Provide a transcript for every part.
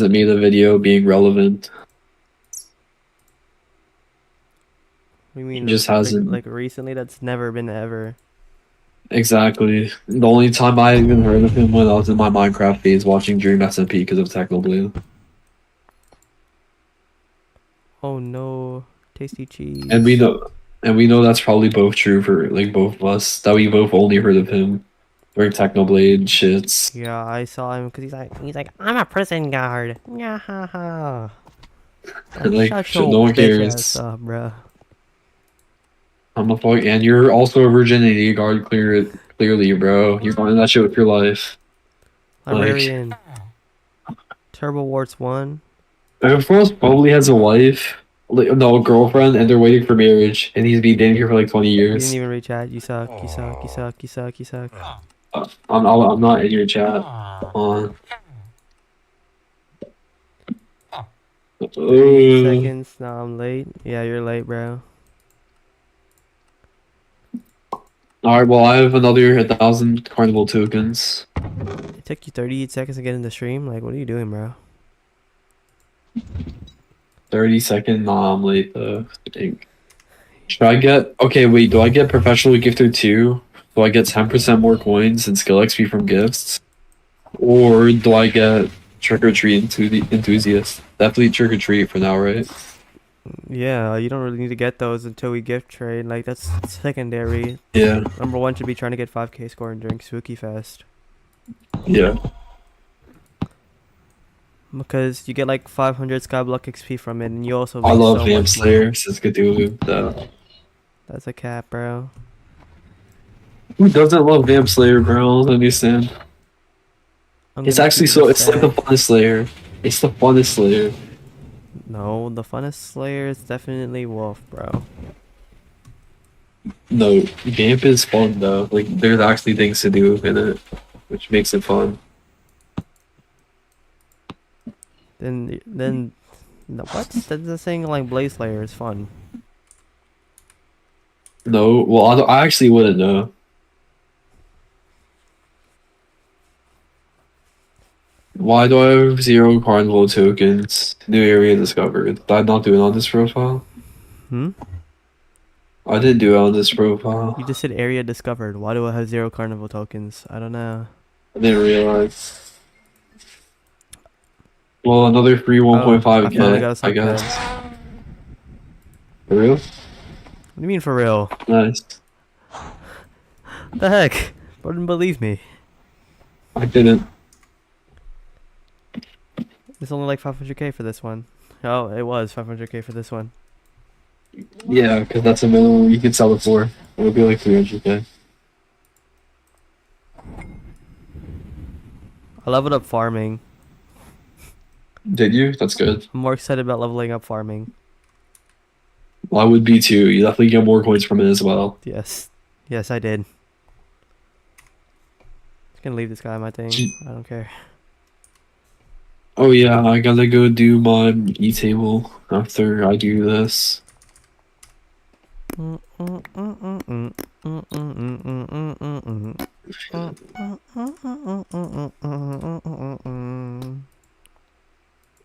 It made the video being relevant. We He mean just hasn't. like recently? That's never been ever. Exactly. The only time I even heard of him when I was in my Minecraft phase watching Dream SMP because of Technoblade. Oh no, tasty And we cheese. know and we know that's probably both true for like both of us, that we both only heard of him during Technoblade shits. Yeah, I saw him because he's like I'm a prison guard. Yeah, ha ha. Like Like shut shit, your no one bitch ass cares. up, bro. I'm a fuck and you're also a virginity guard clearly, bro. You're going that shit with your life. Like Librarian, Turbo Warts 1. everyone else probably has a wife. Like, no, a girlfriend, and they're waiting for marriage, and he's been dating her for like 20 You didn't years. even read chat. You suck. You suck. You suck. You suck. You suck. I'm not in your chat. On. 38 Uh, seconds. Now I'm late. Yeah, you're late, bro. all right, well, I have another 1,000 carnival tokens. It took you 38 seconds to get in the stream. Like, what are you doing, bro? 30-second. Nah, I'm late though. Should I get? Okay, wait. Do I get professional gifter too? Do I get 10% more coins and skill XP from gifts, or do I get trick or treat into the enthusiast? Definitely trick or treat for now, right? Yeah, you don't really need to get those until we gift trade. Like, that's secondary. Yeah, Number one should be trying to get 5k score and during Spooky Fest. yeah. Because you get like 500 Skyblock XP from it, and you also I make love so Vamp much money. Slayer since Cthulhu. That's a cap, bro. Who doesn't love Vamp Slayer, bro? I don't understand. I'm It's gonna actually keep my so. It's like the stack. funnest Slayer. It's the funnest Slayer. No, the funnest Slayer is definitely Wolf, bro. No, Vamp is fun though. Like there's actually things to do in it, which makes it fun. Then, no, what? That's the saying like Blaze Slayer is fun. No, well, I actually wouldn't know. Why do I have 0 carnival tokens? New area discovered. Did I not do it on this profile? Hmm? I didn't do it on this You profile. just said area discovered. Why do I have 0 carnival tokens? I don't know. I didn't realize. Well, another free Oh, I finally 1.5k, got a I suck guess. ped. For real? What do you mean for real? Nice. What the heck? Wouldn't believe me. I didn't. It's only like 500k for this one. Oh, it was 500k for this one. Yeah, because that's a minimum you can sell it for. It would be like 300k. I leveled up farming. Did you? That's good. I'm more excited about leveling up farming. Well, I would be too. You definitely get more coins from it as well. Yes. Yes, I did. Just gonna leave this guy my thing. I don't care. Oh yeah, I gotta go do my e-table after I do this.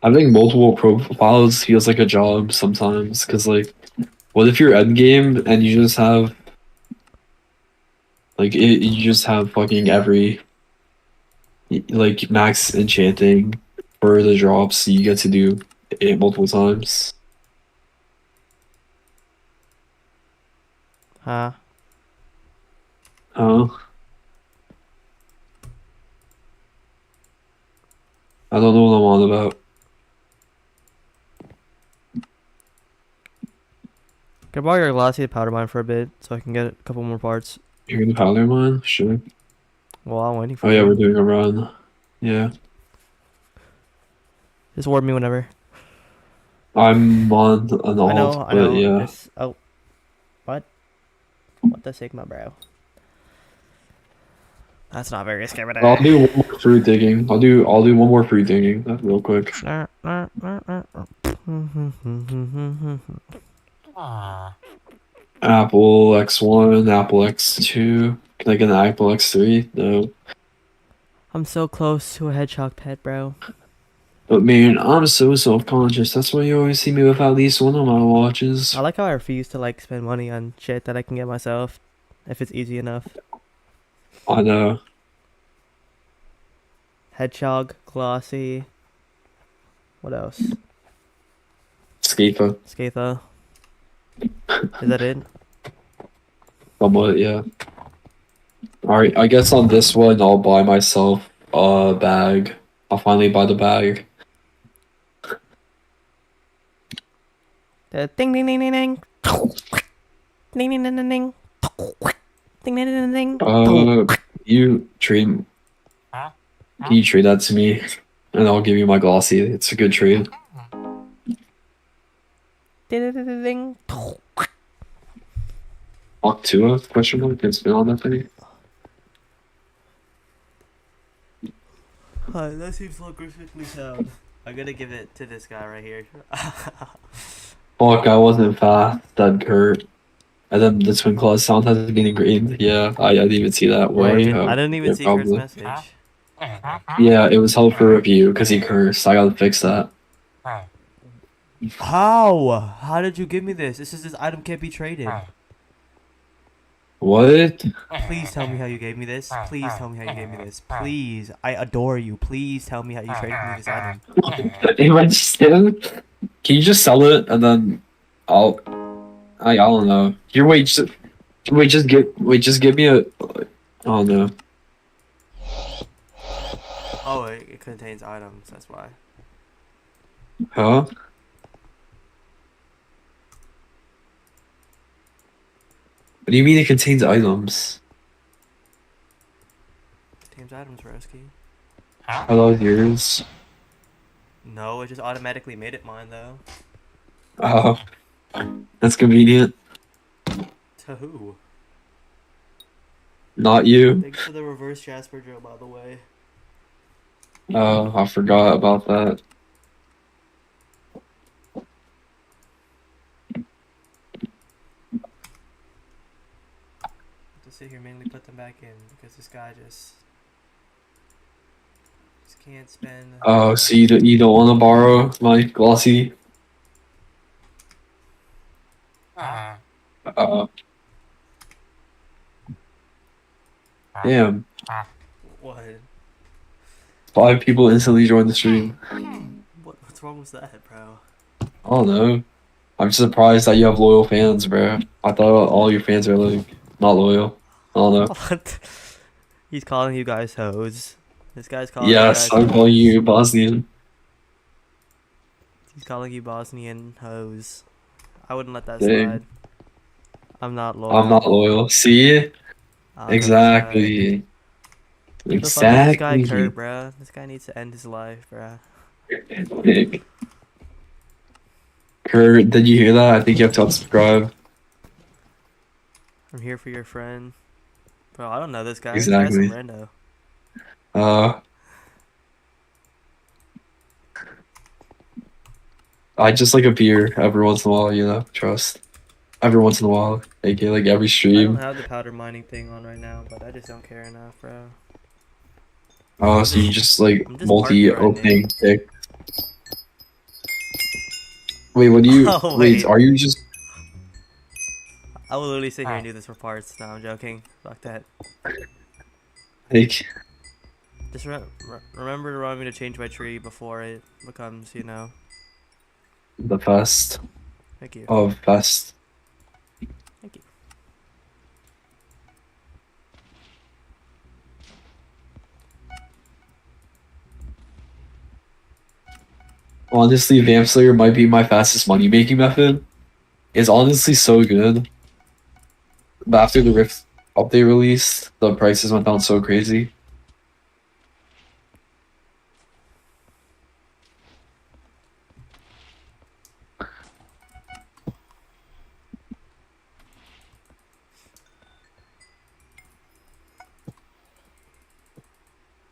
Having multiple profiles feels like a job sometimes, because like, what if you're end game and you just have like you just have fucking every like max enchanting for the drops, so you get to do it multiple times. Huh? Oh, I don't know what I'm on about. Can I borrow your glassy powder mine for a bit so I can get a couple more parts? You're in the powder mine? Sure. Well, I'm waiting Oh for yeah, we're you. doing a run. Yeah. Just warn me whenever. I'm on an I alt, know, I but know. yeah. Just oh, what? What the Sigma, bro? That's not very scary. I'll do one more fruit digging. I'll do one more fruit digging real quick. Apple X1, Apple X2. Can I get an Apple X3? No. I'm so close to a hedgehog pet, bro. But man, I'm so self-conscious. That's why you always see me with at least one of my watches. I like how I refuse to like spend money on shit that I can get myself if it's easy enough. I know. Hedgehog, glossy. What else? Skater. Skatha. Is that it? Somewhat, yeah. Alright, I guess on this one I'll buy myself a bag. I'll finally buy the bag. The ding ding ding ding ding. Ding ding ding ding ding. Ding ding ding ding ding. You trade Can you trade that to me? And I'll give you my glossy. It's a good trade. Ding ding ding ding. Octua? Question mark? Can spin on that thing? Hi, that seems logistically sound. I'm gonna give it to this guy right here. Fuck, I wasn't fast. That hurt. And then the twin claws sound has been engraved. Yeah, I didn't even see that. Why? I didn't even Yeah, see Kurt's probably. message. Yeah, it was held for review because he cursed. I gotta fix that. How? How did you give me this? This item can't be traded. What? Please tell me how you gave me this. Please tell me how you gave me this. Please, I adore you. Please tell me how you traded me this item. If I just can you just sell it and then I don't know. Here, just give me a. Oh no. Oh, it contains items. That's why. Huh? What do you mean it contains items? It contains items, Roski. Are those yours? No, it just automatically made it mine though. Oh, that's convenient. To who? Not you. Thanks for the reverse Jasper drill, by the way. Oh, I forgot about that. To sit here mainly put them back in because this guy just can't spend. Oh, so you don't want to borrow my glossy? Damn. What? 5 people instantly joined the stream. What's wrong with that, bro? I don't know. I'm just surprised that you have loyal fans, bro. I thought all your fans are like not loyal. I don't know. What? He's calling you guys hoes. This guy's calling Yes, you guys I'm calling you Bosnian. He's calling you Bosnian hoes. I wouldn't let that Dang. slide. I'm not loyal. I'm not loyal. See? Exactly. What the fuck is this guy Exactly. Kurt, bro? This guy needs to end his life, bro. Kurt, did you hear that? I think you have to unsubscribe. I'm here for your friend. Bro, I don't know this guy. Exactly. This guy's some rando. I just like appear every once in a while, you know, trust. Every once in a while, aka like every I stream. don't have the powder mining thing on right now, but I just don't care enough, bro. Oh, so you just like I'm just multi-opening pick. Wait, what do you? Oh, wait, wait. are you just? I will literally sit here and do this for parts. No, I'm joking. Fuck that. Like, Just remember to remind me to change my tree before it becomes, you know. the best Thank you. of best. Thank you. Honestly, Vamp Slayer might be my fastest money making method. It's honestly so good. But after the Rift update release, the prices went down so crazy.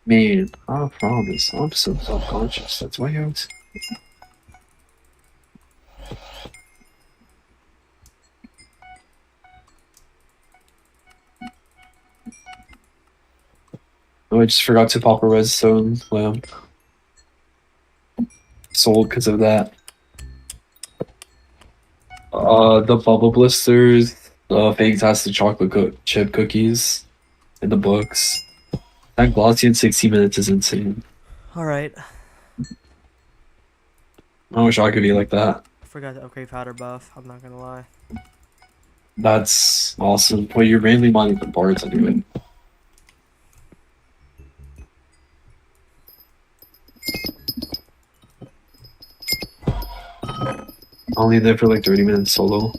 Man, I promise, I'm so self-conscious. That's why I was... Oh, I just forgot to pop a redstone lamp. sold because of that. The bubble blisters, the fantastic chocolate chip cookies, and the books. That glossy in 60 minutes is insane. Alright. I wish I could be like that. I forgot to upgrade powder buff, I'm not gonna lie. That's awesome. Well, you're mainly mining the parts anyway. Only there for like 30 minutes solo.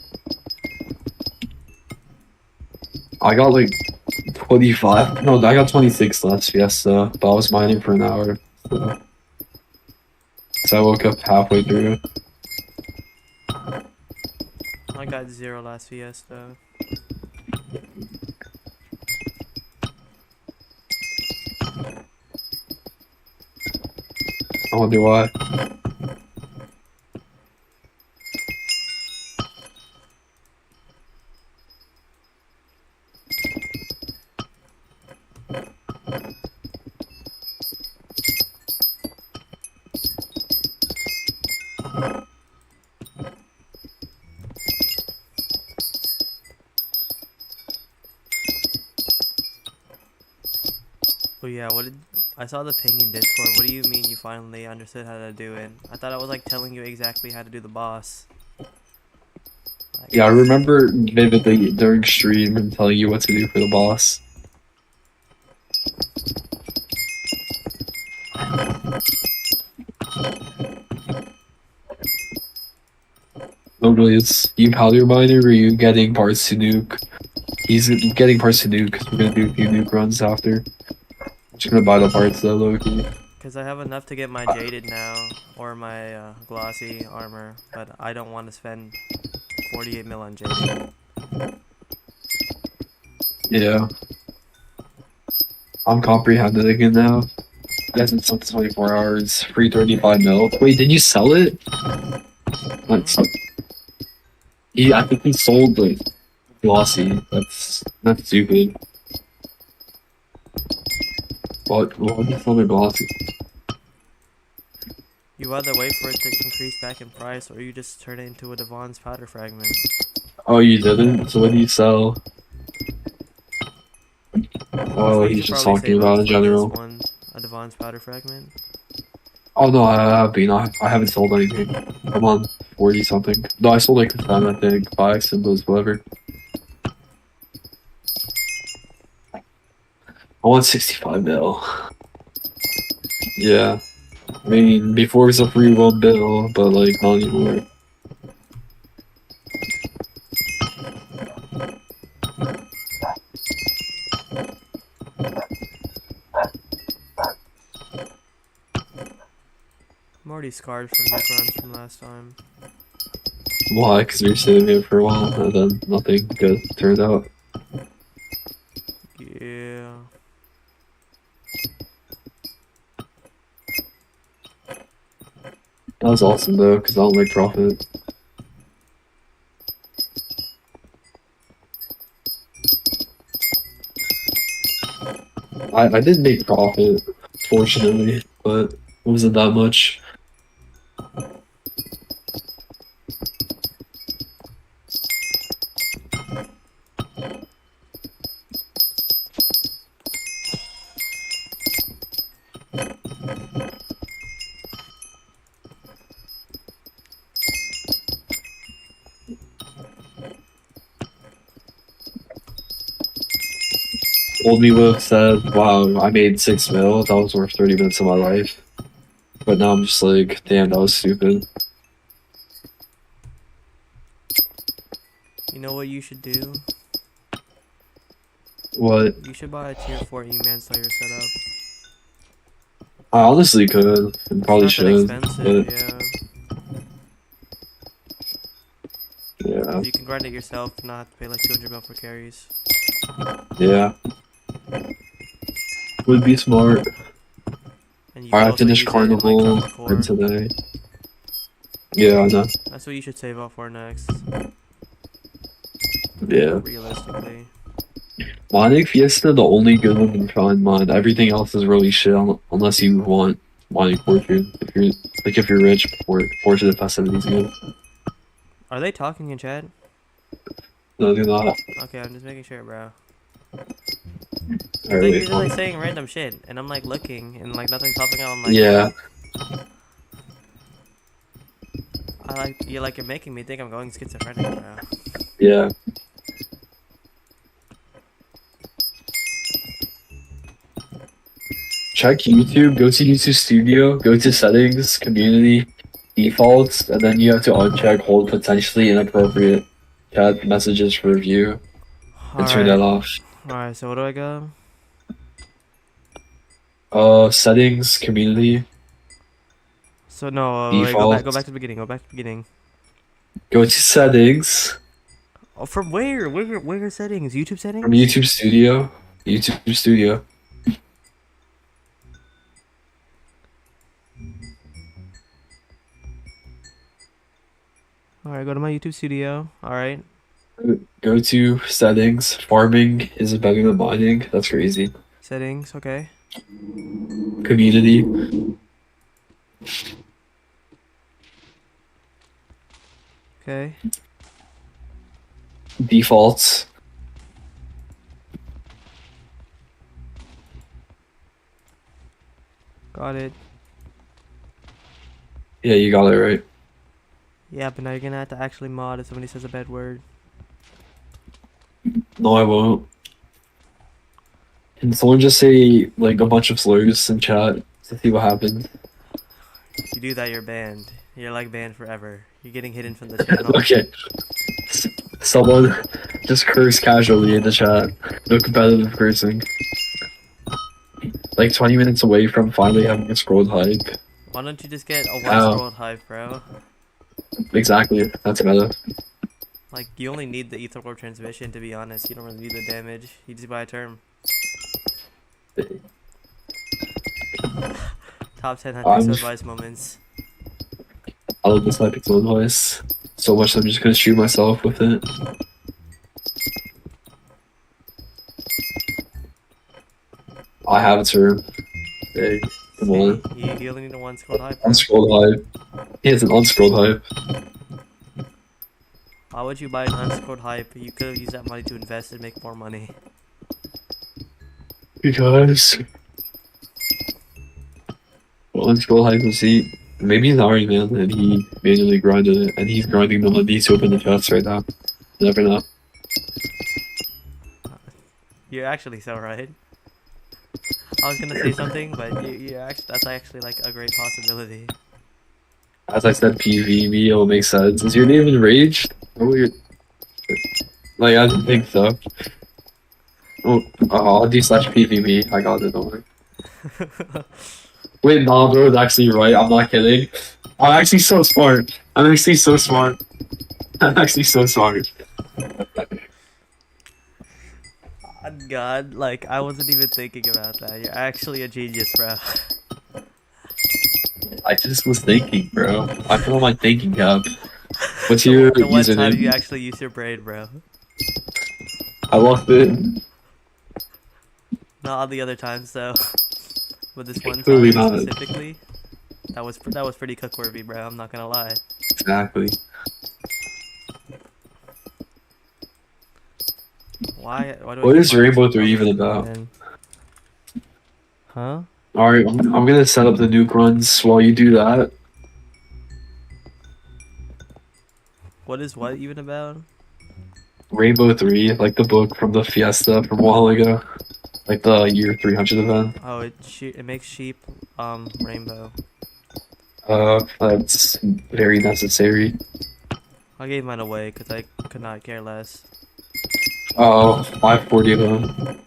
I got like 25. No, I got 26 last Fiesta, but I was mining for an hour. So I woke up halfway through. I got 0 last Fiesta. I wonder why. Oh yeah, what did I saw the ping in Discord. What do you mean you finally understood how to do it? I thought I was like telling you exactly how to do the boss. Like, Yeah, I remember vividly during stream and telling you what to do for the boss. Literally, it's you powder miner or you getting parts to nuke. He's getting parts to nuke because we're gonna do a few nuke runs after. Just gonna buy the parts though, Loki. Cause I have enough to get my jaded now or my glossy armor, but I don't want to spend 48 mil on jaded. Yeah. I'm comprehending again now. Yes, it's up to 24 hours. Free 35 mil. Wait, did you sell it? Let's. I think he sold the glossy. That's stupid. What did he sell the glossy? You either wait for it to increase back in price or you just turn it into a Devon's powder fragment. Oh, you didn't? So what do you sell? Oh, he's just talking about in general. A Devon's powder fragment? Oh no, I haven't sold anything. I'm on 40 something. No, I sold like 10, I think. 5 symbols, whatever. I want 65 mil. Yeah. I mean, before it was a free 1 bill, but like, not anymore. I'm already scarred from nuke runs from last time. Why? Because we were sitting here for a while, and then nothing good turned out. Yeah. That was awesome though, because I don't like profit. I did make profit, fortunately, but it wasn't that much. Old me would have said, wow, I made 6 mil, that was worth 30 minutes of my life. But now I'm just like, damn, that was stupid. You know what you should do? What? You should buy a tier 4 E-Manslayer setup. I honestly could, and probably It's not that should, expensive, but yeah. You can grind it yourself, not have to pay like 200 mil for carries. Yeah. Would be smart. And you Alright, I also finished use it in, like, Carnival Common Core. for today. Yeah, I know. That's what you should save up for next. Yeah. Realistically. Mining Fiesta, the only good one you can find mine. Everything else is really shit unless you want mining fortune. If you're rich, fortune and festivities good. Are they talking in chat? No, do not. Okay, I'm just making sure, bro. Alright, They're like saying random shit, and I'm like looking, and like nothing's popping up. I'm like, yeah. You're making me think I'm going schizophrenic, bro. Yeah. Check YouTube, go to YouTube Studio, go to settings, community, defaults, and then you have to uncheck hold potentially inappropriate chat messages for review and turn that off. Alright, so where do I go? Settings, community, So no, wait, go back to the beginning, go to settings. Oh, from where? Where settings? YouTube settings? From YouTube Studio. YouTube Studio. Alright, go to my YouTube studio. Alright. Go to settings. Farming is better than mining. That's crazy. Settings, okay. Community. Okay. Defaults. Got it. Yeah, you got it right. Yeah, but now you're gonna have to actually mod if somebody says a bad word. No, I won't. Can someone just say like a bunch of slurs in chat to see what happens? If you do that, you're banned. You're like banned forever. You're getting hidden from the channel. Okay. Someone just curse casually in the chat. No competitive cursing. Like 20 minutes away from finally having a scrolled hype. Why don't you just get a one scrolled hype, bro? Exactly. That's better. Like, you only need the ether warp transmission, to be honest. You don't really need the damage. You just buy a term. Top 10 Hypixel advice moments. I love this Hypixel advice so much I'm just gonna shoot myself with it. I have a term. Hey, come on. You only need a one scrolled hype, bro. Unscrolled hype. He has an unscrolled hype. Why would you buy an unscrolled hype? You could have used that money to invest and make more money. Because unscrolled hype was maybe he's Iron Man and he manually grinded it and he's grinding the money to open the chests right now. You never know. You're actually so right. I was gonna say something, but that's actually like a great possibility. As I said, PvP, it'll make sense. Is your name enraged? Oh, like, I didn't think so. Oh, I'll do /PvP. I got it, don't worry. Wait, nah, bro, it's actually right. I'm not kidding. I'm actually so smart. I'm actually so smart. God, like, I wasn't even thinking about that. You're actually a genius, bro. I just was thinking, bro. I put on my thinking cap. What's your the one username? time you actually use your brain, bro. I lost it. Not all the other times, though. But this one Clearly time not. specifically, that was pretty cook-worthy, bro. I'm not gonna lie. Exactly. What is Rainbow 3 even about? Huh? Alright, I'm gonna set up the nuke runs while you do that. What is what even about? Rainbow 3, like the book from the Fiesta from a while ago. Like the year 300 event. Oh, it makes sheep, rainbow. That's very necessary. I gave mine away because I could not care less. Oh, 540 of them.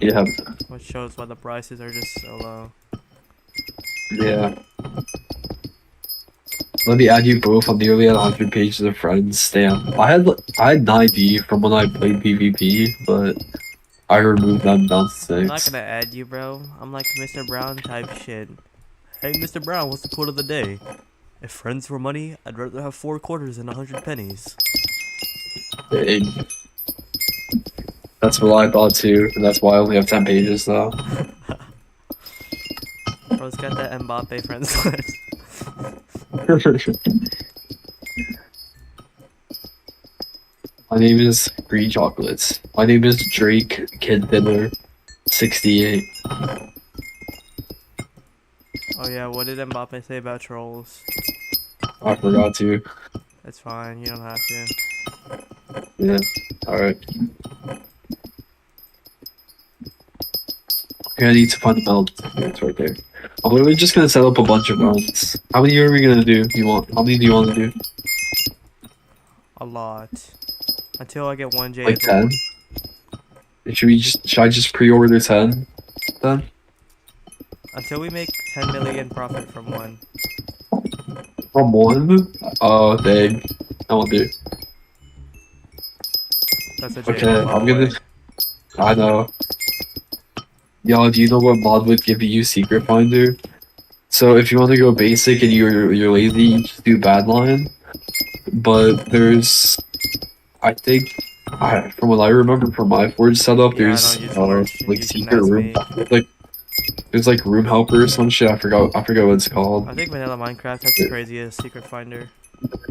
Yeah. Which shows why the prices are just so low. Yeah. Let me add you both. I'm nearly at 100 pages of friends. Damn. I had 90 from when I played PvP, but I removed them down to 6. I'm not gonna add you, bro. I'm like Mr. Brown type shit. Hey, Mr. Brown, what's the quote of the day? If friends were money, I'd rather have 4 quarters than 100 pennies. Dang. That's what I thought too, and that's why I only have 10 pages though. Bro's got that Mbappe friends list. My name is Green Chocolates. My name is Drake Kid Fiddler 68. Oh yeah, what did Mbappe say about trolls? I forgot to. It's fine, you don't have to. Yeah. Alright. Okay, I need to find the meld. It's right there. I'm literally just gonna set up a bunch of runs. How many are we gonna do? How many do you want to do? A lot. Until I get 1 J. Like 10? Should I just pre-order 10 then? Until we make 10 million profit from one. From one? Oh dang. I won't do. That's a J. Okay, I'm gonna. I know. Y'all, do you know what mod would give you Secret Finder? So if you want to go basic and you're lazy, you just do Badline. But there's, I think, from what I remember from my Forge setup, Yeah, I there's don't use Forge. like You can secret ask room, me. there's like room helper or some shit. I forgot what it's called. I think Vanilla Minecraft has the craziest secret finder.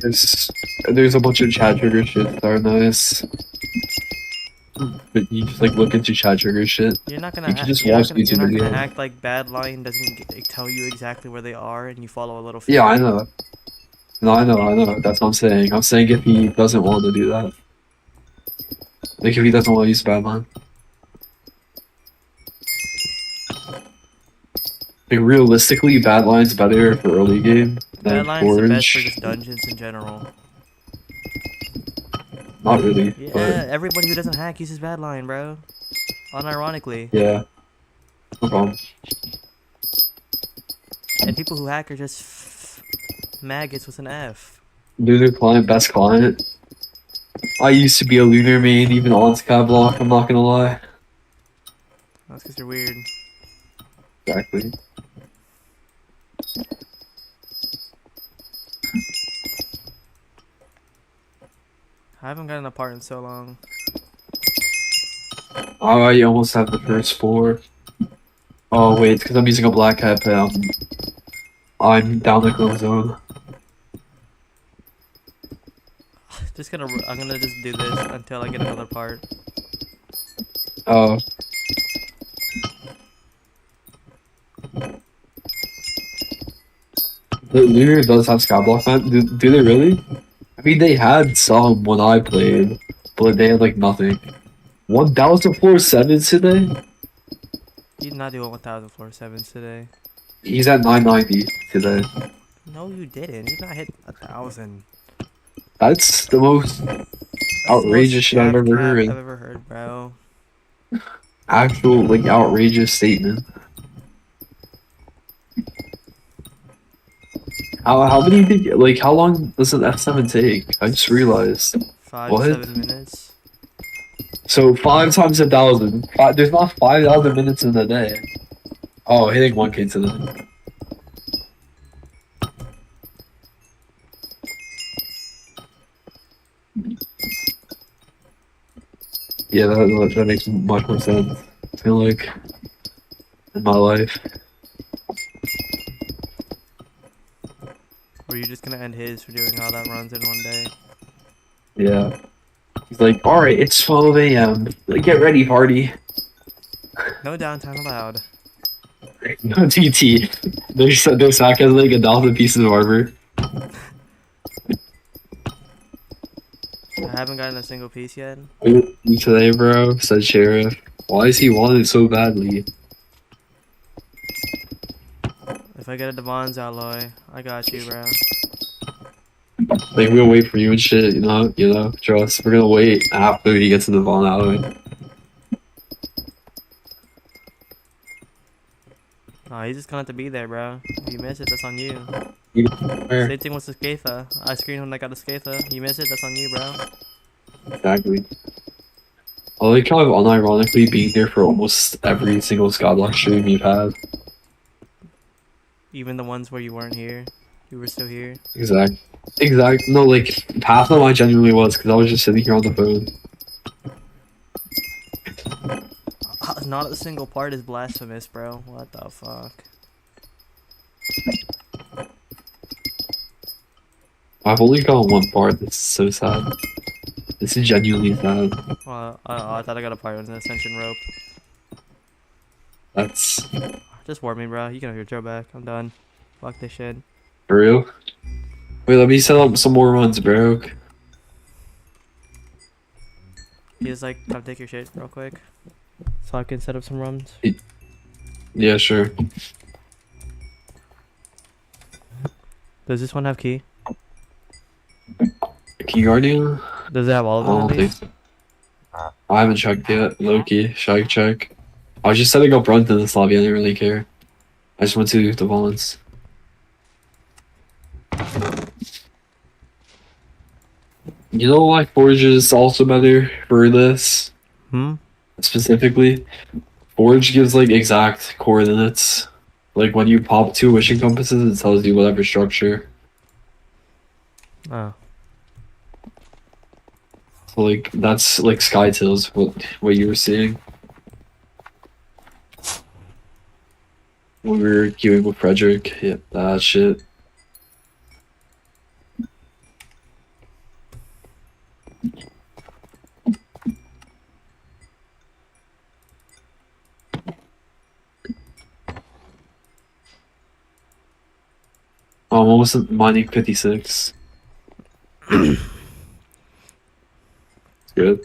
There's a bunch of chat trigger shit that are nice. But you just like look into chat trigger shit. You're not gonna You can act, just you're watch not gonna, YouTube you're not gonna videos. act like Badline doesn't tell you exactly where they are and you follow a little Yeah, I finger. know. No, I know. That's what I'm saying. I'm saying if he doesn't want to do that. Like if he doesn't want to use Badline. Like realistically, Badline's better for early game than Badline's the best for Forge. just dungeons in general. Not really, Yeah, but everybody who doesn't hack uses Badline, bro. Unironically. yeah. No problem. And people who hack are just maggots with an F. Lunar client, best client. I used to be a Lunar main even on Skyblock, I'm not gonna lie. That's because you're weird. Exactly. I haven't gotten apart in so long. I almost have the first 4. Oh wait, it's because I'm using a black hat, but I'm down the clone zone. I'm gonna just do this until I get another part. Oh. The Lunar does have Skyblock map. Do they really? I mean, they had some when I played, but they had like nothing. 1,047 today? He's not doing 1,047 today. He's at 990 today. No, you didn't. You not hit 1,000. That's the most outrageous shit I've ever heard. I've ever heard, bro. Actual, like, outrageous statement. How many did, like, how long does an F7 take? I just realized. 5 What? to 7 minutes. So 5 times 1,000. There's not 5,000 minutes in a day. Oh, hitting 1K today. Yeah, that makes much more sense. I feel like in my life. Were you just gonna end his for doing all that runs in one day? Yeah. He's like, alright, it's 12 a.m. Get ready, party. No downtime allowed. No TT. Their sack has like 1,000 pieces of armor. I haven't gotten a single piece yet. Today, bro, said Sheriff. Why is he wanted it so badly? If I get a Devon's alloy, I got you, bro. Like, we'll wait for you and shit, you know, trust. We're gonna wait after he gets in the Von Alley. Nah, he's just gonna have to be there, bro. If you miss it, that's on you. Where? Same thing with the Skatha. I screened when I got a Skatha. You miss it, that's on you, bro. Exactly. I like how I've unironically been there for almost every single Skyblock stream you've had. Even the ones where you weren't here. You were still here. Exact. No, like, half of them I genuinely was, because I was just sitting here on the phone. Not a single part is blasphemous, bro. What the fuck? I've only got one part. This is so sad. This is genuinely sad. I thought I got a part on the ascension rope. That's Just warn me, bro. You can have your throw back. I'm done. Fuck this shit. for real. Wait, let me set up some more runs, bro. You just like come take your shit real quick, so I can set up some runs. Yeah, sure. Does this one have key? Key Guardian? Does it have all I of them? don't At think least? so. I haven't checked yet. Loki, should I check? I was just setting up runs in this lobby. I didn't really care. I just went to the Valence. You know why Forge is also better for this? Specifically, Forge gives like exact coordinates. Like when you pop 2 wishing compasses, it tells you whatever structure. Oh. So like that's like Skytails, what you were seeing. When we were queuing with Frederick, yeah, that shit. I'm almost at mining 56. It's good.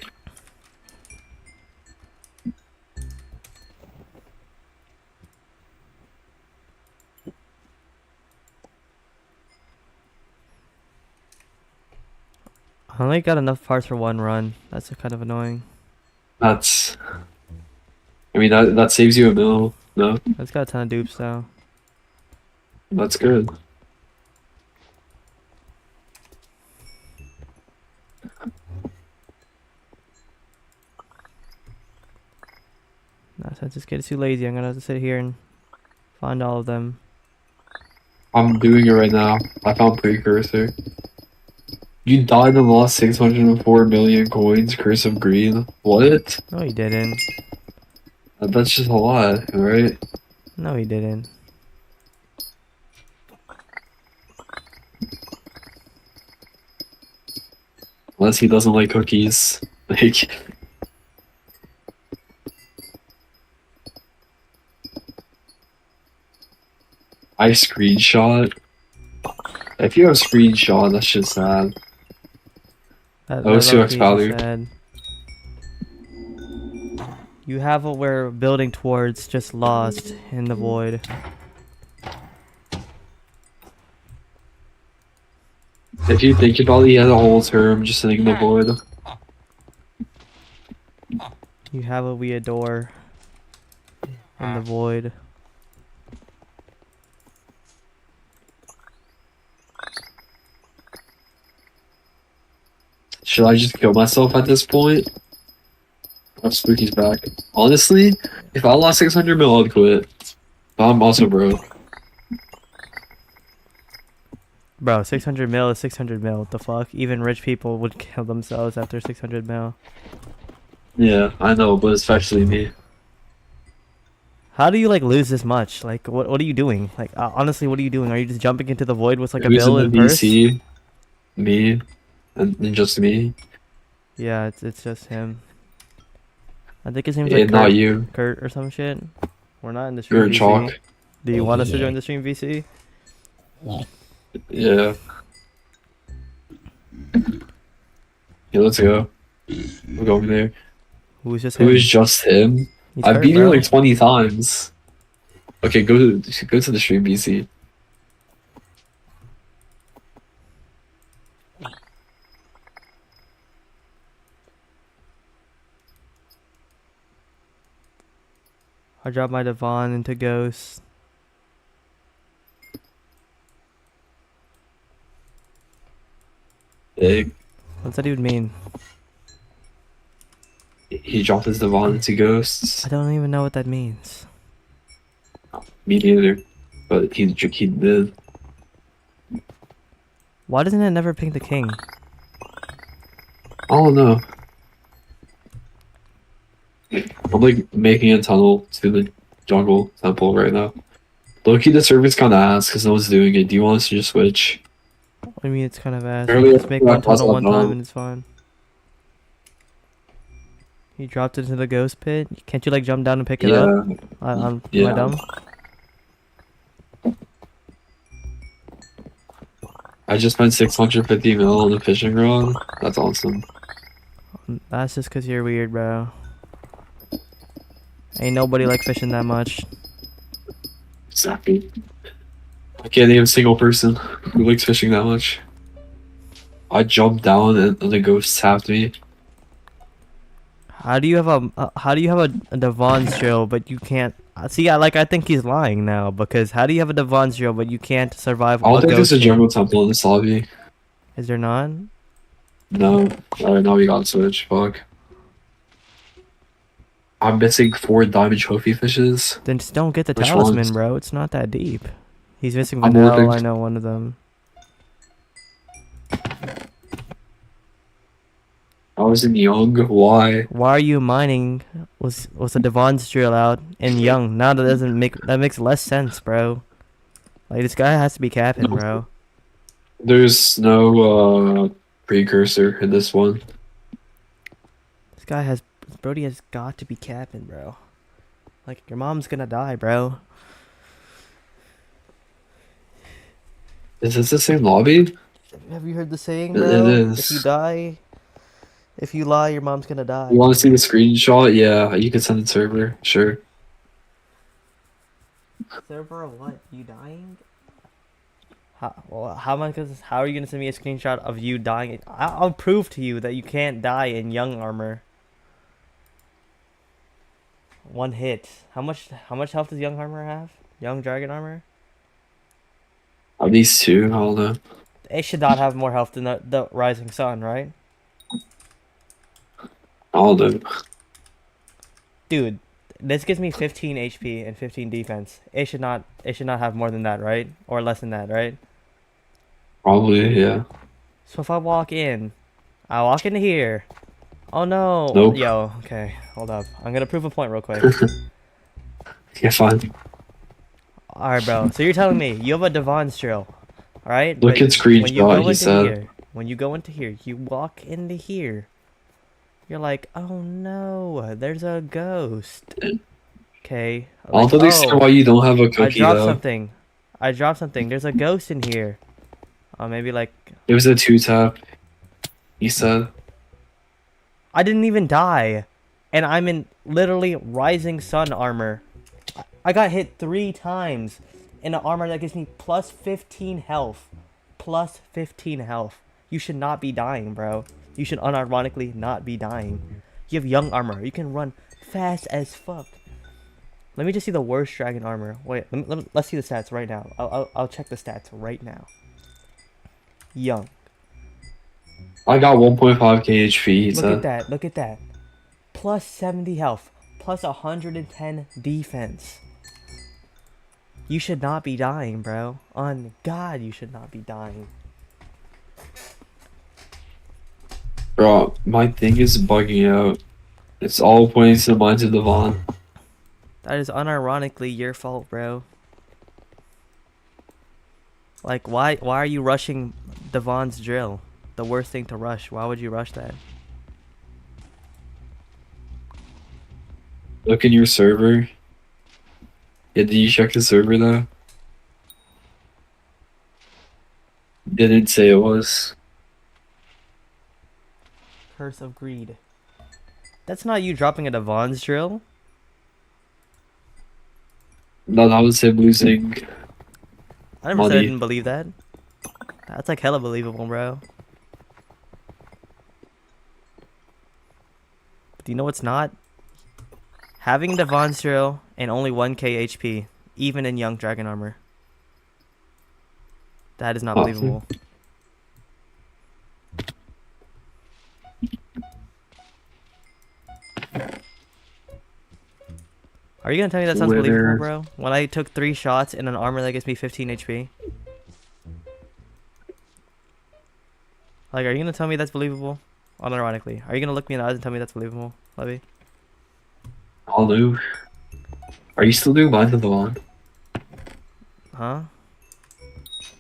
I only got enough parts for one run. That's kind of annoying. That's. I mean that saves you a mil. No, It's got a ton of dupes though. that's good. Nah, so I just get too lazy. I'm gonna have to sit here and find all of them. I'm doing it right now. I found Precursor. You died and lost 604 million coins, Curse of Green. What? No, he didn't. That's just a lot, right? No, he didn't. Unless he doesn't like cookies. Like. I screenshot. If you have screenshot, that's just sad. That OCX low-key is value. sad. You have what we're building towards just lost in the void. If you think about it, he has a whole term just sitting in the void. You have what we adore in the void. Should I just kill myself at this point? Oh, Spooky's back. Honestly, if I lost 600 mil, I'd quit. But I'm also broke. Bro, 600 mil is 600 mil. What the fuck? Even rich people would kill themselves after 600 mil. Yeah, I know, but especially me. How do you like lose this much? Like, what are you doing? Like, honestly, what are you doing? Are you just jumping into the void with like a Who's bill in and the purse? VC? Me. And just me. Yeah, it's just him. I think his name's Yeah, like Kurt, not you. Kurt or some shit. We're not in the You're stream VC. chalk. Do you want us to join the stream VC? Yeah. Yeah, let's go. We're going there. Who's just him? Who is just him? He's I've Kurt, been here bro. like 20 times. Okay, go to the stream BC. I dropped my Devon into Ghost. Big. What's that even mean? He dropped his Devon into Ghosts. I don't even know what that means. Me neither. But he did. Why doesn't it never ping the king? I don't know. I'm like making a tunnel to the jungle temple right now. Low-key, the server's kinda ass because no one's doing it. Do you want us to just switch? I mean, it's kind of ass. You Earlier, just make I one passed tunnel out one time now. and it's fine. You dropped it into the ghost pit. Can't you like jump down and pick it up? Yeah, Am I yeah. dumb? I just spent 650 mil on the fishing rod. That's awesome. That's just cause you're weird, bro. Ain't nobody like fishing that much. Exactly. I can't name a single person who likes fishing that much. I jumped down and the ghost tapped me. How do you have a Devon's drill but you can't? See, I think he's lying now because how do you have a Devon's drill but you can't survive I don't a think there's ghost a jungle game? temple in this lobby. Is there not? No. Alright, now we got switch. Fuck. I'm missing 4 diamond trophy fishes. Then just don't get the Which talisman, ones? bro. It's not that deep. He's missing I'm Vanilla. working. I know one of them. I was in young. Why? Why are you mining? Was a Devon's drill out in young? Now that makes less sense, bro. Like this guy has to be capping, bro. There's no precursor in this one. This guy has Brody has got to be capping, bro. Like your mom's gonna die, bro. Is this the same lobby? Have you heard the saying, It bro? is. If you lie, your mom's gonna die. You want to see the screenshot? Yeah, you can send it server. Sure. Server, what? You dying? How are you gonna send me a screenshot of you dying? I'll prove to you that you can't die in young armor. One hit. How much health does young armor have? Young dragon armor? At least 2. I don't know. It should not have more health than the rising sun, right? I don't know. Dude, this gives me 15 HP and 15 defense. It should not have more than that, right? Or less than that, right? Probably, yeah. So if I walk in here. Oh no. Nope. Yo, okay, hold up. I'm gonna prove a point real quick. Yeah, fine. Alright, bro. So you're telling me you have a Devon's drill, alright? Look at screenshot, he said. When you go into here, you walk into here. You're like, oh no, there's a ghost. Okay. I don't understand why you don't have a cookie, I dropped something. There's a ghost in here. Maybe like... It was a 2-tap, he said. I didn't even die. And I'm in literally rising sun armor. I got hit 3 times in an armor that gives me plus 15 health. Plus 15 health. You should not be dying, bro. You should unironically not be dying. You have young armor. You can run fast as fuck. Let me just see the worst dragon armor. Wait, let's see the stats right now. I'll check the stats right now. Young. I got 1.5k HP, he said. Look at that. Plus 70 health. Plus 110 defense. You should not be dying, bro. On God, you should not be dying. Bro, my thing is bugging out. It's all pointing to the mines of Devon. That is unironically your fault, bro. Like, why are you rushing Devon's drill? The worst thing to rush. Why would you rush that? Look in your server. Yeah, did you check the server though? Didn't say it was. Curse of Greed. That's not you dropping a Devon's drill. No, that was him losing. I never said I Money. didn't believe that. That's like hella believable, bro. But do you know what's not? Having Devon's drill and only 1k HP, even in young dragon armor. That is not believable. Are you gonna tell me that sounds believable, bro? When I took 3 shots in an armor that gives me 15 HP? Like, are you gonna tell me that's believable? Unironically. Are you gonna look me in the eyes and tell me that's believable, Levy? I'll do. Are you still doing Mine to Devon? Huh?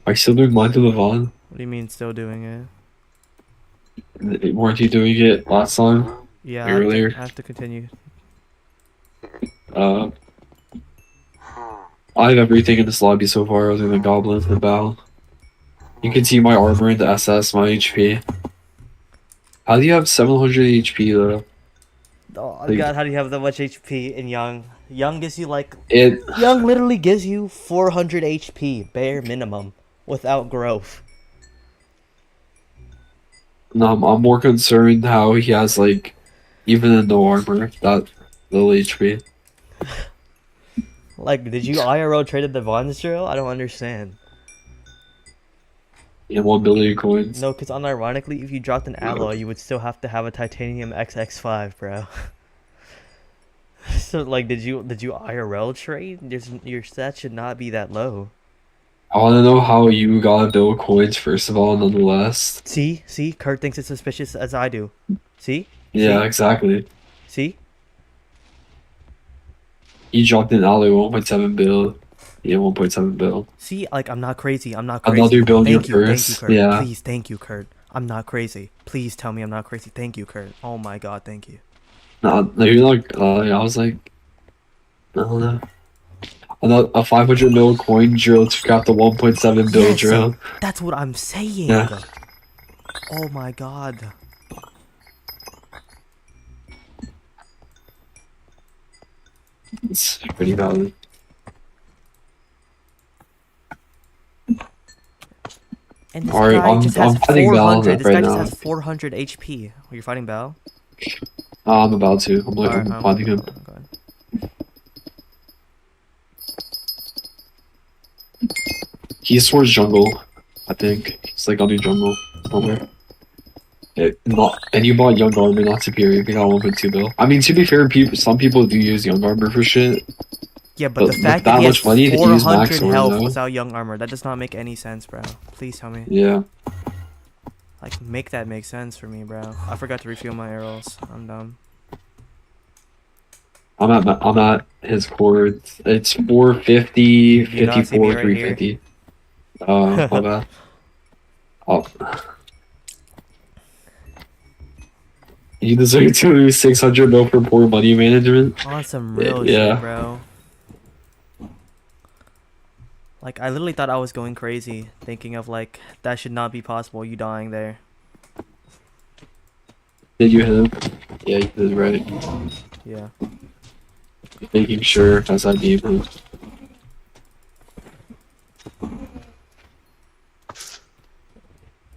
Are you still doing Mine to Devon? What do you mean still doing it? Weren't you doing it last time? Yeah, Earlier? I have to continue. Uh, I have everything in this lobby so far other than goblins and bow. You can see my armor and the SS, my HP. How do you have 700 HP though? Oh Like god, how do you have that much HP in Young? Young gives you like it. Young literally gives you 400 HP bare minimum without growth. I'm more concerned how he has like even in no armor that little HP. Like, did you IRL traded the Von drill? I don't understand. And 1 billion coins. No, because unironically, if you dropped an alloy, you would still have to have a titanium XX5, bro. So, like, did you IRL trade? Your stats should not be that low. I want to know how you got a bill of coins first of all, nonetheless. See, Kurt thinks it's suspicious as I do. See, Yeah, see, exactly. see. He dropped an alley 1.7 bill. Yeah, 1.7 bill. See, like, I'm not crazy. I'm not crazy. Another bill in your Thank you, purse. Kurt. Yeah. Please, thank you, Kurt. I'm not crazy. Please tell me I'm not crazy. Thank you, Kurt. Oh my god, thank you. No, you're like, I was like, I don't know. A 500 mil coin drill took out the 1.7 bill Yes, drill. that's what I'm saying. Yeah. Oh my god. It's pretty valid. And this Alright, guy just has I'm fighting Val 400. This right guy just now. has 400 HP. Oh, you're fighting Bell? I'm about to. I'm like, Alright, I'm fighting him. go ahead. He's towards jungle, I think. He's like on the jungle somewhere. And you bought young armor, not superior. You got 1.2 bill. I mean, to be fair, some people do use young armor for shit. Yeah, but the But fact with that that he has much money to use max 400 sword, health though. without young armor, that does not make any sense, bro. Please tell me. Yeah. Like, make that make sense for me, bro. I forgot to refuel my arrows. I'm dumb. I'm at his core. It's 450, Do you not see me 54, right here? 350. My bad. Oh. You deserve to lose 600 mil for poor money management. On some real Yeah. shit, bro. Like, I literally thought I was going crazy, thinking of, like, that should not be possible, you dying there. Did you hit him? Yeah, you did right. Yeah. Making sure as I beat him.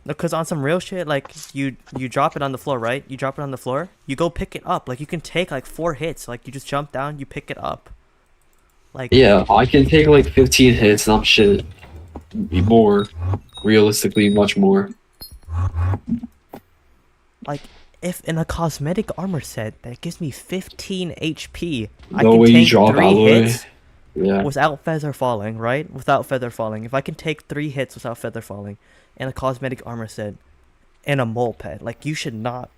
Because on some real shit, like, you drop it on the floor, right? You drop it on the floor, you go pick it up. Like, you can take, like, 4 hits. Like, you just jump down, you pick it up. Like, Yeah, I can take like 15 hits and I'm shit. More. Realistically, much more. like, if in a cosmetic armor set that gives me 15 HP, I No can way you take drop 3 alloy. hits Yeah. without feather falling, right? Without feather falling. If I can take 3 hits without feather falling in a cosmetic armor set in a mole pet, like, you should not.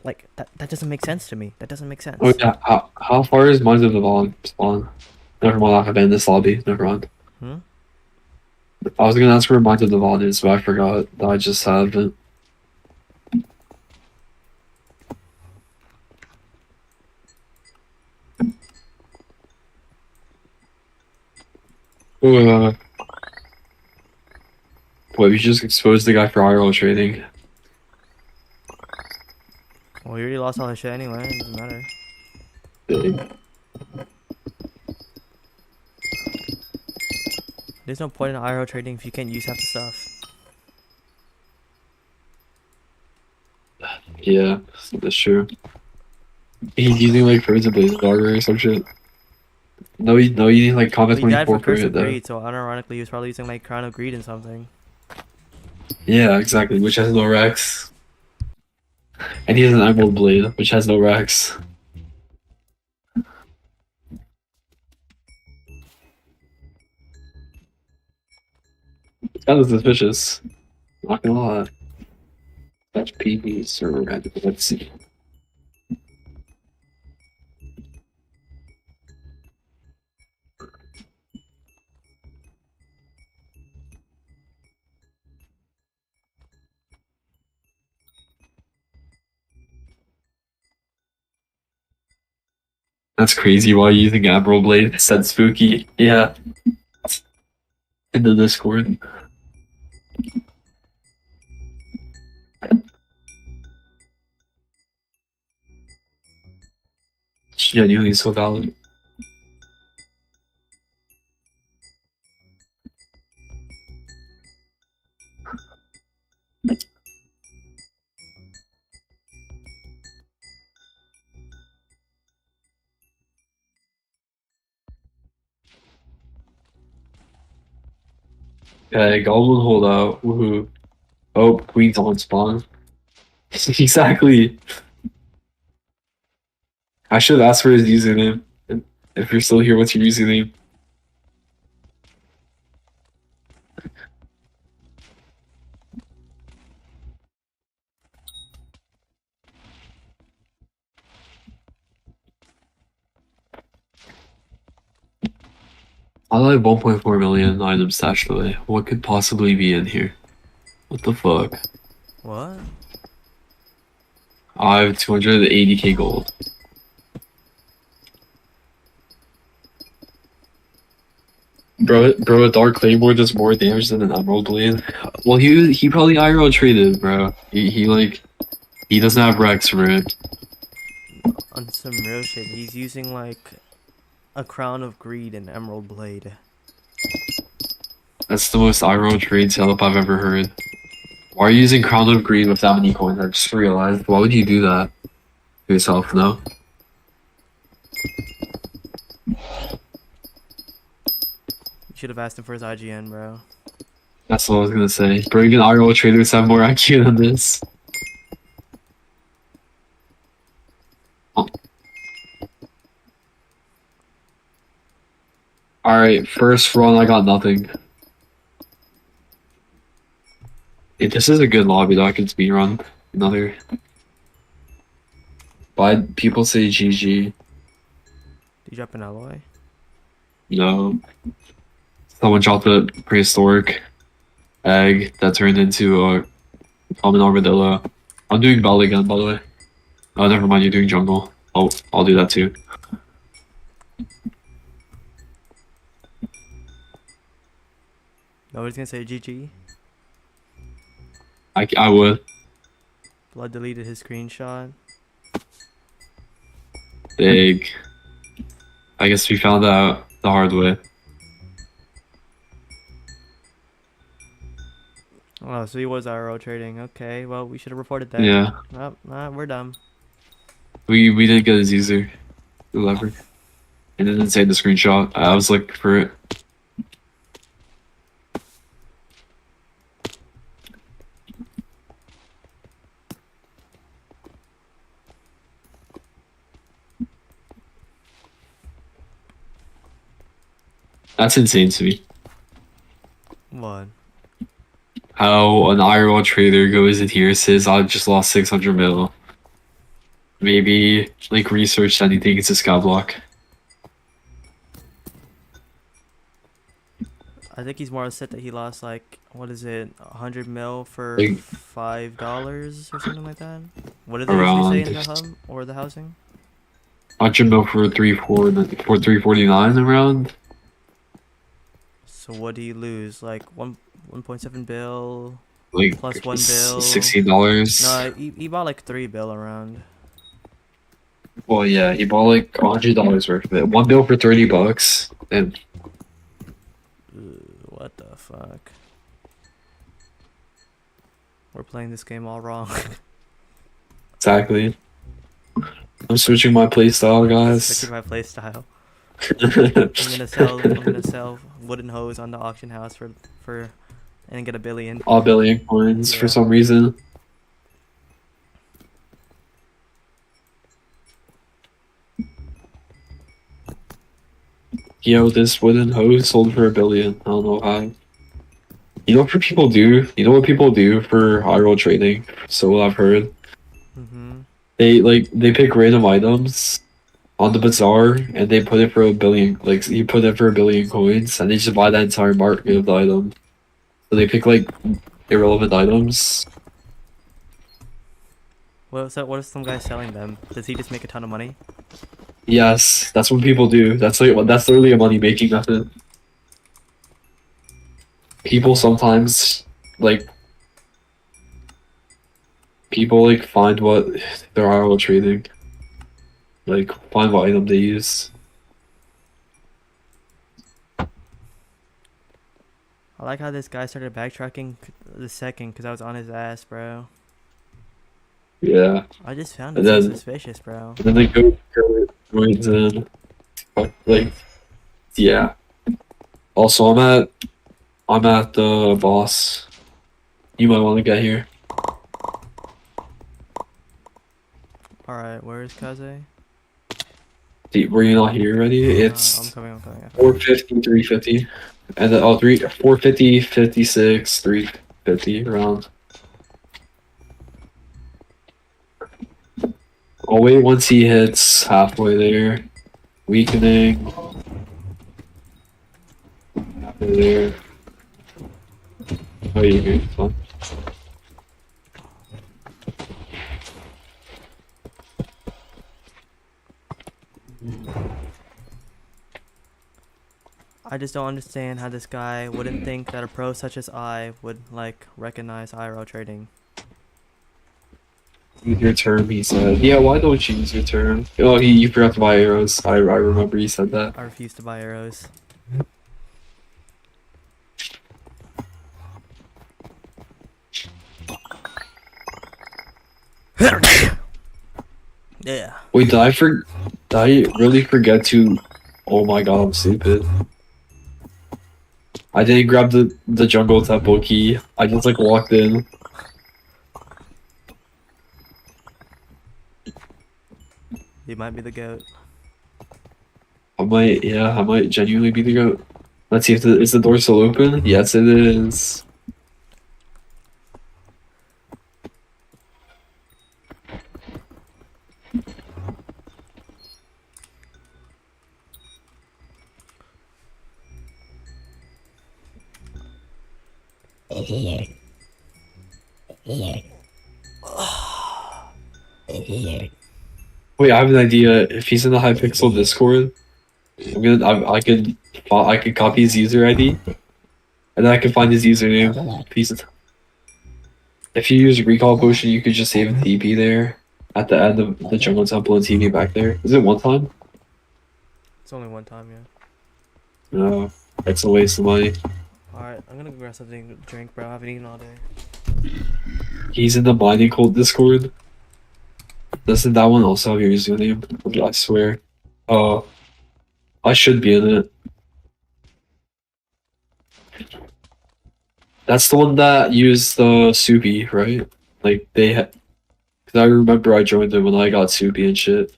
Like, that doesn't make sense to me. That doesn't make sense. Oh yeah, how far is Mines of the Vaughn spawn? Never mind, I've been in this lobby. Never mind. Hmm? I was gonna ask where Mines of the Vaughn is, but I forgot that I just haven't. What, we just exposed the guy for IRL trading. Well, you already lost all his shit anyway. It doesn't matter. Big. There's no point in IRL trading if you can't use half the stuff. Yeah, that's true. He's using like Frozen Blaze Dagger or some shit. No, you need like Combat But he died 24 from Curse for of it though. Greed, so unironically he was probably using like Crown of Greed and something. Yeah, exactly, which has no Rex. And he has an Emerald Blade, which has no Rex. It's kind of suspicious. Not gonna lie. That's PB server. Let's see. That's crazy. Why are you using Emerald Blade? Said spooky. Yeah. In the Discord. Genuinely so valid. Okay, Goblin hold out. Woohoo. Oh, Queen's on spawn. Exactly. I should have asked for his username. If you're still here, what's your username? I have 1.4 million items stashed away. What could possibly be in here? What the fuck? What? I have 280k gold. Bro, a Dark Claymore does more damage than an Emerald Blade. Well, he probably IRL traded, bro. He doesn't have Rex for it. On some real shit, he's using like a Crown of Greed and Emerald Blade. That's the most IRL trade setup I've ever heard. Why are you using Crown of Greed with that many coins? I just realized. Why would you do that to yourself? No. You should have asked him for his IGN, bro. That's what I was gonna say. Bro, even IRL traders have more IQ than this. Oh. Alright, first run, I got nothing. Hey, this is a good lobby though, I can speedrun another. But people say GG. Did you drop an alloy? No. Someone dropped a prehistoric egg that turned into a common armadillo. I'm doing bell again, by the way. Oh, never mind, you're doing jungle. Oh, I'll do that too. Nobody's gonna say GG. I would. Blood deleted his screenshot. Big. I guess we found out the hard way. Oh, so he was IRO trading. Okay, well, we should have reported that. Yeah. Oh, we're dumb. We didn't get his user. Whoever. It didn't say the screenshot. I was looking for it. That's insane to me. What? How an IRL trader goes in here, says I just lost 600 mil. Maybe like research anything, it's a Skyblock. I think he's more upset that he lost like, what is it, 100 mil for Like, $5 or something like that? What did they usually say in the hub or the housing? 100 mil for 349 around. So what do you lose? Like 1.7 bill Like plus 1 bill. $16. No, he bought like 3 bill around. Well, yeah, he bought like $100 worth of it. 1 bill for $30, and What the fuck? We're playing this game all wrong. exactly. I'm switching my playstyle, guys. Switching my playstyle. I'm gonna sell wooden hose on the auction house for and get 1 billion. All billion coins for some reason. Yo, this wooden hose sold for 1 billion. I don't know how. You know what people do? You know what people do for high roll trading? So I've heard. They pick random items on the bazaar and they put it for 1 billion. Like you put it for 1 billion coins and they just buy that entire market of the item. So they pick like irrelevant items. What if some guy's selling them? Does he just make a ton of money? Yes, that's what people do. That's literally a money making method. People sometimes like people like find what they're IRL trading. Like find what item they use. I like how this guy started backtracking the second because I was on his ass, bro. Yeah. I just found it And so then suspicious, bro. they go joins in. Like yeah. Also I'm at the boss. You might want to get here. Alright, where is Kaze? Were you not here already? I'm It's coming, I'm coming. 450, 350. And then 450, 56, 350 around. I'll wait once he hits halfway there. Weakening. Halfway there. Oh, you're good. It's fine. I just don't understand how this guy wouldn't think that a pro such as I would, like, recognize IRL trading. Use your term, he said. Yeah, why don't you use your term? Oh, you forgot to buy arrows. I remember he said that. I refuse to buy arrows. Yeah. Wait, did I really forget to? Oh my god, I'm stupid. I didn't grab the jungle temple key. I just like walked in. You might be the goat. I might genuinely be the goat. Let's see if is the door still open? Yes, it is. Wait, I have an idea. If he's in the Hypixel Discord, I could copy his user ID, and then I can find his username. If you use recall potion, you could just save a TP there at the end of the jungle temple and TP back there. Is it one time? It's only one time, yeah. No, it's a waste of money. Alright, I'm gonna go grab something to drink, bro. I haven't eaten all day. He's in the mining cult Discord. Doesn't that one also have your username? I swear. Oh, I should be in it. That's the one that used the soupy, right? Like they had. Cause I remember I joined them when I got soupy and shit.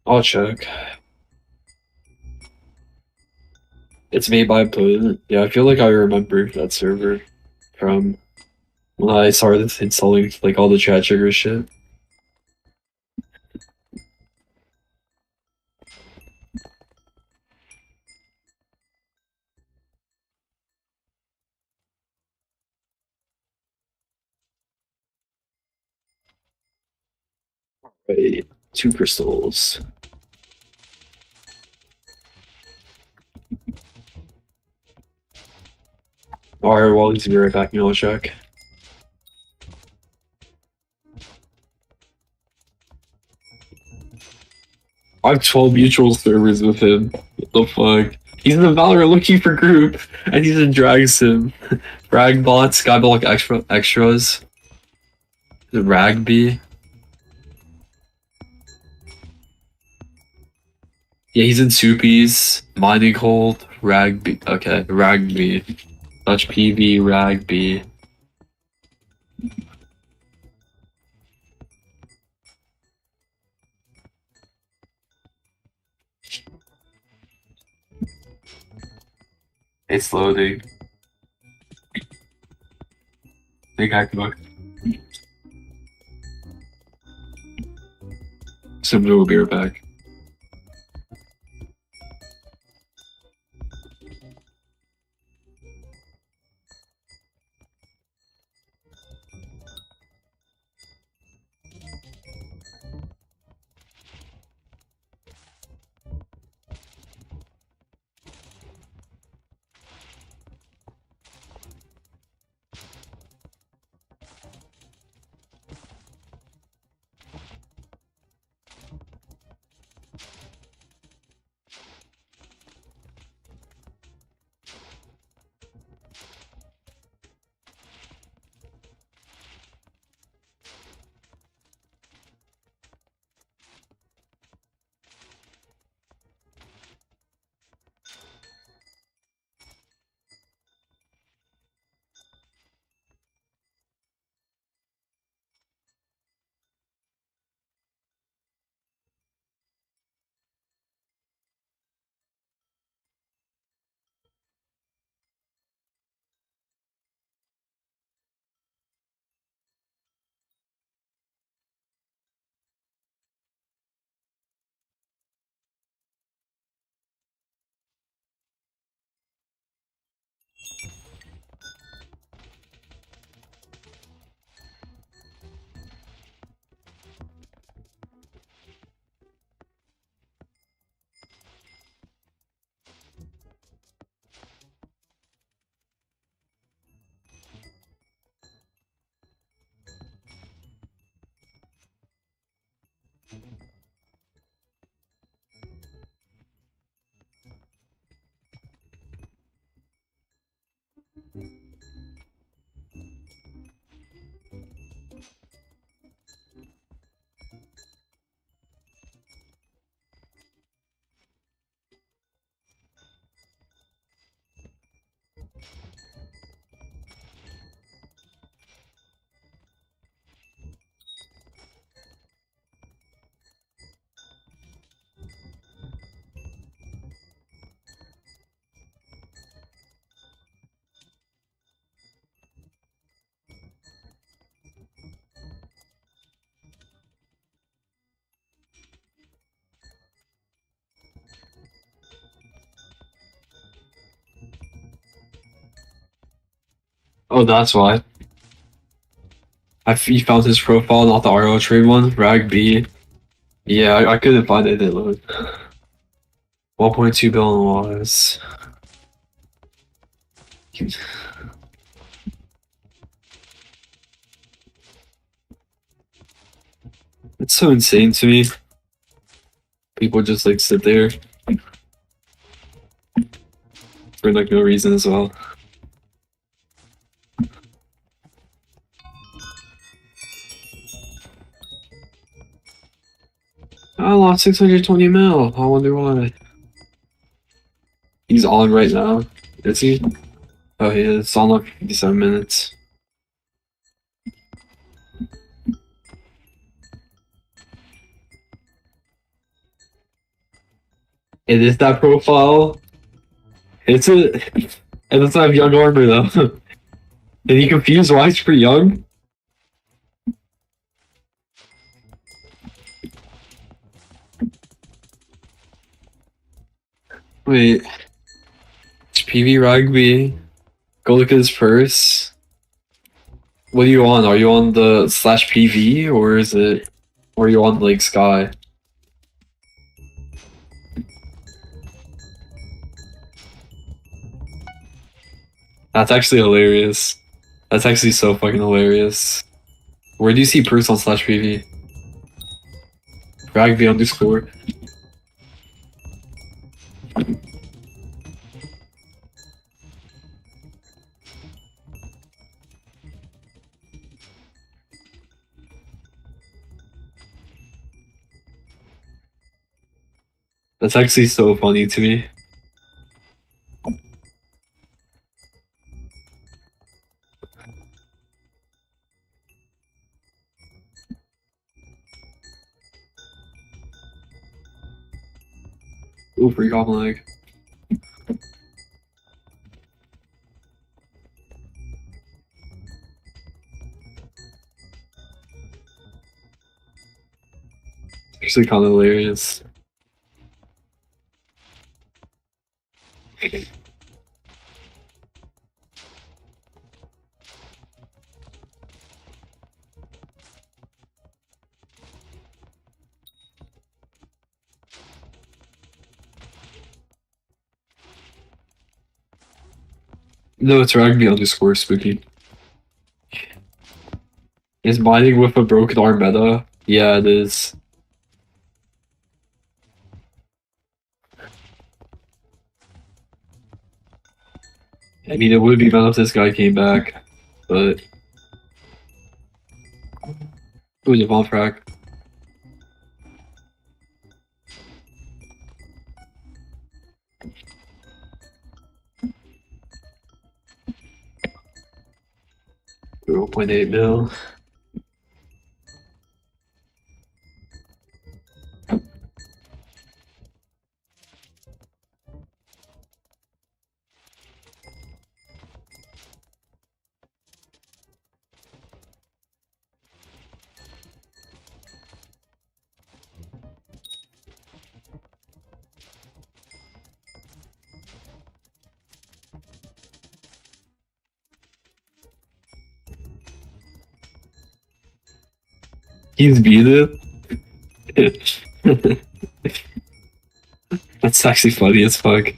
I'll check. It's made by Blue. Yeah, I feel like I remember that server from when I started installing like all the chat trigger shit. Wait, 2 crystals. Alright, well, he's be right back. I'll check. I have 12 mutual servers with him. What the fuck? He's in the Valorant looking for group, and he's in Drag Sim. Ragbot, Skyblock extras. The Ragby. Yeah, he's in Soupies. Mining Hold. Ragby. Okay, Ragby. Dutch PV, Ragby. It's loading. Big Hackbook. Somebody will be right back. Oh, that's why. You found his profile, not the RO trade one. Rag B. Yeah, I couldn't find it. It load. 1.2 billion was. It's so insane to me. People just like sit there for like no reason as well. I lost 620 mil. I wonder why. He's on right now. Is he? Oh, he is. It's on like 57 minutes. It is that profile. It's a. It doesn't have young armor though. Did he confuse why it's pretty young? Wait. It's PV Rugby. Go look at his purse. What are you on? Are you on the /PV or is it? Or are you on like Sky? That's actually hilarious. That's actually so fucking hilarious. Where do you see purse on /PV? Rugby underscore. That's actually so funny to me. Ooh, free goblin leg. Actually kind of hilarious. No, it's rugby underscore spooky. Is mining with a broken arm meta? Yeah, it is. I mean, it would be better if this guy came back, but. Ooh, Devon frack. $0.8 mil. He's muted. That's actually funny as fuck.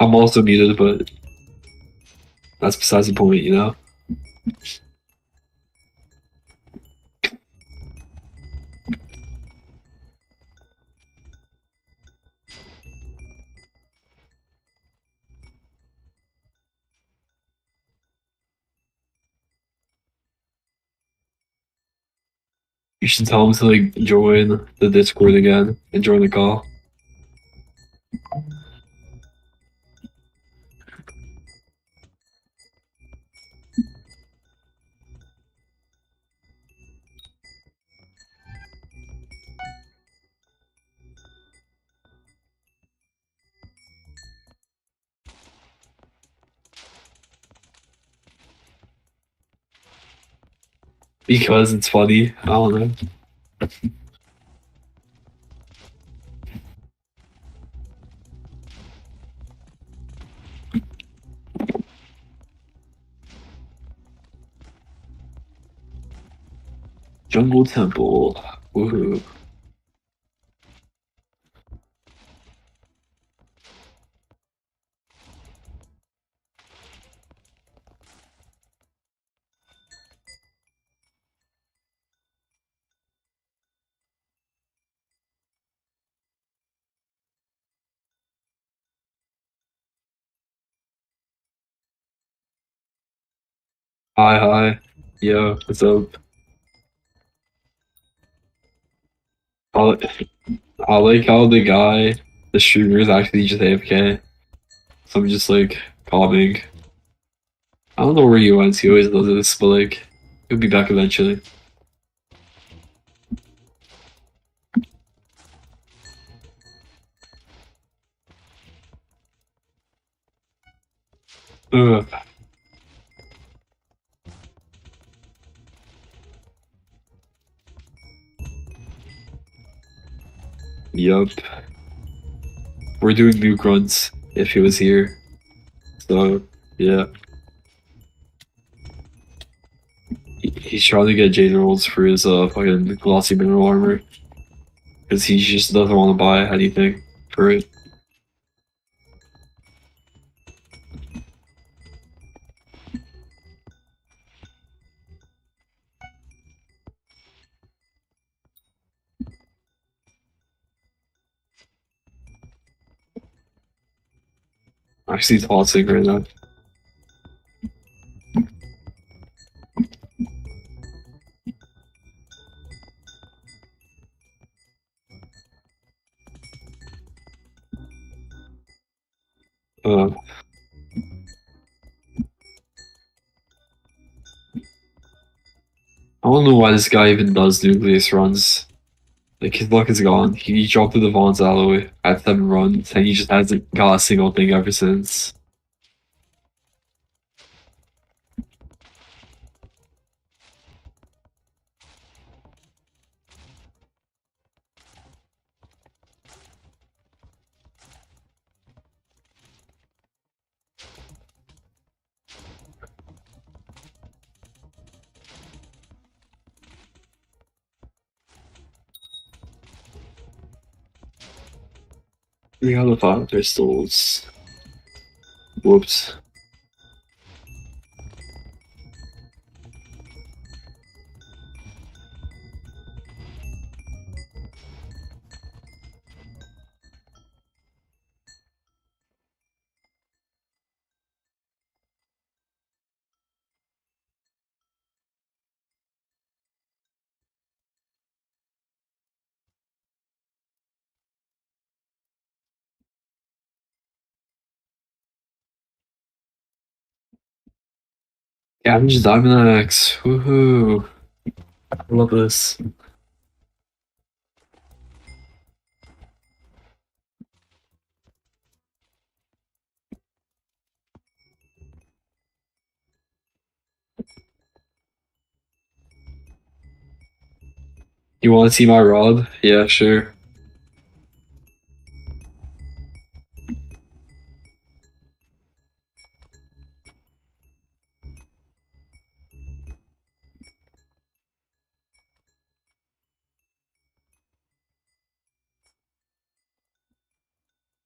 I'm also muted, but that's besides the point, you know? You should tell him to like join the Discord again and join the call. Because it's funny. I don't know. Jungle Temple. Woohoo. Hi, hi. Yo, what's up? I, li- I like how the streamer is actually just AFK. So I'm just like calming. I don't know where he went. He always does this, but like he'll be back eventually. Ugh. Yup. We're doing nuke runs if he was here. So yeah. He's trying to get Jade rolls for his fucking glossy mineral armor. Because he just doesn't want to buy anything for it. Actually tossing right now. Uh, I don't know why this guy even does nucleus runs. Like his luck is gone. He dropped the Devon's alloy at 7 runs and he just hasn't got a single thing ever since. We got the 5 pistols. Whoops. Yeah, I'm just Diamond Axe. Woohoo. I love this. You want to see my rod? Yeah, sure.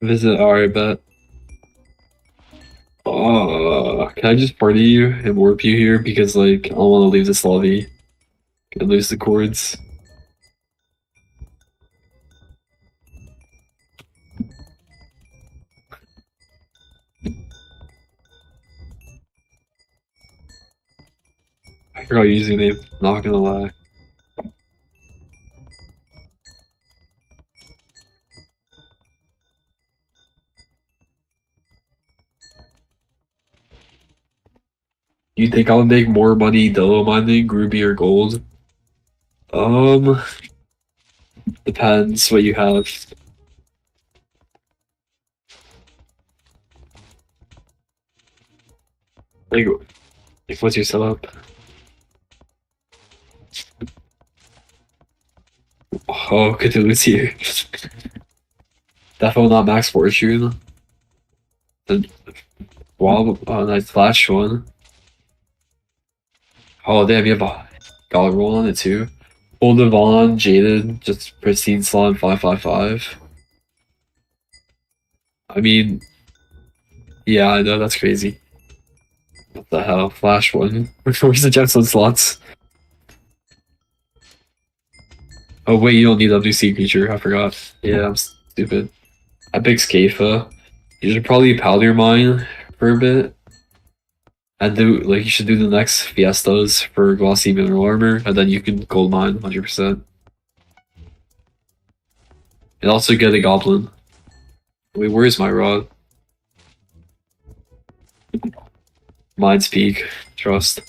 Visit, alright, bet. Can I just party you and warp you here because like I don't want to leave this lobby and lose the cords. I forgot your username. Not gonna lie. You think I'll make more money Dolo mining, Ruby or Gold? Um, depends what you have. Like, what's your setup? Oh, Cthulhu's here. Definitely not Max Fortune. Then, wow, nice flash one. Oh, damn, you have a dollar roll on it too. Full Devon, Jaded, just pristine slot 555. I mean, yeah, I know that's crazy. What the hell? Flash one. Where's the gemstone slots? Oh wait, you don't need WC creature. I forgot. Yeah, I'm stupid. Epic Scafa. You should probably powder mine for a bit. And do like you should do the next Fiestas for glossy mineral armor, and then you can gold mine 100%. And also get a goblin. Wait, where's my rod? Mine's peak. Trust.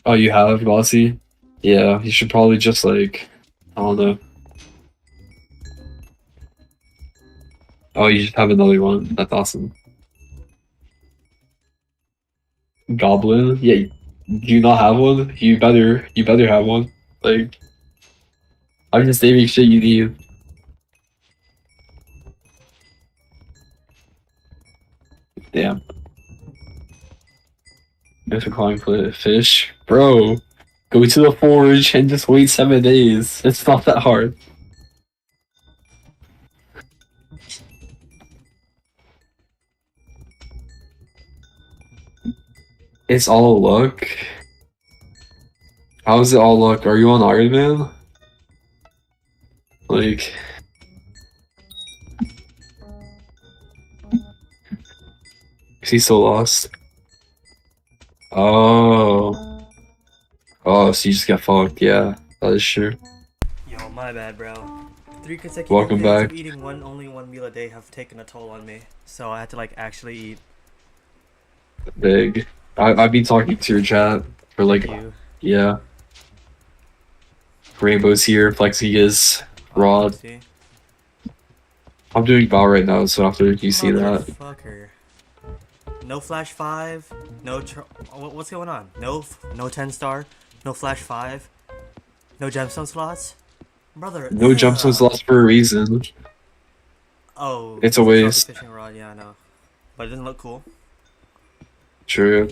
Oh, you have glossy? Yeah, you should probably just like I don't know. Oh, you should have another one. That's awesome. Goblin? Yeah, do you not have one? You better have one. Like, I'm just naming shit you need. Damn. If a calling fish, bro, go to the forge and just wait 7 days. It's not that hard. It's all luck. How is it all luck? Are you on Iron Man? Like, is he so lost? Oh. Oh, so you just got fucked. Yeah, that is true. Yo, my bad, bro. 3 consecutive Welcome days back. of eating only one meal a day have taken a toll on me. So I had to like actually eat. Big. I've been talking to your chat for like, You. yeah. Rainbow's here, Flexi is, Rod. See? I'm doing Bow right now, so after you see that. Motherfucker. No flash 5. No. What's going on? No 10 star. No flash 5. No gemstone slots. Brother. No gemstone slots for a reason. Oh. It's a waste. Fishing rod. Yeah, I know. But it didn't look cool. True.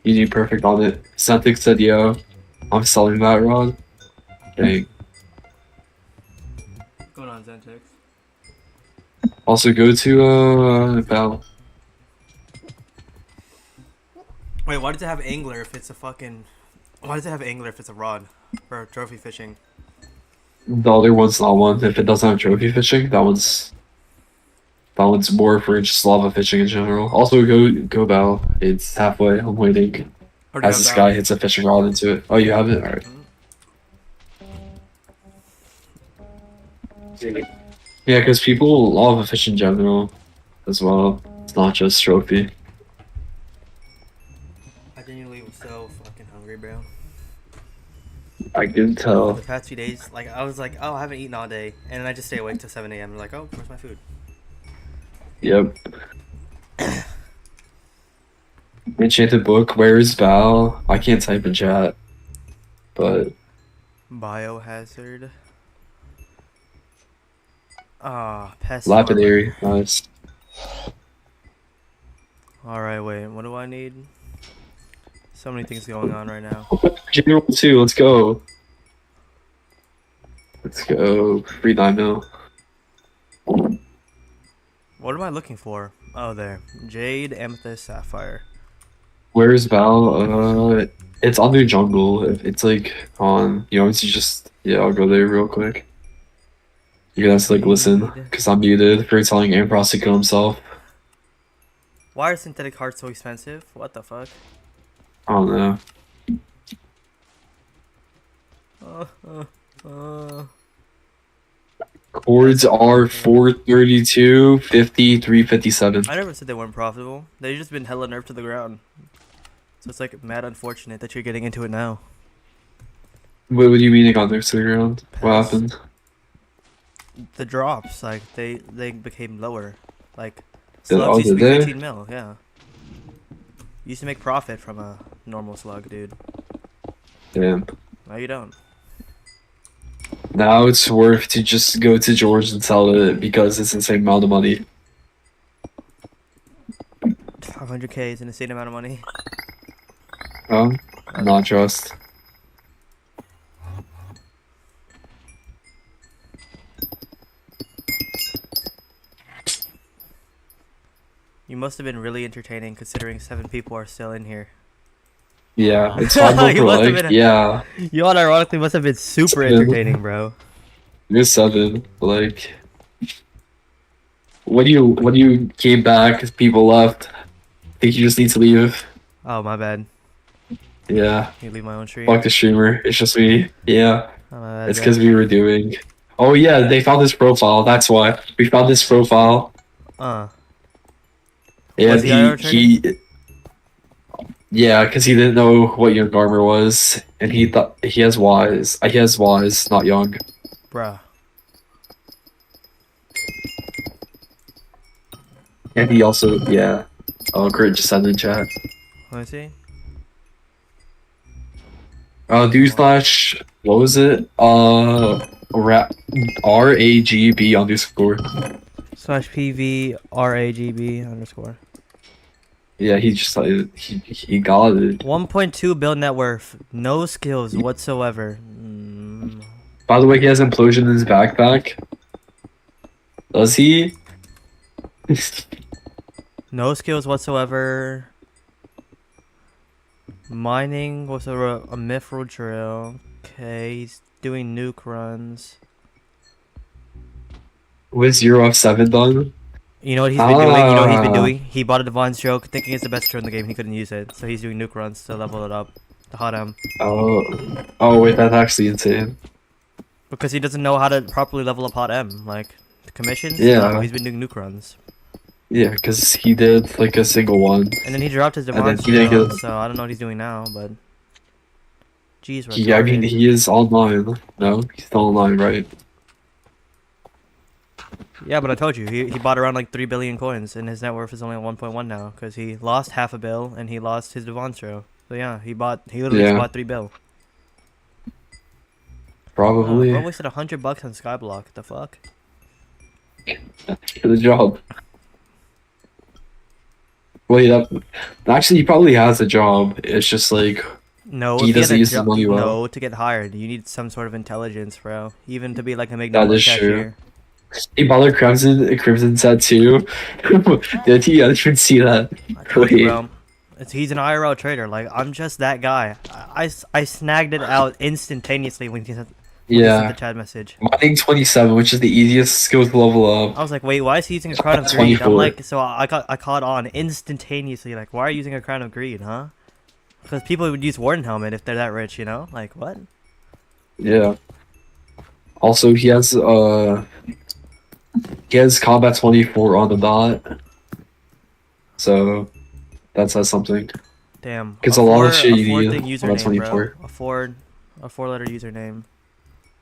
You need perfect on it. Centric said, yo, I'm selling that rod. Dang. What's going on, Zentix? Also go to Bow. Wait, why does it have angler if it's a fucking... Why does it have angler if it's a rod? For trophy fishing. The other one's not one. If it doesn't have trophy fishing, that one's more for just lava fishing in general. Also go Bow. It's halfway. I'm waiting. As this guy hits a fishing rod into it. Oh, you have it? Alright. Yeah, because people love fish in general as well. It's not just trophy. I genuinely was so fucking hungry, bro. I can tell. The past few days, like, I was like, oh, I haven't eaten all day. And then I just stay awake till 7 a.m. I'm like, oh, where's my food? Yep. Enchanted book. Where is Val? I can't type in chat. But Biohazard. Ah, pest. lapidary. Nice. Alright, wait, what do I need? So many things going on right now. General 2, let's go. Let's go. Free 9 mil. What am I looking for? Oh, there. Jade, Amethyst, Sapphire. Where's Val? It's under jungle. It's like on, you know, it's just, yeah, I'll go there real quick. You're gonna have to like listen, because I'm muted for telling Ambros to kill himself. Why are synthetic hearts so expensive? What the fuck? I don't know. Chords are 432, 50, 357. I never said they weren't profitable. They've just been hella nerfed to the ground. So it's like mad unfortunate that you're getting into it now. What do you mean it got nerfed to the ground? What happened? The drops, like they became lower. Like Oh, slugs used to did be they? 15 mil, yeah. You used to make profit from a normal slug, dude. Damn. Now you don't. Now it's worth to just go to George and sell it because it's the same amount of money. 500k is an insane amount of money. Not trust. You must have been really entertaining considering 7 people are still in here. Yeah, it's Skyblock You for must have like been. yeah, You unironically must have been super 7. entertaining, bro. You're 7. Like when you came back, people left. I think you just need to leave. Oh, my bad. Yeah, You leave my own fuck stream. the streamer. It's just me. Yeah, Oh, my bad, it's bro. because we were doing. Oh yeah, they found this profile. That's why we found this profile, Was and he IR trading? yeah, because he didn't know what young armor was, and he thought he has wise. He has wise, not young. Bruh. And he also, yeah. Oh, Grit just said in the chat. Let me see. Do slash, what was it? RAGB underscore. Slash PV RAGB_. Yeah, he just he got it. 1.2 bill net worth. No skills whatsoever. By the way, he has implosion in his backpack. Does he? No skills whatsoever. Mining was a mithril drill. Okay, he's doing nuke runs. With 0 of 7 done? You know what he's been doing? You know what he's been doing? He bought a divine stroke thinking it's the best drill in the game. He couldn't use it. So he's doing nuke runs to level it up. The hot M. Oh wait, that's actually insane. Because he doesn't know how to properly level up hot M. Like, commissions? Yeah. No, he's been doing nuke runs. Yeah, because he did like a single one. And then he dropped his then divine he didn't skill, get- so I don't know what he's doing now, but... Jeez, I mean, retarded. he is online. No, he's still online, right? Yeah, but I told you, he bought around like 3 billion coins, and his net worth is only at 1.1 now, because he lost half a bill, and he lost his Devonstro. So yeah, he literally just bought 3 bill. Probably. Bro wasted $100 on Skyblock, the fuck? For the job. Wait, actually, he probably has a job. It's just like No, he if doesn't had a use his money well. No, to get hired, you need some sort of intelligence, bro. Even to be like a That is cashier. He bought a crimson set too. Did he? I didn't even see that. I told you, bro. He's an IRL trader. Like, I'm just that guy. I snagged it out instantaneously when he sent the chat message. Mining 27, which is the easiest skill to level up. I was like, wait, why is he using a crown of greed? I'm like, so I caught on instantaneously. Like, why are you using a crown of greed, huh? Because people would use Warden Helmet if they're that rich, you know? Like, what? Yeah. Also, he has combat 24 on the dot. So that says something. Damn. Because a lot of shit you need username, 24. Bro. A 4-letter username.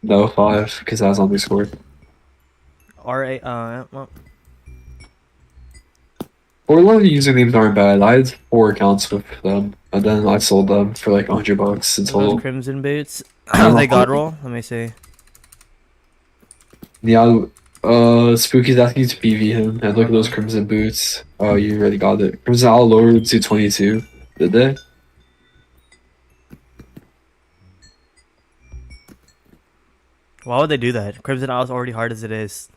No, 5, because that's underscore. Well. 4-letter usernames aren't bad. I had 4 accounts with them, and then I sold them for like $100 in total. Those crimson boots. Are they god roll? Let me see. Yeah, Spooky's asking you to PV him, and look at those crimson boots. Oh, you already got it. Crimson Owl lowered to 22. Did they? Why would they do that? Crimson Owl is already hard as it is.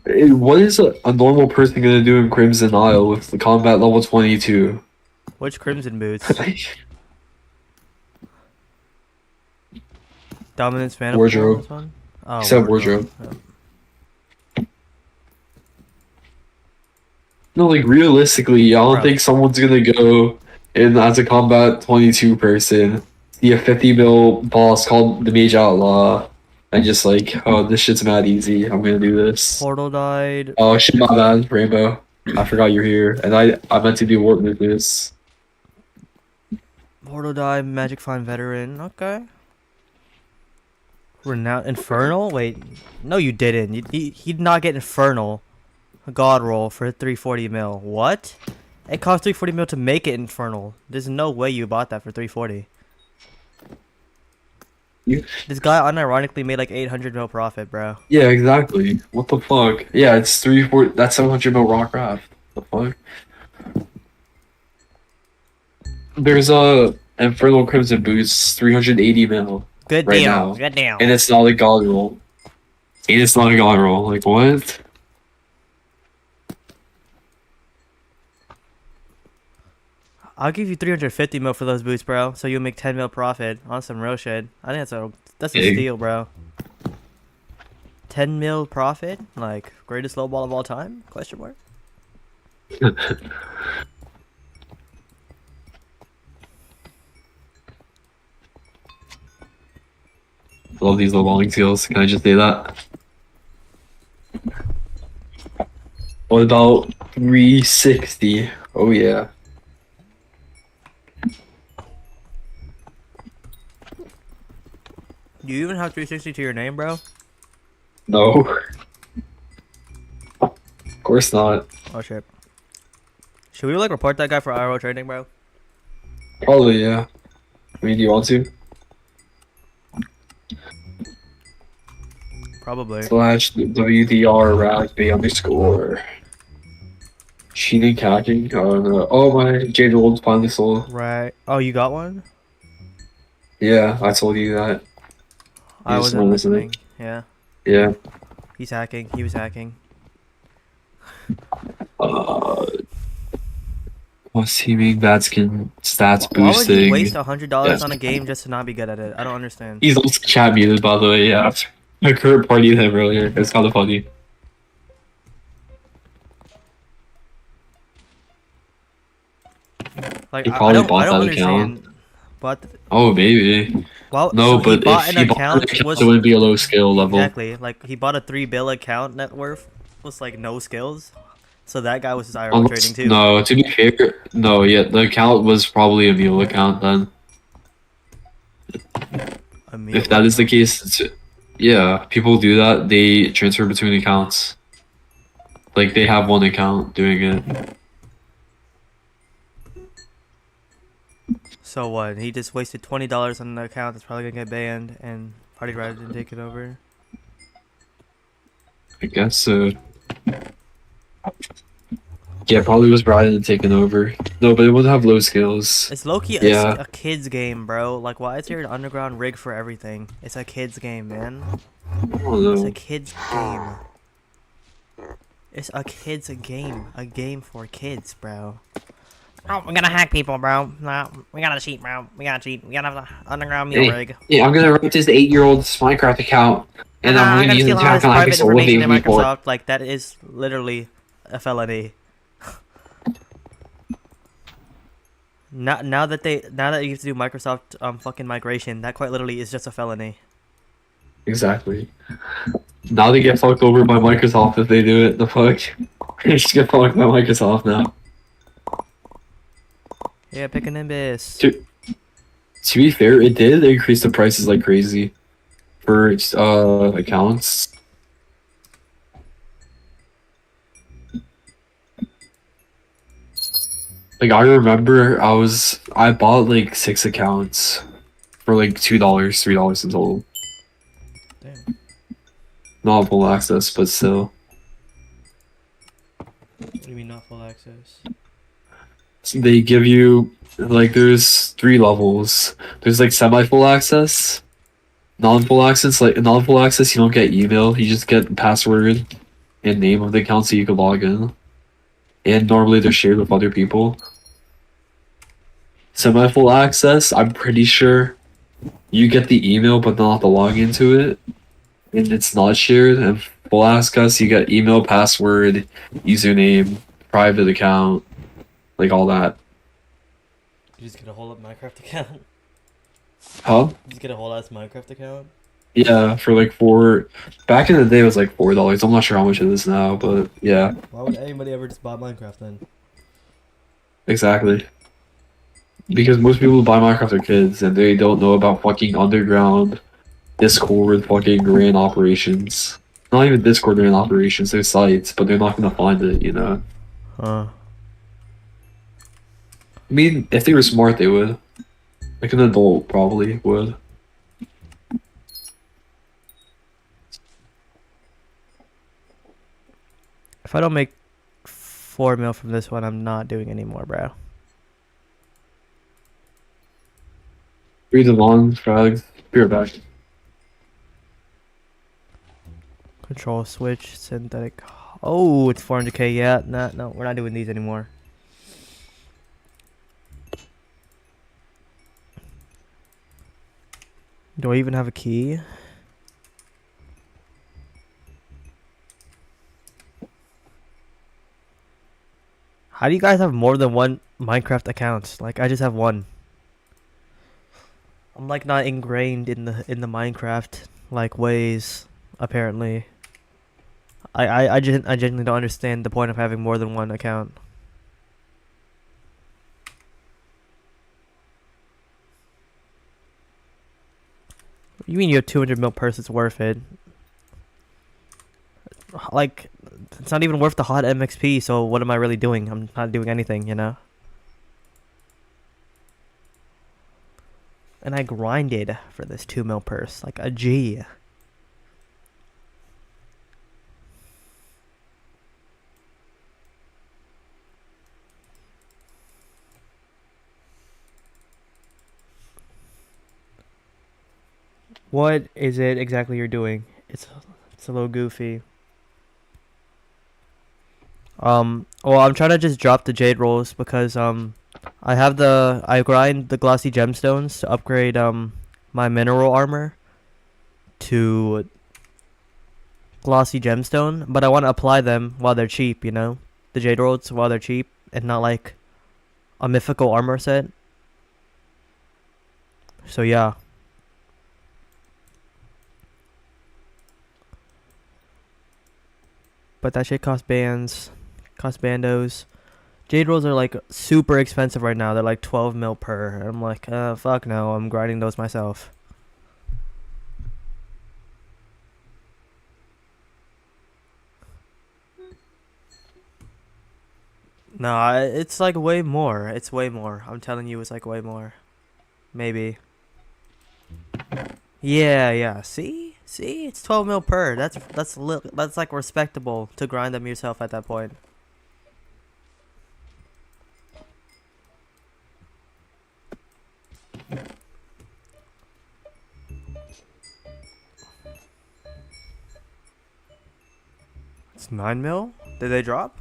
What is a normal person gonna do in Crimson Isle with the combat level 22? Which crimson boots? Dominance mana. Wardrobe. Oh, He said wardrobe. Yeah. No, like realistically, I don't Bro. think someone's gonna go in as a combat 22 person, see a 50 mil boss called the Mage Outlaw, and just like, oh, this shit's mad easy. I'm gonna do this. Portal died. Oh shit, my bad, Rainbow. I forgot you're here, and I meant to do Warp Nucleus. Portal died. Magic Find Veteran. Okay. Renowned Infernal? Wait, no, you didn't. He'd not get Infernal. A god roll for 340 mil. What? It cost 340 mil to make it Infernal. There's no way you bought that for 340. This guy unironically made like 800 mil profit, bro. Yeah, exactly. What the fuck? Yeah, it's 340. That's 700 mil rock craft. The fuck? There's a Infernal Crimson Boots 380 mil. Good right deal. now. Good deal. And it's not a god roll. And it's not a god roll. Like what? I'll give you 350 mil for those boots, bro. So you'll make 10 mil profit on some real shit. I think that's a Big. steal, bro. 10 mil profit, like greatest low ball of all time? Question mark. Love these low balling skills. Can I just say that? What about 360? Oh yeah. Do you even have 360 to your name, bro? No. Of course not. Oh shit. Should we like report that guy for IRL trading, bro? Probably, yeah. I mean, do you want to? Probably. Slash WDR ragby underscore. Cheating hacking. Oh no. Oh my Jade Old's finally sold. Right. Oh, you got one? Yeah, I told you that. I just wasn't weren't listening. listening. Yeah. Yeah. He's hacking. He was hacking. What's teaming? Bad skin stats Why would boosting. you waste $100 Yeah. on a game just to not be good at it? I don't understand. He's also chat muted, by the way. Yeah. I current partied him earlier. It's kind of funny. Like He I probably don't bought that understand. But Oh, maybe. well, No, so he but bought if an he bought an account account, was it wouldn't be a low skill level. exactly like he bought a 3 bill account net worth was like no skills. So that guy was just IRL Unless, trading too. no, to be fair, no, yeah, the account was probably a mule account then. If that is the case, yeah, people do that. They transfer between accounts. Like, they have one account doing it. So what? He just wasted $20 on an account that's probably gonna get banned, and Party Rider didn't take it over. I guess so. Yeah, probably was Brian and taken over. No, but it would have low skills. It's low-key Yeah. a kid's game, bro. Like, why is there an underground rig for everything? It's a kid's game, man. I don't It's know. a kid's game. It's a kid's game. A game for kids, bro. Oh, we're gonna hack people, bro. No, we gotta cheat, bro. We gotta cheat. We gotta have the underground mule rig. Yeah, I'm gonna rent this 8-year-old's Minecraft account, and I'm gonna use steal the all his account on private Hypixel with information in the report. Microsoft. Like, that is literally a felony. Now that you have to do Microsoft fucking migration, that quite literally is just a felony. Exactly. Now they get fucked over by Microsoft if they do it. The fuck? They just get fucked by Microsoft now. Yeah, pick a Nimbus. To be fair, it did increase the prices like crazy for accounts. Like, I remember I bought like 6 accounts for like $2, $3 in total. Damn. Not full access, but still. What do you mean not full access? So they give you, like, there's 3 levels. There's like semi-full access, non-full access. Like, non-full access, you don't get email, you just get password and name of the account so you can log in. And normally they're shared with other people. Semi-full access, I'm pretty sure you get the email but not the login to it. And it's not shared. And full access, you get email, password, username, private account, like all that. You just get a whole up Minecraft account. Huh? You just get a whole ass Minecraft account. Yeah, for like $4. Back in the day, it was like $4. I'm not sure how much it is now, but yeah, Why would anybody ever just buy Minecraft then? exactly. Because most people who buy Minecraft are kids, and they don't know about fucking underground Discord fucking RAN operations. Not even Discord RAN operations, there's sites, but they're not gonna find it, you know? Huh. I mean, if they were smart, they would. Like an adult probably would. If I don't make 4 mil from this one, I'm not doing any more, bro. Read the long frags. Be right back. Control switch, synthetic. Oh, it's 400k. Yeah, no, we're not doing these anymore. Do I even have a key? How do you guys have more than one Minecraft account? Like, I just have one. I'm like not ingrained in the Minecraft like ways, apparently. I genuinely don't understand the point of having more than one account. You mean your 200 mil purse is worth it? Like, it's not even worth the hot MXP, so what am I really doing? I'm not doing anything, you know? And I grinded for this 2 mil purse, like a G. What is it exactly you're doing? It's a little goofy. Well, I'm trying to just drop the jade rolls because I grind the glossy gemstones to upgrade my mineral armor to glossy gemstone, but I want to apply them while they're cheap, you know? The jade rolls while they're cheap and not like a mythical armor set. So yeah. But that shit costs bandos. Jade rolls are like super expensive right now. They're like 12 mil per. I'm like, fuck no, I'm grinding those myself. No, it's like way more. It's way more. I'm telling you, it's like way more. Maybe. Yeah. See, it's 12 mil per. That's like respectable to grind them yourself at that point. It's 9 mil. Did they drop?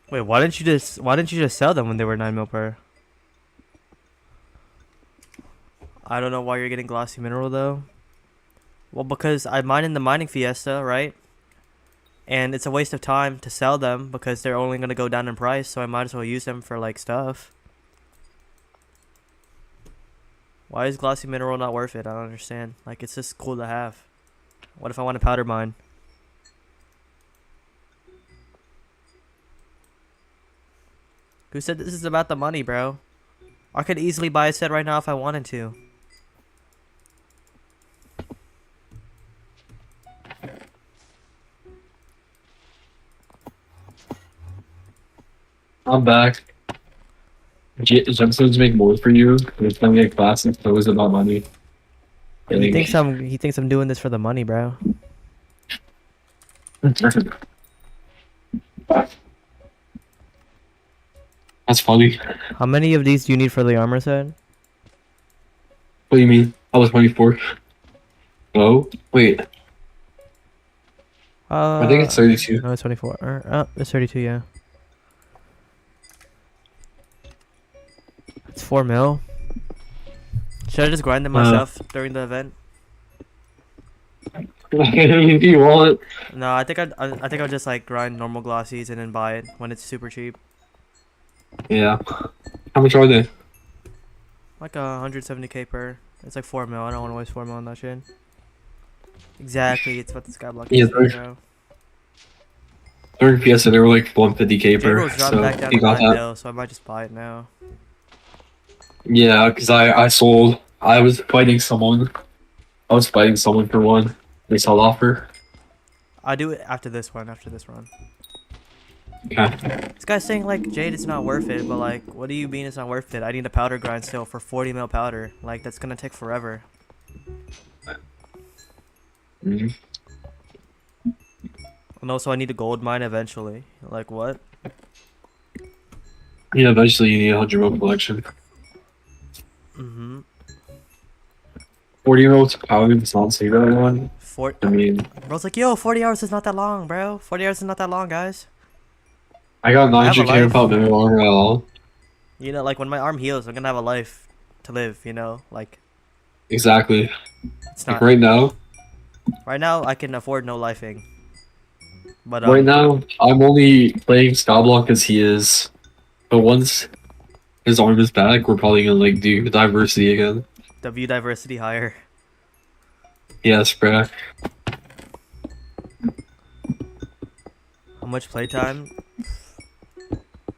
Wait, why didn't you just sell them when they were 9 mil per? I don't know why you're getting glossy mineral though. Well, because I mine in the mining fiesta, right? And it's a waste of time to sell them because they're only gonna go down in price, so I might as well use them for like stuff. Why is glossy mineral not worth it? I don't understand. Like, it's just cool to have. What if I want a powder mine? Who said this is about the money, bro? I could easily buy a set right now if I wanted to. I'm back. Gemstones make more for you. It's gonna get classes, so it's about money. He thinks I'm doing this for the money, bro. That's funny. How many of these do you need for the armor set? What do you mean? I was 24. Oh, wait. I think it's 32. No, it's 24. It's 32, yeah. It's 4 mil. Should I just grind them myself during the event? Do you want? No, I think I'll just like grind normal glossies and then buy it when it's super cheap. Yeah. How much are they? Like 170k per. It's like 4 mil. I don't want to waste 4 mil on that shit. Exactly, it's what the Skyblock is, bro. During Fiesta, they were like 150k per. So back down you to got 9 that. mil, so I might just buy it now. Yeah, because I sold. I was fighting someone. For one. They sold offer. I'll do it after this one. After this run. Okay. This guy's saying like jade is not worth it, but like, what do you mean it's not worth it? I need a powder grind still for 40 mil powder. Like, that's gonna take forever. Mm-hmm. And also, I need a gold mine eventually. Like, what? Yeah, eventually you need a 100 mil collection. Mm-hmm. 40-year-old power does not say that one. I mean, Bro's like, yo, 40 hours is not that long, bro. 40 hours is not that long, guys. I got I have a 900k life. without memory armor at all. You know, like when my arm heals, I'm gonna have a life to live. You know, like Exactly. it's Like not right now, right now. I can afford no lifing. But right now, I'm only playing Skyblock as he is. But once his arm is back, we're probably gonna like do diversity again. W diversity higher. Yes, bruh. How much playtime?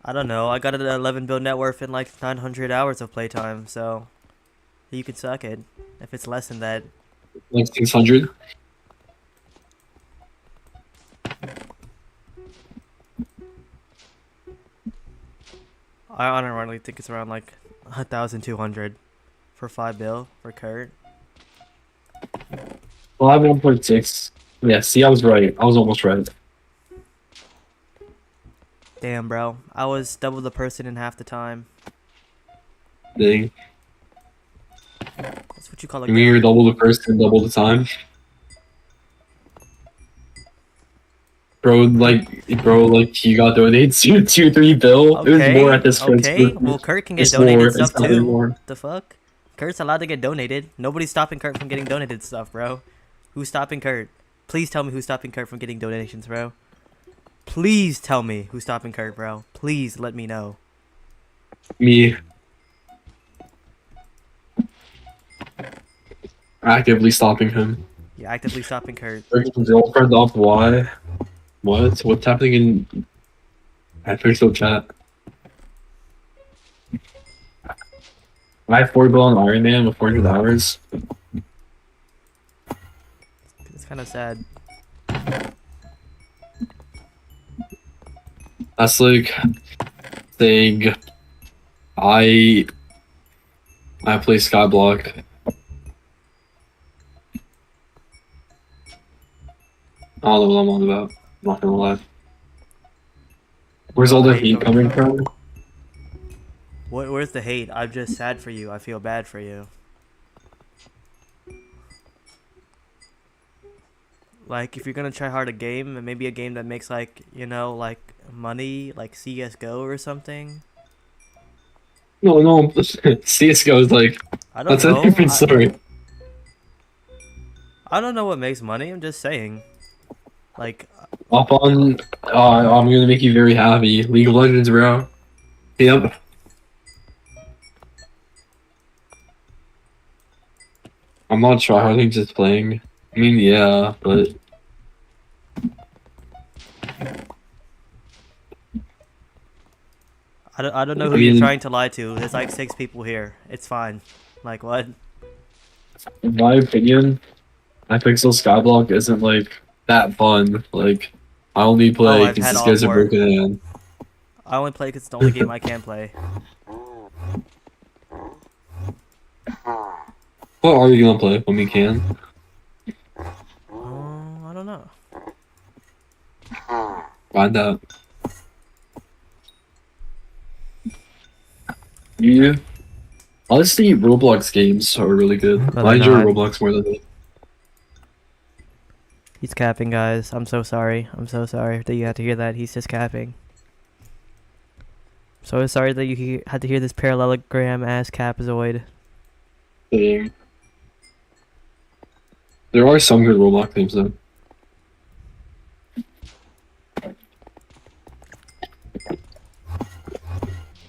I don't know. I got an 11 bill net worth and like 900 hours of playtime, so you can suck it if it's less than that. Like 600. I unironically think it's around like 1,200 for 5 bill for Kurt. Well, I have 1.6. Yeah, see, I was right. I was almost right. Damn, bro. I was double the person in half the time. Dang. That's what you call a You mean you're goat. double the person, double the time? Bro, like you got donated to 2-3 bill. It was more Okay, at this point. okay. Well, Kurt can get It's donated more. stuff It's definitely too. more. The fuck? Kurt's allowed to get donated. Nobody's stopping Kurt from getting donated stuff, bro. Who's stopping Kurt? Please tell me who's stopping Kurt from getting donations, bro. Please tell me who's stopping Kurt, bro. Please let me know. Me. Actively stopping him. You're actively stopping Kurt. Breaking his girlfriend off. Why? What? What's happening in Hypixel chat? I have 4 bill on Iron Man with 400 hours. It's kind of sad. That's like saying I play Skyblock. I don't know what I'm on about. I'm not gonna lie. Where's all the hate coming from? Where's the hate? I'm just sad for you. I feel bad for you. Like, if you're gonna try hard a game, and maybe a game that makes, like, you know, like, money, like CSGO or something. No, CSGO is like, I don't that's know. a different story. I don't know what makes money. I'm just saying. Like, Up on, I'm gonna make you very happy. League of Legends, bro. Yep. I'm not tryharding, just playing. I mean, yeah, but I don't know who you're trying to lie to. There's like 6 people here. It's fine. Like, what? in my opinion, Hypixel Skyblock isn't like that fun. Like, I only play I've because had this all guy's a 4. broken hand. I only play because it's the only game I can play. What are you gonna play when we can? I don't know. Find out. Yeah. Honestly, Roblox games are really good. No, I enjoy they're not. Roblox more than He's capping, guys. I'm so sorry. I'm so sorry that you had to hear that. He's just capping. So sorry that you had to hear this parallelogram ass capazoid. thing. There are some good Roblox games though.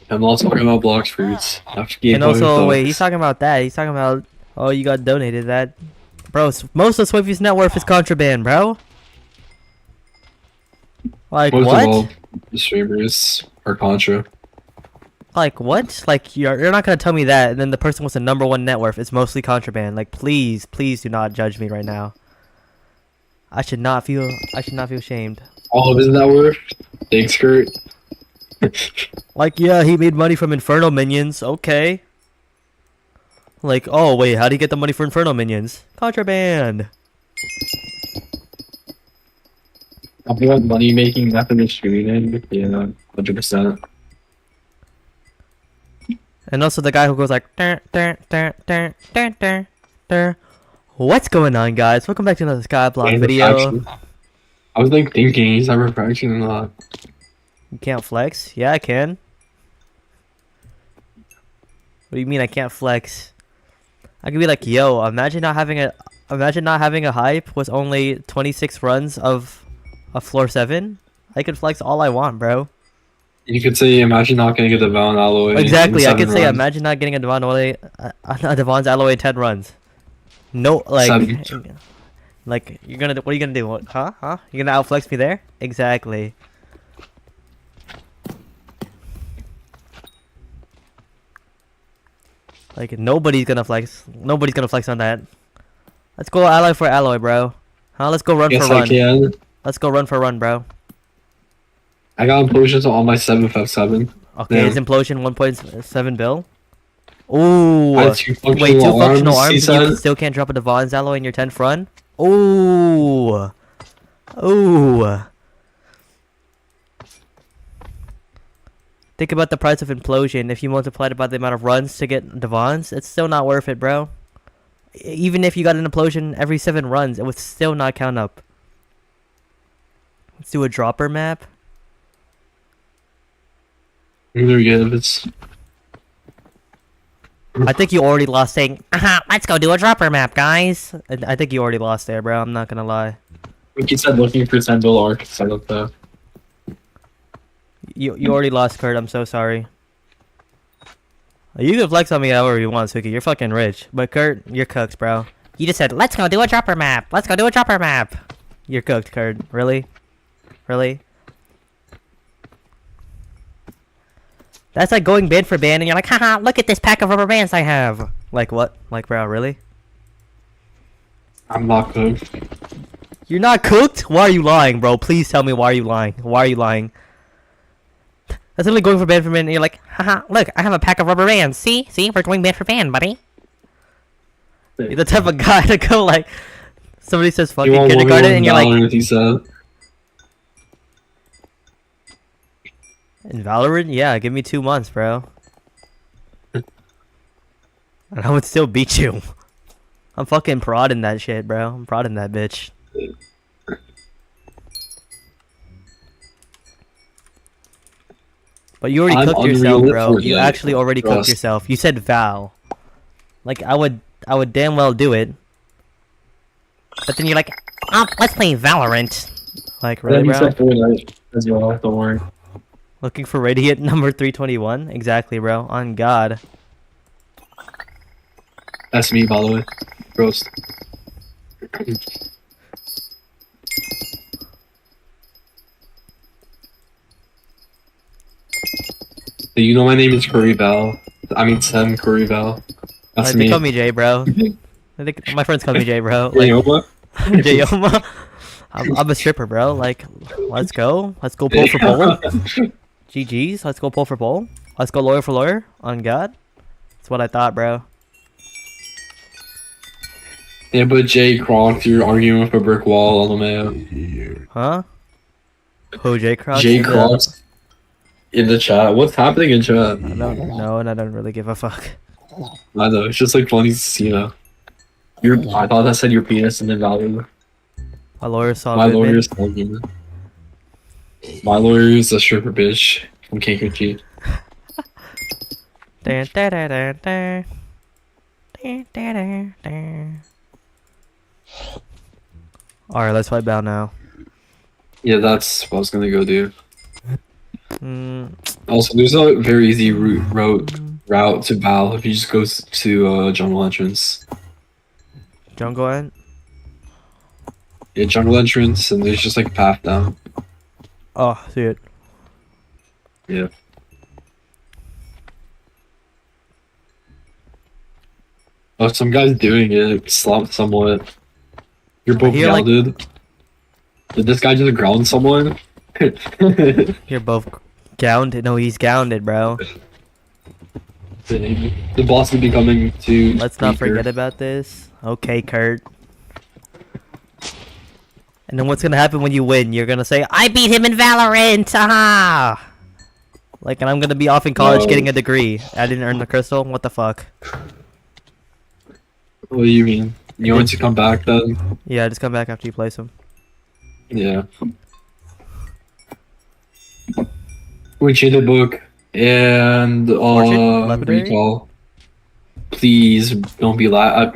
I'm not talking about blocks fruits. And also, wait, he's talking about that. He's talking about, oh, you got donated that. Bro, most of Swiffy's net worth is contraband, bro. Like, Most what? of all the streamers are Contra. Like, what? Like, you're not gonna tell me that, and then the person with the #1 net worth is mostly contraband. Like, please do not judge me right now. I should not feel shamed. All of his net worth? Thanks, Kurt. Like, yeah, he made money from Inferno minions. Okay. Like, oh, wait, how do you get the money for Inferno minions? Contraband. I feel like money making method of streaming. Yeah, 100%. And also the guy who goes like, "Dur, dur, dur, dur, dur, dur, dur." What's going on, guys? Welcome back to another Skyblock video. I was like thinking, is that refraction or not? You can't flex? Yeah, I can. What do you mean I can't flex? I could be like, yo, imagine not having a hype with only 26 runs of a floor 7. I could flex all I want, bro. You could say, imagine not getting a Devon Alloy. Exactly, I could say, runs. imagine not getting a Devon's Alloy in 10 runs. No, like, 7. like what are you gonna do? What, huh? You gonna outflex me there? Exactly. Like nobody's gonna flex. Nobody's gonna flex on that. Let's go alloy for alloy, bro. Huh? Let's go run Yes, for run. I can. Let's go run for run, bro. I got implosions on my 757. Okay, Yeah. is implosion 1.7 bill? Ooh. I have 2 functional Wait, 2 functional arms, arms and you still can't drop a Devon's alloy in your 10th run? Ooh. Ooh. Think about the price of implosion. If you multiply it by the amount of runs to get Devons, it's still not worth it, bro. Even if you got an implosion every 7 runs, it would still not count up. Let's do a dropper map. There we go. It's... I think you already lost saying, let's go do a dropper map, guys. I think you already lost there, bro. I'm not gonna lie. Like you said, looking for 10 bill arc instead of the... You already lost, Kurt. I'm so sorry. You can flex on me however you want, Suki. You're fucking rich. But Kurt, you're cooked, bro. You just said, let's go do a dropper map. Let's go do a dropper map. You're cooked, Kurt. Really? Really? That's like going band for band and you're like, haha, look at this pack of rubber bands I have. Like what? Like, bro, really? I'm not cooked. You're not cooked? Why are you lying, bro? Please tell me why are you lying. Why are you lying? That's literally going for band and you're like, haha, look, I have a pack of rubber bands. See? See? We're going band for band, buddy. You're the type of guy to go like, somebody says fucking kindergarten and you're like... He said. In Valorant? Yeah, give me 2 months, bro. And I would still beat you. I'm fucking prodding that shit, bro. I'm prodding that bitch. But you already cooked yourself, bro. You actually already cooked yourself. You said Val. Like, I would damn well do it. But then you're like, oh, let's play Valorant. Like, really, bro? He said Fortnite as well, don't worry. Looking for Radiant number 321? Exactly, bro. On God. That's me, by the way. Roast. You know my name is Curry Val. I mean Sam Curry Val. That's me. They call me Jay, bro. I think my friends call me Jay, bro. Like, Jayoma? Jayoma? I'm a stripper, bro. Like, let's go. Let's go pull for pole. GG's. Let's go pull for pole. Let's go lawyer for lawyer. On God. That's what I thought, bro. Yeah, but Jay Croc, you're arguing with a brick wall on the map. Huh? Who, Jay Croc? Jay Croc in the chat. What's happening in chat? I don't know, and I don't really give a fuck. I know, it's just like funny to see, you know. I thought that said your penis and then value. My lawyer saw My Goodman. lawyer is talking. My lawyer is a stripper bitch from KKG. Alright, let's fight Bow now. Yeah, that's what I was gonna go do. Mm. Also, there's a very easy route to Val if you just go to jungle entrance. Jungle end? Yeah, jungle entrance, and there's just like a path down. Oh, see it. Yeah. Oh, some guy's doing it. Slumped somewhat. You're both Here, like- grounded. Did this guy just ground someone? You're both gowned. No, he's gowned, bro. The boss will be coming to. Let's not forget about this. Okay, Kurt. And then what's gonna happen when you win? You're gonna say, I beat him in Valorant! Aha! Like, and I'm gonna be off in college getting a degree. I didn't earn the crystal? What the fuck? What do you mean? You want to come back then? Yeah, just come back after you place them. Yeah. We cheated book and Fortune? Legendary? recall. Please don't be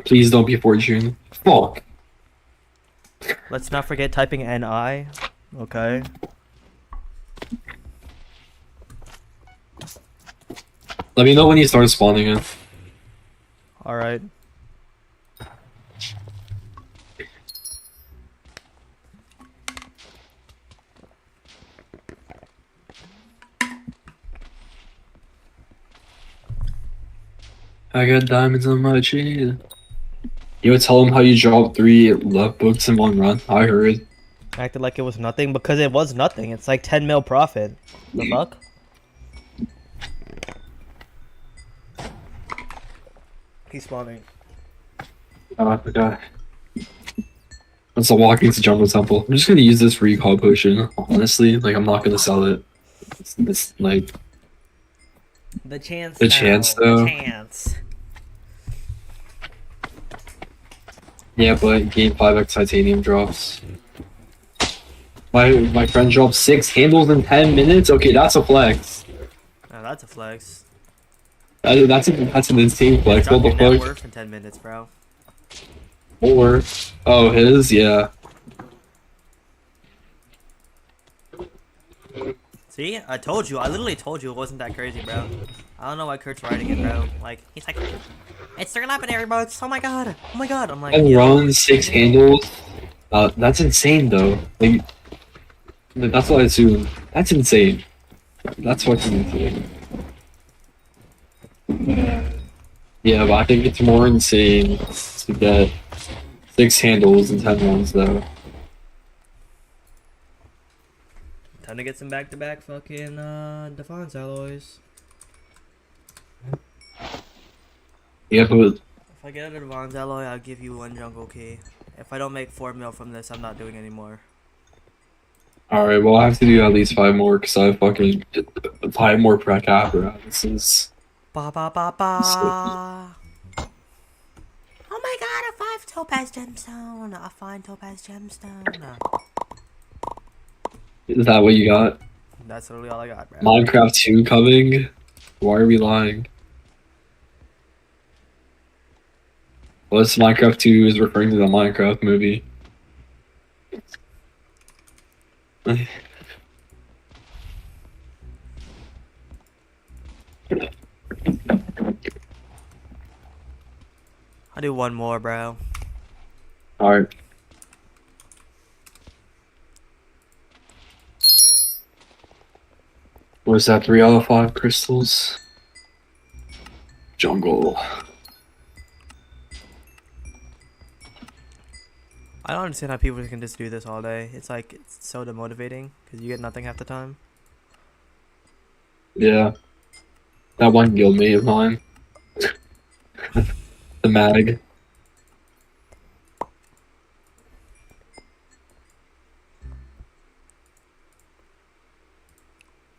please don't be fortune. Fuck. Let's not forget typing NI. Okay. Let me know when you start spawning it. Alright. I got diamonds on my chain. You would tell him how you dropped 3 left books in one run. I heard. Acted like it was nothing because it was nothing. It's like 10 mil profit. The fuck? He's spawning. Oh, I forgot. Let's walk into Jungle Temple. I'm just gonna use this recall potion. Honestly, like I'm not gonna sell it. It's like The chance. The chance, though. The chance. yeah, but game 5x titanium drops. My friend dropped 6 handles in 10 minutes. Okay, that's a flex. Oh, that's a flex. That's an insane flex. Drop What the your net fuck? worth in 10 minutes, bro. Or oh, his yeah. See? I told you. I literally told you it wasn't that crazy, bro. I don't know why Kurt's writing it, bro. Like, he's like, it's their lapidary modes. Oh my god. Oh my god. I'm like, And yo. run 6 handles. That's insane though. Like, that's what I assume. That's insane. That's fucking insane. Yeah, but I think it's more insane to get 6 handles in 10 runs though. Time to get some back-to-back fucking Defense alloys. Yeah, but If I get a Devon's alloy, I'll give you 1 jungle key. If I don't make 4 mil from this, I'm not doing any more. alright, well I have to do at least 5 more because I have fucking 5 more per capra. This is Ba ba ba ba. Oh my god, a 5 topaz gemstone. A fine topaz gemstone. is that what you got? That's literally all I got, bro. Minecraft 2 coming? Why are we lying? Well, this Minecraft 2 is referring to the Minecraft movie. I'll do 1 more, bro. Alright. What's that? 3 out of 5 crystals? Jungle. I don't understand how people can just do this all day. It's like, it's so demotivating because you get nothing half the time. Yeah. That one guildmate of mine. The mag.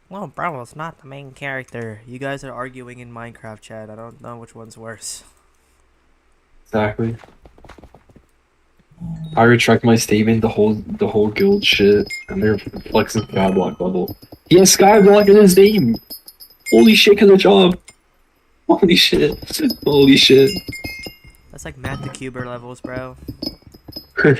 Well, bro, it's not the main character. You guys are arguing in Minecraft chat. I don't know which one's worse. Exactly. I retract my statement, the whole guild shit, and they're flexing Skyblock level. He has Skyblock in his name! Holy shit, get a job! Holy shit. Holy shit. That's like Matt the Cuber levels, bro. Like,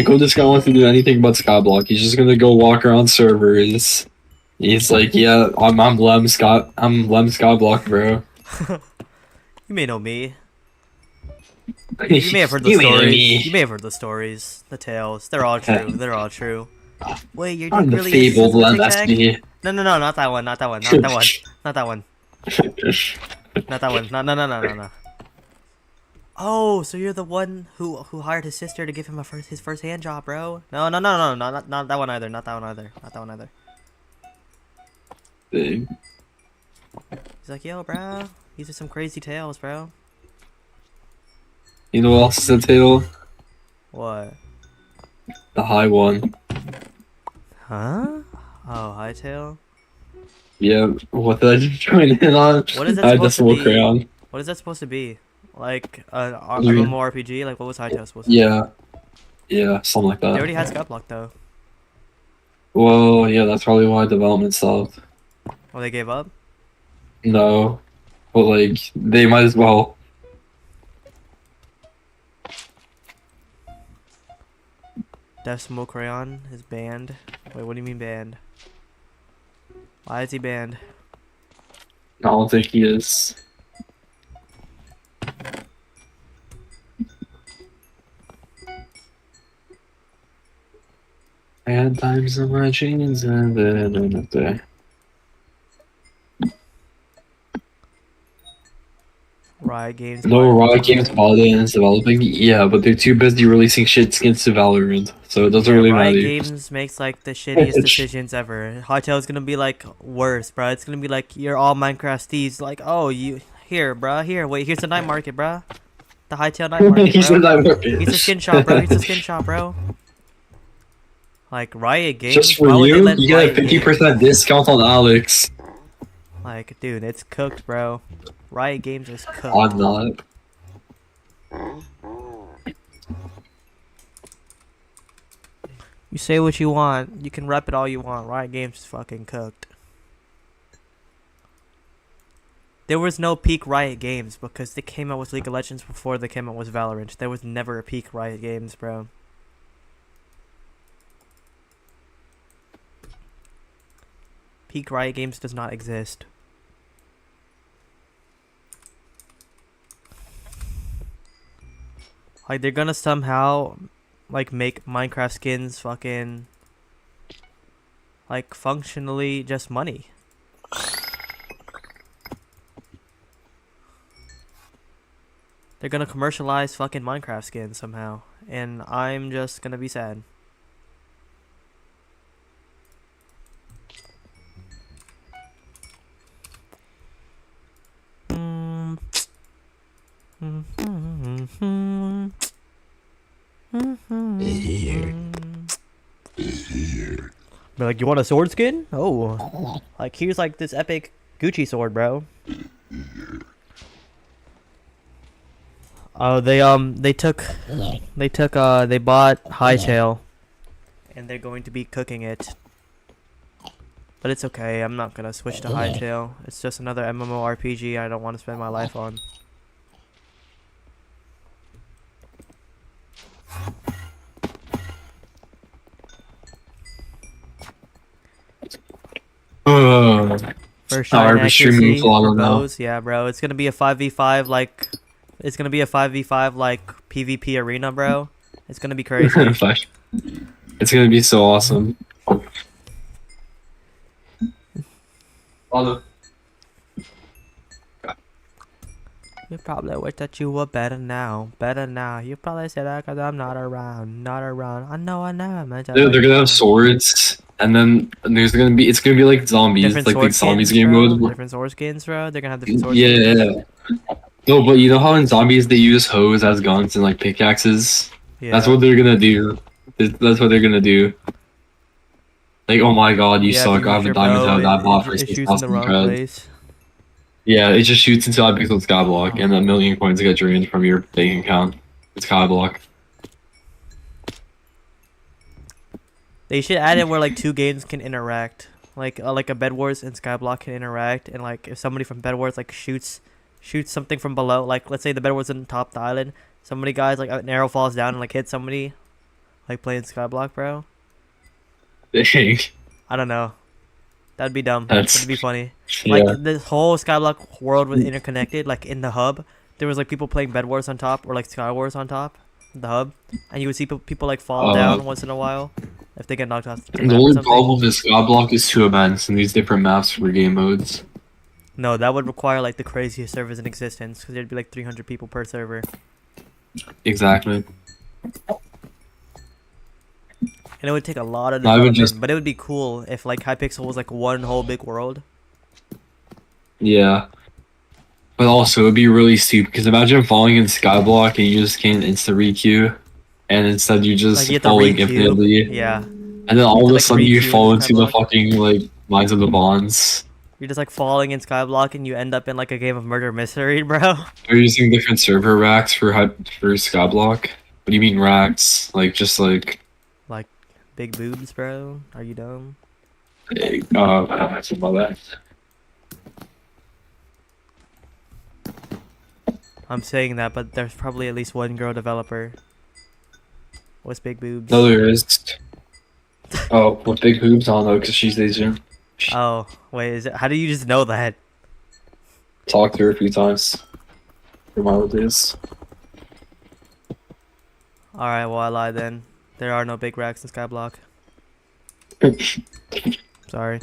when this guy wants to do anything but Skyblock, he's just gonna go walk around servers. He's like, yeah, I'm Lem Skyblock, bro. You may know me. You may have heard the You may know stories. me. You may have heard the stories, the tales. They're all true. They're all true. Wait, you're I'm the really is fabled Lem Tic Tac? SB. No, not that one. Not that one. Not that one. Not that one. Not that one. No. Oh, so you're the one who hired his sister to give him his first hand job, bro? No, not that one either. Not that one either. Not that one either. Dang. He's like, yo, bro, these are some crazy tales, bro. You know what else is a tail? What? The high one. Huh? Oh, hightail. Yeah, what did I just join in on? What is that I supposed to Decimal be? Crayon. What is that supposed to be? Like What do you mean? MMORPG? Like what was Hytale supposed to be? Yeah, yeah, something like They that. already had Skyblock though. Well, yeah, that's probably why development stopped. Well, they gave up. No, but like they might as well. Decimal Crayon is banned. Wait, what do you mean banned? Why is he banned? I don't think he is. I had times in my jeans and then another. Riot Games. No, bought Riot Hytale. Games bought it and is developing. Yeah, but they're too busy releasing shit skins to Valorant, so it doesn't Yeah, really Riot matter. Games makes like the shittiest decisions ever. Hytale's gonna be like worse, bro. It's gonna be like you're all Minecraft thieves. Like, oh, you here, bro. Here, wait. Here's the night market, bro. The Hytale night market, He said bro. that market. He's a skin shop, bro. He's a skin shop, bro. Like Riot Games. Just Why for would they you, let you get a Riot Games- 50% discount on Alex. Like, dude, it's cooked, bro. Riot Games is cooked. I'm not. You say what you want. You can rep it all you want. Riot Games is fucking cooked. There was no peak Riot Games because they came out with League of Legends before they came out with Valorant. There was never a peak Riot Games, bro. Peak Riot Games does not exist. Like, they're gonna somehow, like, make Minecraft skins fucking, like, functionally just money. They're gonna commercialize fucking Minecraft skins somehow. And I'm just gonna be sad. Be like, you want a sword skin? Oh, like here's like this epic Gucci sword, bro. Oh, they bought Hytale, and they're going to be cooking it. But it's okay. I'm not gonna switch to Hytale. It's just another MMORPG I don't want to spend my life on. First shot However, streaming accuracy is a lot for of now. bows. Yeah, bro. It's gonna be a 5v5 like. It's gonna be a 5v5 like PvP arena, bro. It's gonna be crazy. It's gonna be so awesome. You probably wish that you were better now. Better now. You probably say that because I'm not around. Not around. I know I never meant to. They're gonna have swords, and then there's gonna be. It's gonna be like zombies, Different like sword zombies skins, game bro. mode. Different sword skins, bro. They're gonna have different sword skins. Yeah. No, but you know how in zombies they use hoes as guns and like pickaxes. Yeah. That's what they're gonna do. That's what they're gonna do. Like, oh my god, you Yeah, if suck! you I use have a your diamond bow, out that bot it for shoots in the 6,000 wrong cred. place. Yeah, it just shoots into Hypixel Skyblock, and 1,000,000 coins get drained from your bank account. It's Skyblock. They should add it where like two games can interact, like a Bed Wars and Skyblock can interact, and like if somebody from Bed Wars like shoots something from below, like let's say the Bed Wars on top of the island, somebody guys like an arrow falls down and like hits somebody, like playing Skyblock, bro. Dang. I don't know. That'd be dumb. That's- That'd be funny. Yeah. Like this whole Skyblock world was interconnected. Like in the hub, there was like people playing Bed Wars on top or like Sky Wars on top, of the hub, and you would see people like fall down once in a while if they get knocked off. The The map or only something. problem with Skyblock is 2 events and these different maps for game modes. No, that would require like the craziest servers in existence because there'd be like 300 people per server, Exactly. and it would take a lot of I would development. just- But it would be cool if like Hypixel was like one whole big world. Yeah. But also, it'd be really stupid, because imagine falling in Skyblock and you just can't insta-requeue, and instead you Like just you have to falling re-queue. infinitely, Yeah, and then all of a like, sudden you re-queue fall in into the Skyblock. fucking, like, Mines of the Bonds. You're just like falling in Skyblock and you end up in like a game of murder mystery, bro. Are you using different server racks for Skyblock? What do you mean racks? Like just like Like big boobs, bro. Are you dumb? something like that. I'm saying that, but there's probably at least one girl developer with big boobs. No, there is. Oh, with big boobs? I don't know, because she's Asian. Oh, wait, is it? How do you just know that? Talked to her a few times. For my old days. Alright, well, I lied then. There are no big racks in Skyblock. Sorry.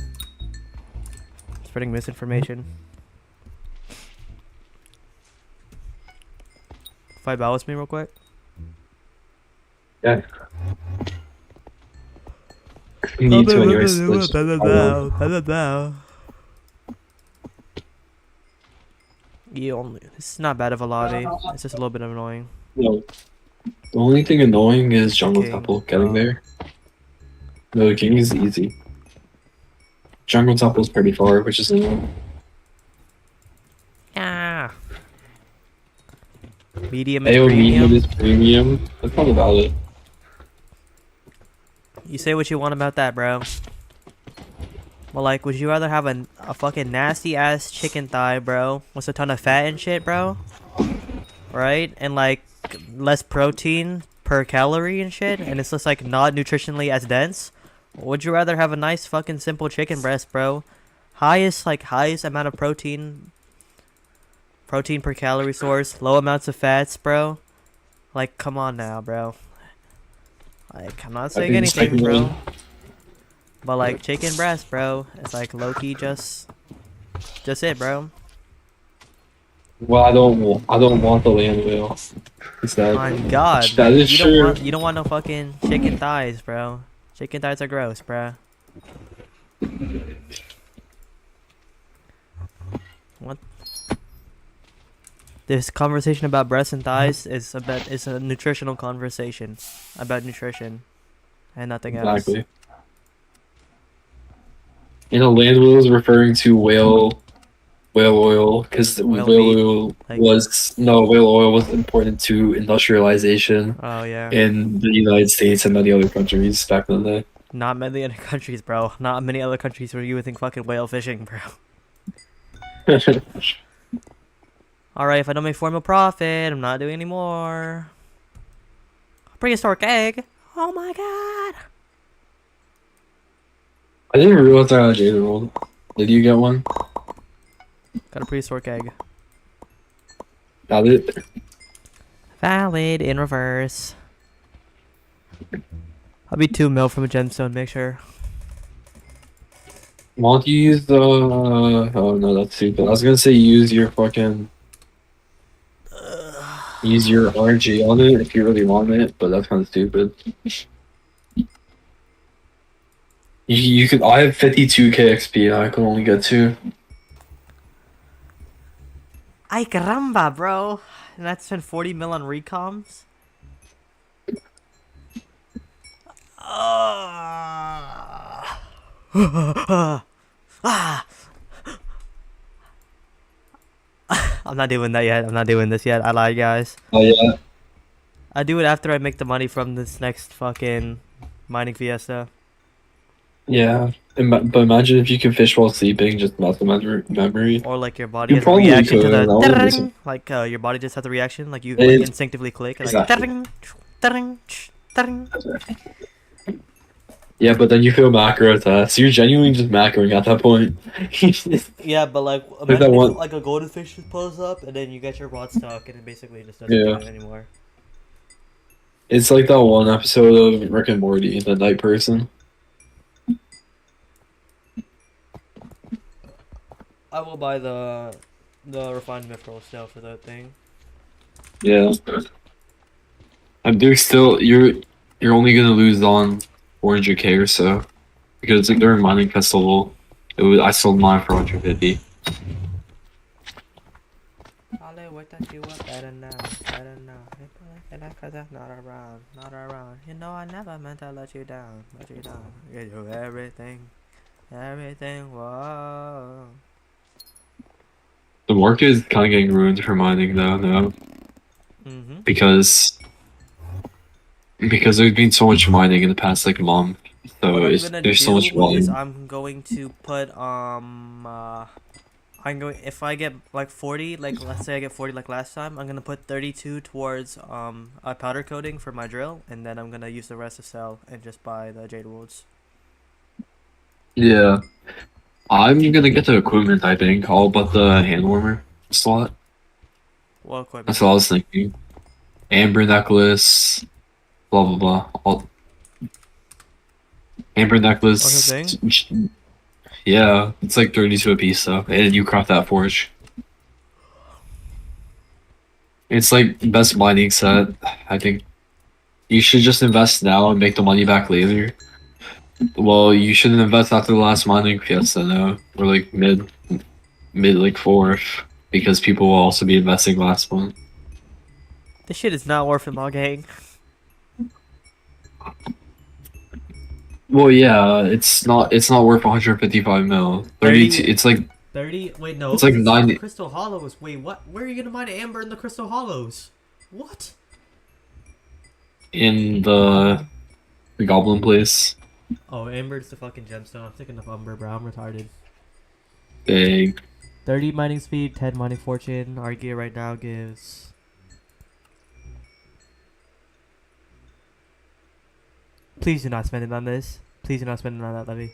Spreading misinformation. Fight battle with me real quick. Yeah. You need to on your This is not bad of a lobby. It's just a little bit annoying. No. The only thing annoying is Jungle King. Temple getting there. No, the King is easy. Jungle Temple's pretty far, which is annoying. Ah. Medium is AO premium. medium is premium. That's not about it. You say what you want about that, bro. Well, like, would you rather have a fucking nasty ass chicken thigh, bro, with a ton of fat and shit, bro? Right? And like less protein per calorie and shit, and it's just like not nutritionally as dense? Or would you rather have a nice fucking simple chicken breast, bro? Highest amount of protein per calorie source, low amounts of fats, bro. Like, come on now, bro. Like, I'm not saying anything, bro. But like chicken breast, bro, it's like low-key just it, bro. Well, I don't want the land whale. Instead. My God, that is true. You don't want no fucking chicken thighs, bro. Chicken thighs are gross, bro. What? This conversation about breasts and thighs is a nutritional conversation about nutrition and nothing else. Exactly. And a land whale is referring to whale oil because whale oil whale oil was important to industrialization. Oh yeah. In the United States and many other countries back in the day. Not many other countries, bro. Not many other countries where you would think fucking whale fishing, bro. Alright, if I don't make formal profit, I'm not doing any more. Prehistoric egg. Oh my god. I didn't realize I had a Jade Emerald. Did you get one? Got a prehistoric egg. Got it. Valid in reverse. I'll be 2 mil from a gemstone, make sure. Why don't you use the... Oh no, that's stupid. I was gonna say use your fucking... Use your RNG on it if you really want it, but that's kind of stupid. You could... I have 52k XP, I could only get 2. Ay caramba, bro. And I spent 40 mil on recoms? I'm not doing that yet. I'm not doing this yet. I lied, guys. Oh yeah? I do it after I make the money from this next fucking mining fiesta. Yeah. But imagine if you can fish while sleeping, just muscle memory. Or like your body You has a probably reaction to could, the that would be ding, like your body just has a reaction, like you like It's- instinctively click, like exactly. ding, ding, ding. Yeah, but then you feel macro attacks. You're genuinely just macroing at that point. Yeah, but like that imagine one- if like a golden fish just pulls up and then you get your rod stuck and it basically just doesn't Yeah. do it anymore. It's like that one episode of Rick and Morty, the night person. I will buy the refined mithril still for that thing. Yeah. I'm doing still. You're only gonna lose on 400k or so, because like during mining festival, I sold mine for 150. I'll wait that you were better now, better now. And that's cause that's not around, not around. You know I never meant to let you down, let you down. You do everything, everything. Whoa. The market is kind of getting ruined for mining though, no, Mm-hmm. because there's been so much mining in the past like month, What so I'm it's gonna there's so much do is volume. I'm going to put I'm going if I get like 40, like let's say I get 40 like last time, I'm gonna put 32 towards a powder coating for my drill, and then I'm gonna use the rest to sell and just buy the jade woods. Yeah, I'm gonna get the equipment. I think all but the hand warmer slot. What That's equipment? what I was thinking. Amber necklace, blah blah blah. Amber What's the necklace. thing? Yeah, it's like 32 a piece though, and you craft that forge. It's like best mining set. I think you should just invest now and make the money back later. Well, you shouldn't invest after the last mining fiesta though, or like mid like fourth, because people will also be investing last one. This shit is not worth it, my gang. Well, yeah, it's not worth 155 mil. 32. 30, It's like 30. Wait, no, it's because like it's 90 crystal hollows. Wait, what? Where are you gonna mine amber in the crystal hollows? What? in the goblin place. Oh, amber's the fucking gemstone. I'm thinking of umber, bro. I'm retarded. Dang. 30 mining speed, 10 mining fortune. Our gear right now gives. Please do not spend it on this. Please do not spend it on that levy.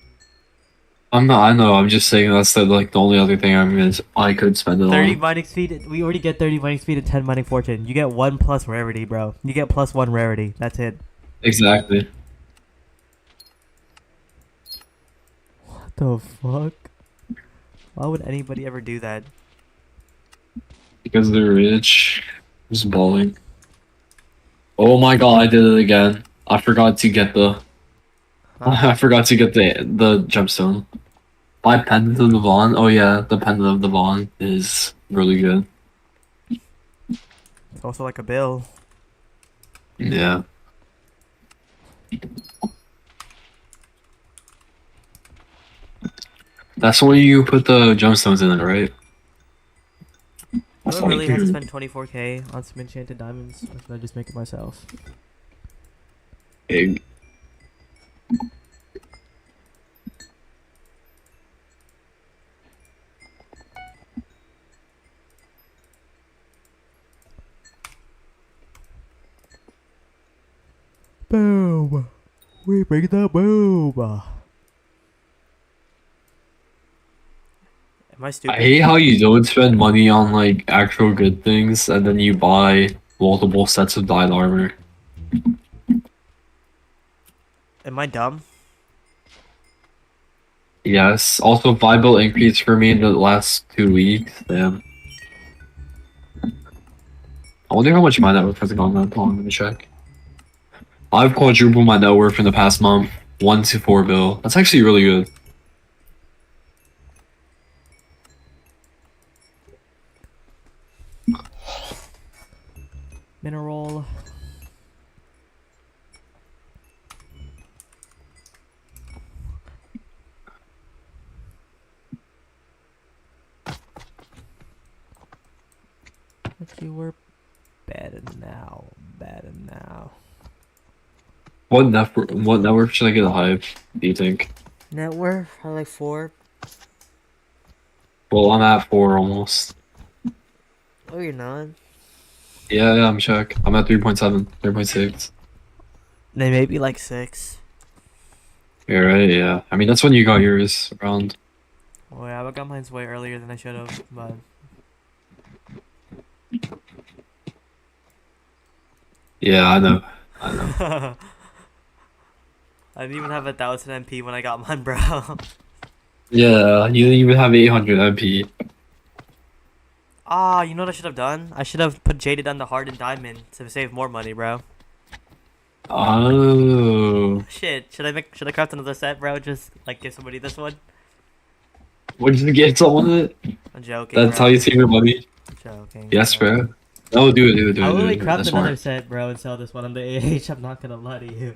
I'm not. I know. I'm just saying that's the only other thing I could spend it 30 on. mining speed. We already get 30 mining speed and 10 mining fortune. You get 1 plus rarity, bro. You get plus 1 rarity. That's it. Exactly. What the fuck? Why would anybody ever do that? Because they're rich. Just balling. Oh my god! I did it again. I forgot to get the. Huh? I forgot to get the gemstone. My pendant of the Vaughn. Oh yeah, the pendant of the Vaughn is really good. It's also like a bill. Yeah. That's where you put the gemstones in it, right? Do I really have to spend 24k on some enchanted diamonds? Or should I just make it myself? Big. Boom! We bring the boom! Am I I stupid? hate how you don't spend money on like actual good things and then you buy multiple sets of dyed armor. Am I dumb? Yes. Also, Bible increase for me in the last 2 weeks. Damn. I wonder how much my net worth has gone that long. Let me check. I've quadrupled my net worth in the past month. 1 to 4 bill. That's actually really good. Mineral. But you were better now. Better now. What network should I get a hype, do you think? Net worth? I like 4. Well, I'm at 4 almost. Oh, you're not? Yeah, I'm check. I'm at 3.7, 3.6. Then maybe like 6. You're right, yeah. I mean, that's when you got yours around. Oh yeah, I got mine way earlier than I should have, but... Yeah, I know. I know. I didn't even have 1000 MP when I got mine, bro. Yeah, you didn't even have 800 MP. Ah, you know what I should have done? I should have put Jaded on the Hardened Diamond to save more money, bro. Oh. Shit, should I craft another set, bro? Just, like, give somebody this one? What did you get someone it? I'm joking, That's how bro. you save your money? I'm joking. Yes, bro. bro. No, do it, do it, do I it, will do like it. craft That's another smart. set, bro, and sell this one on the AH. I'm not gonna lie to you.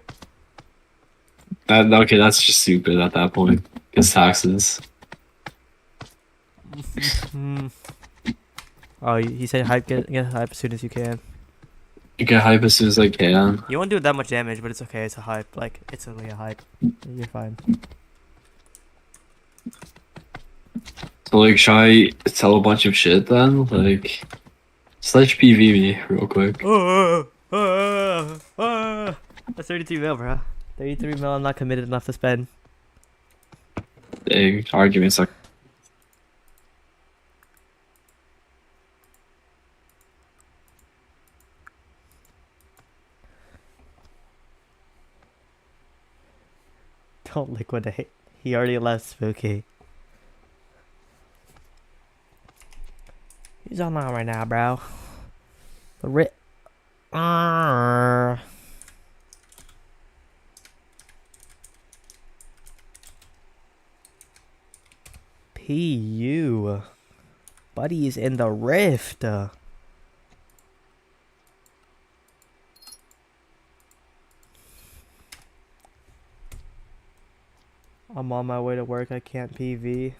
Okay, that's just stupid at that point. Because taxes. Oh, he said hype. Get hype as soon as you can. You get hype as soon as I can. You won't do that much damage, but it's okay. It's a hype. Like it's only a hype. You're fine. So like, should I tell a bunch of shit then? Like, slash PV me real quick. That's 32 mil, bro. 33 mil. I'm not committed enough to spend. Dang. Alright, give me a sec. Don't liquidate. He already left Spooky. He's online right now, bro. The PU. Buddy's in the rift. I'm on my way to work. I can't PV.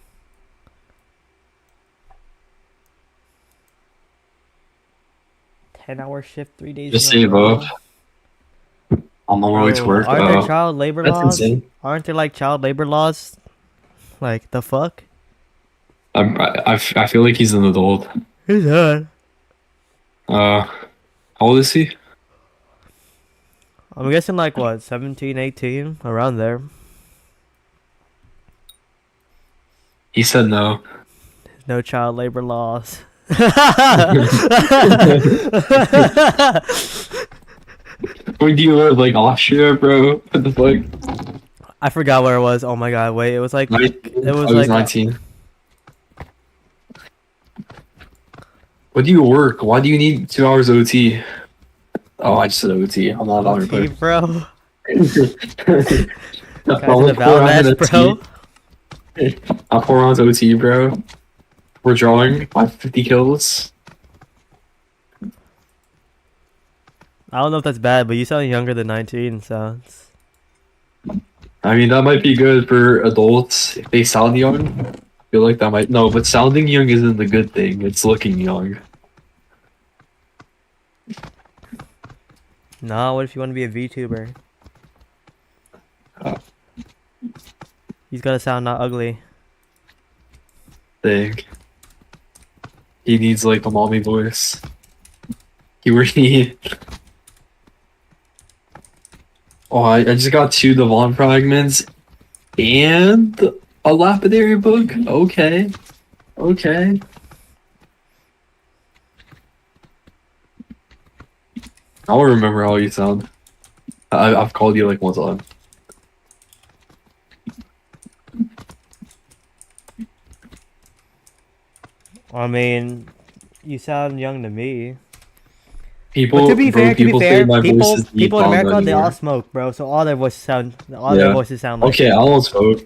Ten-hour shift, 3 days. Just in a save row. up. I'm on my way to work. Aren't there child labor That's laws? insane. Aren't there like child labor laws? Like the fuck? I feel like he's an adult. Who's that? How old is he? I'm guessing like what, 17, 18, around there. He said no. No child labor laws. Where do you live? Like Austria, bro? What the fuck? I forgot where it was. Oh my god, wait, it was like It was was like 19. What do you work? Why do you need 2 hours OT? Oh, I just said OT. I'm not on OT, your bro. Guys in the Valdes, bro. I'm 4 rounds OT, bro. We're drawing 550 kills. I don't know if that's bad, but you sound younger than 19, so I mean, that might be good for adults if they sound young. I feel like that might. No, but sounding young isn't the good thing. It's looking young. nah, what if you want to be a VTuber? He's gotta sound not ugly. Thing. He needs like a mommy voice. He really. Oh, I just got 2 Devon fragments and a lapidary book. Okay. Okay. I'll remember how you sound. I've called you like one time. I mean, you sound young to me. People, But to be bro, fair, people say my voice is deep people in on America, they anymore. all smoke, bro. So all their voices sound like. Okay, I almost spoke.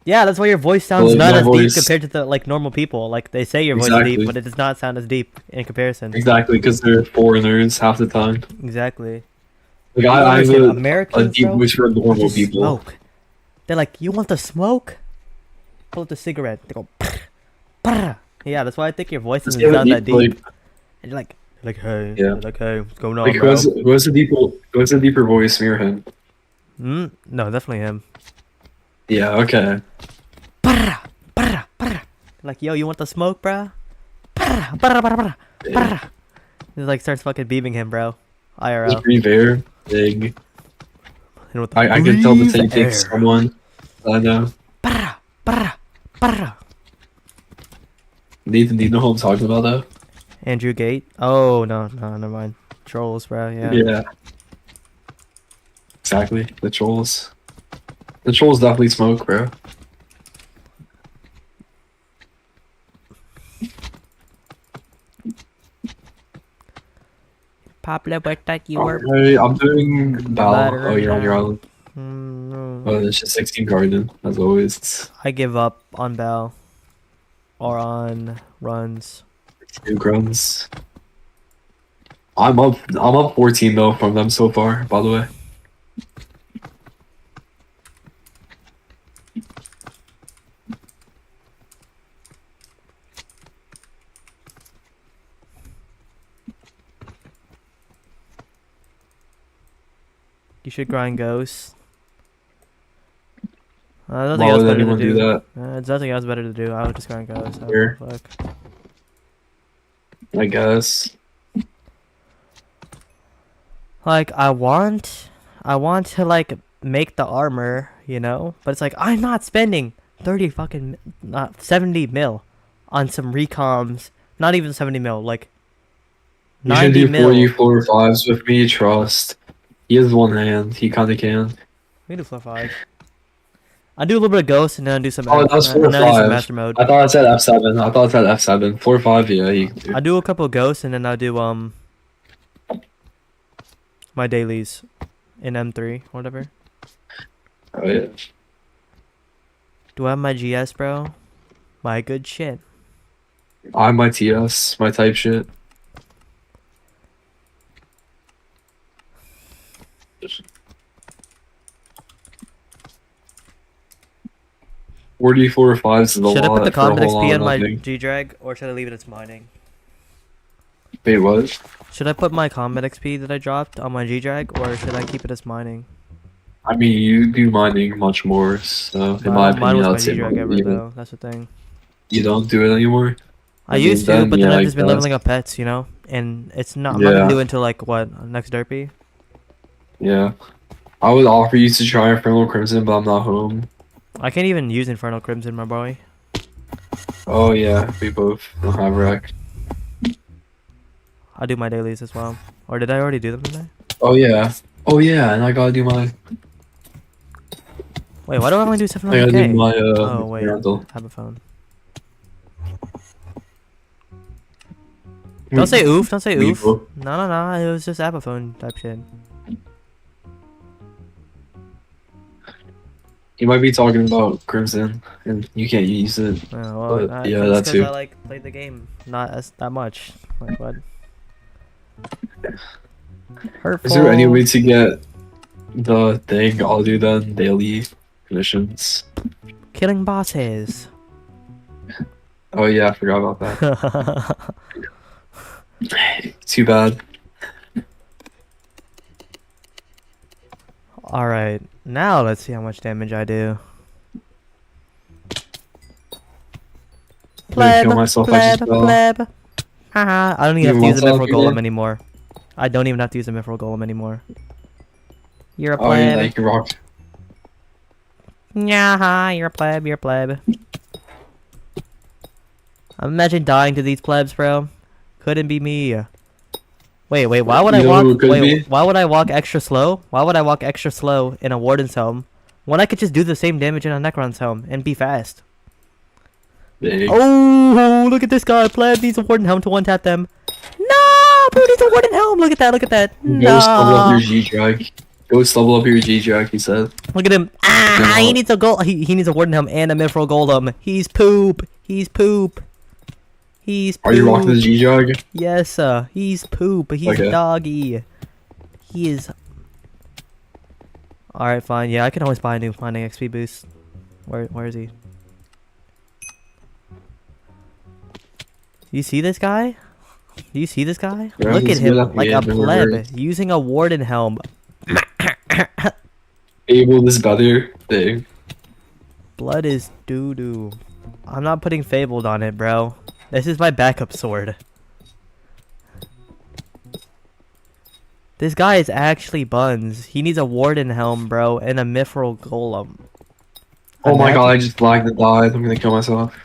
Yeah, that's why your voice sounds Well, not my as voice- deep compared to the like normal people. Like they say your voice is Exactly. deep, but it does not sound as deep in comparison. Exactly, because they're foreigners half the time. Exactly. Like You don't I have understand, a Americans, deep bro, voice for normal just people. smoke. They're like, you want the smoke? Pull up the cigarette. They go, "Prr, prr." Yeah, that's why I think your voice doesn't Yeah, sound that deep. like, And you're like, hey, Yeah. like, hey, what's going on, like bro? who has a deeper voice, me or him? No, definitely him. Yeah, okay. Prr, prr, prr. Like, yo, you want the smoke, bro? Prr, prr, prr, prr, prr. He like starts fucking beaming him, bro. IRL. Just breathe air, big. And with the I can tell the breathe same thing air. someone I know. Prr, prr, prr. Nathan, do you know who I'm talking about though? Andrew Gate? Oh, no, never mind. Trolls, bro, yeah. Yeah. Exactly. The trolls. The trolls definitely smoke, bro. Pablo, what that you were? Alright, I'm doing Bal. Butter Oh, you're on your now. island. No. Oh, it's just 16 garden, as always. I give up on Bell. Or on runs. 2 grunts. I'm up 14 though from them so far, by the way. You should grind ghosts. Nothing Why else would better to anyone do do. that? There's nothing else better to do. I would just grind ghosts. I don't Here. give a fuck. I guess. Like I want to like make the armor, you know, but it's like I'm not spending 30 fucking 70 mil on some recoms. Not even 70 mil, like You should 90 do mil. 4u4 5s with me, trust. He has one hand. He kinda can. We do 4-5. I do a little bit of ghost and then I do some Oh, that's 4 and then I do some 5. master mode. I thought I said F7. I thought I said F7. 4 5, yeah, you can do. I do a couple of ghosts and then I do my dailies in M3 whatever. Oh, yeah. Do I have my GS, bro? My good shit. I'm my TS, my type shit. Four D 4 5s is a Should I lot put the for a combat whole lot XP of on my nothing. G-Drag or should I leave it as mining? Wait, what? Should I put my combat XP that I dropped on my G-Drag or should I keep it as mining? I mean, you do mining much more, so in my Mine opinion, was my I'd say G-Drag ever leave it. though. That's the thing. You don't do it anymore? I used to, then, but then yeah, I've I just been guess. leveling up pets, you know, and it's not. I'm not gonna Yeah. do it until like what next derpy. Yeah. I would offer you to try Infernal Crimson, but I'm not home. I can't even use Infernal Crimson, my boy. Oh, yeah, we both don't have wreck. I do my dailies as well. Or did I already do them today? Oh, yeah. Oh, yeah, and I gotta do my. Wait, why do I only do I gotta do 700k? my, Oh wait, rental. have a phone. Don't say oof. Don't say oof. Legal. No. It was just Abaphone type shit. You might be talking about Crimson, and you can't use it. Oh, well, But, yeah, just that too. I like played the game, not as that much. Like what? Hurtful. Is there any way to get the thing I'll do then? Daily missions. Killing bosses. Oh, yeah, I forgot about that. Too bad. Alright, now let's see how much damage I do. I'm gonna kill myself, I just fell. pleb. Haha, I don't even have to use a want Mithril to Golem upgrade? anymore. I don't even have to use a Mithril Golem anymore. You're a Oh, yeah, pleb. you can rock. Nyaha, you're a pleb, you're a pleb. Imagine dying to these plebs, bro. Couldn't be me. Wait, why would I You know who it walk? could Wait, be? why would I walk extra slow? Why would I walk extra slow in a Warden's helm when I could just do the same damage in a Necron's helm and be fast? Big. Oh, look at this guy. Pleb needs a Warden helm to one-tap them. No, bro needs a Warden helm. Look at that, look at that. Ghost level up No. your G-Drag. Ghost level up your G-Drag, he said. Look at him. Ah, No. he needs a gold. He needs a Warden helm and a Mithril Golem. He's poop. He's poop. He's poop. Are you rocking the G-Drag? Yes, he's poop. He's Okay. a doggy. He is. Alright, fine. Yeah, I can always buy a new mining XP boost. Where is he? You see this guy? Do you see this guy? Yeah, Look at he's him good at the like a game, never pleb heard. using a Warden helm. Able this better thing. Blood is doo doo. I'm not putting Fabled on it, bro. This is my backup sword. This guy is actually buns. He needs a Warden helm, bro, and a Mithril Golem. Oh my Imagine- god, I just lagged and died. I'm gonna kill myself.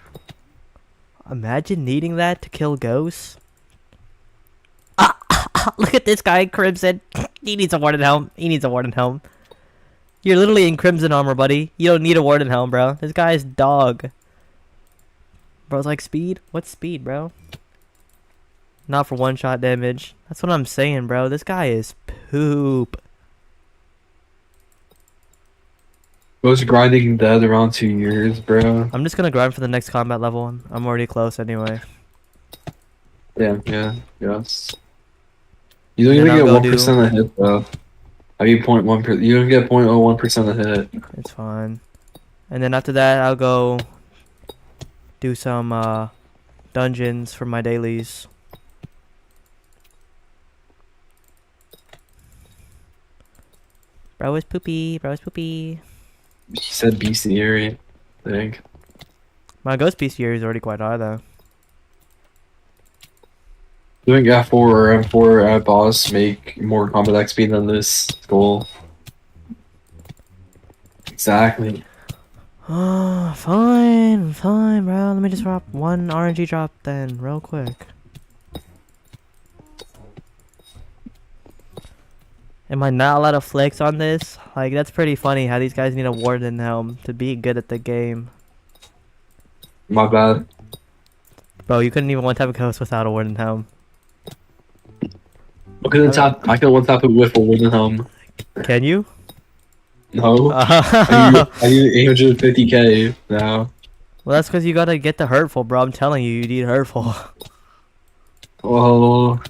Imagine needing that to kill ghosts. Look at this guy, Crimson. He needs a Warden helm. He needs a Warden helm. You're literally in Crimson armor, buddy. You don't need a Warden helm, bro. This guy's dog. Bro's like, speed? What's speed, bro? Not for one-shot damage. That's what I'm saying, bro. This guy is poop. Was grinding dead around 2 years, bro. I'm just gonna grind for the next combat level. I'm already close anyway. Yeah, yes. You don't Then even I'll get go 1% a hit, though. I mean, 0.1%. You don't get 0.01% a hit. It's fine. And then after that, I'll go do some dungeons for my dailies. Bro is poopy. Bro is poopy. He said bestiary, I think. My ghost bestiary is already quite high though. Doing F4 or M4 at boss make more combat XP than this goal. Exactly. Oh, fine, fine, bro. Let me just drop one RNG drop then, real quick. Am I not allowed to flex on this? Like, that's pretty funny how these guys need a Warden Helm to be good at the game. My bad. Bro, you couldn't even one-tap a ghost without a Warden Helm. Okay, then tap. I can one tap it with a wooden helm. Can you? No. Well, I need 850k now. that's because you gotta get the Hurtful, bro. I'm telling you, you need Hurtful. Well,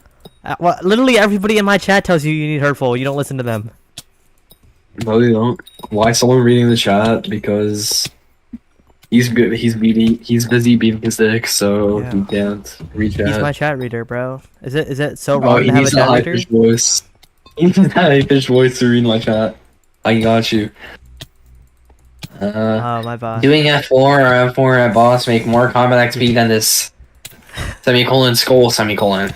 Well, literally everybody in my chat tells you you need Hurtful. You don't listen to them. no, they don't. Why is someone reading the chat? Because he's good. He's busy beating his dick, so Yeah. he can't read chat. He's my chat reader, bro. Is it so Oh, wrong he to have a needs a chat high reader? pitched voice. He needs a high pitched voice to read my chat. I got you. Oh, my bad. Doing F4 or M4 at boss make more combat XP than this semicolon skull semicolon.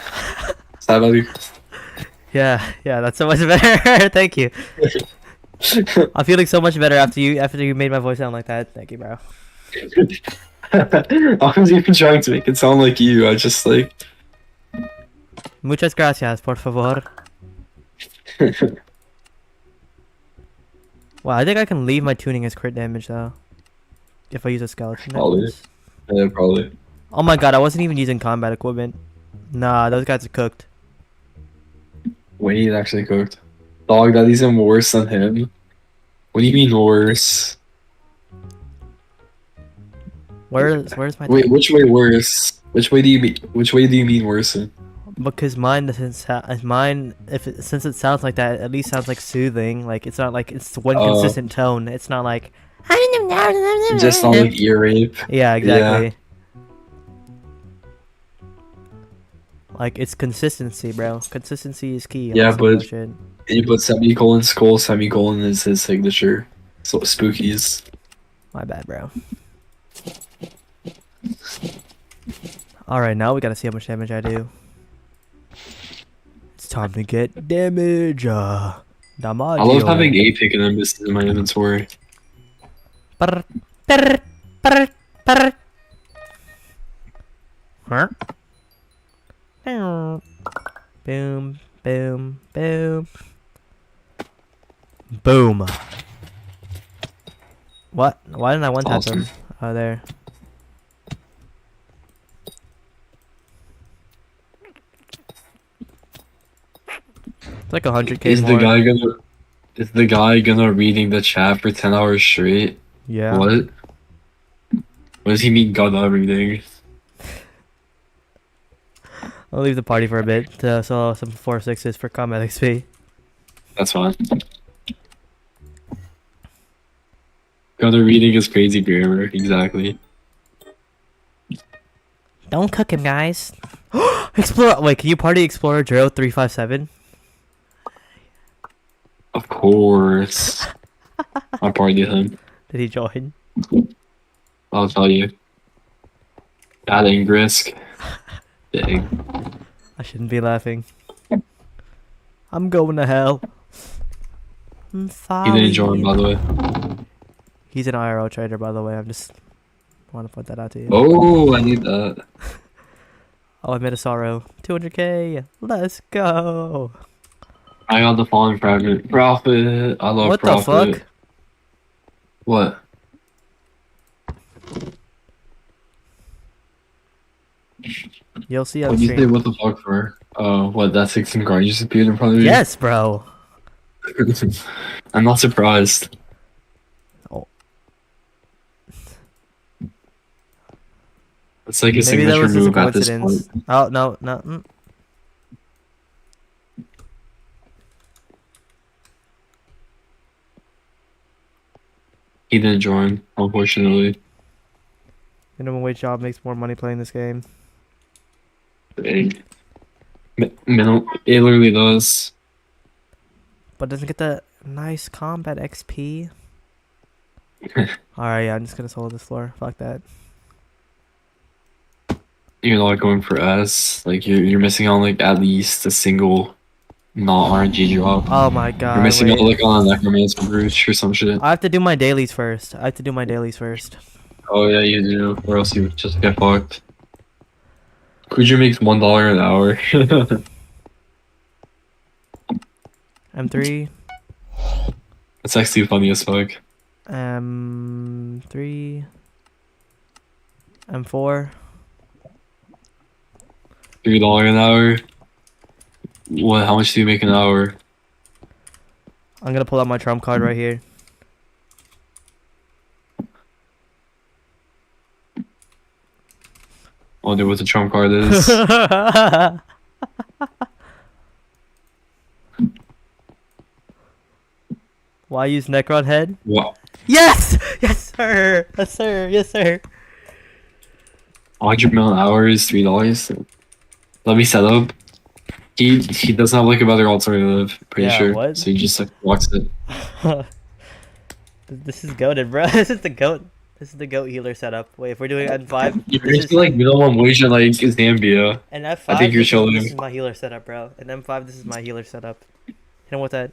Sadly. Yeah, that's so much better. Thank you. I'm feeling so much better after you made my voice sound like that. Thank you, bro. I was even trying to make it sound like you. I just like. Muchas gracias, por favor. Wow, I think I can leave my tuning as crit damage though. If I use a skeleton. Probably. necklace. Yeah, probably. Oh my god, I wasn't even using combat equipment. Nah, those guys are cooked. Wait, actually cooked. Dog, that isn't worse than him. What do you mean worse? Where's my Wait, which way worse? Which way do you mean? Which way do you mean worse? Because mine, since since it sounds like that, at least sounds like soothing. Like it's not like it's one consistent tone. It's not like Just not like ear rape. yeah, exactly. Like it's consistency, bro. Consistency is key. on Yeah, this kind of but- shit. You put semicolon skull, semicolon is his signature. So spookies. My bad, bro. All right, now we gotta see how much damage I do. It's time to get damage. I love having a pick and Nimbus in my inventory. Brr, brr, brr, brr. Huh? Boom, boom, boom. Boom. What? Why didn't I one tap Awesome. him? Oh, there. It's like 100k Is more. the guy gonna reading the chat for 10 hours straight? Yeah. What? What does he mean gonna reading? I'll leave the party for a bit to sell some 4/6s for combat XP. That's fine. Gonna reading is crazy grammar, exactly. Don't cook him, guys. Explore. Wait, can you party Explorer Drill 357? Of course. I partied him. Did he join? I'll tell you. Adding risk. Dang. I shouldn't be laughing. I'm going to hell. I'm He didn't join, by the way. He's an IRL trader, by the way. I'm just want to put that out to you. Oh, I need that. Oh, I made a sorrow. 200k. Let's go. I got the fallen fragment. Profit. I love What profit. the fuck? What? You'll see on What do you say stream. what the fuck for? What, that 16 card just appeared in front of you? Yes, bro. I'm not surprised. Oh. It's like a Maybe that signature was just a move at this coincidence. point. Oh, no, no. He didn't join, unfortunately. Minimum wage job makes more money playing this game. Dang. It literally does. But doesn't get the Nice combat XP. Alright, yeah, I'm just gonna solo this floor. Fuck that. You're not going for S. Like you're missing on like at least a single not RNG drop. Oh my god. You're missing Wait. out like on a Necromancer Brooch or some shit. I have to do my dailies first. Oh yeah, you do, or else you just get fucked. Kuja makes $1 an hour. M3. That's actually funny as fuck. M3. M4. $3 an hour. What? How much do you make an hour? I'm gonna pull out my trump card right here. I wonder what the trump card is. Why use Necron head? What? Yes! Yes, sir! Yes, sir! Yes, sir! 100 mil an hour is $3. Let me set up. He doesn't have like a better alternative. Pretty Yeah, sure. what? So he just like walks it. This is goated, bro. This is the goat. This is the goat healer setup. Wait, if we're doing N5, You're this is basically like minimum wage in like Zambia. an F5. I think you're this chilling. is my healer setup, bro. An M5. This is my healer setup. Hit him with that.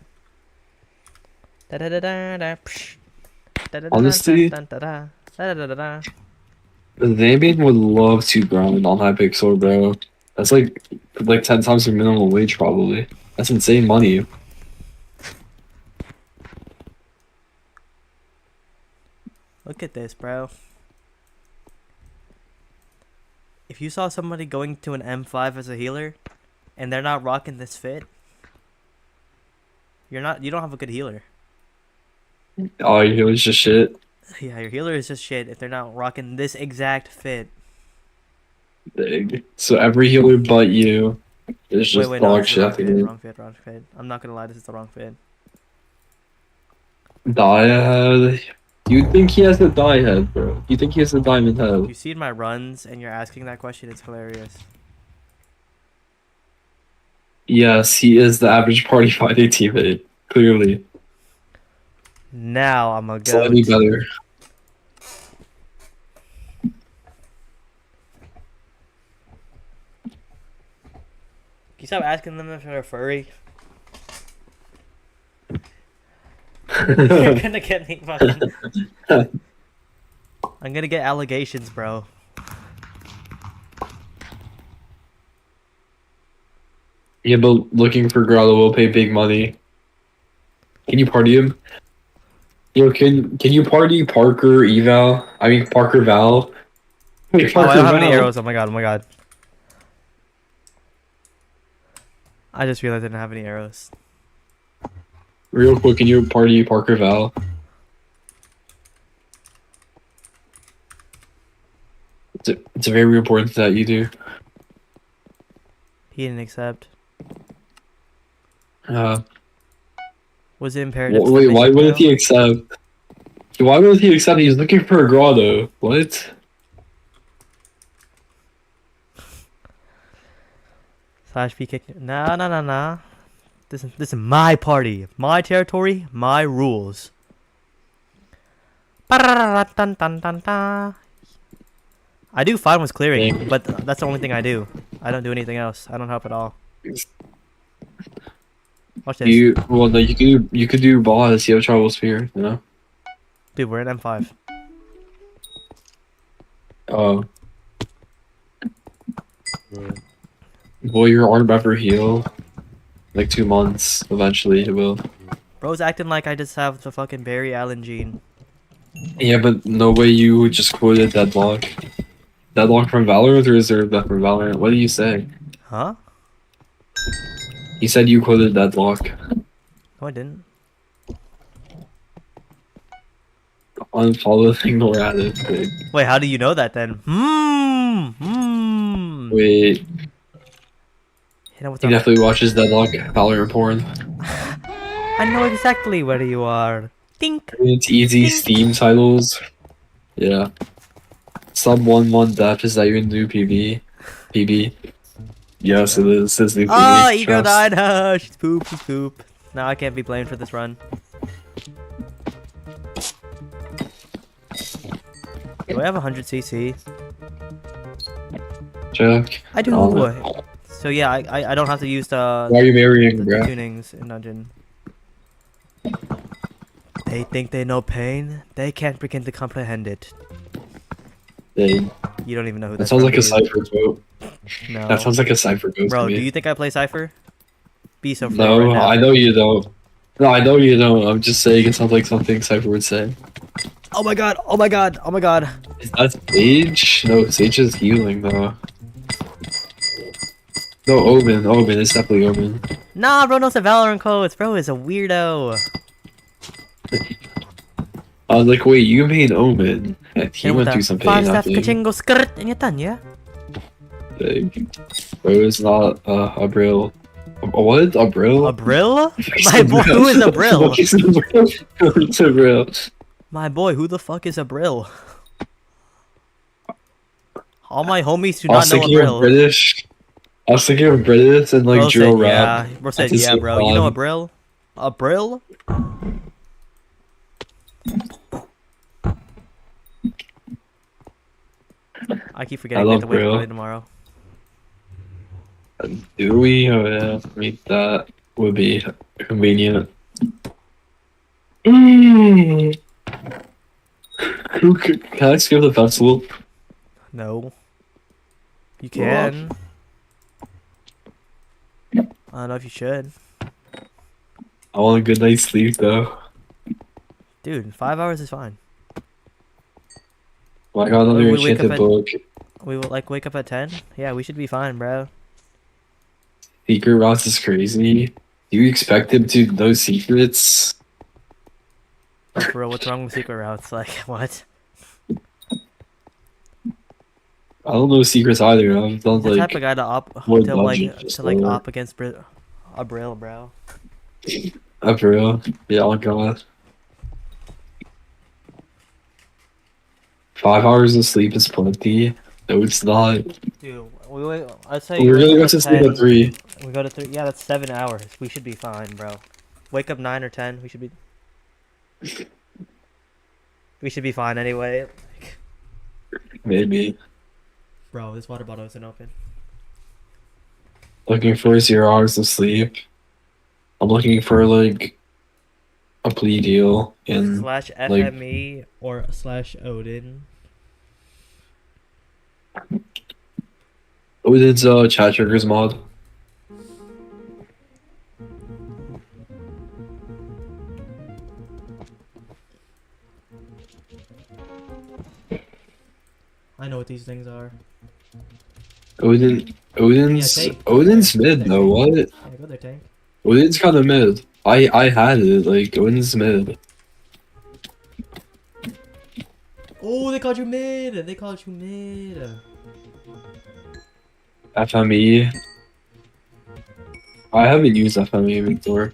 Honestly, Zambian would love to grind on Hypixel, bro. That's like 10 times your minimum wage, probably. That's insane money. Look at this, bro. If you saw somebody going to an M5 as a healer, and they're not rocking this fit, you don't have a good healer. Oh, it was just shit. Yeah, your healer is just shit if they're not rocking this exact fit. Big. So every healer but you is just no, dog this is the shit. wrong fit. I'm not gonna lie, this is the wrong fit. Diehard. You think he has a die head, bro? You think he has a diamond head? You see my runs and you're asking that question, it's hilarious. Yes, he is the average party fighting teammate. Clearly. Now I'm a goat. Slightly better. Can you stop asking them if they're furry? You're gonna get me fucking... I'm gonna get allegations, bro. Yeah, but looking for Grotto will pay big money. Can you party him? Yo, can you party Parker Eval? I mean Parker Val. Wait, Oh, I Parker don't have any Val. arrows. Oh my god, oh my god. I just realized I didn't have any arrows. Real quick, can you party Parker Val? It's very important that you do. He didn't accept. Uh, Was it imperative? wait, why wouldn't he accept? Why wouldn't he accept? He's looking for a grotto. What? Slash P kick. Nah. This is my party, my territory, my rules. I do fine with clearing, but that's the only thing I do. I don't do anything else. I don't help at all. Watch this. No, you could do boss. You have travel sphere, you know. Dude, we're in M5. Oh. Will your arm ever heal? Like 2 months. Eventually, it will. Bro's acting like I just have the fucking Barry Allen gene. Yeah, but no way you would just quoted Deadlock. Deadlock from Valorant or Reserve that from Valorant? What did you say? Huh? You said you quoted Deadlock. No, I didn't. Unfollow, ignore at it. Wait, how do you know that then? Wait. Hit him with He the... definitely watches Deadlock Valorant porn. I know exactly where you are. Think. It's easy Steam titles. Yeah. Sub 1-1 death, is that your new PB? PB? Yes, it is. It's new PB. Oh, Ego Trust. died. She's poop. Now I can't be blamed for this run. Do I have 100 CC? Check. I do. Oh, So yeah, I don't have to use why are you marrying, the bro? tunings in dungeon. They think they know pain. They can't begin to comprehend it. Dang. You don't even know who That that's sounds from, like a dude. Cypher quote. No. That sounds like a Cypher quote to Bro, do me. you think I play Cypher? Be so frank No, right now. I know you don't. No, I know you don't. I'm just saying it sounds like something Cypher would say. Oh my god! Oh my god! Oh my god! Is that Sage? No, Sage is healing though. No, Omen. Omen. It's definitely Omen. Nah, bro knows the Valorant codes. Bro is a weirdo. I was like, wait, you made Omen. And he And with went through the some five pain, I staff think. kachingo skirt and you're done, yeah? Big. Bro, it's not a Brill. What? A Brill? A Brill? My boy, who is a Brill? What is a Brill? What's a Brill? My boy, who the fuck is a Brill? All my homies do I was not know a thinking of Brill. British. I was thinking of British and like Bro drill said, rap. yeah. Bro at said, the yeah, same bro. You know a time. Brill? A Brill? I keep forgetting we have love to wake up Brill. early tomorrow. Do we? Oh yeah, I mean that would be convenient. Mm. Can I skip the festival? No. You can. I don't know if you should. I want a good night's sleep though. Dude, 5 hours is fine. Well, I got another We wake up enchanted at- book. We will like wake up at 10? Yeah, we should be fine, bro. Secret Ross is crazy. Do you expect him to know secrets? Bro, what's wrong with secret routes? Like, what? I don't know secrets either. I've done The type like of guy to op more to like dungeons, to like so- op against a Brill, bro. for real. Yeah, oh god. 5 hours of sleep is plenty. No, it's not. Dude, I'd say We're wake gonna up go at to sleep 10. at 3. We go to 3. Yeah, that's 7 hours. We should be fine, bro. Wake up 9 or 10. We should be. We should be fine anyway. Maybe. Bro, this water bottle isn't open. Looking for 0 hours of sleep. I'm looking for like a plea deal in Slash like FME or slash Odin. Odin's chat triggers mod. I know what these things are. Odin's Yeah, take- Odin's mid though. What? Yeah, go there, tank. Odin's kind of mid. I had it like Odin's mid. Oh, they called you mid. They called you mid. FME. I haven't used FME before.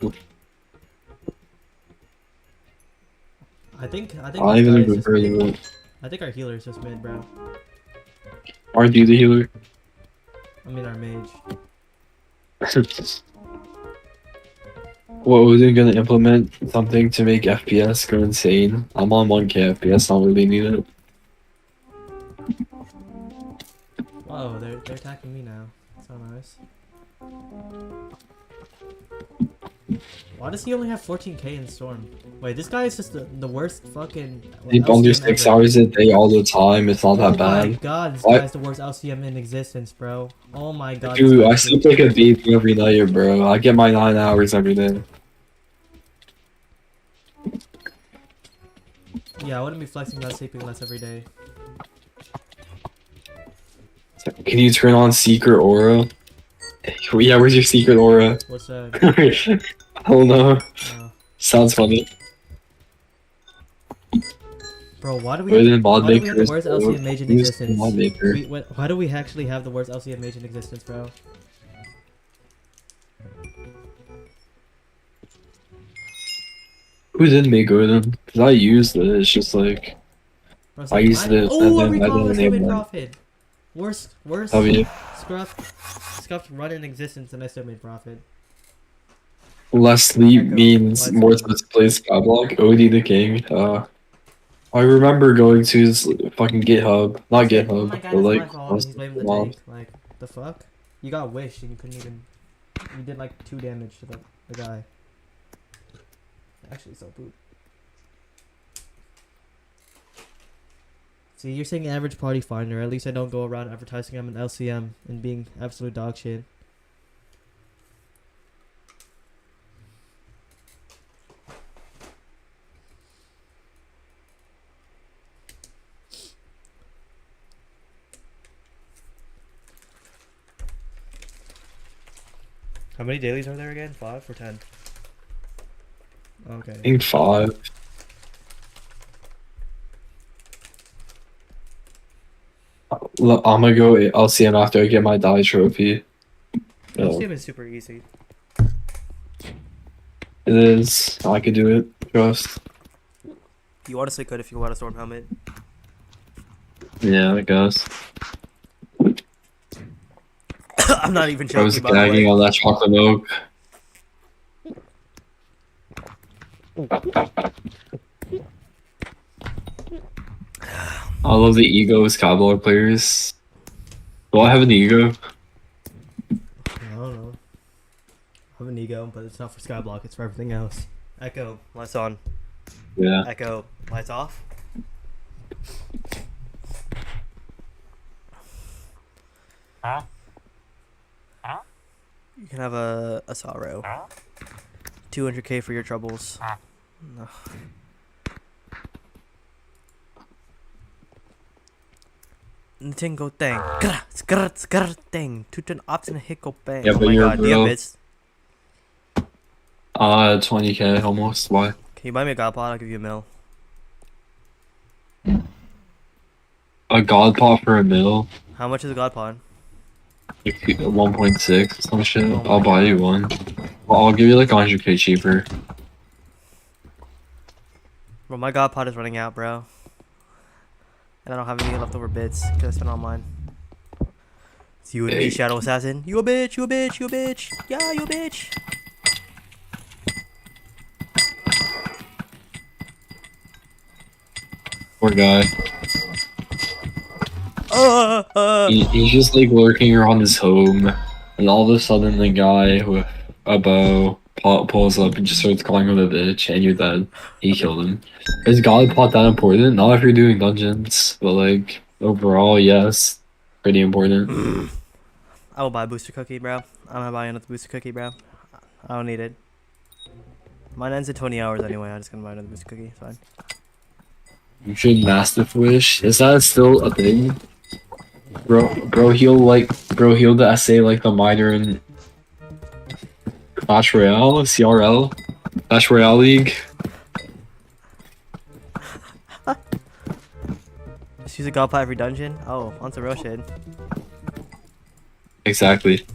I think. I this haven't guy is even just heard mid. of it. I think our healer is just mid, bro. Aren't you the healer? I mean, our mage. What was it gonna implement something to make FPS go insane? I'm on 1K FPS, I don't really need it. Whoa, they're attacking me now. So nice. Why does he only have 14k in Storm? Wait, this guy is just the worst fucking. Sleep under 6 hours a day all the time, it's not that Oh my bad. god, this What? guy's the worst LCM in existence, bro. Oh my god. Dude, this I guy's sleep like a baby every night, bro. I get my 9 hours every day. Yeah, I wouldn't be flexing about sleeping less every day. Can you turn on secret aura? Yeah, where's your secret aura? What's up? I don't know. Sounds funny. Bro, why do we Why have, didn't mod why do we have the makers worst do- LCM mage in use existence? mod maker? Why do we actually have the worst LCM mage in existence, bro? Who did make Odin? Because I used it, it's just like... Bro, it's I used it, Oh, and a then I recall didn't was enable mid it. profit. Worst W. scuffed run in existence, and I still made profit. Less sleep Echo. means Let's more go. time to play Skyblock. Odie the king. I remember going to his fucking GitHub. Not Oh GitHub, my god, but it's like my fault. He's blaming the mobs. tank. Like, the fuck? You got wished and you couldn't even. You did like 2 damage to the guy. Actually, so poop. See, you're saying average party finder. At least I don't go around advertising I'm an LCM and being absolute dog shit. How many dailies are there again? 5 or 10? Okay. I think 5. I'm gonna go LCM after I get my die trophy. Yeah, LCM is super easy. it is. I could do it. Trust. You honestly could if you want a storm helmet. Yeah, I guess. I'm not even I was joking, by the gagging way. on that chocolate milk. I love the ego Skyblock players. Do I have an ego? I don't know. I have an ego, but it's not for Skyblock, it's for everything else. Echo, lights on. Yeah. Echo, lights off. You can have a sorrow. 200k for your troubles. No. Tingo thing. Thing. Tutan option hiccup bang. Yeah, Oh but my you're god, do you have bits? 20k almost. Why? Can you buy me a god pot? I'll give you a mil. A god pot for a mil? How much is a god pot? Like 1.6 or some shit. Oh my I'll buy you God. one. Well, I'll give you like 100k cheaper. Bro, my god pot is running out, bro. And I don't have any leftover bits because I spent all mine. It's you and me, Hey. Shadow Assassin. You a bitch, you a bitch, you a bitch. Yeah, you a bitch. Poor guy. He's just like lurking around his home, and all of a sudden the guy with a bow pulls up and just starts calling him a bitch, and you're dead. He killed him. Is God plot that important? Not if you're doing dungeons, but like overall, yes, pretty important. I will buy a booster cookie, bro. I'm gonna buy another booster cookie, bro. I don't need it. Mine ends in 20 hours anyway. I'm just gonna buy another booster cookie. It's fine. You should Mastiff Wish. Is that still a thing? Bro, heal the essay like the miner in Clash Royale, CRL, Clash Royale League. Just use a god pot every dungeon. Oh, on some real shit. Exactly.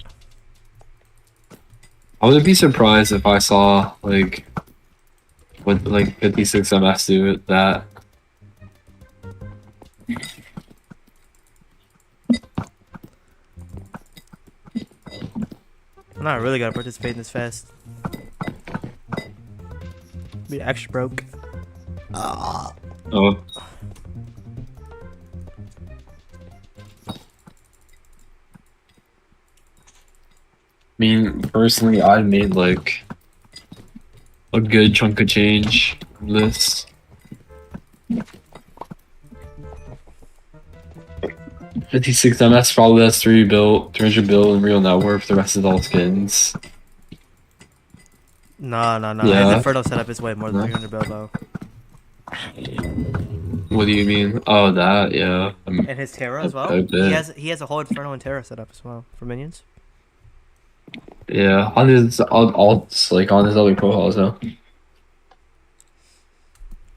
I wouldn't be surprised if I saw like with like 56 MS do it that. I'm not really gonna participate in this fest. Be extra broke. Oh. I mean, personally, I made like a good chunk of change from this. $56 MS, probably that's 300 bill in real net worth. The rest is all skins. No. Yeah. His Inferno setup is way more than No. 300 bill though. What do you mean? Oh, that, yeah. And his Terra as well. I bet. He has a whole Inferno and Terra setup as well for minions. Yeah, on his alts, like on his other profiles now.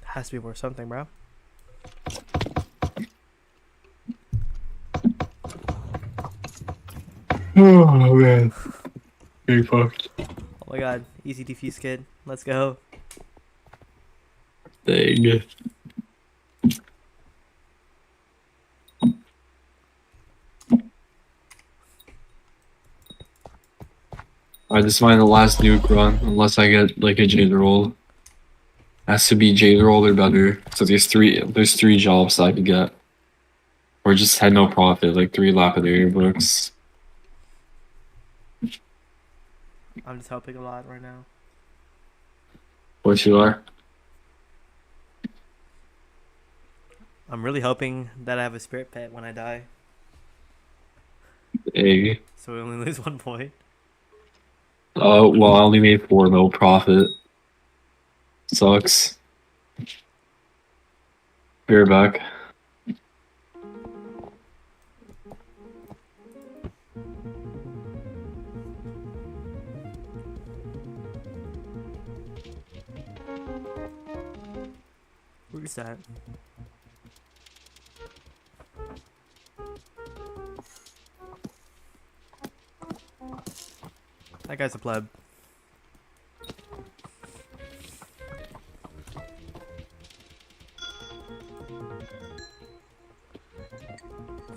Has to be worth something, bro. Oh man, very fucked. Oh my god, easy defuse kid. Let's go. Dang. Alright, this is my last nuke run, unless I get like a Jade roll. Has to be Jade roll or better. So there's three jobs that I could get. Or just had no profit, like 3 lapidary books. I'm just helping a lot right now. What you are? I'm really hoping that I have a spirit pet when I die, A. so we only lose 1 point. Well, I only made 4, no profit. Sucks. Be right back. Where's that? That guy's a pleb.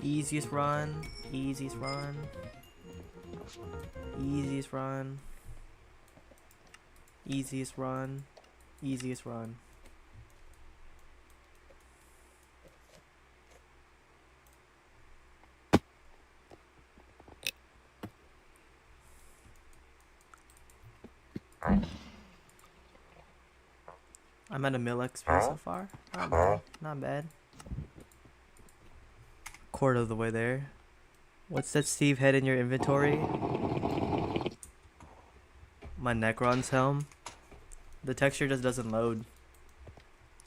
Easiest run, easiest run, easiest run, easiest run, easiest run. I'm at a mil XP so far. Not bad. Not bad. Quarter of the way there. What's that Steve head in your inventory? My Necron's helm. The texture just doesn't load.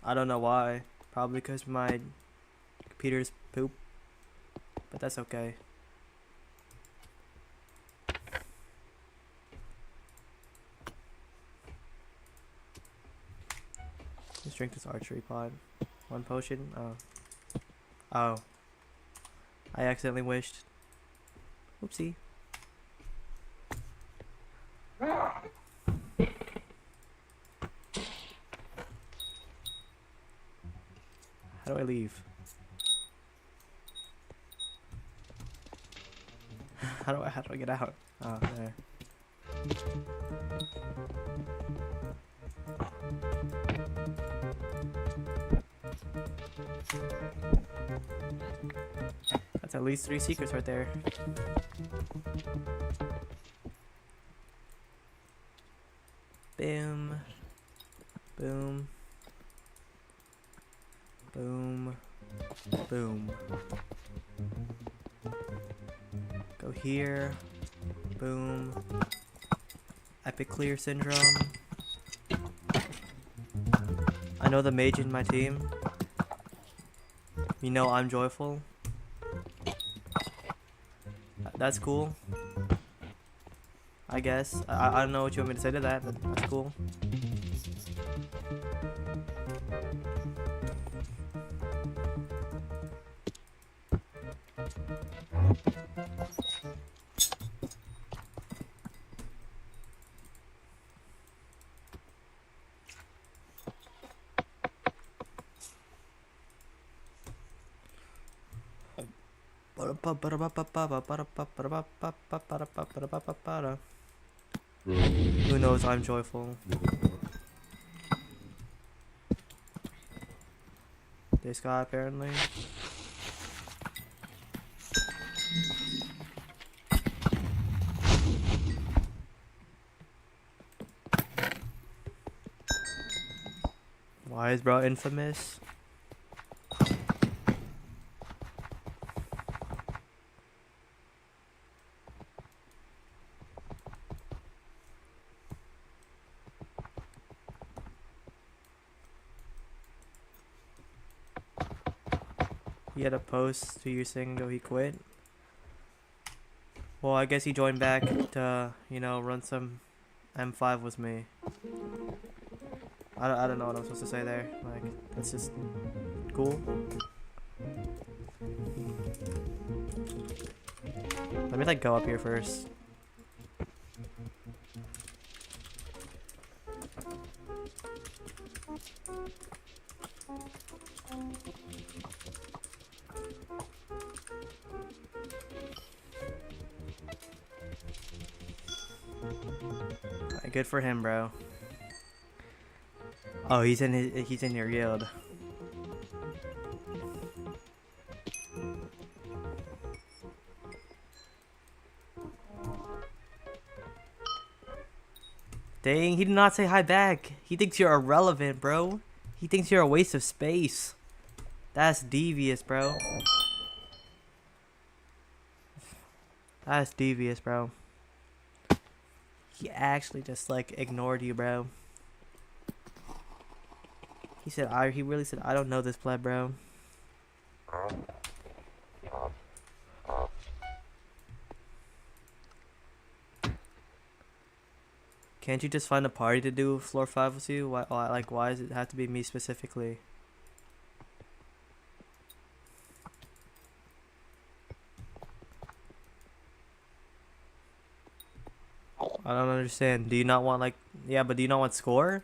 I don't know why. Probably because my computer's poop. But that's okay. Let's drink this archery pod. 1 potion? Oh. Oh. I accidentally wished. Oopsie. How do I leave? How do I get out? Oh, there. That's at least 3 secrets right there. Boom. Boom. Boom. Boom. Go here. Boom. Epic clear syndrome. I know the mage in my team. You know I'm joyful. That's cool. I guess. I don't know what you want me to say to that, but that's cool. Who knows I'm joyful. This guy apparently. Why is bro infamous? He had a post 2 years ago he quit. Well, I guess he joined back to, you know, run some M5 with me. I don't know what I'm supposed to say there. Like, that's just cool. Let me like go up here first. Good for him, bro. Oh, he's in your guild. Dang, he did not say hi back. He thinks you're irrelevant, bro. He thinks you're a waste of space. That's devious, bro. That's devious, bro. He actually just like ignored you, bro. He really said, I don't know this pleb, bro. Can't you just find a party to do floor 5 with you? Why does it have to be me specifically? I don't understand. Do you not want yeah, but do you not want score?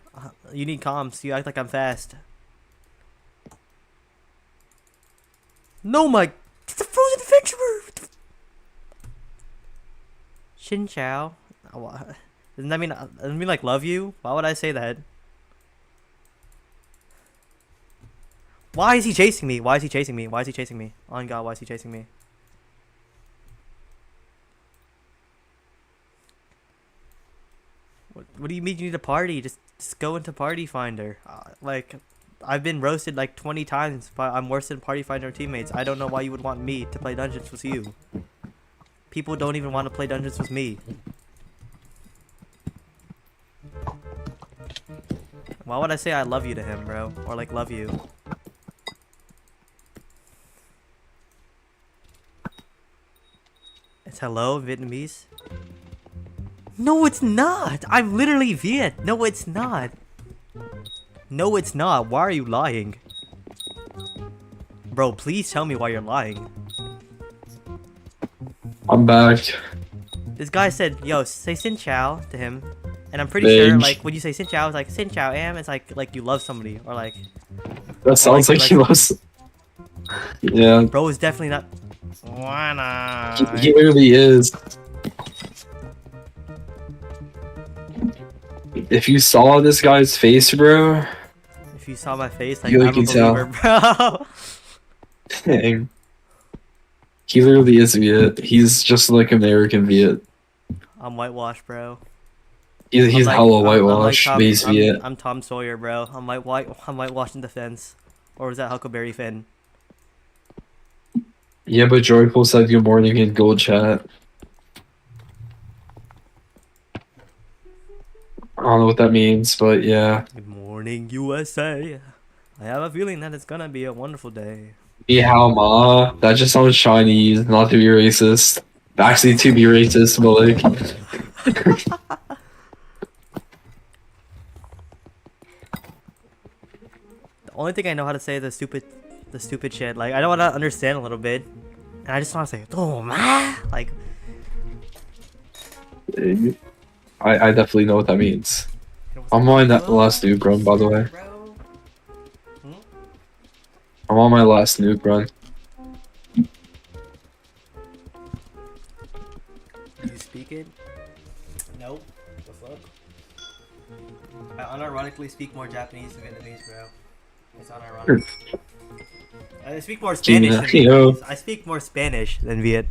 You need comms. You act like I'm fast. No, my, it's a frozen adventurer. Xin Chao. Doesn't that mean like love you? Why would I say that? Why is he chasing me? Why is he chasing me? Why is he chasing me? On God, why is he chasing me? What do you mean you need a party? Just go into Party Finder. Like, I've been roasted like 20 times, but I'm worse than Party Finder teammates. I don't know why you would want me to play dungeons with you. People don't even want to play dungeons with me. Why would I say I love you to him, bro? Or like love you? It's hello, Vietnamese? No, it's not! I'm literally Viet! No, it's not! No, it's not. Why are you lying? Bro, please tell me why you're lying. I'm back. This guy said, yo, say Xin Chao to him. And I'm pretty sure, like, when you say Xin Chao, it's like, Xin Chao am, it's like you love somebody. Or like... That sounds like he loves... Yeah. Bro is definitely not... Why not? He literally is. If you saw this guy's face, bro... If you saw my face, like, you I'm a can believer, bro. Dang. He literally is Viet. He's just like American Viet. I'm whitewashed, bro. He's like, hella whitewashed, base Viet. I'm Tom Sawyer, bro. I'm whitewashed in the fence. Or was that Huckleberry Finn? Yeah, but Joyful said good morning in gold chat. I don't know what that means, but yeah. Good morning, USA. I have a feeling that it's gonna be a wonderful day. Ni hao ma. That just sounds Chinese, not to be racist. Actually, to be racist, but like... The only thing I know how to say is the stupid shit. Like, I don't want to understand a little bit. And I just want to say, oh, man. Like... I definitely know what that means. I'm on that last nuke run, by the way. I'm on my last nuke run. Do you speak it? Nope. The fuck? I unironically speak more Japanese than Vietnamese, bro. It's unironic. I speak more Spanish than Vietnamese. I speak more Spanish than Viet.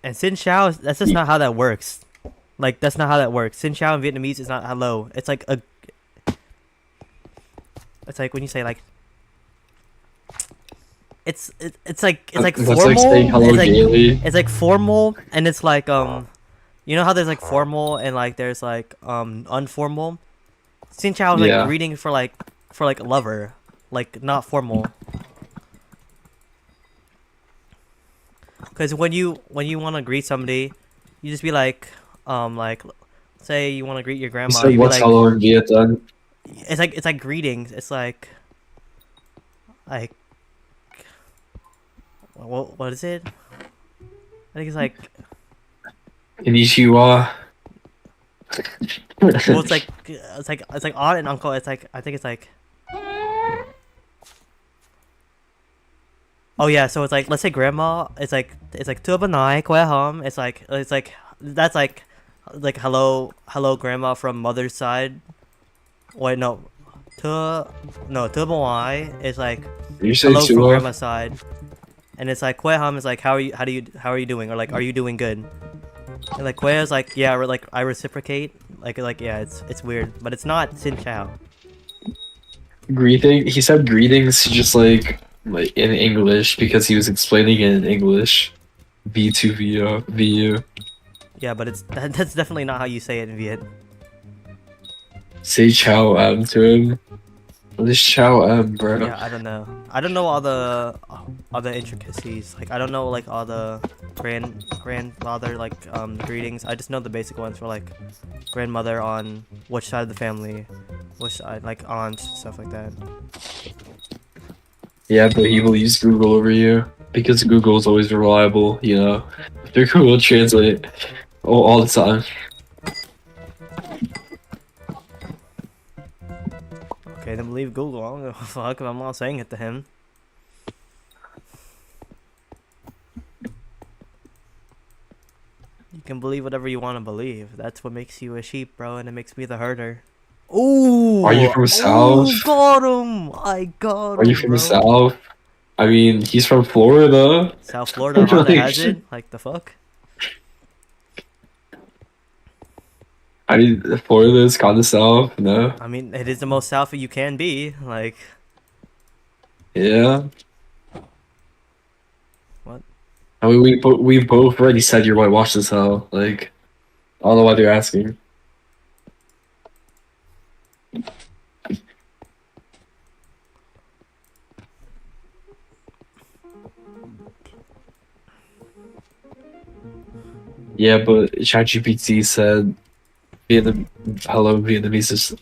And Xin Chao, that's just not how that works. Like, that's not how that works. Xin Chao in Vietnamese is not hello. It's like a... It's like when you say like... It's like formal. Like saying hello daily. It's like formal, and it's like you know how there's like formal and like there's like unformal. Xin Chao is like reading for like lover, like not formal. Because when you want to greet somebody, you just be like say you want to greet your grandma. So what's like, hello in Viet then? It's like greetings. It's like what is it? I think it's like Konnichiwa. well, it's like aunt and uncle. It's like I think it's like Oh yeah, so it's like, let's say grandma. It's like "Tua banai kue hom." It's like that's like hello grandma from mother's side. Wait, no, "Tua," no "Tua banai" is like You say hello from Tua? grandma's side, and it's like kue hom is like how are you doing, or like are you doing good? And like kue is like yeah, or like I reciprocate. Like yeah, it's weird, but it's not Xin Chao. Greeting. He said greetings just like in English because he was explaining it in English. V2 VU. Yeah, but that's definitely not how you say it in Viet. Say ciao to him. What is ciao bro? Yeah, I don't know. I don't know all the intricacies. Like I don't know like all the grandfather like greetings. I just know the basic ones for like grandmother on which side of the family, which side like aunt, stuff like that. Yeah, but he will use Google over you because Google is always reliable. You know, through Google Translate all the time. Okay, then believe Google. I don't give a fuck if I'm not saying it to him. You can believe whatever you want to believe. That's what makes you a sheep, bro, and it makes me the herder. Ooh! Are you from the South? Ooh, got him! I got him, Are you from bro. the South? I mean, he's from Florida. South Florida, Honda has it? Like, the fuck? I mean, Florida is kind of South, no? I mean, it is the most south you can be. Like, Yeah. what? I mean, we both already said you're whitewashed as hell. Like, I don't know why they're asking. Yeah, but ChatGPT said hello Vietnamese is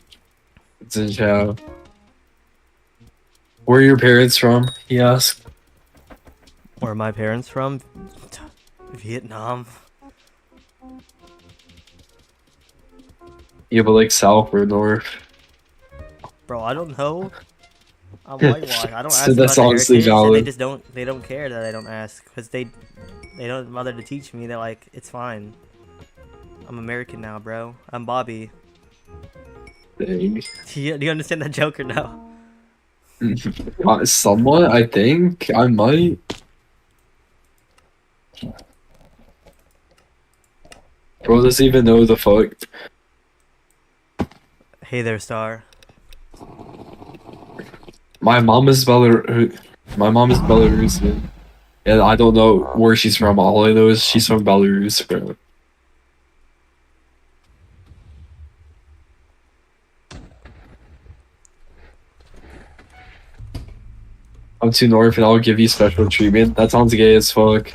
Xin Chào. Where are your parents from? He asked. Where are my parents from? Vietnam. Yeah, but like south or north. Bro, I don't know. I'm whitewashed. I don't So ask that's about the honestly heritage, and they valid. just don't care that I don't ask, because they don't bother to teach me. They're like, it's fine. I'm American now, bro. I'm Bobby. Dang. Do you understand that joke or no? Somewhat, I think. I might. Bro doesn't even know the fuck. Hey there, Star. My mom is Belarusian. And I don't know where she's from. All I know is she's from Belarus, bro. I'm too north and I'll give you special treatment. That sounds gay as fuck.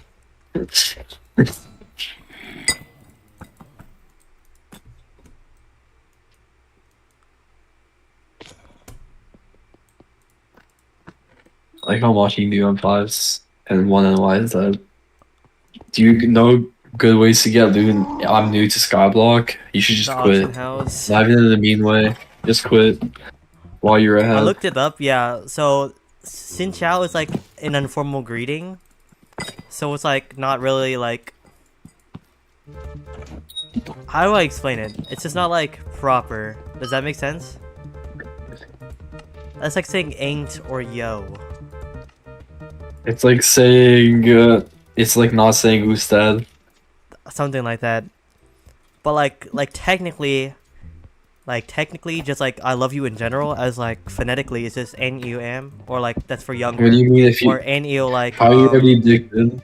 Like I'm watching new M5s and one NYZ. Do you know good ways to get loot? I'm new to Skyblock. You should just The quit. auction house. Not even in a mean way. Just quit while you're ahead. I looked it up. Yeah. So, Xin Chao is like an informal greeting. So it's like not really like. How do I explain it? It's just not like proper. Does that make sense? That's like saying ain't or yo. It's like saying, it's like not saying Ustad. Something like that. But like technically, just like I love you in general, as like phonetically it's just N-U-M, or like that's for younger. What do you mean if you? Or N-E-O like How are you already addicted?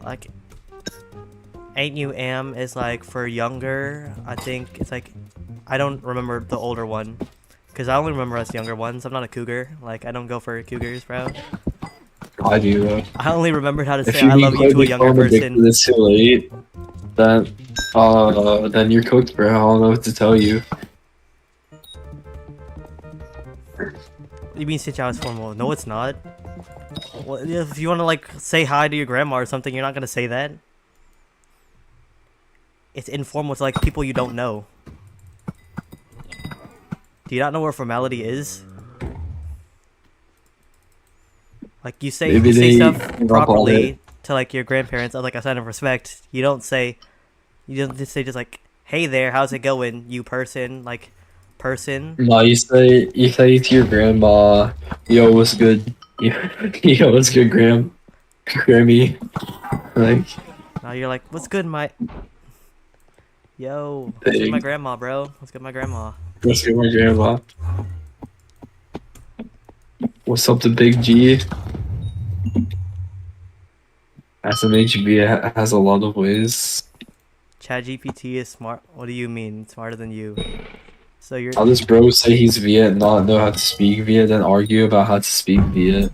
like N-U-M is like for younger. I think it's like, I don't remember the older one, because I only remember us younger ones. I'm not a cougar. Like I don't go for cougars, bro. I do though. I only remembered how to If say you I love you to a younger person. It's too late. Then you're cooked, bro. I don't know what to tell you. You mean Xin Chao is formal? No, it's not. Well, if you want to like say hi to your grandma or something, you're not gonna say that. It's informal. It's like people you don't know. Do you not know where formality is? Like you say, Maybe you say they stuff give up on properly it. to like your grandparents as like a sign of respect. You don't say, you don't just say just like, "Hey there, how's it going, you person?" Like, person. No, you say to your grandma, "Yo, what's good? Yo, what's good, Grammy?" Like, Now you're like, "What's good, my yo? What's good, my dang, grandma, bro? What's good, my grandma?" what's good, my grandma? What's up, the big G? SMHB has a lot of ways. ChatGPT is smart. What do you mean, smarter than you? So you're How does bro say he's Viet and not know how to speak Viet, then argue about how to speak Viet?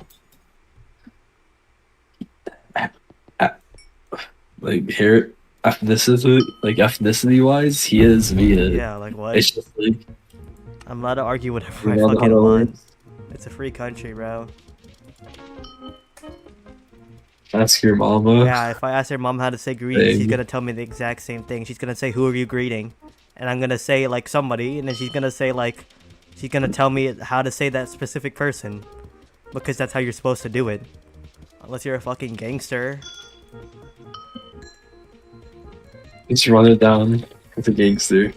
Like here, ethnicity wise, he is Viet. yeah, like what? It's just like I'm allowed to argue whatever you I know how fucking to want. It's a free country, bro. ask your mama. Yeah, if I ask her mom how to say greetings, she's Dang. gonna tell me the exact same thing. She's gonna say, "Who are you greeting?" And I'm gonna say like somebody, and then she's gonna say like, she's gonna tell me how to say that specific person, because that's how you're supposed to do it. Unless you're a fucking gangster. Just run it down with a gangster.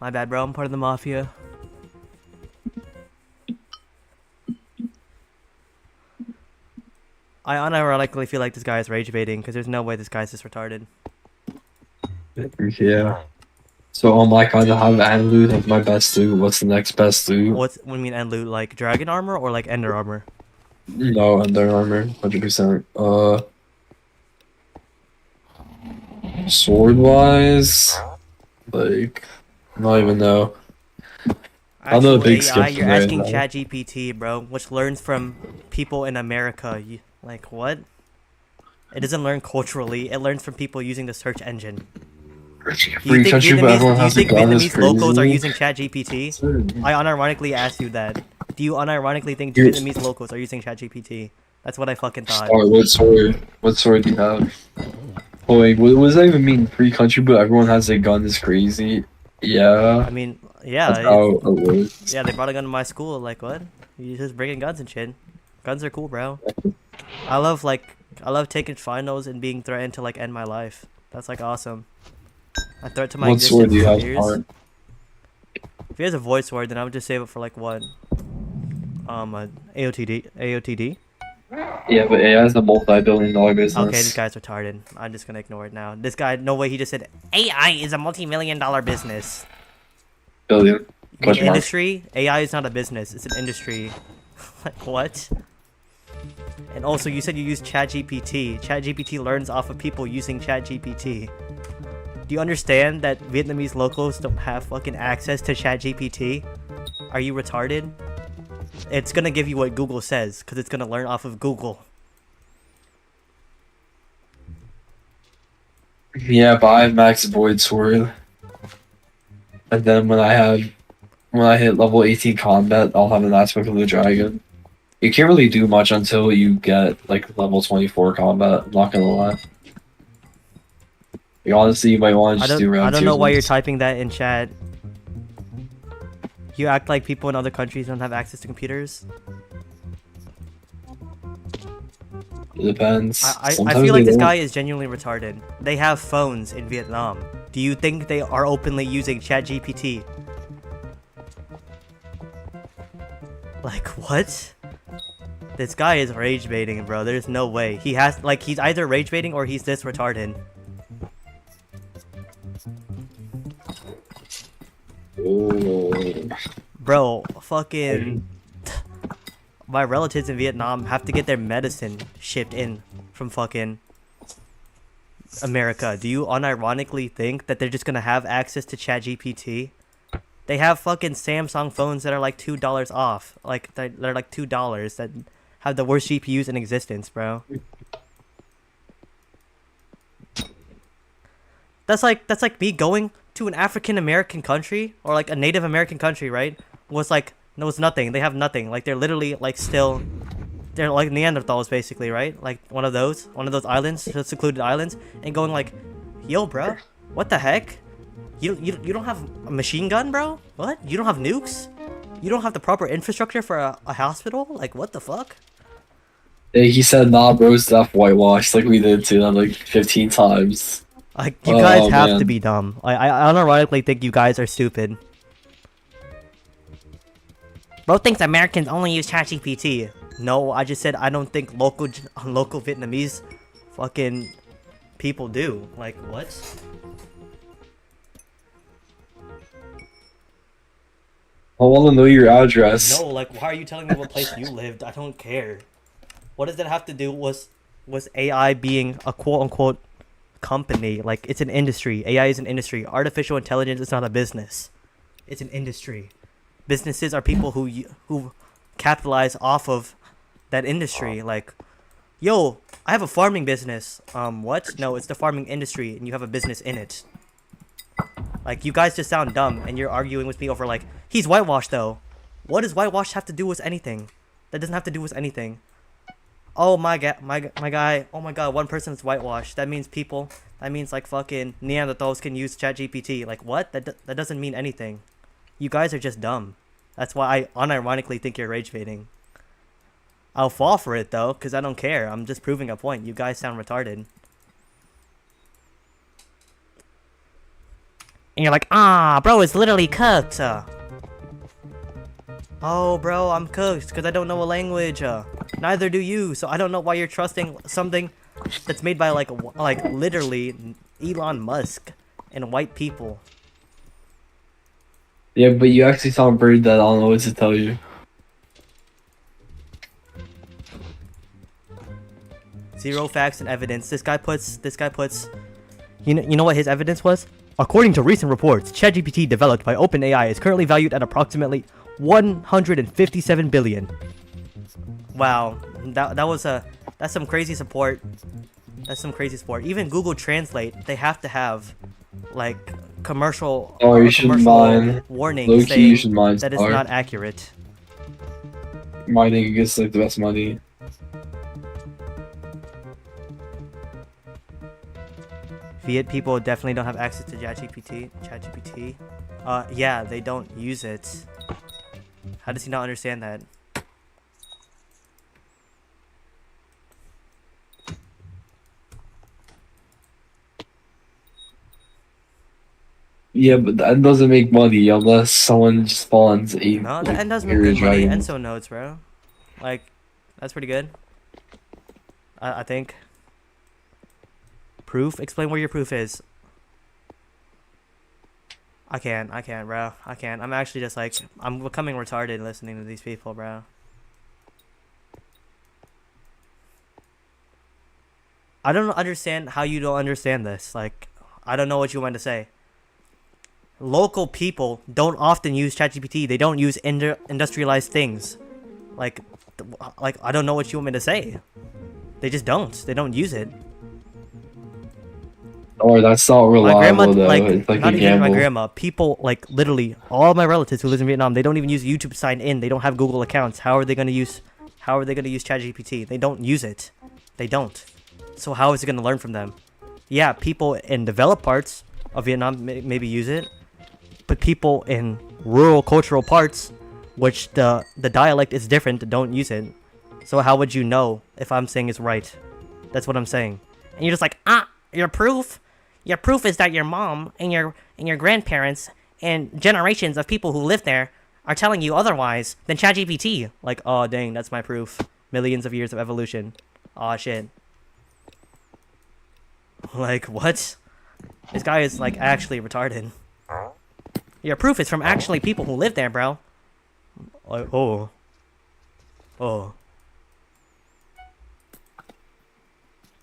My bad, bro. I'm part of the mafia. I unironically feel like this guy is rage baiting because there's no way this guy's this retarded. Yeah. So on my card, I have an loot of my best loot. What's the next best loot? What do you mean end loot? Like dragon armor or like ender armor? No, Under Armour, 100%. Sword wise, like, not even know. I'm not a Actual big AI, skip you're right asking now. ChatGPT, bro, which learns from people in America. Like what? It doesn't learn culturally. It learns from people using the search engine. Free country, but everyone has a gun is Vietnamese locals are crazy. using ChatGPT? I unironically asked you that. Do you unironically think You're- Vietnamese locals are using ChatGPT? That's what I fucking thought. Sorry, what sword? What sword do you have? Oh wait, what does that even mean? Free country, but everyone has a gun is crazy. Yeah, I mean, that's yeah, how it works. yeah. They brought a gun to my school. Like what? You just bringing guns and shit. Guns are cool, bro. I love taking finals and being threatened to like end my life. That's like awesome. A threat to my What sword existence do you for have? years. Art? If he has a voice word, then I would just save it for like what? AOTD. Yeah, but AI is a multi-billion-dollar business. Okay, this guy's retarded. I'm just gonna ignore it now. This guy, no way. He just said AI is a multi-million-dollar business. Billion. You mean Question mark. industry? AI is not a business. It's an industry. Like what? And also, you said you use ChatGPT. ChatGPT learns off of people using ChatGPT. Do you understand that Vietnamese locals don't have fucking access to ChatGPT? Are you retarded? It's gonna give you what Google says, because it's gonna learn off of Google. Yeah, but I have max void sword. And then when I hit level 18 combat, I'll have an aspect of the dragon. You can't really do much until you get like level 24 combat, I'm not gonna lie. Like, honestly, you might want to just do round I don't know why you're twos. typing that in chat. You act like people in other countries don't have access to computers. It depends. I Sometimes feel like they this don't. guy is genuinely retarded. They have phones in Vietnam. Do you think they are openly using ChatGPT? Like what? This guy is rage baiting, bro. There's no way. He has like he's either rage baiting or he's this retarded. Oh. Bro, fucking my relatives in Vietnam have to get their medicine shipped in from fucking America. Do you unironically think that they're just gonna have access to ChatGPT? They have fucking Samsung phones that are like $2 off. Like they're like $2 that have the worst GPUs in existence, bro. That's like me going to an African American country or like a Native American country, right? Was like no, it's nothing. They have nothing. Like they're literally like still, they're like Neanderthals basically, right? Like one of those islands, secluded islands, and going like, yo, bro, what the heck? You don't have a machine gun, bro? What? You don't have nukes? You don't have the proper infrastructure for a hospital? Like what the fuck? He said, "Nah, bro, stuff whitewashed like we did to them like 15 times." Like, you guys Oh, have to man. be dumb. I unironically think you guys are stupid. Bro thinks Americans only use ChatGPT. No, I just said I don't think local Vietnamese fucking people do. Like, what? I want to know your address. No, like, why are you telling me what place you lived? I don't care. What does that have to do with AI being a quote-unquote company? Like, it's an industry. AI is an industry. Artificial intelligence is not a business. It's an industry. Businesses are people who capitalize off of that industry. Like, yo, I have a farming business. What? No, it's the farming industry, and you have a business in it. Like, you guys just sound dumb, and you're arguing with me over, like, he's whitewashed, though. What does whitewash have to do with anything? That doesn't have to do with anything. Oh my guy. Oh my god, one person's whitewashed. That means people. That means, like, fucking Neanderthals can use ChatGPT. Like, what? That doesn't mean anything. You guys are just dumb. That's why I unironically think you're rage baiting. I'll fall for it, though, because I don't care. I'm just proving a point. You guys sound retarded. And you're like, ah, bro, it's literally cooked. Oh, bro, I'm cooked because I don't know a language. Neither do you, so I don't know why you're trusting something that's made by, like literally Elon Musk and white people. Yeah, but you actually sound pretty dead. I don't know what to tell you. Zero facts and evidence. This guy puts. You know what his evidence was? According to recent reports, ChatGPT developed by OpenAI is currently valued at approximately 157 billion. Wow, that's some crazy support. That's some crazy support. Even Google Translate, they have to have like commercial warning saying that it's not accurate. Mining gets like the best money. Viet people definitely don't have access to ChatGPT. Yeah, they don't use it. How does he not understand that? Yeah, but that doesn't make money unless someone spawns a. No, the end does make good money. Enso nodes, bro. Like, that's pretty good. I think. Proof? Explain where your proof is. I can't, bro. I can't. I'm actually just like, I'm becoming retarded listening to these people, bro. I don't understand how you don't understand this. Like, I don't know what you want to say. Local people don't often use ChatGPT. They don't use industrialized things. Like, I don't know what you want me to say. They just don't. They don't use it. Or that's not reliable, my grandma, though. like, it's like not a even gamble. my grandma. People, like, literally, all my relatives who live in Vietnam, they don't even use YouTube to sign in. They don't have Google accounts. How are they gonna use ChatGPT? They don't use it. They don't. So how is it gonna learn from them? Yeah, people in developed parts of Vietnam maybe use it, but people in rural cultural parts, which the dialect is different, don't use it. So how would you know if I'm saying it's right? That's what I'm saying. And you're just like, your proof? Your proof is that your mom and your grandparents and generations of people who live there are telling you otherwise than ChatGPT. Like, oh dang, that's my proof. Millions of years of evolution. Aw, shit. Like, what? This guy is, like, actually retarded. Your proof is from actually people who live there, bro. Like, oh.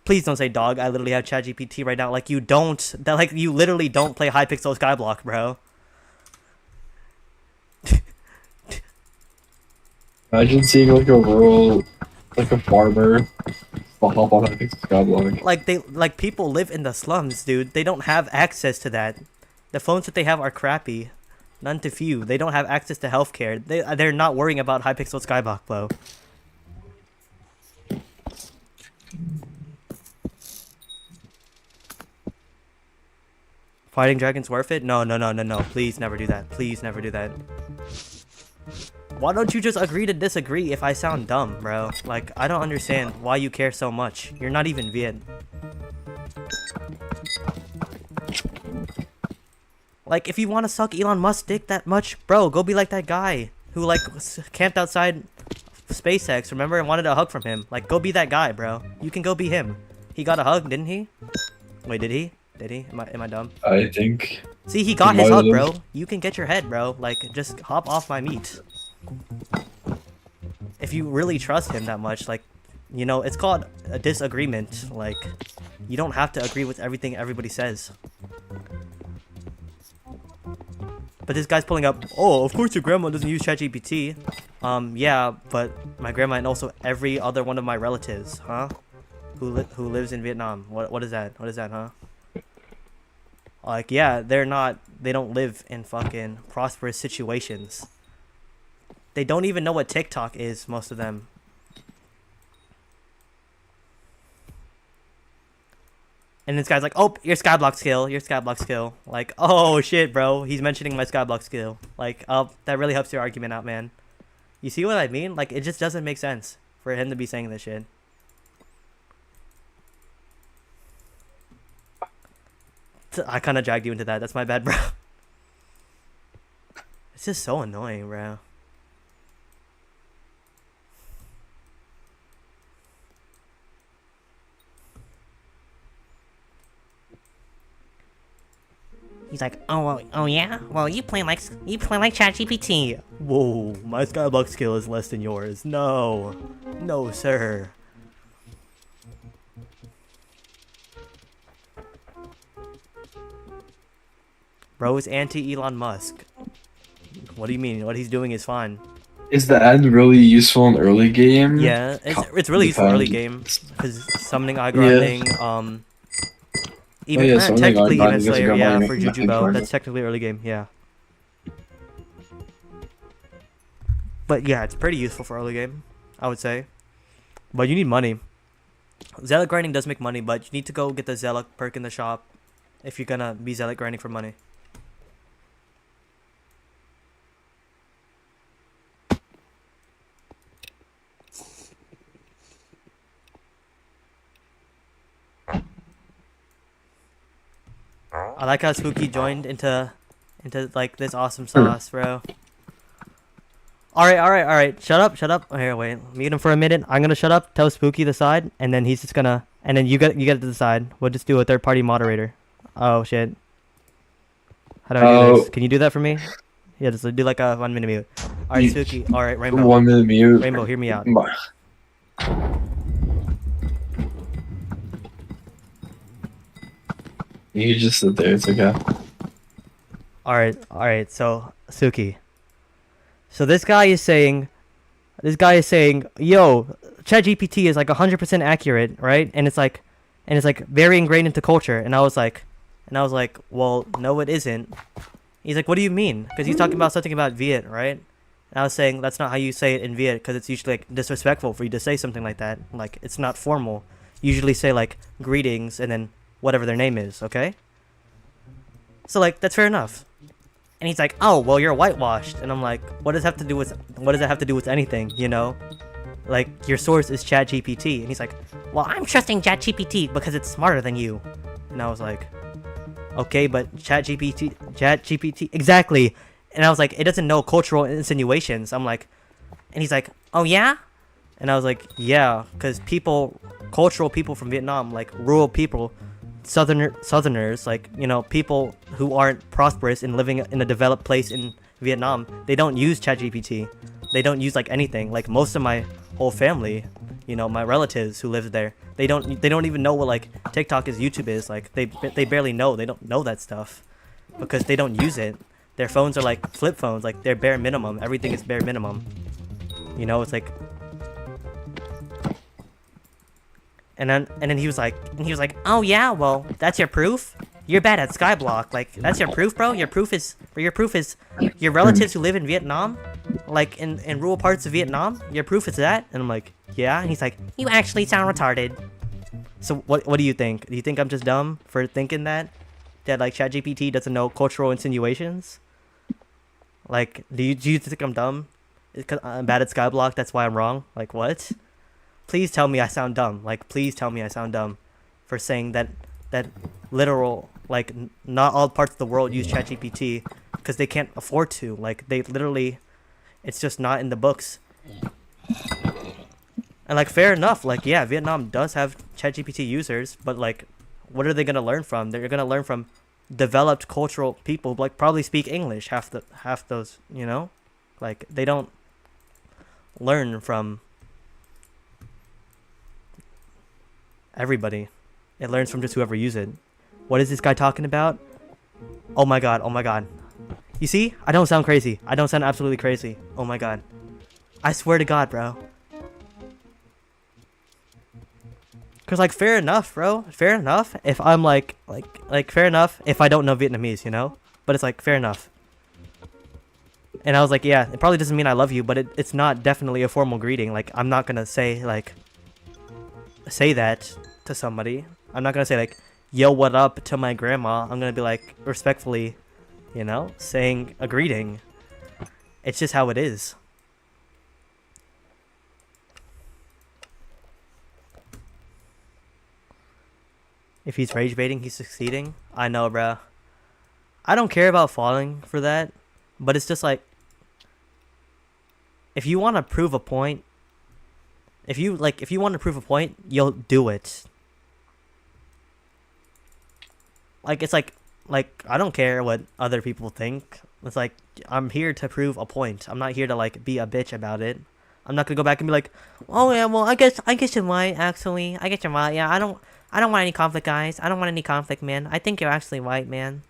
Please don't say dog. I literally have ChatGPT right now. Like, you don't. Like, you literally don't play Hypixel Skyblock, bro. Imagine seeing like a rural, like a farmer, hop on Hypixel Skyblock. Like, people live in the slums, dude. They don't have access to that. The phones that they have are crappy. None to few. They don't have access to healthcare. They're not worrying about Hypixel Skyblock, bro. Fighting dragons worth it? No. Please never do that. Please never do that. Why don't you just agree to disagree if I sound dumb, bro? Like, I don't understand why you care so much. You're not even Viet. Like, if you want to suck Elon Musk's dick that much, bro, go be like that guy who, like, camped outside SpaceX, remember, and wanted a hug from him. Like, go be that guy, bro. You can go be him. He got a hug, didn't he? Wait, did he? Did he? Am I dumb? I think. See, he got his hug, bro. You can get your head, bro. Like, just hop off my meat. If you really trust him that much, like, you know, it's called a disagreement. Like, you don't have to agree with everything everybody says. But this guy's pulling up, oh, of course your grandma doesn't use ChatGPT. Yeah, but my grandma and also every other one of my relatives, huh? Who lives in Vietnam. What is that? What is that, huh? Like, yeah, they don't live in fucking prosperous situations. They don't even know what TikTok is, most of them. And this guy's like, oh, your Skyblock skill. Like, oh shit, bro, he's mentioning my Skyblock skill. Like, oh, that really helps your argument out, man. You see what I mean? Like, it just doesn't make sense for him to be saying this shit. I kind of dragged you into that. That's my bad, bro. It's just so annoying, bro. He's like, oh yeah? Well, you play like ChatGPT. Whoa, my Skyblock skill is less than yours. No. No, sir. Bro is anti-Elon Musk. What do you mean? What he's doing is fine. Is the end really useful in early game? Yeah, it's really useful in early game. Because summoning, eye grinding, even technically even Slayer, yeah, for Juju Bell. That's technically early game, yeah. But yeah, it's pretty useful for early game, I would say. But you need money. Zealot grinding does make money, but you need to go get the Zealot perk in the shop if you're gonna be Zealot grinding for money. I like how Spooky joined into like this awesome sauce, bro. Alright. Shut up. Oh, here, wait. Mute him for a minute. I'm gonna shut up, tell Spooky the side, and then he's just gonna and then you get to decide. We'll just do a third party moderator. Oh shit. How do I do this? Can you do that for me? Yeah, just do like a 1 minute mute. Alright, Spooky. Alright, Rainbow. 1 minute mute. Rainbow, hear me out. You can just sit there, it's okay. Alright, so Suki. So this guy is saying, yo, ChatGPT is like 100% accurate, right? And it's like very ingrained into culture. And I was like, well, no, it isn't. He's like, what do you mean? Because he's talking about something about Viet, right? And I was saying that's not how you say it in Viet, because it's usually like disrespectful for you to say something like that. Like, it's not formal. You usually say like greetings and then whatever their name is, okay? So like, that's fair enough. And he's like, oh, well, you're whitewashed. And I'm like, what does that have to do with anything, you know? Like, your source is ChatGPT. And he's like, well, I'm trusting ChatGPT because it's smarter than you. And I was like, okay, but ChatGPT, exactly. And I was like, it doesn't know cultural insinuations. I'm like, and he's like, oh yeah? And I was like, yeah, because cultural people from Vietnam, like rural people, Southerners, like, you know, people who aren't prosperous and living in a developed place in Vietnam, they don't use ChatGPT. They don't use like anything. Like most of my whole family, you know, my relatives who live there, they don't even know what like TikTok is, YouTube is. Like they barely know. They don't know that stuff because they don't use it. Their phones are like flip phones. Like they're bare minimum. Everything is bare minimum. You know, it's like. And then he was like, oh yeah, well, that's your proof? You're bad at Skyblock. Like, that's your proof, bro? Your proof is your relatives who live in Vietnam? Like, in rural parts of Vietnam? Your proof is that? And I'm like, yeah. And he's like, you actually sound retarded. So, what do you think? Do you think I'm just dumb for thinking that? That, like, ChatGPT doesn't know cultural insinuations? Like, do you think I'm dumb? Because I'm bad at Skyblock, that's why I'm wrong? Like, what? Please tell me I sound dumb. Like, please tell me I sound dumb for saying that literal, like, not all parts of the world use ChatGPT because they can't afford to. Like, they literally, it's just not in the books. And, like, fair enough. Like, yeah, Vietnam does have ChatGPT users, but, like, what are they going to learn from? They're going to learn from developed cultural people, like, probably speak English, half those, you know? Like, they don't learn from everybody. It learns from just whoever uses it. What is this guy talking about? Oh my god, oh my god. You see? I don't sound crazy. I don't sound absolutely crazy. Oh my god. I swear to god, bro. Cause like, fair enough, bro. Fair enough if I'm like fair enough if I don't know Vietnamese, you know? But it's like, fair enough. And I was like, yeah, it probably doesn't mean I love you, but it's not definitely a formal greeting. Like, I'm not gonna say that to somebody. I'm not gonna say like, yo, what up to my grandma. I'm gonna be like, respectfully, you know, saying a greeting. It's just how it is. If he's rage baiting, he's succeeding. I know, bro. I don't care about falling for that, but it's just like, if you want to prove a point, if you want to prove a point, you'll do it. Like, it's like I don't care what other people think. It's like, I'm here to prove a point. I'm not here to like be a bitch about it. I'm not gonna go back and be like, oh yeah, well I guess you're right, actually. I guess you're right. Yeah, I don't want any conflict, guys. I don't want any conflict, man. I think you're actually right, man. And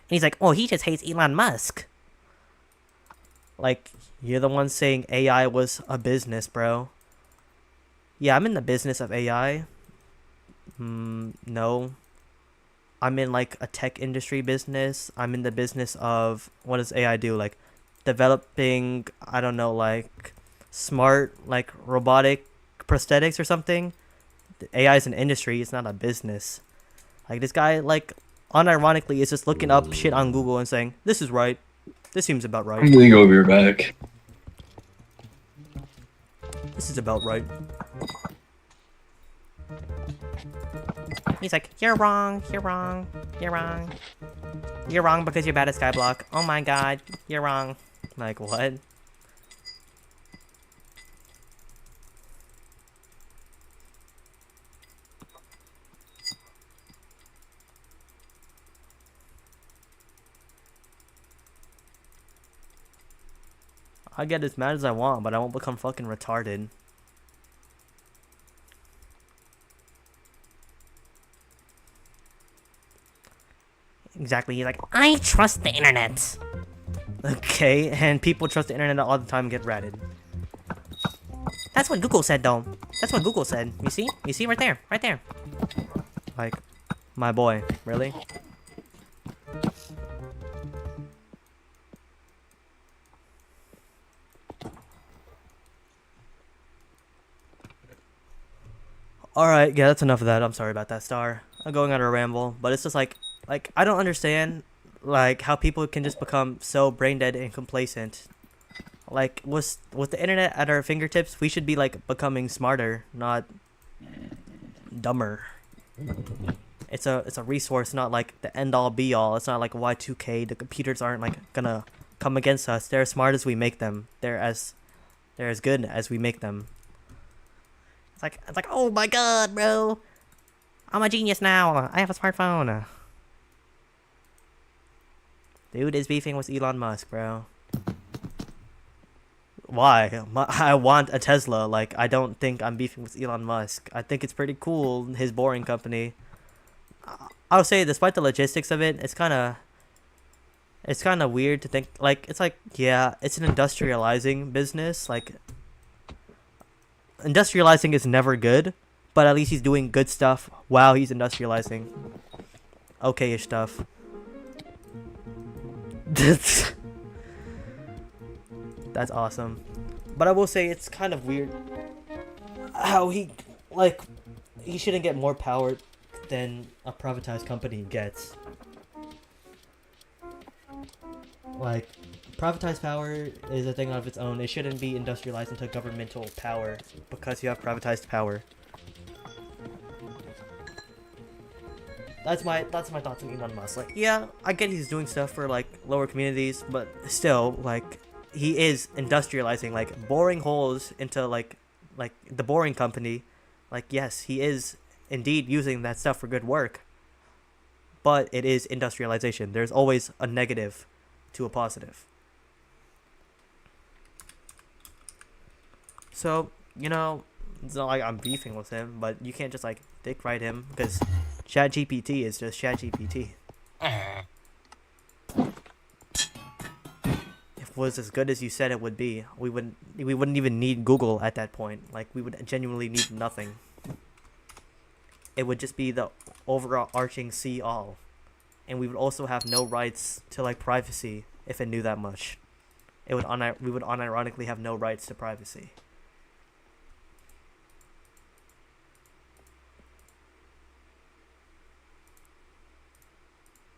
he's like, oh, he just hates Elon Musk. Like, you're the one saying AI was a business, bro. Yeah, I'm in the business of AI. No. I'm in like a tech industry business. I'm in the business of, what does AI do? Like, developing, I don't know, like smart, like robotic prosthetics or something. AI is an industry, it's not a business. Like, this guy, like, unironically is just looking up shit on Google and saying, this is right. This seems about right. I'm gonna go be right back. This is about right. He's like, you're wrong, you're wrong, you're wrong. You're wrong because you're bad at Skyblock. Oh my god, you're wrong. Like, what? I get as mad as I want, but I won't become fucking retarded. Exactly, he's like, I trust the internet. Okay, and people trust the internet all the time and get ratted. That's what Google said, though. That's what Google said. You see? You see right there. Right there. Like, my boy. Really? Alright, yeah, that's enough of that. I'm sorry about that, Star. I'm going on a ramble, but it's just like, I don't understand, like, how people can just become so brain dead and complacent. Like, with the internet at our fingertips, we should be, like, becoming smarter, not dumber. It's a resource, not, like, the end-all, be-all. It's not like Y2K. The computers aren't, like, gonna come against us. They're as smart as we make them. They're as good as we make them. It's like, oh my god, bro. I'm a genius now. I have a smartphone. Dude is beefing with Elon Musk, bro. Why? I want a Tesla. Like, I don't think I'm beefing with Elon Musk. I think it's pretty cool, his boring company. I'll say, despite the logistics of it, it's kind of weird to think, like, it's like, yeah, it's an industrializing business. Like, industrializing is never good, but at least he's doing good stuff while he's industrializing. Okay-ish stuff. That's awesome. But I will say, it's kind of weird how he shouldn't get more power than a privatized company gets. Like, privatized power is a thing of its own. It shouldn't be industrialized into governmental power because you have privatized power. That's my thoughts on Elon Musk. Like, yeah, I get he's doing stuff for like lower communities, but still, like, he is industrializing, like boring holes into like the boring company. Like, yes, he is indeed using that stuff for good work, but it is industrialization. There's always a negative to a positive. So, you know, it's not like I'm beefing with him, but you can't just like dick ride him because ChatGPT is just ChatGPT. If it was as good as you said it would be, we wouldn't even need Google at that point. Like, we would genuinely need nothing. It would just be the overarching see all, and we would also have no rights to like privacy if it knew that much. We would unironically have no rights to privacy.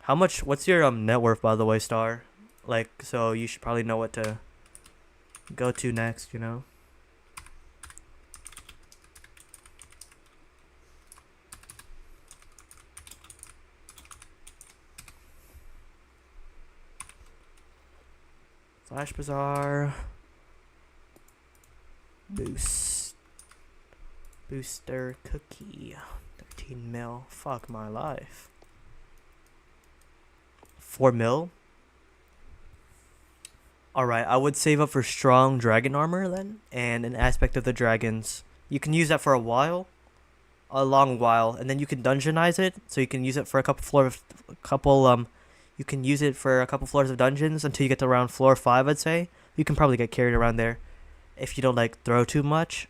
What's your net worth, by the way, Star? Like, so you should probably know what to go to next, you know? Flash Bazaar. Booster cookie. 13 mil. Fuck my life. 4 mil? Alright, I would save up for strong dragon armor then, and an aspect of the dragons. You can use that for a long while, and then you can dungeonize it, so you can use it for you can use it for a couple floors of dungeons until you get to around floor 5, I'd say. You can probably get carried around there if you don't like throw too much.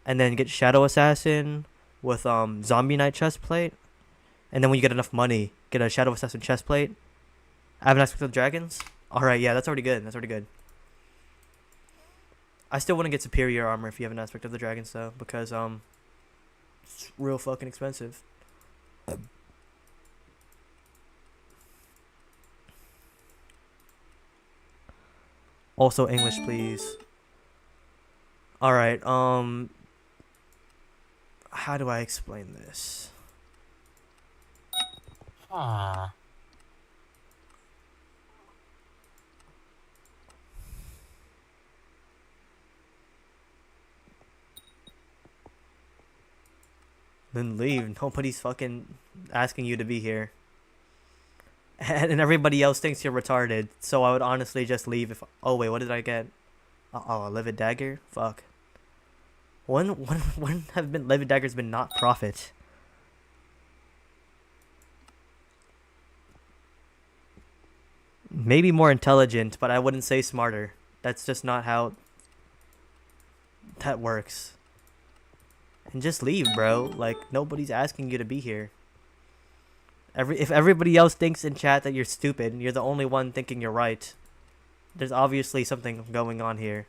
And then get Shadow Assassin with Zombie Knight chestplate. And then when you get enough money, get a Shadow Assassin chestplate. I have an aspect of the dragons. Alright, yeah, that's already good. I still want to get superior armor if you have an aspect of the dragons though, because it's real fucking expensive. Also English, please. Alright, how do I explain this? Then leave. Nobody's fucking asking you to be here. And everybody else thinks you're retarded. So I would honestly just leave if... Oh, wait, what did I get? Oh, a Livid Dagger? Fuck. When have Livid Daggers been not profit? Maybe more intelligent, but I wouldn't say smarter. That's just not how that works. And just leave, bro. Like, nobody's asking you to be here. If everybody else thinks in chat that you're stupid and you're the only one thinking you're right, there's obviously something going on here.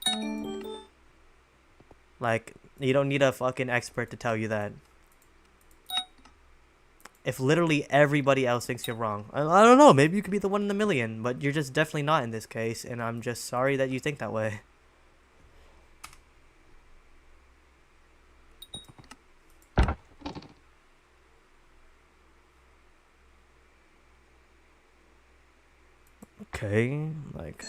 Like, you don't need a fucking expert to tell you that. If literally everybody else thinks you're wrong, I don't know, maybe you could be the one in a million, but you're just definitely not in this case, and I'm just sorry that you think that way. Okay, like...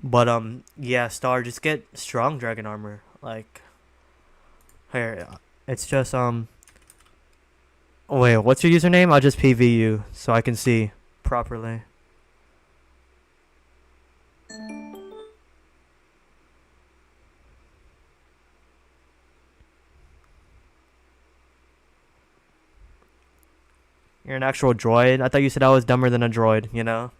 But, yeah, Star, just get strong dragon armor. Like, here, it's just, wait, what's your username? I'll just PV you so I can see properly. You're an actual droid? I thought you said I was dumber than a droid, you know?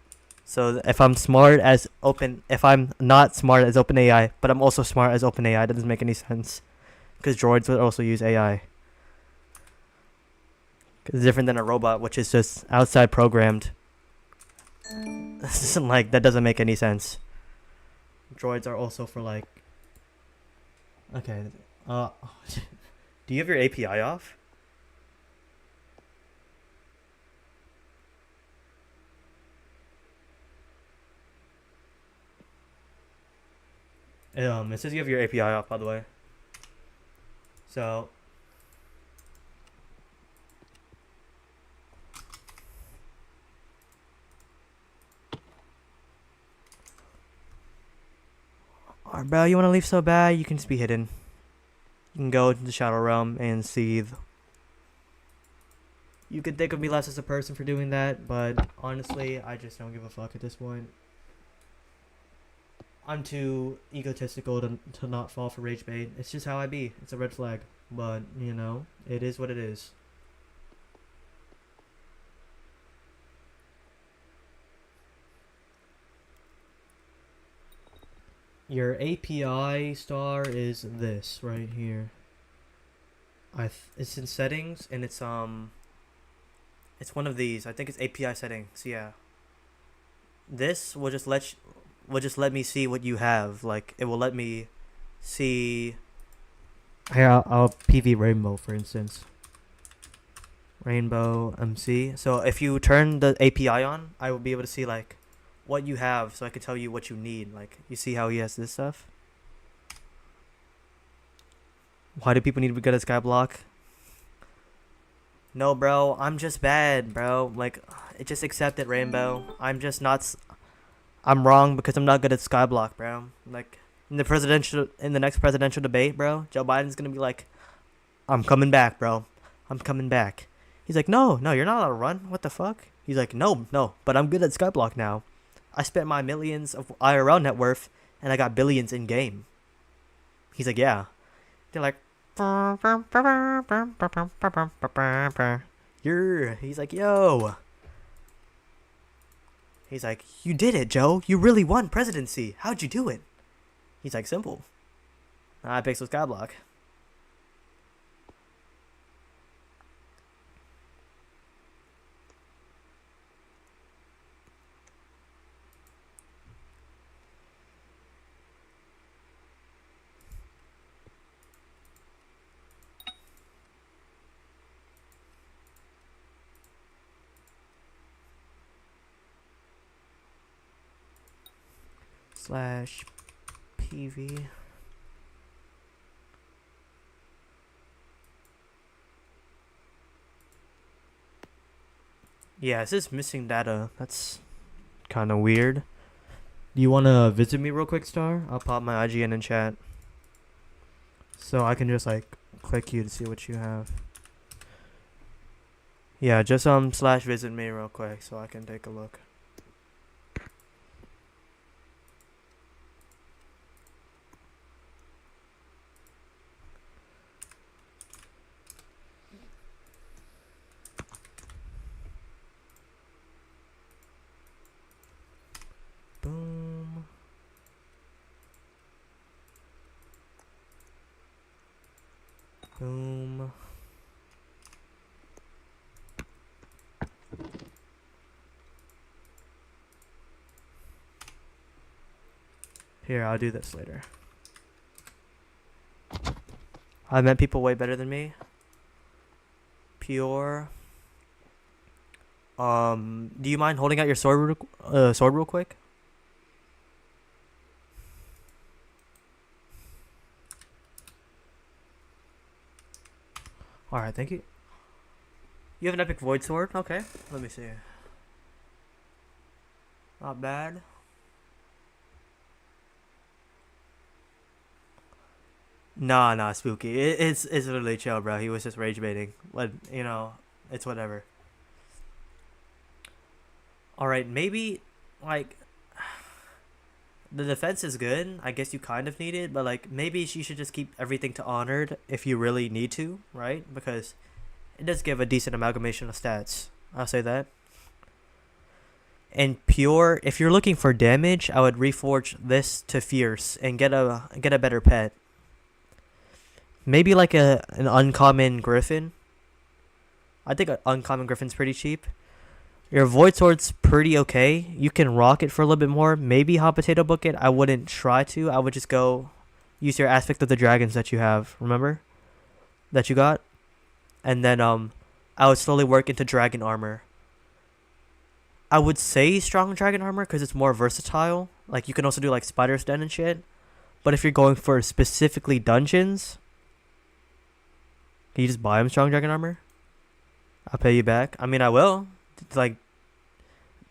So if I'm not smart as OpenAI, but I'm also smart as OpenAI, that doesn't make any sense. Because droids would also use AI. Cause it's different than a robot, which is just outside programmed. Like, that doesn't make any sense. Droids are also for like... Okay. Do you have your API off? It says you have your API off, by the way. So. Alright, bro, you want to leave so bad, you can just be hidden. You can go into the Shadow Realm and seethe. You could think of me less as a person for doing that, but honestly, I just don't give a fuck at this point. I'm too egotistical to not fall for rage bait. It's just how I be. It's a red flag. But, you know, it is what it is. Your API star is this right here. It's in settings and it's one of these. I think it's API settings. Yeah. This will just let me see what you have. Like it will let me see. Here, I'll PV Rainbow for instance. Rainbow MC. So if you turn the API on, I will be able to see like what you have, so I can tell you what you need. Like you see how he has this stuff. Why do people need to be good at Skyblock? No, bro, I'm just bad, bro. Like, just accept it, Rainbow. I'm wrong because I'm not good at Skyblock, bro. Like, in the next presidential debate, bro, Joe Biden's gonna be like, I'm coming back, bro. I'm coming back. He's like, no, you're not allowed to run. What the fuck? He's like, no, but I'm good at Skyblock now. I spent my millions of IRL net worth, and I got billions in game. He's like, yeah. They're like, he's like, yo. He's like, you did it, Joe. You really won presidency. How'd you do it? He's like, simple. Hypixel Skyblock. /PV. Yeah, it says missing data. That's kind of weird. Do you want to visit me real quick, Star? I'll pop my IGN in chat. So I can just like click you to see what you have. Yeah, just /visit me real quick so I can take a look. Boom. Boom. Here, I'll do this later. I met people way better than me. Pure. Do you mind holding out your sword real quick? Alright, thank you. You have an epic void sword? Okay, let me see. Not bad. Nah, Spooky. It's literally chill, bro. He was just rage baiting. But, you know, it's whatever. Alright, maybe, like, the defense is good. I guess you kind of need it, but, like, maybe you should just keep everything to honored if you really need to, right? Because it does give a decent amalgamation of stats. I'll say that. And pure, if you're looking for damage, I would reforge this to fierce and get a better pet. Maybe like an uncommon griffin. I think an uncommon griffin's pretty cheap. Your void sword's pretty okay. You can rock it for a little bit more. Maybe hot potato book it. I wouldn't try to. I would just go use your aspect of the dragons that you have. Remember? That you got? And then I would slowly work into dragon armor. I would say strong dragon armor because it's more versatile. Like you can also do like spider's den and shit. But if you're going for specifically dungeons, can you just buy him strong dragon armor? I'll pay you back. I mean, I will. It's like,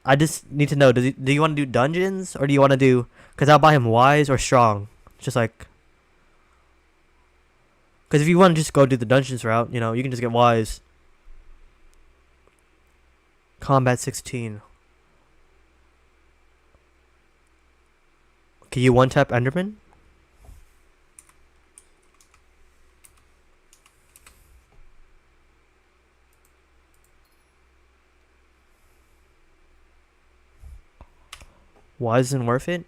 I just need to know. Do you want to do dungeons or do you want to do? Because I'll buy him wise or strong. Just like, because if you want to just go do the dungeons route, you know, you can just get wise. Combat 16. Can you one tap Enderman? Why isn't worth it?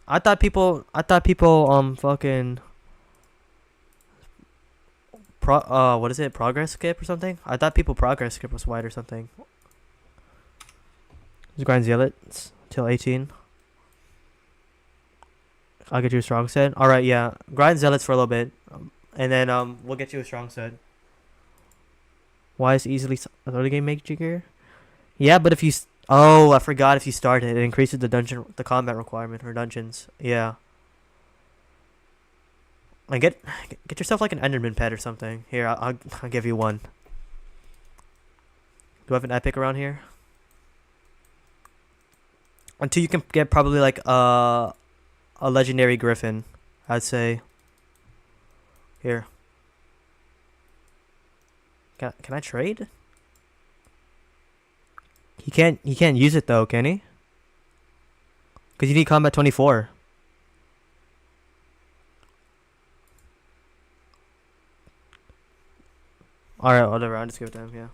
I thought people fucking what is it, progress skip or something? I thought people progress skip was white or something. Just grind zealots till 18. I'll get you a strong set. Alright, yeah. Grind zealots for a little bit. And then we'll get you a strong set. Why is easily early game make jigger? Yeah, but if you oh, I forgot if you start it increases the combat requirement or dungeons. Yeah. And get yourself like an Enderman pet or something. Here, I'll give you one. Do I have an epic around here? Until you can get probably like a legendary griffin, I'd say. Here. Can I trade? He can't use it though, can he? Cause you need combat 24. Alright, whatever, I'll just give it to him, yeah.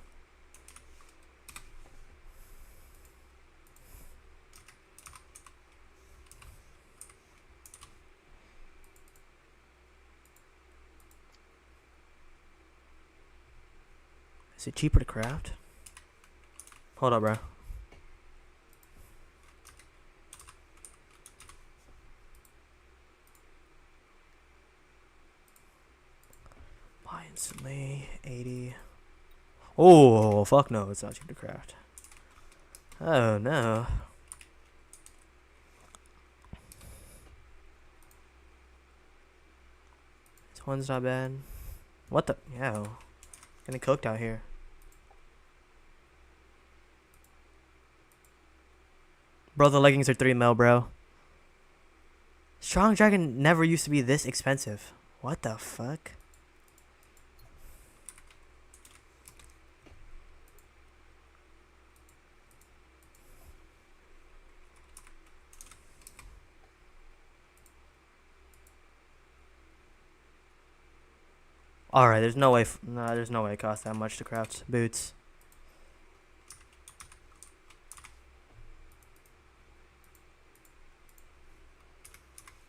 Is it cheaper to craft? Hold up, bro. Buy instantly. 80. Oh, fuck no. It's not cheap to craft. Oh, no. This one's not bad. What the? Yo. Getting cooked out here. Bro, the leggings are 3 mil, bro. Strong Dragon never used to be this expensive. What the fuck? Alright, there's no way it costs that much to craft boots.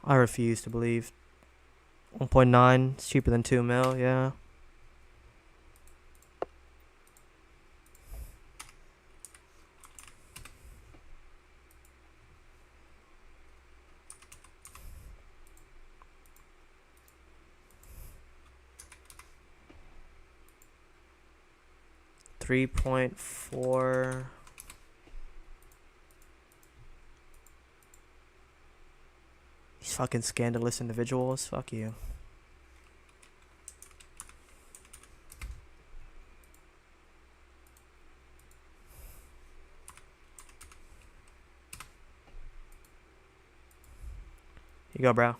I refuse to believe. 1.9 is cheaper than 2 mil, yeah. $3.4. These fucking scandalous individuals. Fuck you. You go, bro.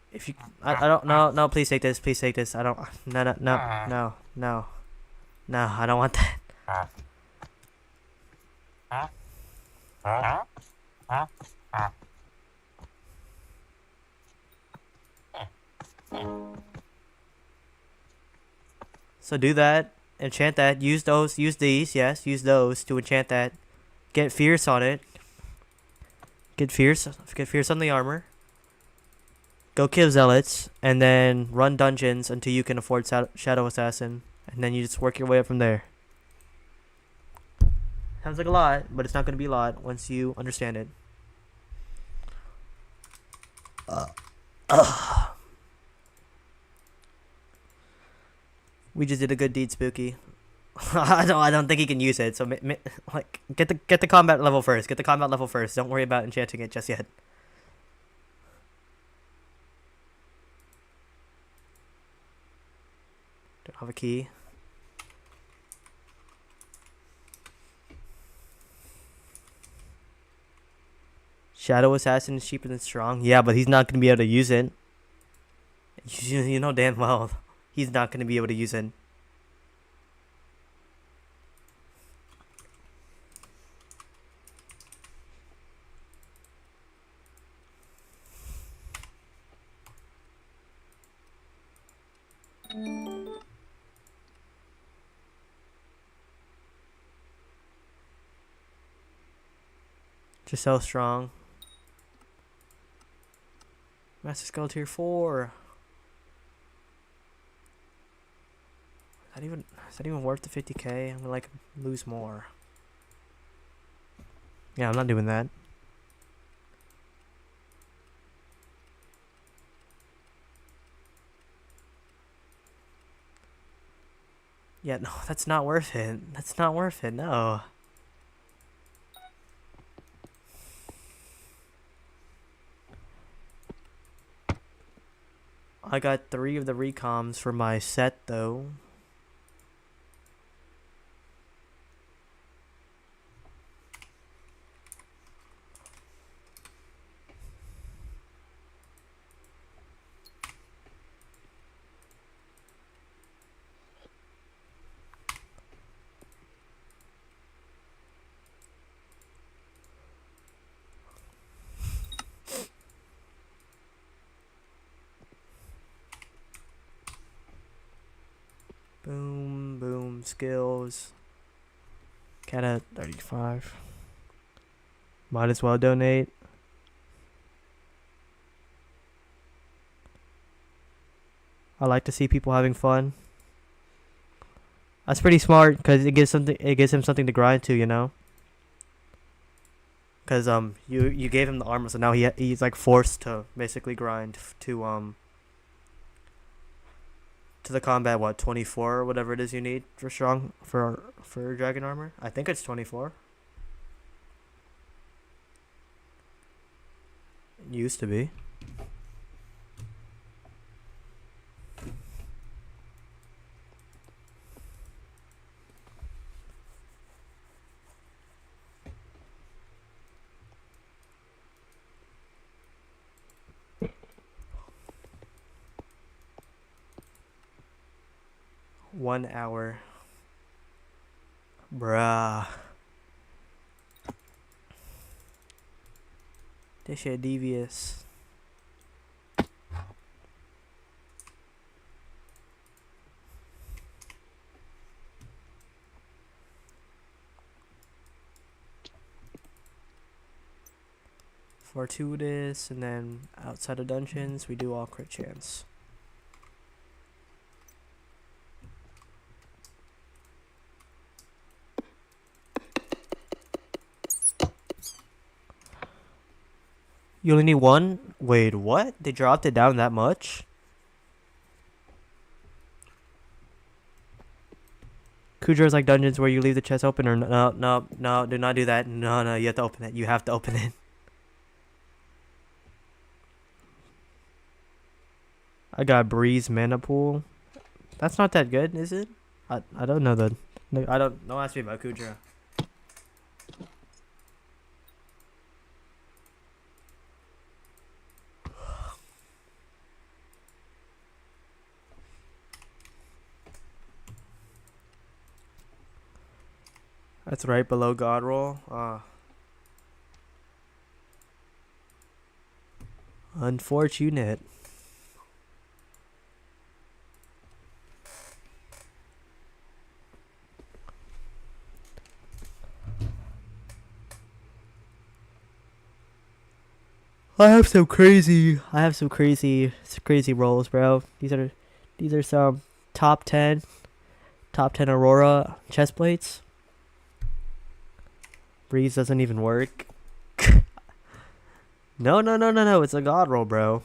If you, I don't, no, please take this, I don't, no, I don't want that. So do that, enchant that, use these, yes, use those to enchant that. Get fierce on it. Get fierce on the armor. Go kill zealots, and then run dungeons until you can afford Shadow Assassin, and then you just work your way up from there. Sounds like a lot, but it's not going to be a lot once you understand it. We just did a good deed, Spooky. I don't think he can use it. So like get the combat level first. Get the combat level first. Don't worry about enchanting it just yet. Don't have a key. Shadow Assassin is cheaper than Strong. Yeah, but he's not gonna be able to use it. You know damn well he's not gonna be able to use it. Just so strong. Master Skull tier 4. Is that even worth the 50k? I'm gonna like lose more. Yeah, I'm not doing that. Yeah, no, that's not worth it. That's not worth it, no. I got 3 of the recoms for my set, though. Boom, boom, skills. Cat at 35. Might as well donate. I like to see people having fun. That's pretty smart because it gives him something to grind to, you know. Because you gave him the armor, so now he's like forced to basically grind to the combat, what, 24 or whatever it is you need for strong for dragon armor. I think it's 24. It used to be. One hour. Bruh. This shit devious. Fortuitous, and then outside of dungeons, we do all crit chance. You only need one? Wait, what? They dropped it down that much? Kujo's like dungeons where you leave the chest open, or no, do not do that. No, you have to open it. You have to open it. I got Breeze Mana Pool. That's not that good, is it? I don't know the... don't ask me about Kujo. That's right below God Roll. Unfortunate. I have some crazy rolls, bro. These are some top 10 Aurora chest plates. Breeze doesn't even work. No, it's a god roll, bro.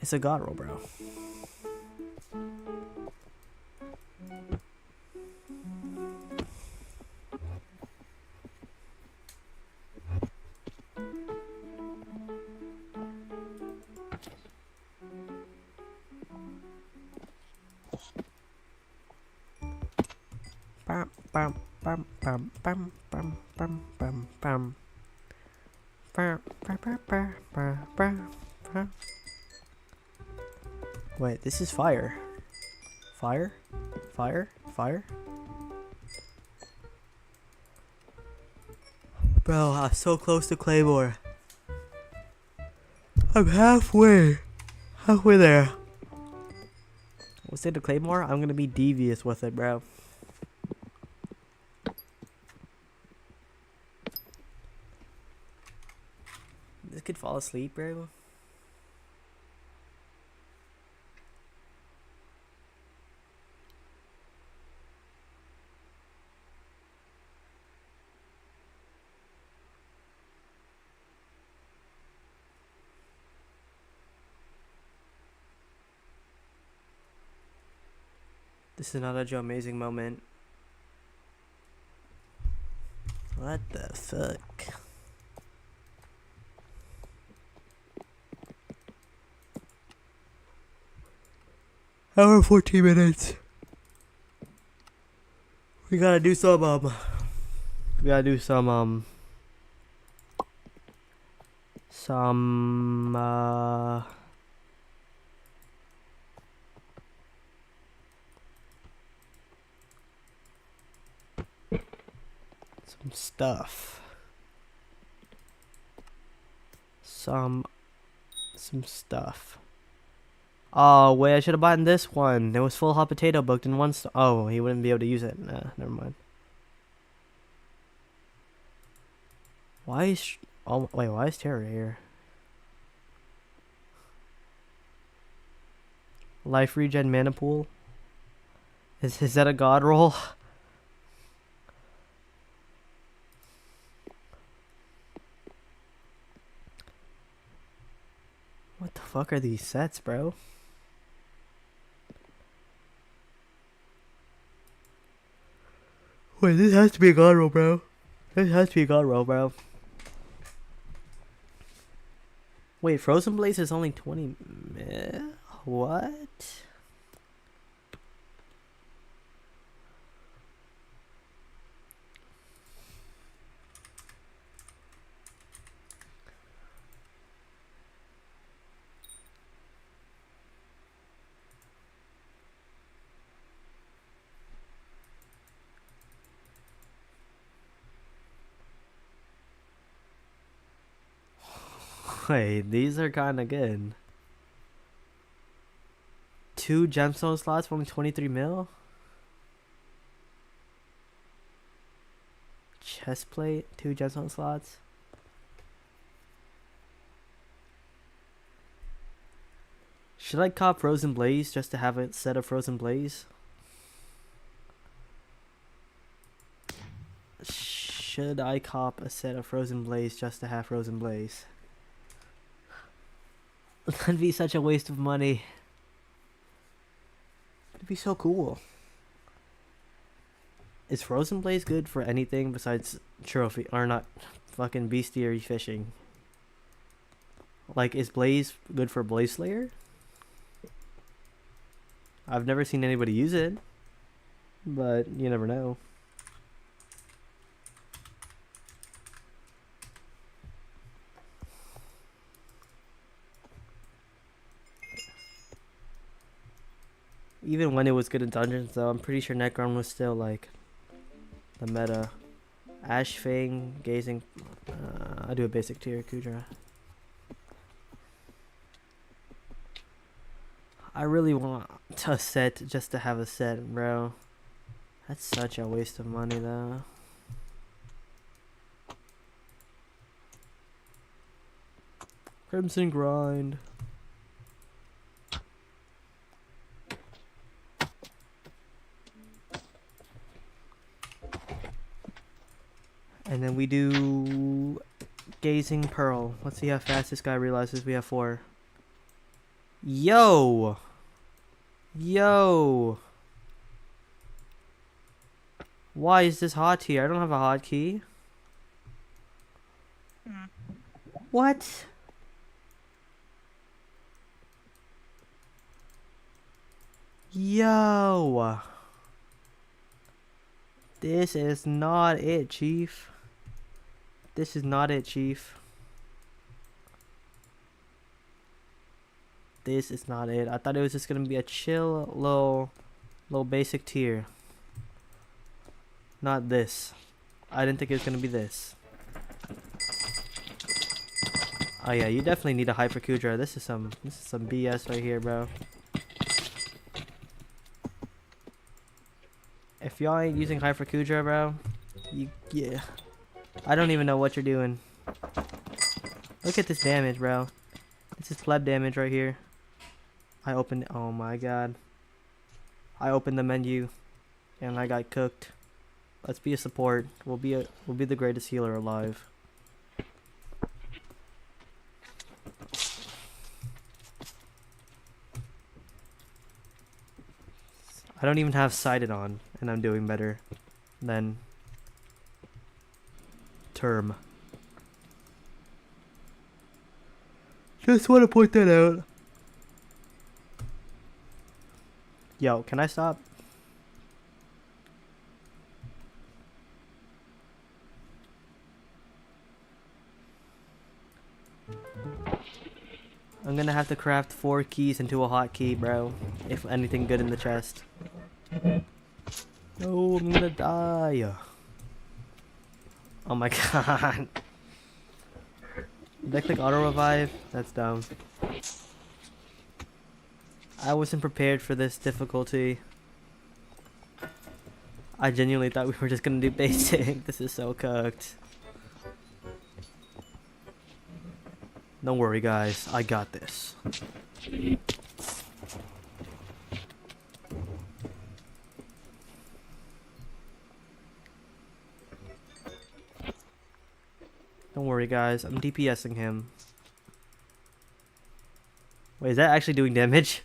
It's a god roll, bro. Bam, bam, bam, bam, bam, bam, bam, bam, bam. Wait, this is fire. Fire? Fire? Fire? Bro, I'm so close to Claymore. I'm halfway. Halfway there. What's it to Claymore? I'm gonna be devious with it, bro. This kid fall asleep, bro. This is not a Joe amazing moment. What the fuck? Hour 14 minutes. We gotta do some stuff. Some stuff. Oh wait, I should have bought this one. There was full hot potato booked in one. Oh, he wouldn't be able to use it. Nah, never mind. Why is oh wait? Why is Terra here? Life regen mana pool. Is that a god roll? What the fuck are these sets, bro? Wait, this has to be a god roll, bro. This has to be a god roll, bro. Wait, Frozen Blaze is only 20 meh? What? Wait, these are kinda good. 2 gemstone slots for only 23 mil? Chest plate, 2 gemstone slots. Should I cop Frozen Blaze just to have a set of Frozen Blaze? Should I cop a set of Frozen Blaze just to have Frozen Blaze? That'd be such a waste of money. It'd be so cool. Is Frozen Blaze good for anything besides trophy or not fucking bestiary fishing? Like, is Blaze good for Blaze Slayer? I've never seen anybody use it, but you never know. Even when it was good in dungeons, though, I'm pretty sure Necron was still like the meta. Ash Fang, Gazing. I'll do a basic tier Kudra. I really want a set just to have a set, bro. That's such a waste of money, though. Crimson Grind. And then we do Gazing Pearl. Let's see how fast this guy realizes we have 4. Yo! Yo! Why is this hotkey? I don't have a hotkey. What? Yo! This is not it, Chief. This is not it, Chief. This is not it. I thought it was just gonna be a chill little basic tier. Not this. I didn't think it was gonna be this. Oh yeah, you definitely need a Hyperkudra. This is some BS right here, bro. If y'all ain't using Hyperkudra, bro, yeah. I don't even know what you're doing. Look at this damage, bro. This is pleb damage right here. I opened, oh my god. I opened the menu and I got cooked. Let's be a support. We'll be the greatest healer alive. I don't even have sighted on, and I'm doing better than term. Just want to point that out. Yo, can I stop? I'm gonna have to craft 4 keys into a hotkey, bro. If anything good in the chest. No, I'm gonna die. Oh my god. Did I click auto revive? That's dumb. I wasn't prepared for this difficulty. I genuinely thought we were just gonna do basic. This is so cooked. Don't worry, guys. I got this. Don't worry, guys. I'm DPSing him. Wait, is that actually doing damage?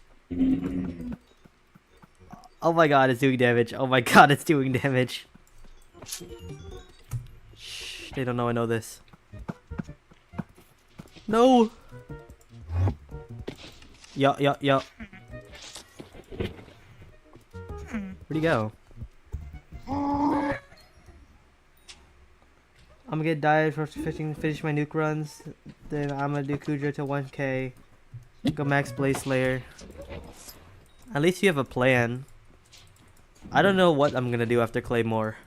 Oh my god, it's doing damage. Oh my god, it's doing damage. Shh, they don't know I know this. No! Yo. Where'd he go? I'm gonna get diet for finish my nuke runs. Then I'm gonna do Kudra to 1k. Go max Blaze Slayer. At least you have a plan. I don't know what I'm gonna do after Claymore.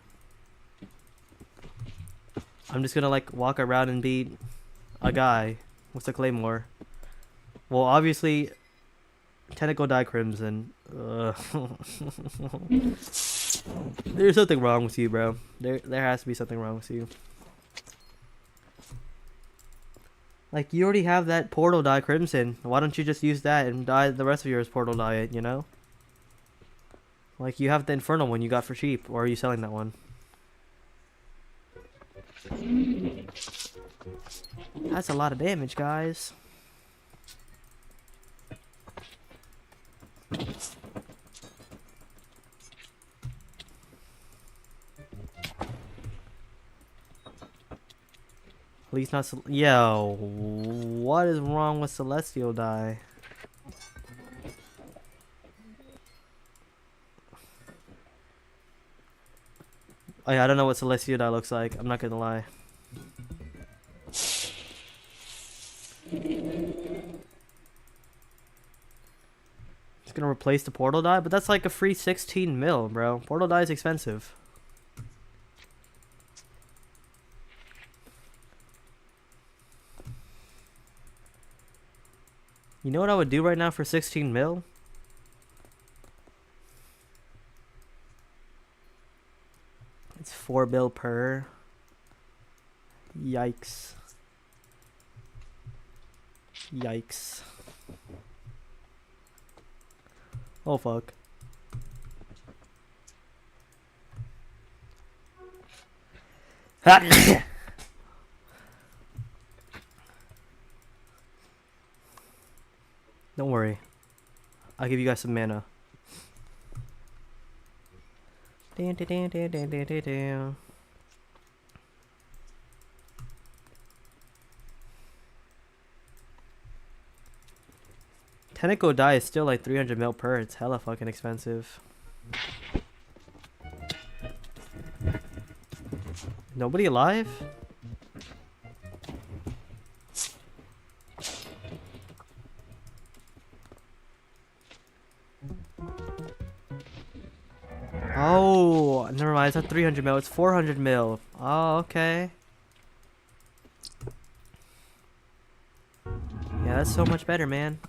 I'm just gonna like walk around and beat a guy with a Claymore. Well, obviously, Tentacle Die Crimson. There's something wrong with you, bro. There has to be something wrong with you. Like, you already have that Portal Die Crimson. Why don't you just use that and dye the rest of yours Portal Die it, you know? Like, you have the Infernal one you got for cheap. Or are you selling that one? That's a lot of damage, guys. At least not. Yo, what is wrong with Celestial Die? Oh yeah, I don't know what Celestial Die looks like. I'm not gonna lie. It's gonna replace the Portal Die, but that's like a free 16 mil, bro. Portal Die is expensive. You know what I would do right now for 16 mil? It's 4 bill per. Yikes. Yikes. Oh fuck. Don't worry. I'll give you guys some mana. Damn, damn, damn, damn, damn, damn, damn. Tentacle die is still like 300 mil per. It's hella fucking expensive. Nobody alive? Oh, never mind. It's not 300 mil. It's 400 mil. Oh, okay. Yeah, that's so much better, man.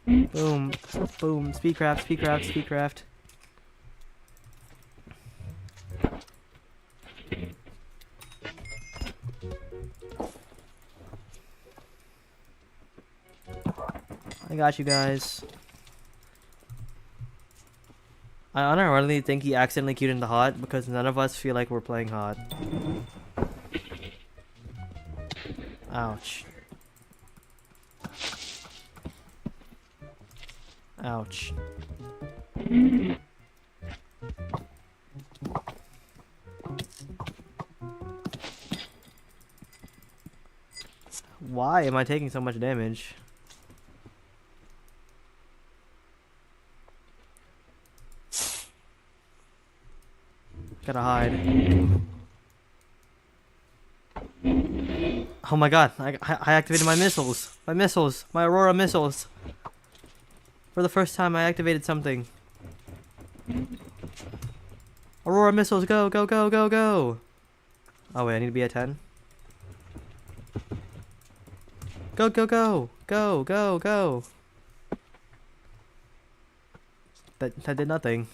Boom. Boom. Speedcraft, speedcraft, speedcraft. I got you guys. I unironically think he accidentally queued into hot because none of us feel like we're playing hot. Ouch. Ouch. Why am I taking so much damage? Gotta hide. Oh my god, I activated my missiles. My missiles. My Aurora missiles. For the first time, I activated something. Aurora missiles, go, go, go, go, go. Oh wait, I need to be at 10. Go, go, go. Go, go, go. That did nothing.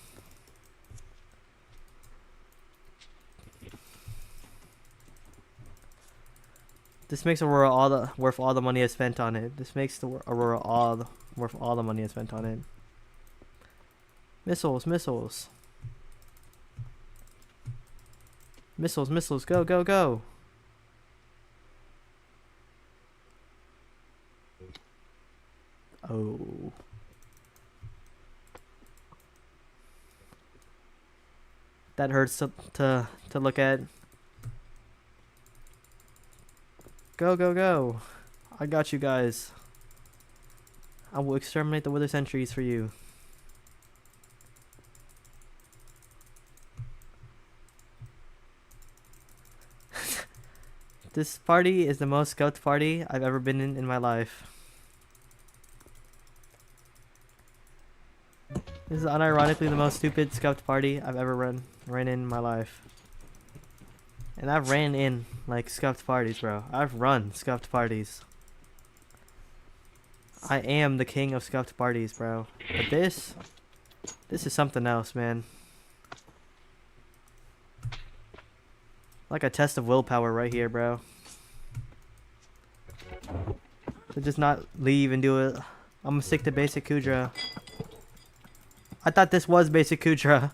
This makes Aurora worth all the money I spent on it. This makes the Aurora worth all the money I spent on it. Missiles, missiles. Missiles, missiles, go, go, go. Oh. That hurts to look at. Go, go, go. I got you guys. I will exterminate the Wither Sentries for you. This party is the most scoped party I've ever been in my life. This is unironically the most stupid scoped party I've ever ran in my life. And I've ran in like scuffed parties, bro. I've run scuffed parties. I am the king of scuffed parties, bro. But this is something else, man. Like a test of willpower right here, bro. To just not leave and do it. I'm gonna stick to basic Kudra. I thought this was basic Kudra.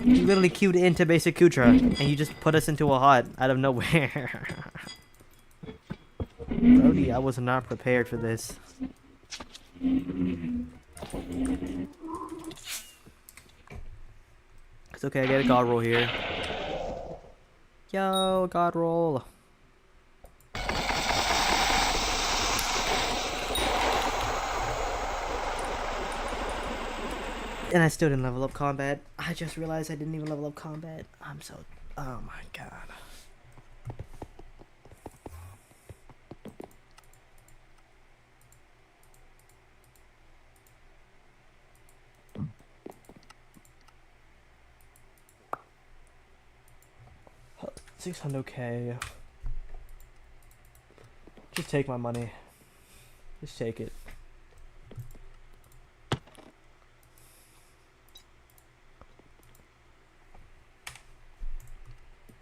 You literally queued into basic Kudra and you just put us into a hot out of nowhere. Brody, I was not prepared for this. It's okay, I get a god roll here. Yo, god roll. And I still didn't level up combat. I just realized I didn't even level up combat. I'm so... Oh my god. $600k. Just take my money. Just take it.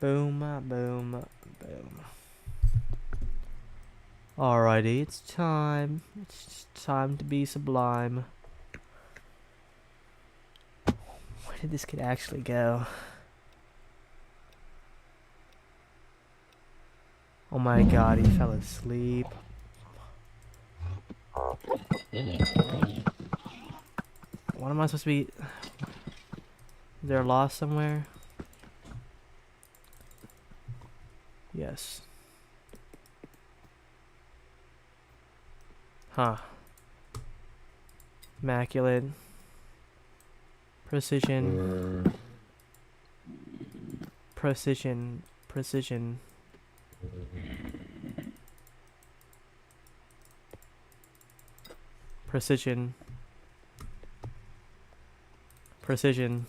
Boom, boom, boom. Alrighty, it's time. It's time to be sublime. did this kid actually go? Oh my god, he fell asleep. What am I supposed to be? Is there a loss somewhere? Yes. Huh. Immaculate. Precision. Precision. Precision. Precision. Precision.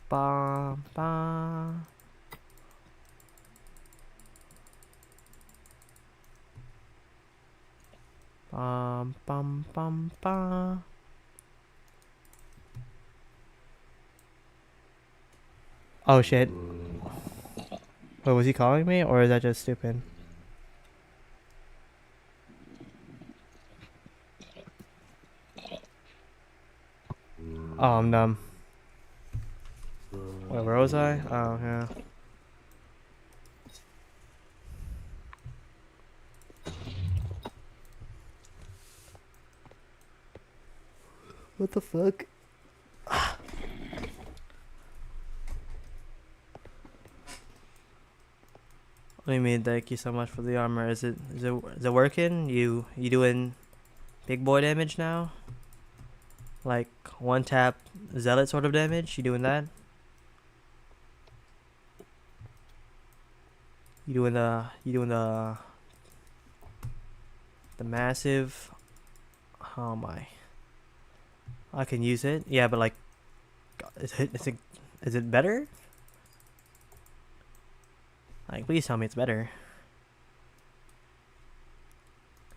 Ba ba. Bum bum bum ba. Oh shit. Wait, was he calling me or is that just stupid? Oh, I'm dumb. Wait, where was I? Oh, yeah. What the fuck? What do you mean? Thank you so much for the armor. Is it working? You doing big boy damage now? Like one tap zealot sort of damage? You doing that? You doing the massive? Oh my! I can use it. Yeah, but like, is it better? Like, please tell me it's better.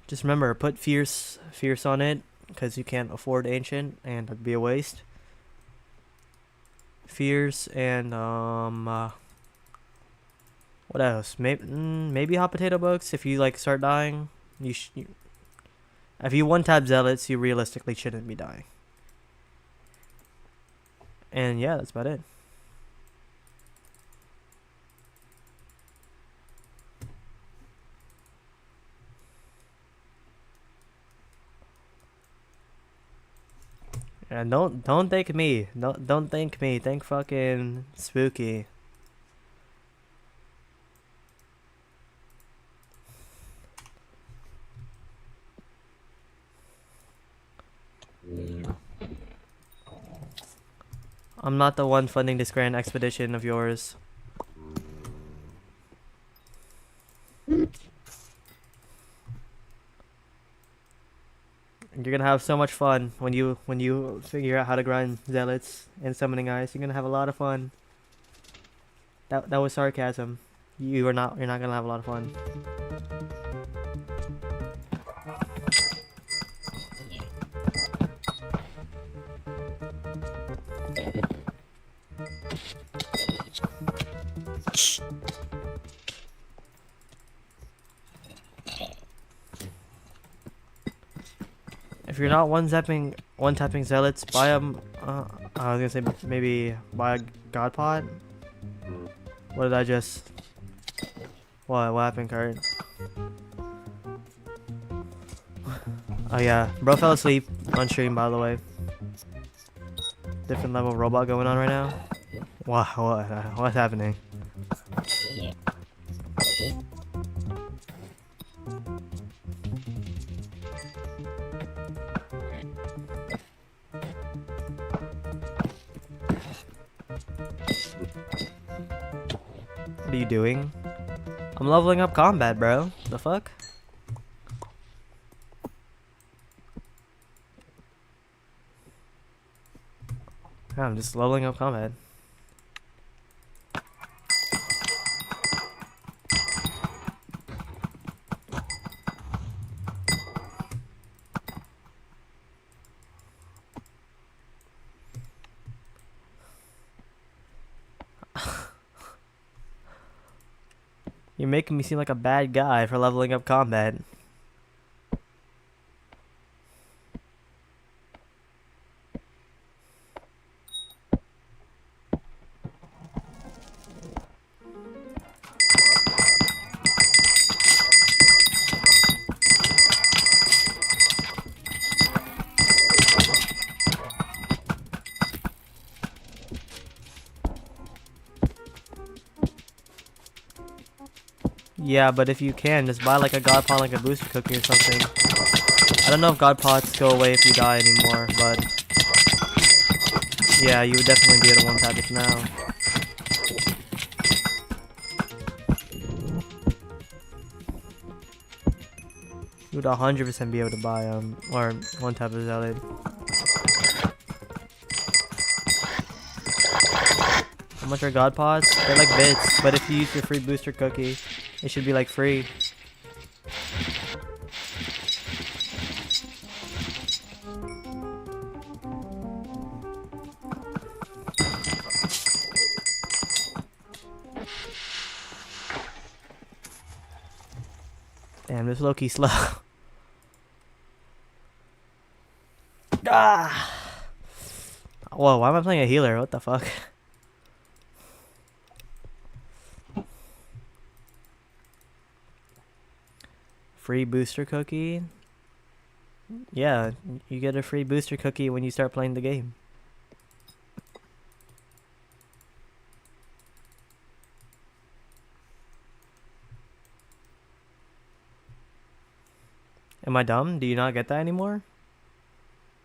Just remember, put fierce on it, because you can't afford ancient, and it'd be a waste. Fierce and what else? Maybe hot potato books. If you like start dying, if you one tap zealots, you realistically shouldn't be dying. And yeah, that's about it. And don't thank me. Don't thank me. Thank fucking Spooky. I'm not the one funding this grand expedition of yours. You're gonna have so much fun when you figure out how to grind zealots and summoning eyes. You're gonna have a lot of fun. That was sarcasm. You're not gonna have a lot of fun. If you're not one tapping zealots, buy them. I was gonna say maybe buy a god pot. What did I just? What happened, Kurt? Oh yeah, bro fell asleep on stream, by the way. Different level of robot going on right now. What's happening? What are you doing? I'm leveling up combat, bro. The fuck? Yeah, I'm just leveling up combat. You're making me seem like a bad guy for leveling up combat. Yeah, but if you can, just buy like a god pot, like a booster cookie or something. I don't know if god pots go away if you die anymore, but yeah, you would definitely be able to one-tap it now. You would 100% be able to buy or one-tap a Zealot. How much are god pots? They're like bits, but if you use your free booster cookie, it should be like free. Damn, this low-key slow. Ah! Whoa, why am I playing a healer? What the fuck? Free booster cookie? Yeah, you get a free booster cookie when you start playing the game. Am I dumb? Do you not get that anymore?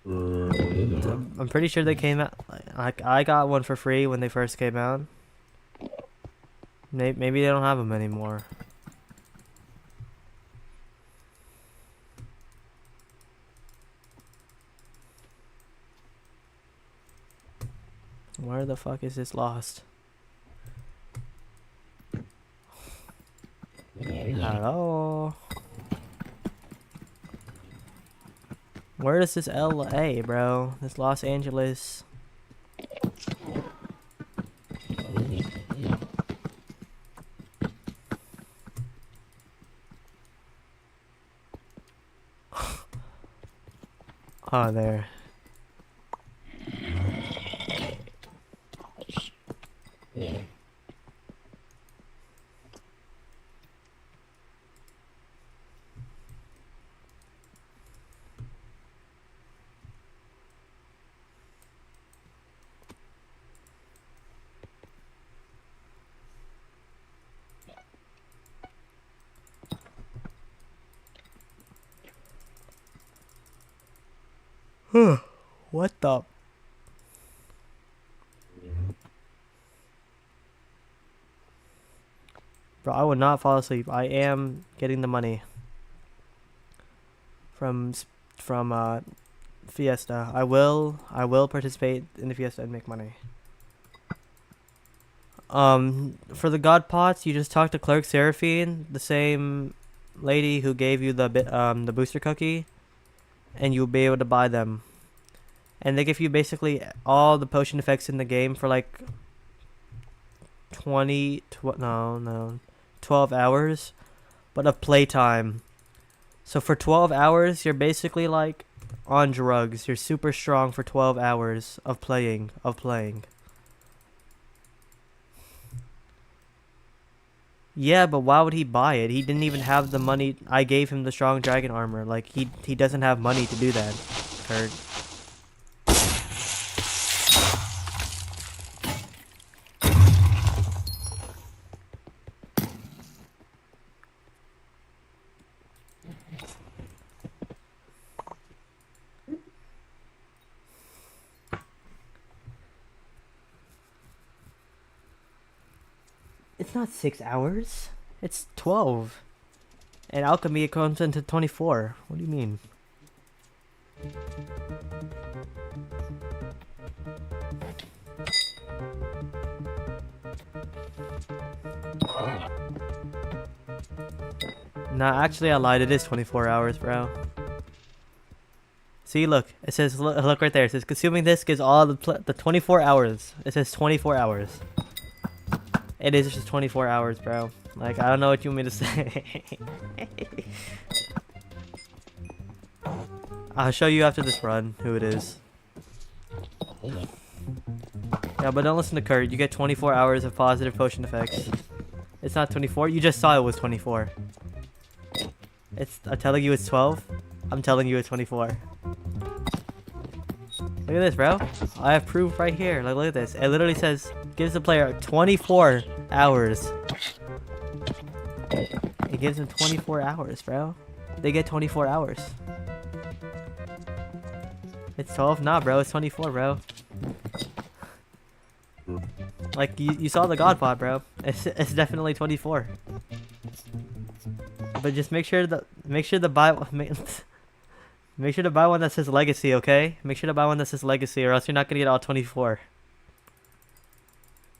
I'm pretty sure they came out. I got one for free when they first came out. Maybe they don't have them anymore. Where the fuck is this lost? Hello? Where is this LA, bro? This Los Angeles. Oh, there. What the? Bro, I would not fall asleep. I am getting the money from Fiesta. I will participate in the Fiesta and make money. For the god pots, you just talk to Clerk Seraphine, the same lady who gave you the booster cookie, and you'll be able to buy them. And they give you basically all the potion effects in the game for like 12 hours, but of playtime. So for 12 hours, you're basically like on drugs. You're super strong for 12 hours of playing. Yeah, but why would he buy it? He didn't even have the money. I gave him the strong dragon armor. Like, he doesn't have money to do that, Kurt. It's not 6 hours. It's 12. And alchemy, it comes into 24. What do you mean? Nah, actually I lied. It is 24 hours, bro. See, look. It says, look right there. It says, consuming this gives all the 24 hours. It says 24 hours. It is just 24 hours, bro. Like, I don't know what you want me to say. I'll show you after this run who it is. Yeah, but don't listen to Kurt. You get 24 hours of positive potion effects. It's not 24. You just saw it was 24. I'm telling you it's 12. I'm telling you it's 24. Look at this, bro. I have proof right here. Like, look at this. It literally says, gives the player 24 hours. It gives them 24 hours, bro. They get 24 hours. It's 12? Nah, bro. It's 24, bro. Like, you saw the God Pod, bro. It's definitely 24. But just make sure to buy make sure to buy one that says Legacy, okay? Make sure to buy one that says Legacy, or else you're not gonna get all 24.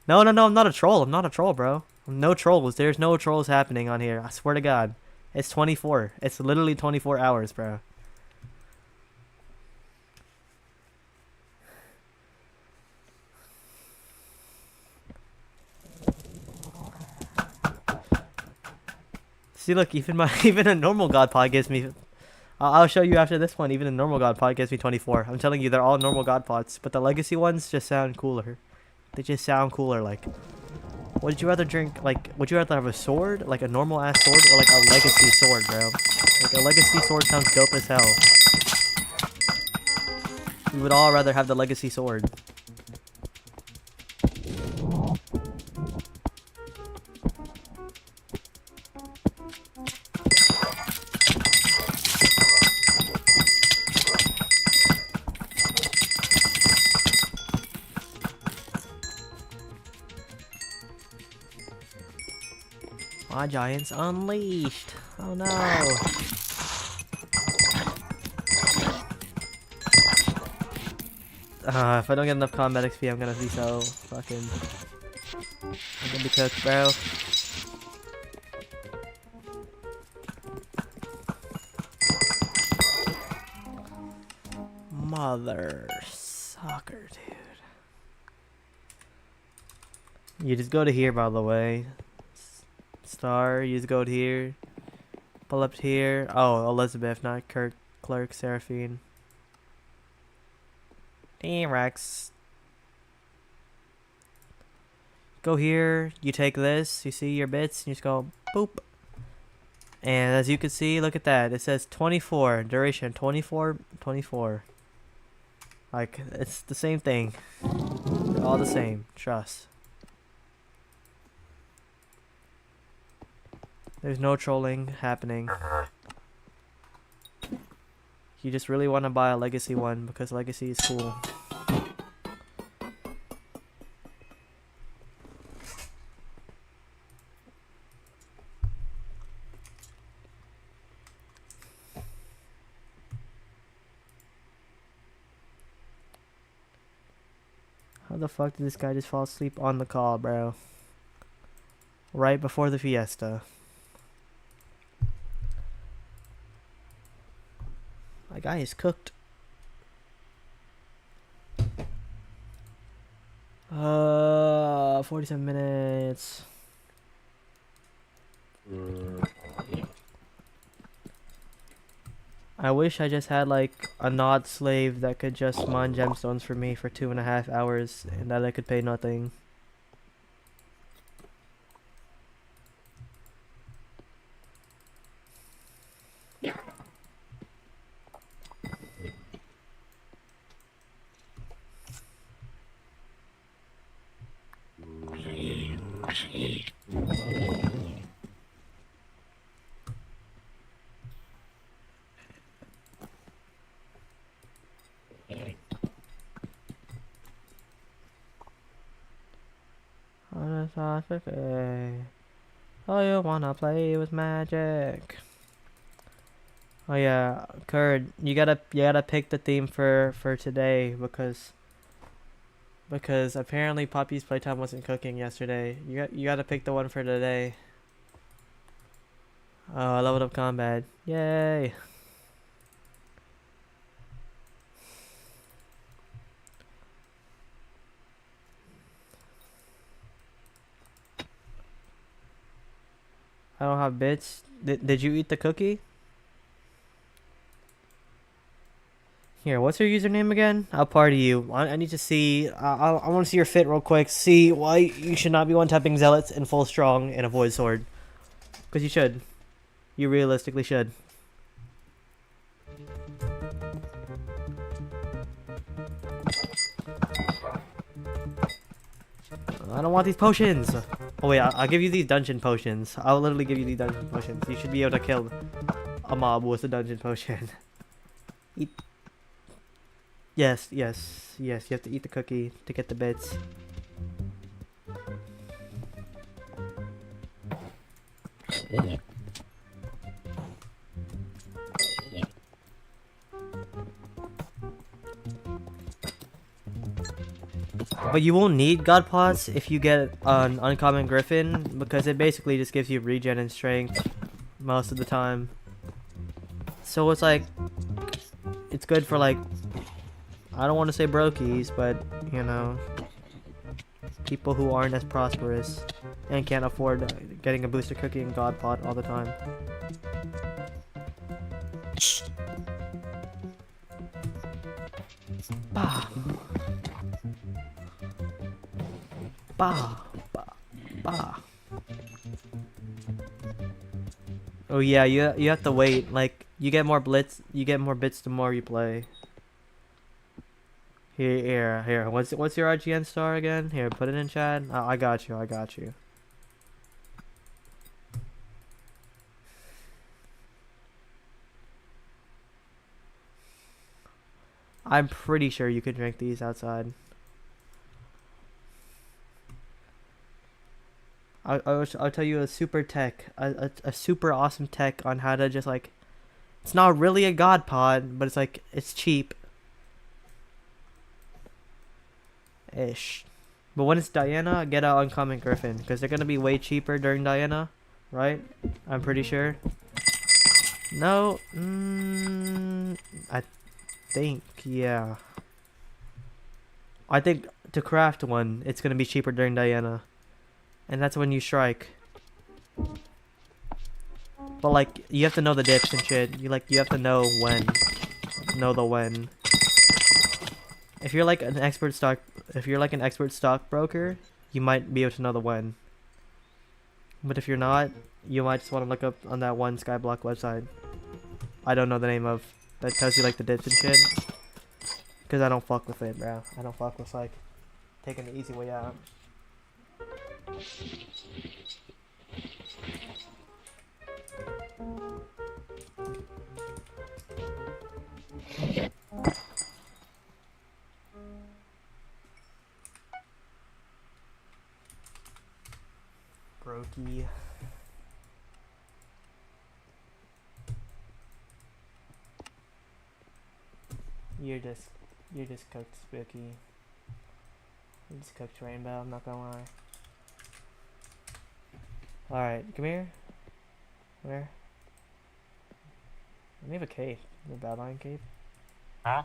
No, I'm not a troll. I'm not a troll, bro. No trolls. There's no trolls happening on here. I swear to God. It's 24. It's literally 24 hours, bro. See, look, even a normal God Pod gives me. I'll show you after this one. Even a normal God Pod gives me 24. I'm telling you, they're all normal God Pods, but the Legacy ones just sound cooler. They just sound cooler. Like, would you rather drink? Like, would you rather have a sword, like a normal ass sword, or like a Legacy sword, bro? Like a Legacy sword sounds dope as hell. We would all rather have the Legacy sword. My giants unleashed. Oh no. If I don't get enough combat XP, I'm gonna be so fucking. I'm gonna be cooked, bro. Mother sucker, dude. You just go to here, by the way. Star, you just go to here. Pull up here. Oh, Elizabeth, not Kirk, Clerk, Seraphine. T-Rex. Go here, you take this, you see your bits, and you just go boop. And as you can see, look at that. It says 24, duration 24. Like, it's the same thing. They're all the same, trust. There's no trolling happening. You just really want to buy a Legacy one because Legacy is cool. How the fuck did this guy just fall asleep on the call, bro? Right before the fiesta. My guy is cooked. 47 minutes. I wish I just had like a nod slave that could just mine gemstones for me for 2.5 hours and that I could pay nothing. Oh, you wanna play with magic? Oh yeah, Kurd, you gotta pick the theme for today because apparently Poppy's playtime wasn't cooking yesterday. You gotta pick the one for today. Oh, I leveled up combat. Yay! I don't have bits. Did you eat the cookie? Here, what's your username again? I'll party you. I need to see. I want to see your fit real quick. See why you should not be one-tapping zealots in full strong and a void sword. Because you should. You realistically should. I don't want these potions. Oh wait, I'll give you these dungeon potions. I'll literally give you these dungeon potions. You should be able to kill a mob with a dungeon potion. Eat. Yes, yes, yes. You have to eat the cookie to get the bits. But you won't need God Pots if you get an uncommon Griffin, because it basically just gives you regen and strength most of the time. So it's like, it's good for like, I don't want to say brokies, but you know, people who aren't as prosperous and can't afford getting a booster cookie and God Pot all the time. Bah. Bah. Bah. Bah. Oh yeah, you have to wait. Like you get more bits the more you play. Here. What's your IGN star again? Here, put it in chat. I got you. I'm pretty sure you can drink these outside. I'll tell you a super tech, a super awesome tech on how to just like, it's not really a god pod, but it's like, it's cheap. Ish. But when it's Diana, get an uncommon Griffin, because they're gonna be way cheaper during Diana, right? I'm pretty sure. No, I think, yeah. I think to craft one, it's gonna be cheaper during Diana. And that's when you strike. But like, you have to know the dips and shit. You have to know when. Know the when. If you're like an expert stockbroker, you might be able to know the when. But if you're not, you might just want to look up on that one Skyblock website. I don't know the name of. That tells you like the dips and shit. Because I don't fuck with it, bro. I don't fuck with like taking the easy way out. Brokey. You're just cooked, Spooky. You just cooked Rainbow, I'm not gonna lie. Alright, come here. Where? Let me have a cape. The Badlion cape. Huh?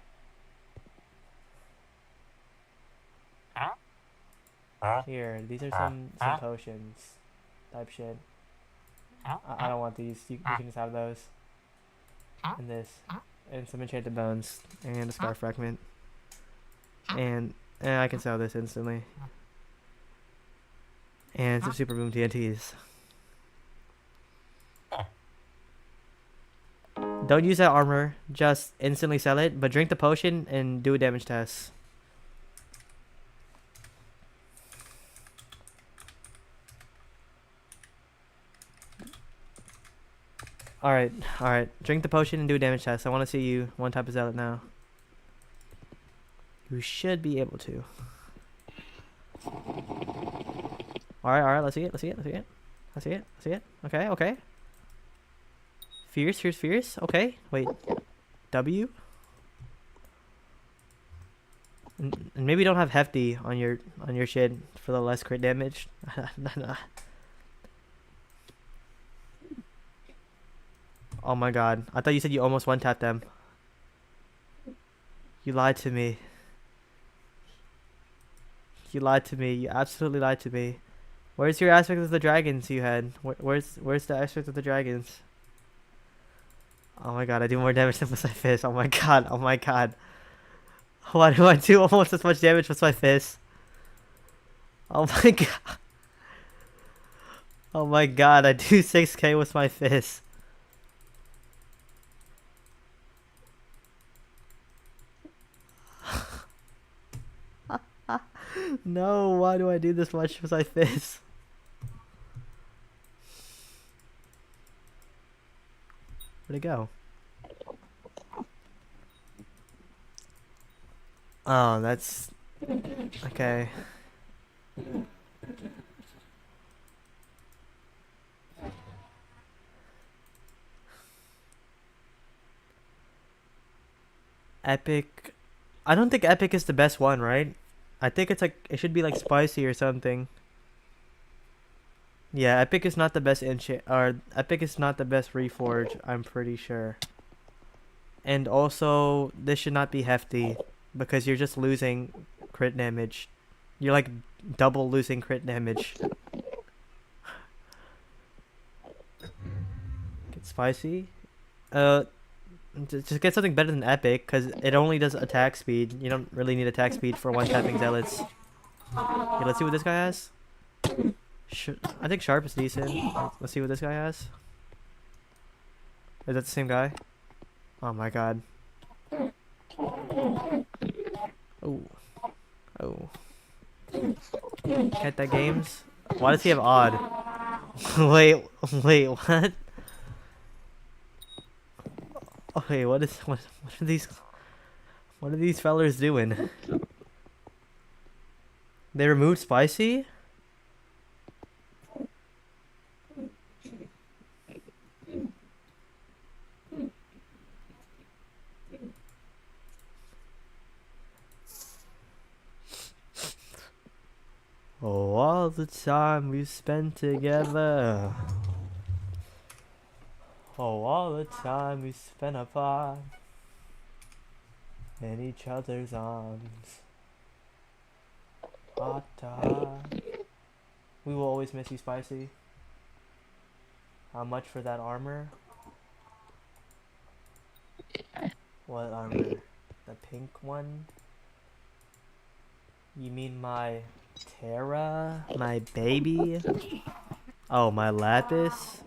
Huh? Here, these are some potions. Type shit. I don't want these. You can just have those. And this. And some enchanted bones. And a scarf fragment. And I can sell this instantly. And some super boom TNTs. Don't use that armor. Just instantly sell it. But drink the potion and do a damage test. Alright. Drink the potion and do a damage test. I want to see you one type of zealot now. You should be able to. Alright, let's see it. Okay. Fierce. Okay, wait. W? And maybe don't have hefty on your shit for the less crit damage. Oh my god. I thought you said you almost one-tapped them. You lied to me. You absolutely lied to me. Where's your aspect of the dragons you had? Where's the aspect of the dragons? Oh my god, I do more damage than with my fist. Oh my god. Why do I do almost as much damage with my fist? Oh my god. Oh my god, I do 6k with my fist. No, why do I do this much with my fist? Where'd it go? Oh, that's okay. Epic. I don't think Epic is the best one, right? I think it's like it should be like spicy or something. Yeah, Epic is not the best enchant, or Epic is not the best reforge. I'm pretty sure. And also, this should not be hefty because you're just losing crit damage. You're like double losing crit damage. Get spicy. Just get something better than Epic because it only does attack speed. You don't really need attack speed for one-tapping zealots. Okay, let's see what this guy has. I think Sharp is decent. Let's see what this guy has. Is that the same guy? Oh my god. Oh. Oh. Can't that games? Why does he have odd? wait, what? Okay, what are these fellers doing? They removed spicy? Oh, all the time we've spent together. Oh, all the time we spent apart in each other's arms. Heart to heart. We will always miss you, Spicy. How much for that armor? What armor? The pink one? You mean my Terra? My baby? Oh, my Lapis?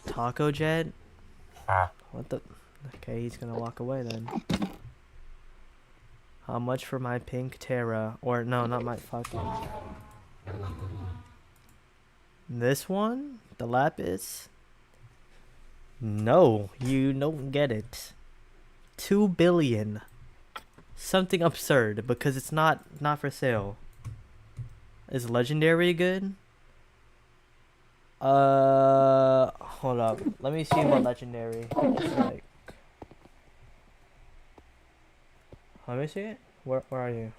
Taco Jet? What the? Okay, he's gonna walk away then. How much for my pink Terra? Or no, not my fucking... This one? The Lapis? No, you don't get it. 2 billion. Something absurd because it's not for sale. Is legendary good? Hold up. Let me see what legendary is like. Let me see it. Where are you?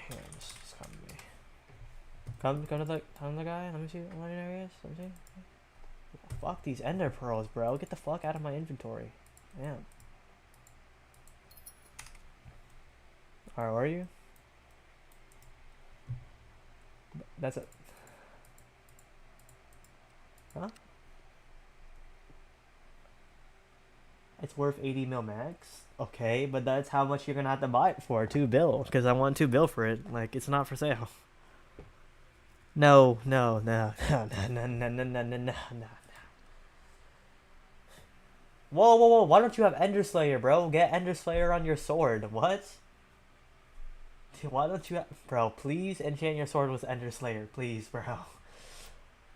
Here, just come to me. Come to the guy. Let me see what legendary is. Let me see. Fuck these ender pearls, bro. Get the fuck out of my inventory. Damn. Alright, where are you? That's it. Huh? It's worth 80 mil max? Okay, but that's how much you're gonna have to buy it for, 2 bill. Because I want 2 bill for it. Like, it's not for sale. No. Whoa. Why don't you have Ender Slayer, bro? Get Ender Slayer on your sword. What? Why don't you have... Bro, please enchant your sword with Ender Slayer. Please, bro.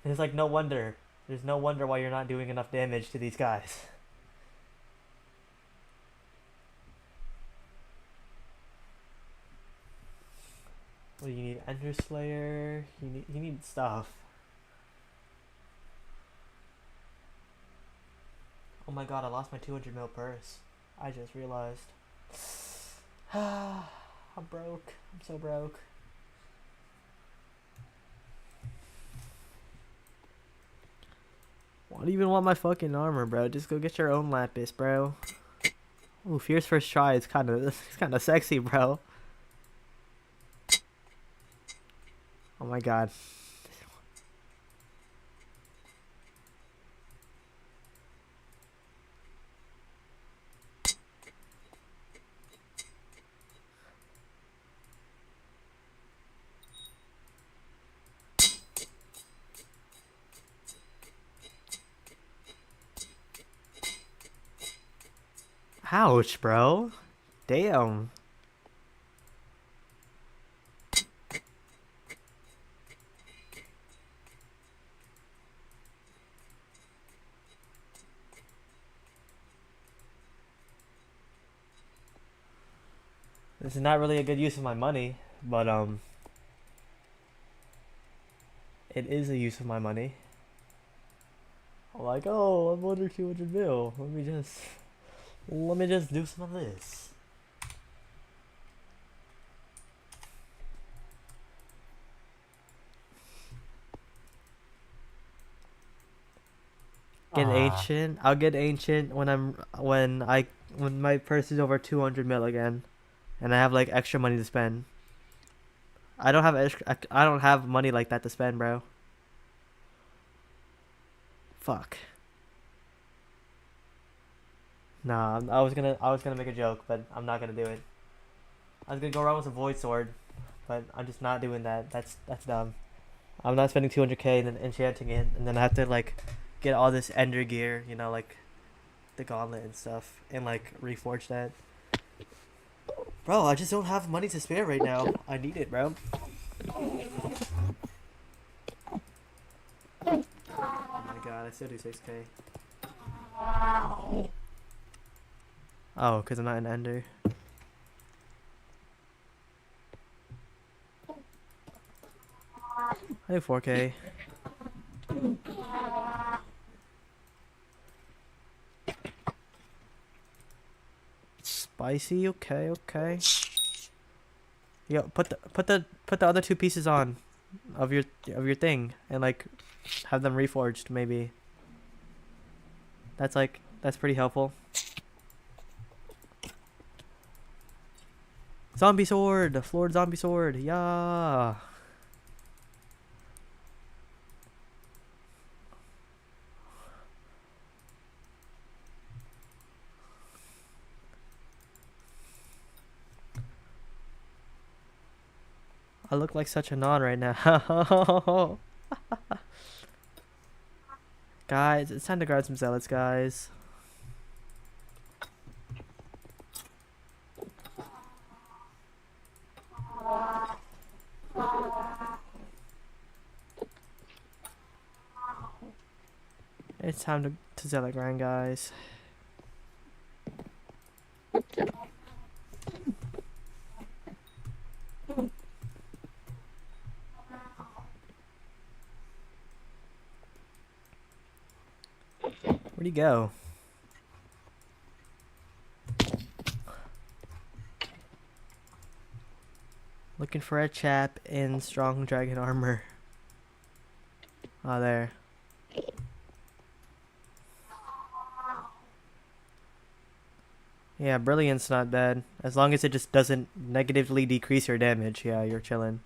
There's like no wonder. There's no wonder why you're not doing enough damage to these guys. What do you need? Ender Slayer? You need stuff. Oh my god, I lost my 200 mil purse. I just realized. I'm broke. I'm so broke. Why do you even want my fucking armor, bro? Just go get your own Lapis, bro. Ooh, Fierce First Try is kind of sexy, bro. Oh my god. Ouch, bro. Damn. This is not really a good use of my money, but it is a use of my money. I'm like, oh, I'm under 200 mil. Let me just do some of this. Get ancient. I'll get ancient when my purse is over 200 mil again, and I have like extra money to spend. I don't have money like that to spend, bro. Fuck. Nah, I was gonna make a joke, but I'm not gonna do it. I was gonna go around with a void sword, but I'm just not doing that. That's dumb. I'm not spending 200k and then enchanting it, and then I have to like get all this ender gear, you know, like the gauntlet and stuff, and like reforge that. Bro, I just don't have money to spare right now. I need it, bro. Oh my god, I still do 6k. Oh, because I'm not an ender. I do 4k. Spicy, okay. Yo, put the other two pieces on of your thing and like have them reforged maybe. That's pretty helpful. Zombie sword, floored zombie sword, yeah. I look like such a non right now. Guys, it's time to grab some zealots, guys. It's time to zealot grind, guys. Where'd he go? Looking for a chap in strong dragon armor. Ah, there. Yeah, brilliant's not bad. As long as it just doesn't negatively decrease your damage, yeah, you're chilling.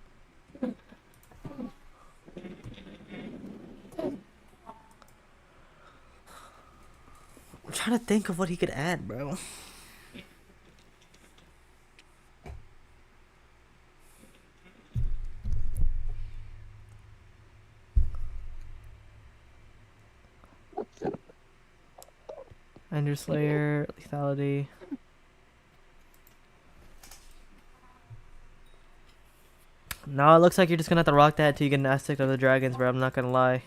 I'm trying to think of what he could add, bro. Ender Slayer, lethality. No, it looks like you're just gonna have to rock that till you get an Aztec of the Dragons, bro. I'm not gonna lie.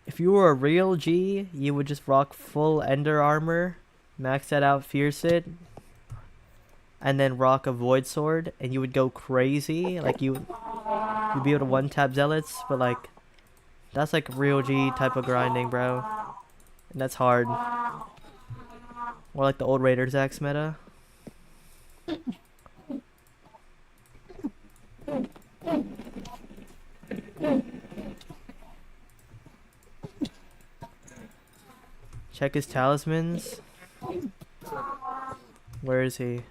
If you were a real G, you would just rock full Ender armor, max that out, fierce it, and then rock a Void Sword, and you would go crazy. Like you'd be able to one-tap Zealots, but like that's like real G type of grinding, bro. And that's hard. More like the old Raiders Axe meta. Check his talismans. Where is he?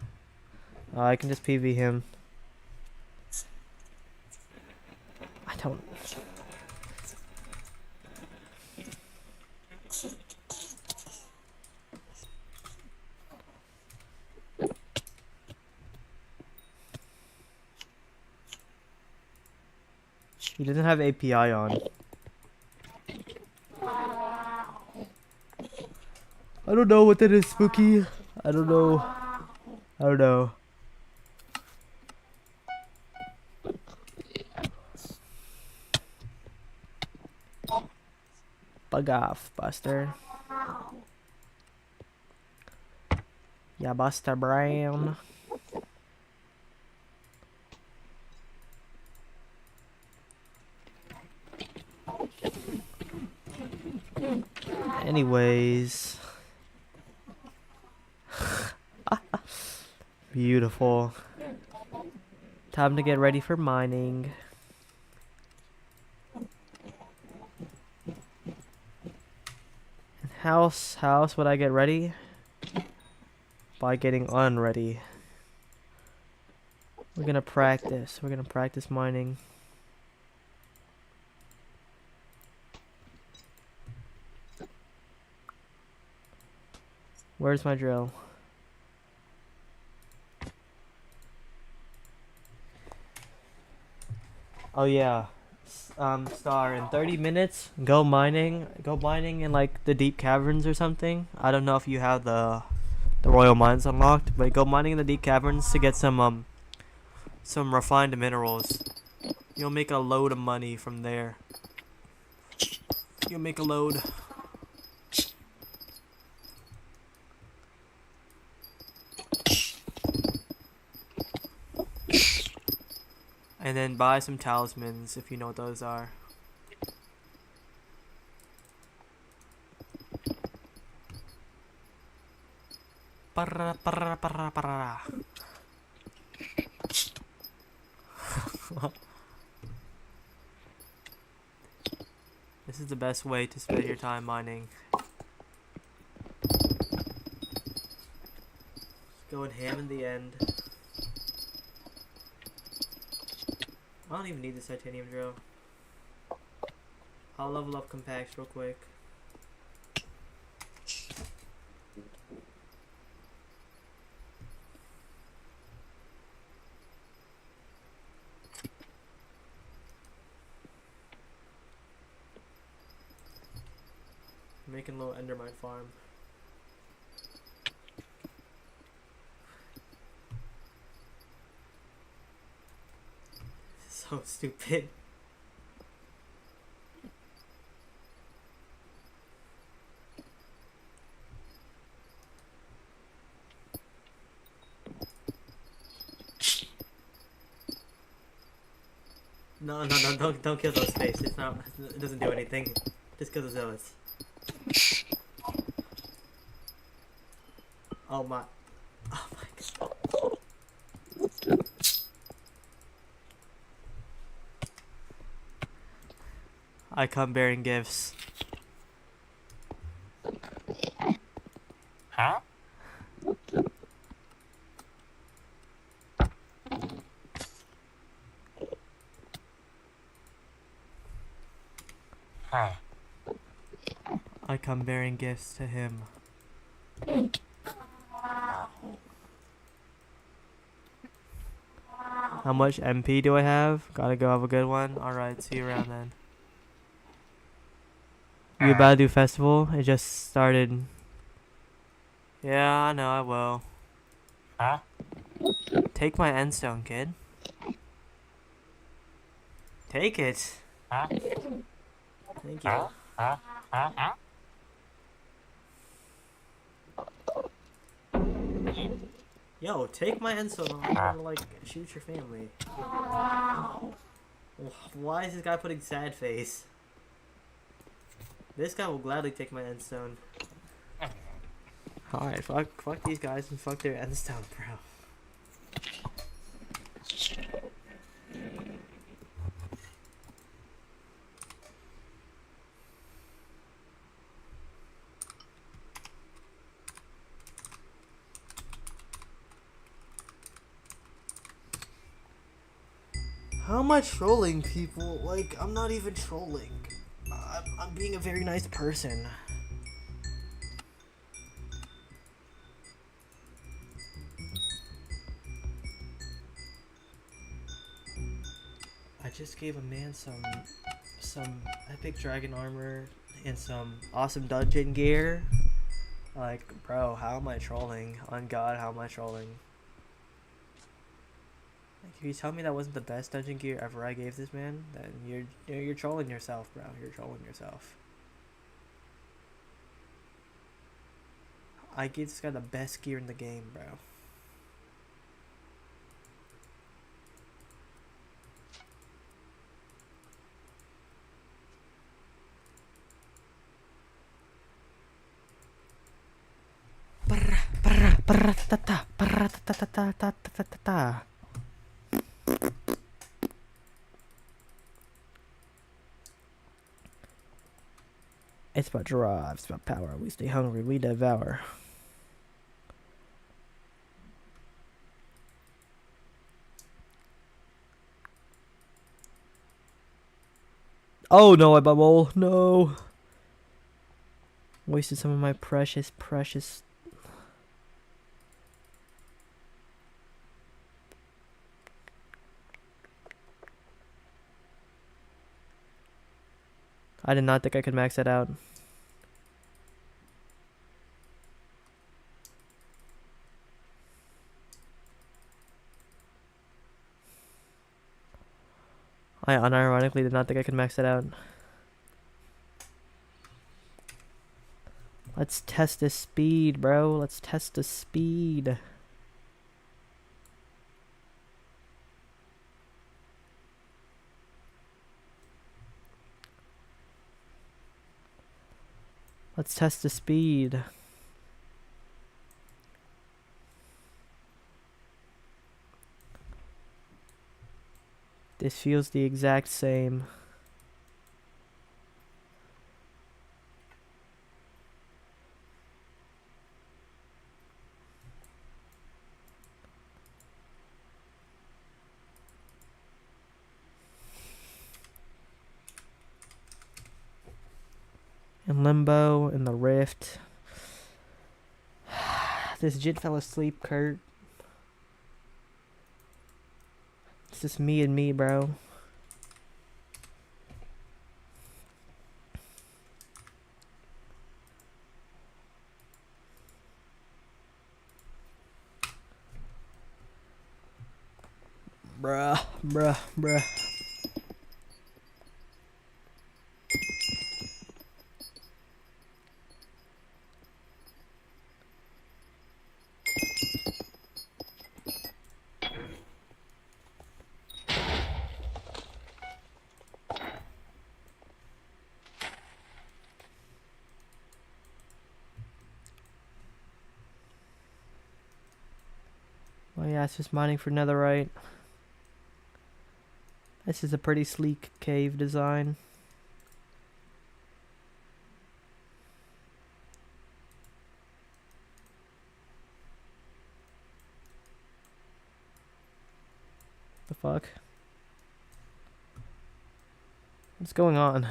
I can just PV him. I don't... He doesn't have API on. I don't know what that is, Spooky. I don't know. Bug off, Buster. Yeah, Buster Brown. Anyways. Beautiful. Time to get ready for mining. How else would I get ready? By getting unready. We're gonna practice. We're gonna practice mining. Where's my drill? Oh yeah. Star, in 30 minutes, go mining in like the deep caverns or something. I don't know if you have the royal mines unlocked, but go mining in the deep caverns to get some refined minerals. You'll make a load of money from there. You'll make a load. And then buy some talismans if you know what those are. Parra, parra, parra, parra. This is the best way to spend your time mining. Going ham in the end. I don't even need this titanium drill. I'll level up compacts real quick. Making a little endermite farm. So stupid. No, don't kill those space. It's not. It doesn't do anything. Just kill the zealots. Oh my. Oh my god. I come bearing gifts. Huh? Huh. I come bearing gifts to him. How much MP do I have? Gotta go have a good one. Alright, see you around then. You about to do festival? It just started. Yeah, I know, I will. Huh? Take my endstone, kid. Take it. Huh? Thank you. Huh? Huh? Huh? Huh? Yo, take my endstone. I'm gonna like shoot your family. Why is this guy putting sad face? This guy will gladly take my endstone. Alright, fuck these guys and fuck their endstone, bro. How am I trolling people? Like, I'm not even trolling. I'm being a very nice person. I just gave a man some epic dragon armor and some awesome dungeon gear. Like, bro, how am I trolling? On God, how am I trolling? Like, if you tell me that wasn't the best dungeon gear ever I gave this man, then you're trolling yourself, bro. You're trolling yourself. I gave this guy the best gear in the game, bro. It's about drive, it's about power. We stay hungry, we devour. Oh no, I bubble. No. Wasted some of my precious. I did not think I could max that out. I unironically did not think I could max that out. Let's test the speed, bro. Let's test the speed. Let's test the speed. This feels the exact same. In Limbo, in the Rift. This Jit fell asleep, Kurt. It's just me and me, bro. Bruh. Oh yeah, it's just mining for netherite. This is a pretty sleek cave design. The fuck? What's going on?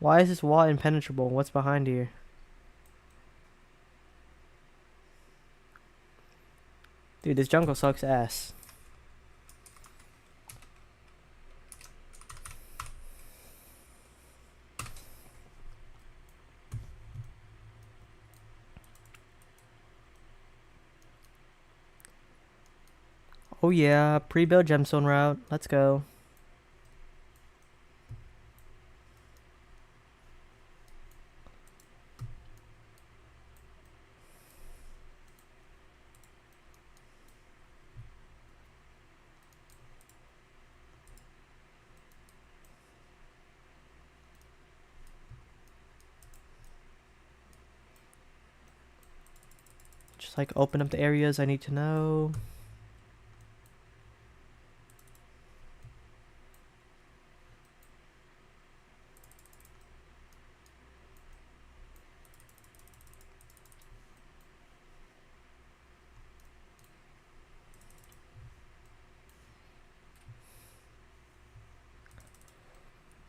Why is this wall impenetrable? What's behind here? Dude, this jungle sucks ass. Oh yeah, pre-built gemstone route. Let's go. Just like open up the areas I need to know.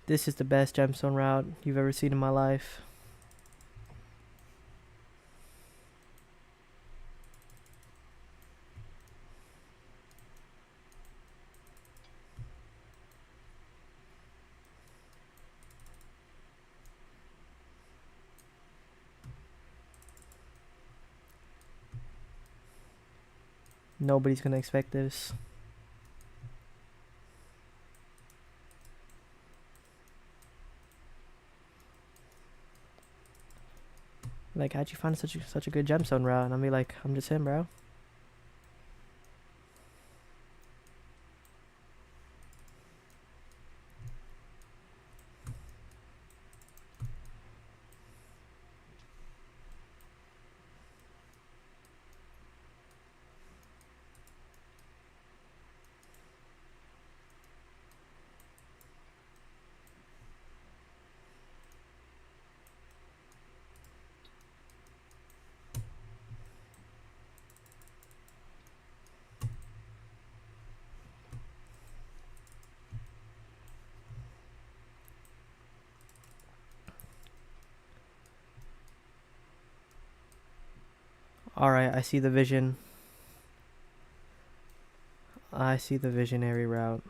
This is the best gemstone route you've ever seen in my life. Nobody's gonna expect this. Like, how'd you find such a good gemstone route? And I'll be like, I'm just him, bro. Alright, I see the vision. I see the visionary route.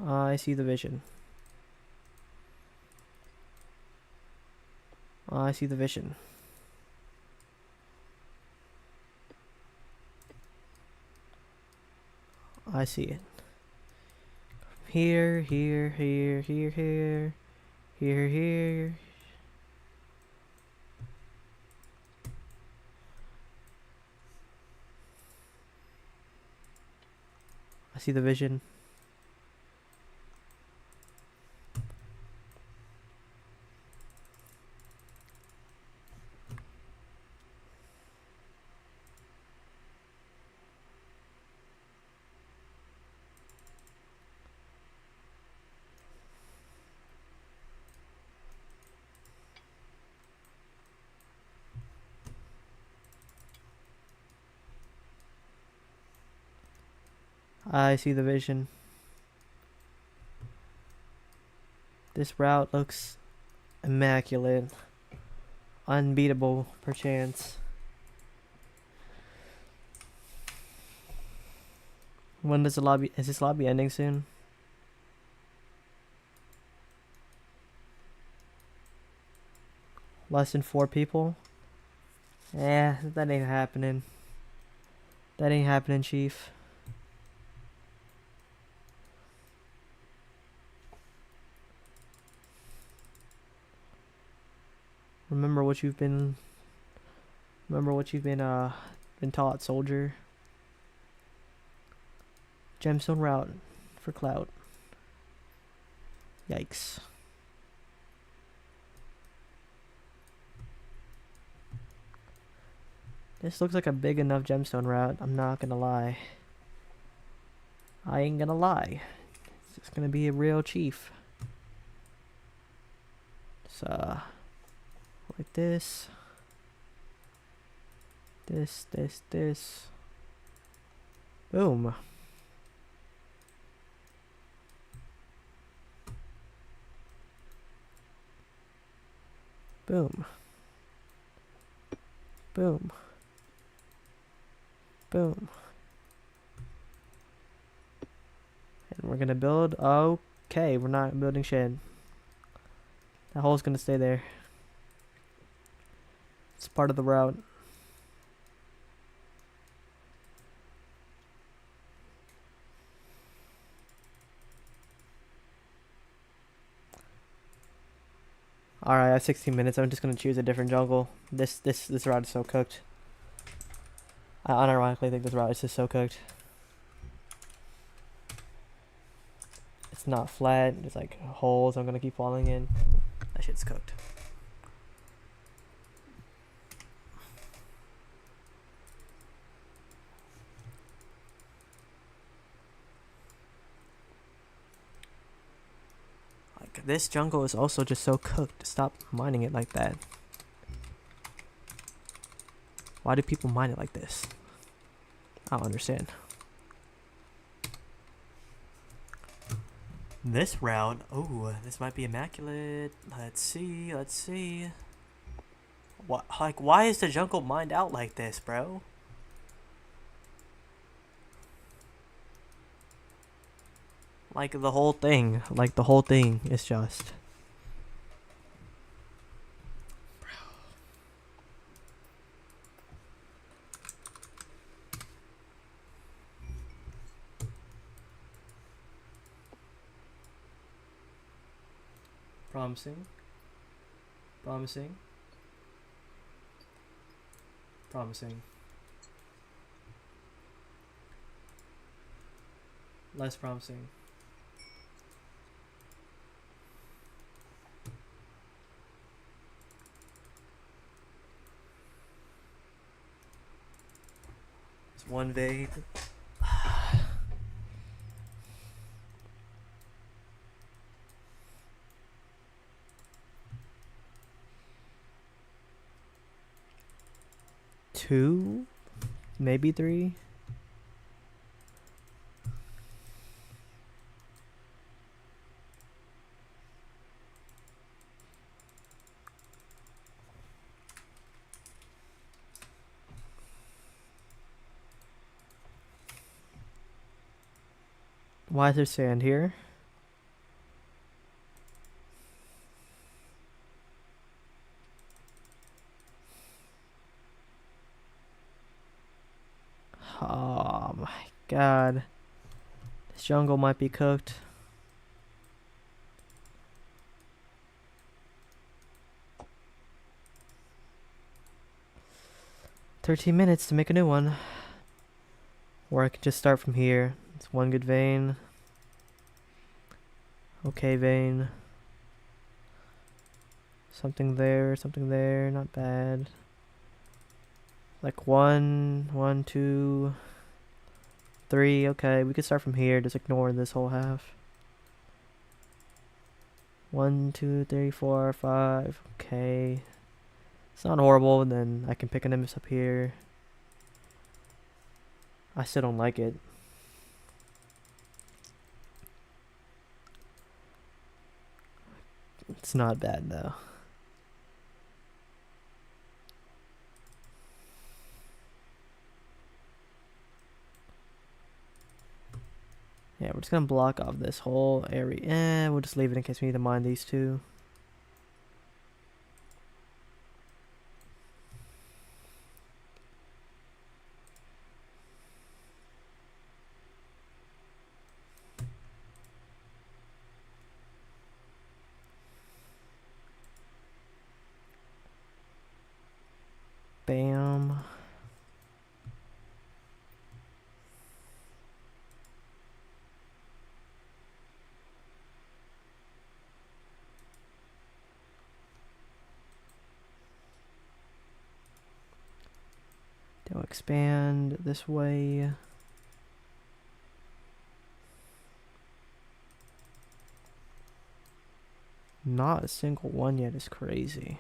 I see the vision. I see the vision. I see it. Here, here, here, here, here. Here, here. I see the vision. I see the vision. This route looks immaculate. Unbeatable, perchance. When does the lobby... Is this lobby ending soon? Less than 4 people? Eh, that ain't happening. That ain't happening, Chief. Remember what you've been been taught, soldier. Gemstone route for clout. Yikes. This looks like a big enough gemstone route, I'm not gonna lie. I ain't gonna lie. It's just gonna be a real chief. So like this. This. Boom. Boom. Boom. Boom. And we're gonna build. Okay, we're not building shed. That hole's gonna stay there. It's part of the route. Alright, I have 16 minutes. I'm just gonna choose a different jungle. This route is so cooked. I unironically think this route is just so cooked. It's not flat, there's like holes I'm gonna keep falling in. That shit's cooked. Like, this jungle is also just so cooked. Stop mining it like that. Why do people mine it like this? I don't understand. This route, oh, this might be immaculate. Let's see. What? Like, why is the jungle mined out like this, bro? Like the whole thing is just. Bro. Promising. Promising. Promising. Less promising. It's one vape. Two, maybe three. Why is there sand here? Oh my god. This jungle might be cooked. $13 to make a new one. Or I could just start from here. It's one good vein. Okay vein. Something there, not bad. Like one, 2, 3. Okay, we could start from here. Just ignore this whole half. 1, 2, 3, 4, 5. Okay. It's not horrible. Then I can pick an image up here. I still don't like it. It's not bad though. Yeah, we're just gonna block off this whole area. We'll just leave it in case we need to mine these two. Bam. They'll expand this way. Not a single one yet is crazy.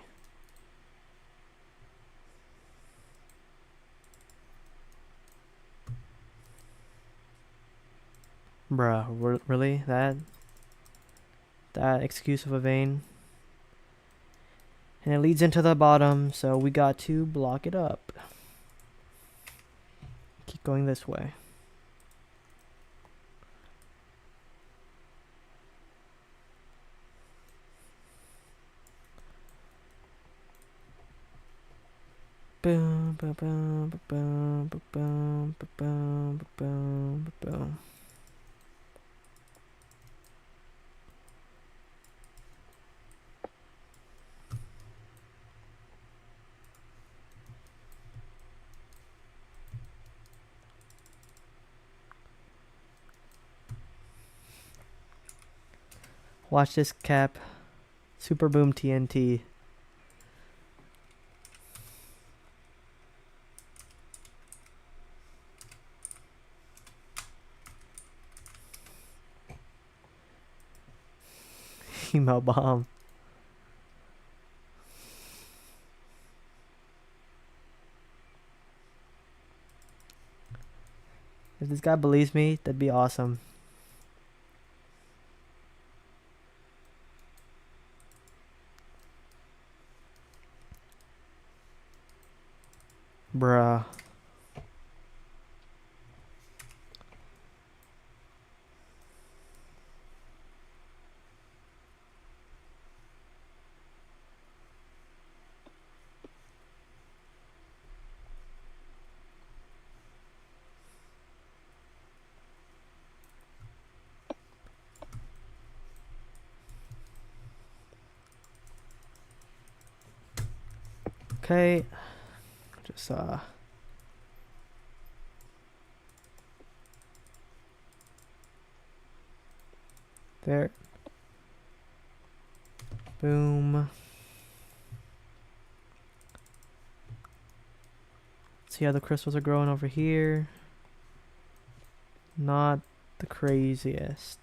Bruh, really? That excuse of a vein? And it leads into the bottom, so we got to block it up. Keep going this way. Boom, boom, boom, boom, boom, boom, boom, boom, boom. Watch this cap. Super boom TNT. Emo bomb. If this guy believes me, that'd be awesome. Bruh. Okay. Just there. Boom. See how the crystals are growing over here. Not the craziest.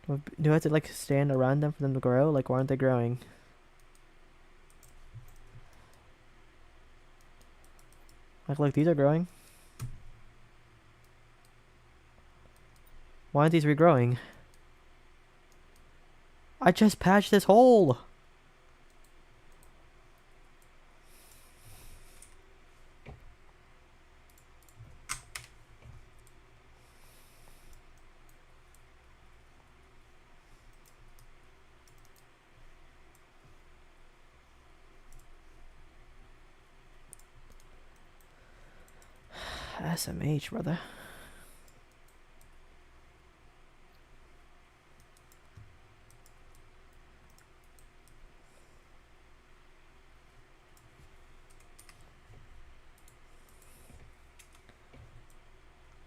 Do I have to like stand around them for them to grow? Like, why aren't they growing? Like, look, these are growing. Why aren't these regrowing? I just patched this hole! SMH, brother.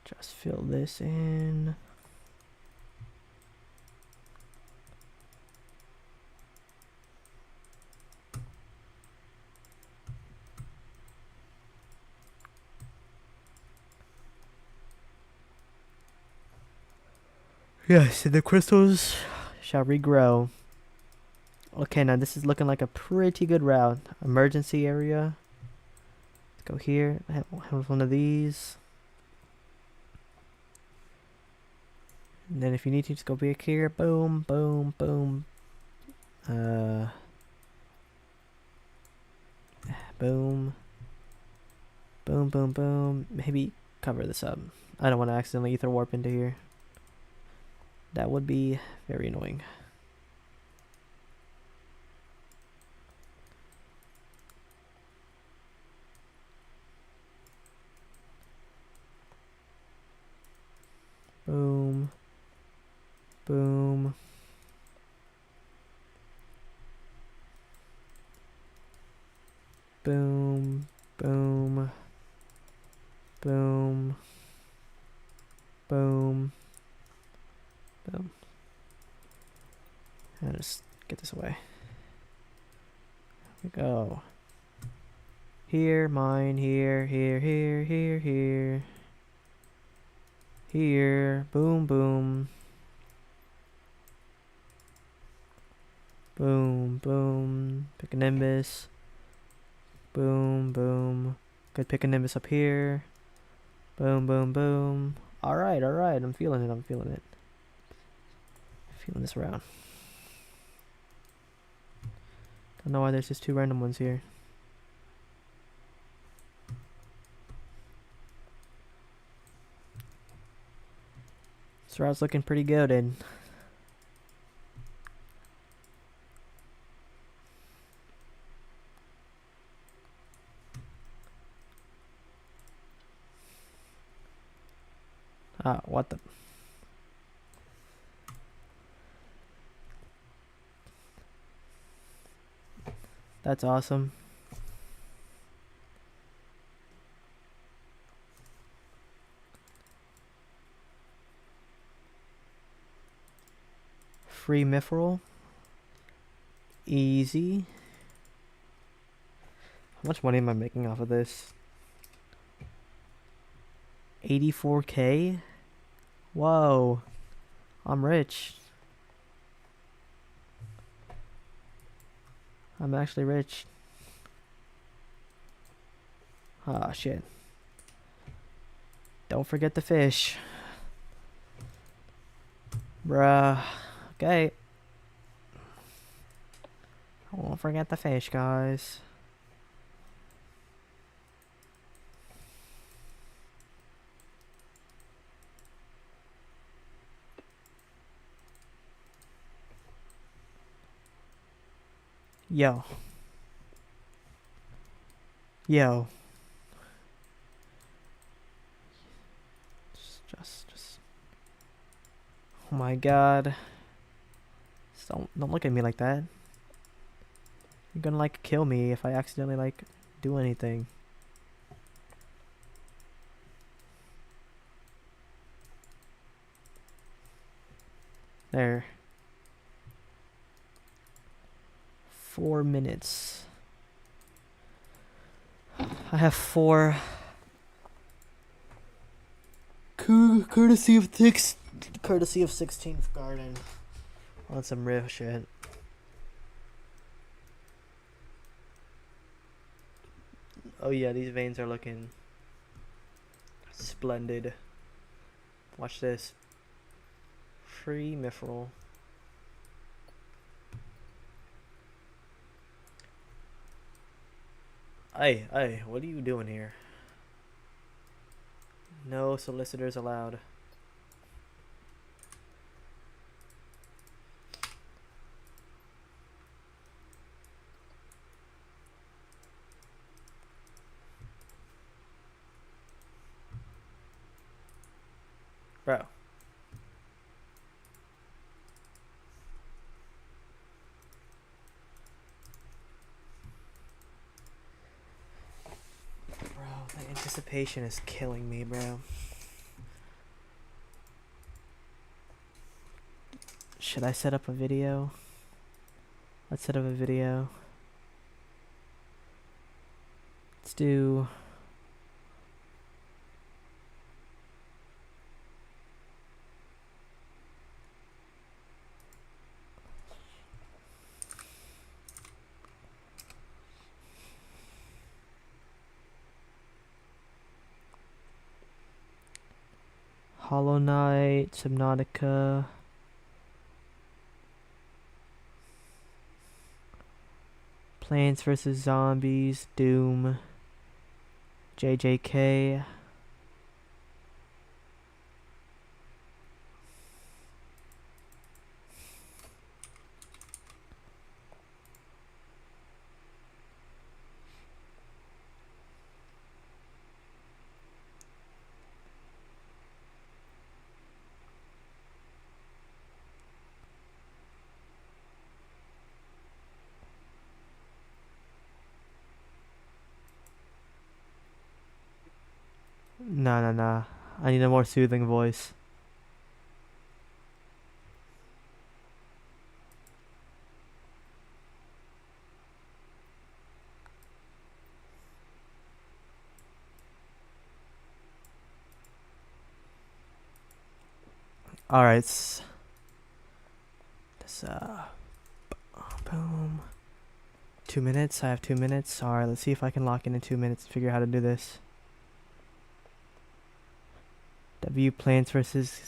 Just fill this in. Yes, the crystals shall regrow. Okay, now this is looking like a pretty good route. Emergency area. Let's go here. Have one of these. And then if you need to, just go back here. Boom, boom, boom. Boom. Boom, boom, boom. Maybe cover this up. I don't want to accidentally ether warp into here. That would be very annoying. Boom. Boom. Boom. Boom. Boom. Boom. Boom. And just get this away. Here we go. Here, mine, here, here, here, here, here. Here. Boom, boom. Boom, boom. Pick a Nimbus. Boom, boom. Good pick a Nimbus up here. Boom, boom, boom. Alright, alright. I'm feeling it. I'm feeling it. Feeling this round. Don't know why there's just two random ones here. This route's looking pretty good, and what the? That's awesome. Free Mithril. Easy. How much money am I making off of this? 84K? Whoa. I'm rich. I'm actually rich. Ah, shit. Don't forget the fish. Bruh. Okay. I won't forget the fish, guys. Yo. Yo. Just. Oh my god. Don't look at me like that. You're gonna like kill me if I accidentally like do anything. There. 4 minutes. I have 4. Courtesy of 16th Garden. On some real shit. Oh yeah, these veins are looking splendid. Watch this. Free mithril. Hey, what are you doing here? No solicitors allowed. Bro. Bro, the anticipation is killing me, bro. Should I set up a video? Let's set up a video. Let's do... Hollow Knight, Subnautica. Plants vs. Zombies, Doom, JJK. Nah. I need a more soothing voice. Alright. This, boom. 2 minutes. I have 2 minutes. Alright, let's see if I can lock in 2 minutes and figure out how to do this. Plants vs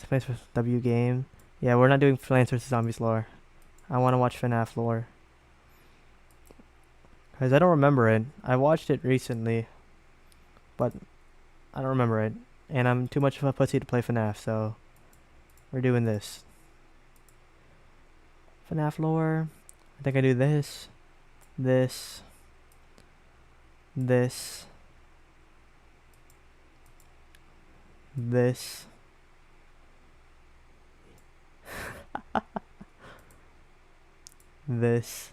W game. Yeah, we're not doing Plants vs Zombies lore. I want to watch FNAF lore. Because I don't remember it. I watched it recently. But I don't remember it. And I'm too much of a pussy to play FNAF, so we're doing this. FNAF lore. I think I do this. This. This. This. This.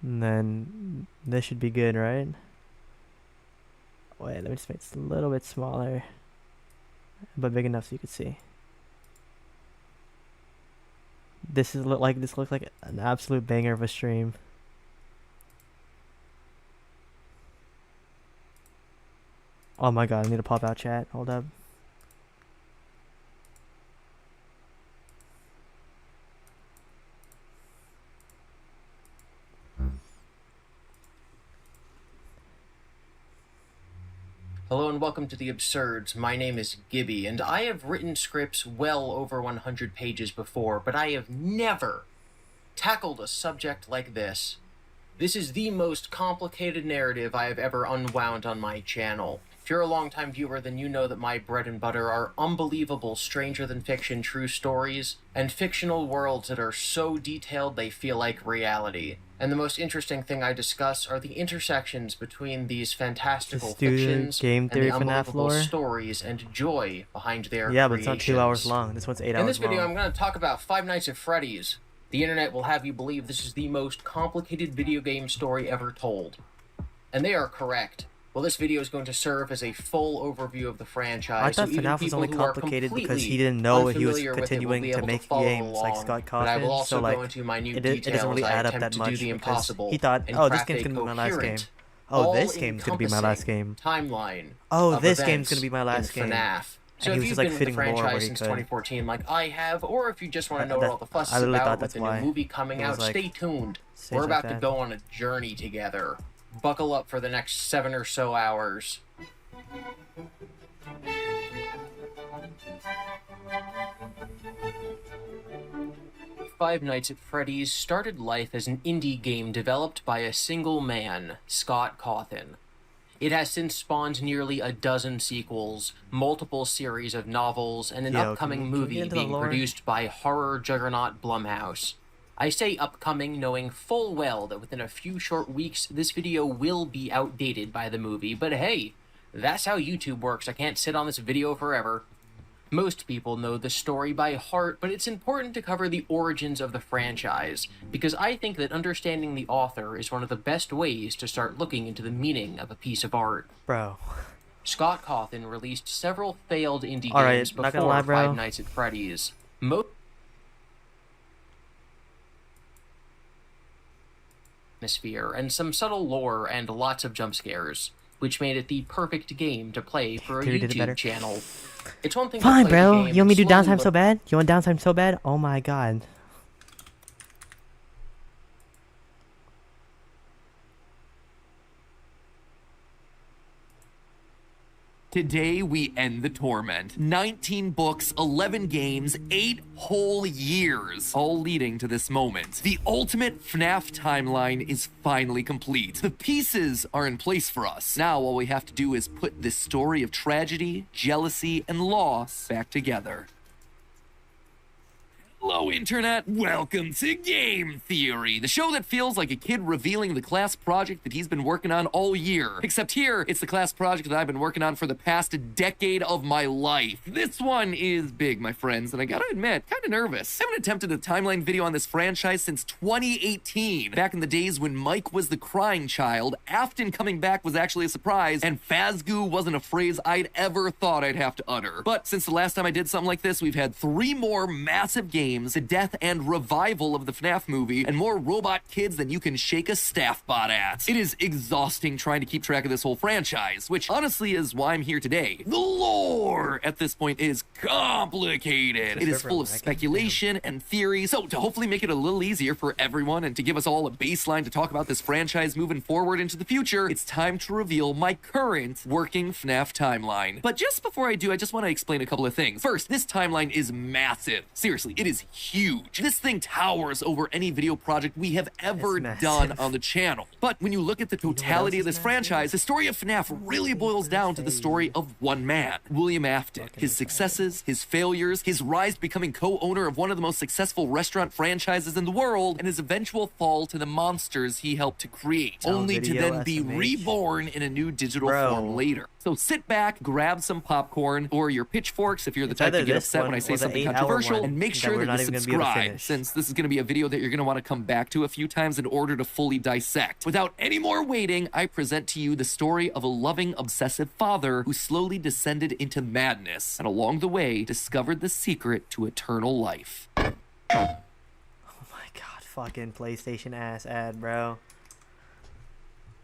And then this should be good, right? Wait, let me just make it a little bit smaller, but big enough so you can see. This looks like an absolute banger of a stream. Oh my god, I need to pop out chat. Hold up. Hello and welcome to The Absurds. My name is Gibby, and I have written scripts well over 100 pages before, but I have never tackled a subject like this. This is the most complicated narrative I have ever unwound on my channel. If you're a longtime viewer, then you know that my bread and butter are unbelievable stranger-than-fiction true stories, and fictional worlds that are so detailed they feel like reality. And the most interesting thing I discuss are the intersections between these fantastical Just do fictions game and theory the FNAF unbelievable lore. stories and joy behind their Yeah, but it's not 2 hours creations. long. This one's 8 hours In this video, long. I'm going to talk about Five Nights at Freddy's. The internet will have you believe this is the most complicated video game story ever told. And they are correct. Well, this video is going to serve as a full overview of the franchise. I thought so even FNAF was only people who are complicated because completely he didn't know he was unfamiliar with it will continuing be to able make follow games like along. Scott But I will Cawthon, also so like go into minute it details doesn't really as I add up attempt that to much do the because impossible he thought, and oh, this craft game's a gonna be my last game. coherent, Oh, this game's gonna be my last game. timeline. Oh, of this game's events gonna be my last in game. FNAF. So And if he was you've just, like, been with the fitting lore where franchise he since could. 2014 like I have, or if you just want to know what all the fuss I is literally about thought with that's the why. new movie coming It was out, like stay tuned. stage We're like about to that. go on a journey together. Buckle up for the next 7 or so hours. Five Nights at Freddy's started life as an indie game developed by a single man, Scott Cawthon. It has since spawned nearly a dozen sequels, multiple series of novels, and an Yo, upcoming can we movie get into the being lore? produced by horror juggernaut Blumhouse. I say upcoming knowing full well that within a few short weeks this video will be outdated by the movie, but hey, that's how YouTube works. I can't sit on this video forever. Most people know the story by heart, but it's important to cover the origins of the franchise, because I think that understanding the author is one of the best ways to start looking into the meaning of a piece of art. Bro. Scott Cawthon released several failed indie Alright, games not gonna before lie, bro. Five Nights at Freddy's. Atmosphere and some subtle lore and lots of jump scares, which made it the perfect game to play for a Could've did it better. YouTube channel. It's one thing Fine, to play bro. the game You want me to do and downtime slowly so bad? You want downtime so bad? Oh my god. Today we end the torment. 19 books, 11 games, 8 whole years, all leading to this moment. The ultimate FNAF timeline is finally complete. The pieces are in place for us. Now all we have to do is put this story of tragedy, jealousy, and loss back together. Hello, Internet. Welcome to Game Theory, the show that feels like a kid revealing the class project that he's been working on all year. Except here, it's the class project that I've been working on for the past decade of my life. This one is big, my friends, and I gotta admit, kinda nervous. I haven't attempted a timeline video on this franchise since 2018. Back in the days when Mike was the crying child, Afton coming back was actually a surprise, and Fazgoo wasn't a phrase I'd ever thought I'd have to utter. But since the last time I did something like this, we've had 3 more massive games, the death and revival of the FNAF movie, and more robot kids than you can shake a staff bot at. It is exhausting trying to keep track of this whole franchise, which honestly is why I'm here today. The lore at this point is complicated. It is full of speculation and theory, so to hopefully make it a little easier for everyone and to give us all a baseline to talk about this franchise moving forward into the future, it's time to reveal my current working FNAF timeline. But just before I do, I just want to explain a couple of things. First, this timeline is massive. Seriously, it is huge. This thing towers over any video project we have ever It's done massive. on the channel. But when you look at the totality of this franchise, the story of FNAF really boils down to the story of one man, William Afton. His successes, his failures, his rise to becoming co-owner of one of the most successful restaurant franchises in the world, and his eventual fall to the monsters he helped to create, only to video then be SMH. reborn in a new digital Bro. form later. So sit back, grab some popcorn, or your pitchforks if you're the It's type to either get this upset when one I say or the something 8-hour controversial, one and make that sure we're that not you even gonna be able to subscribe, finish. since this is going to be a video that you're going to want to come back to a few times in order to fully dissect. Without any more waiting, I present to you the story of a loving, obsessive father who slowly descended into madness, and along the way discovered the secret to eternal life. Oh my god, fucking PlayStation ass ad, bro.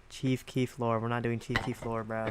Chief Keef lore. We're not doing Chief Keef lore, bro.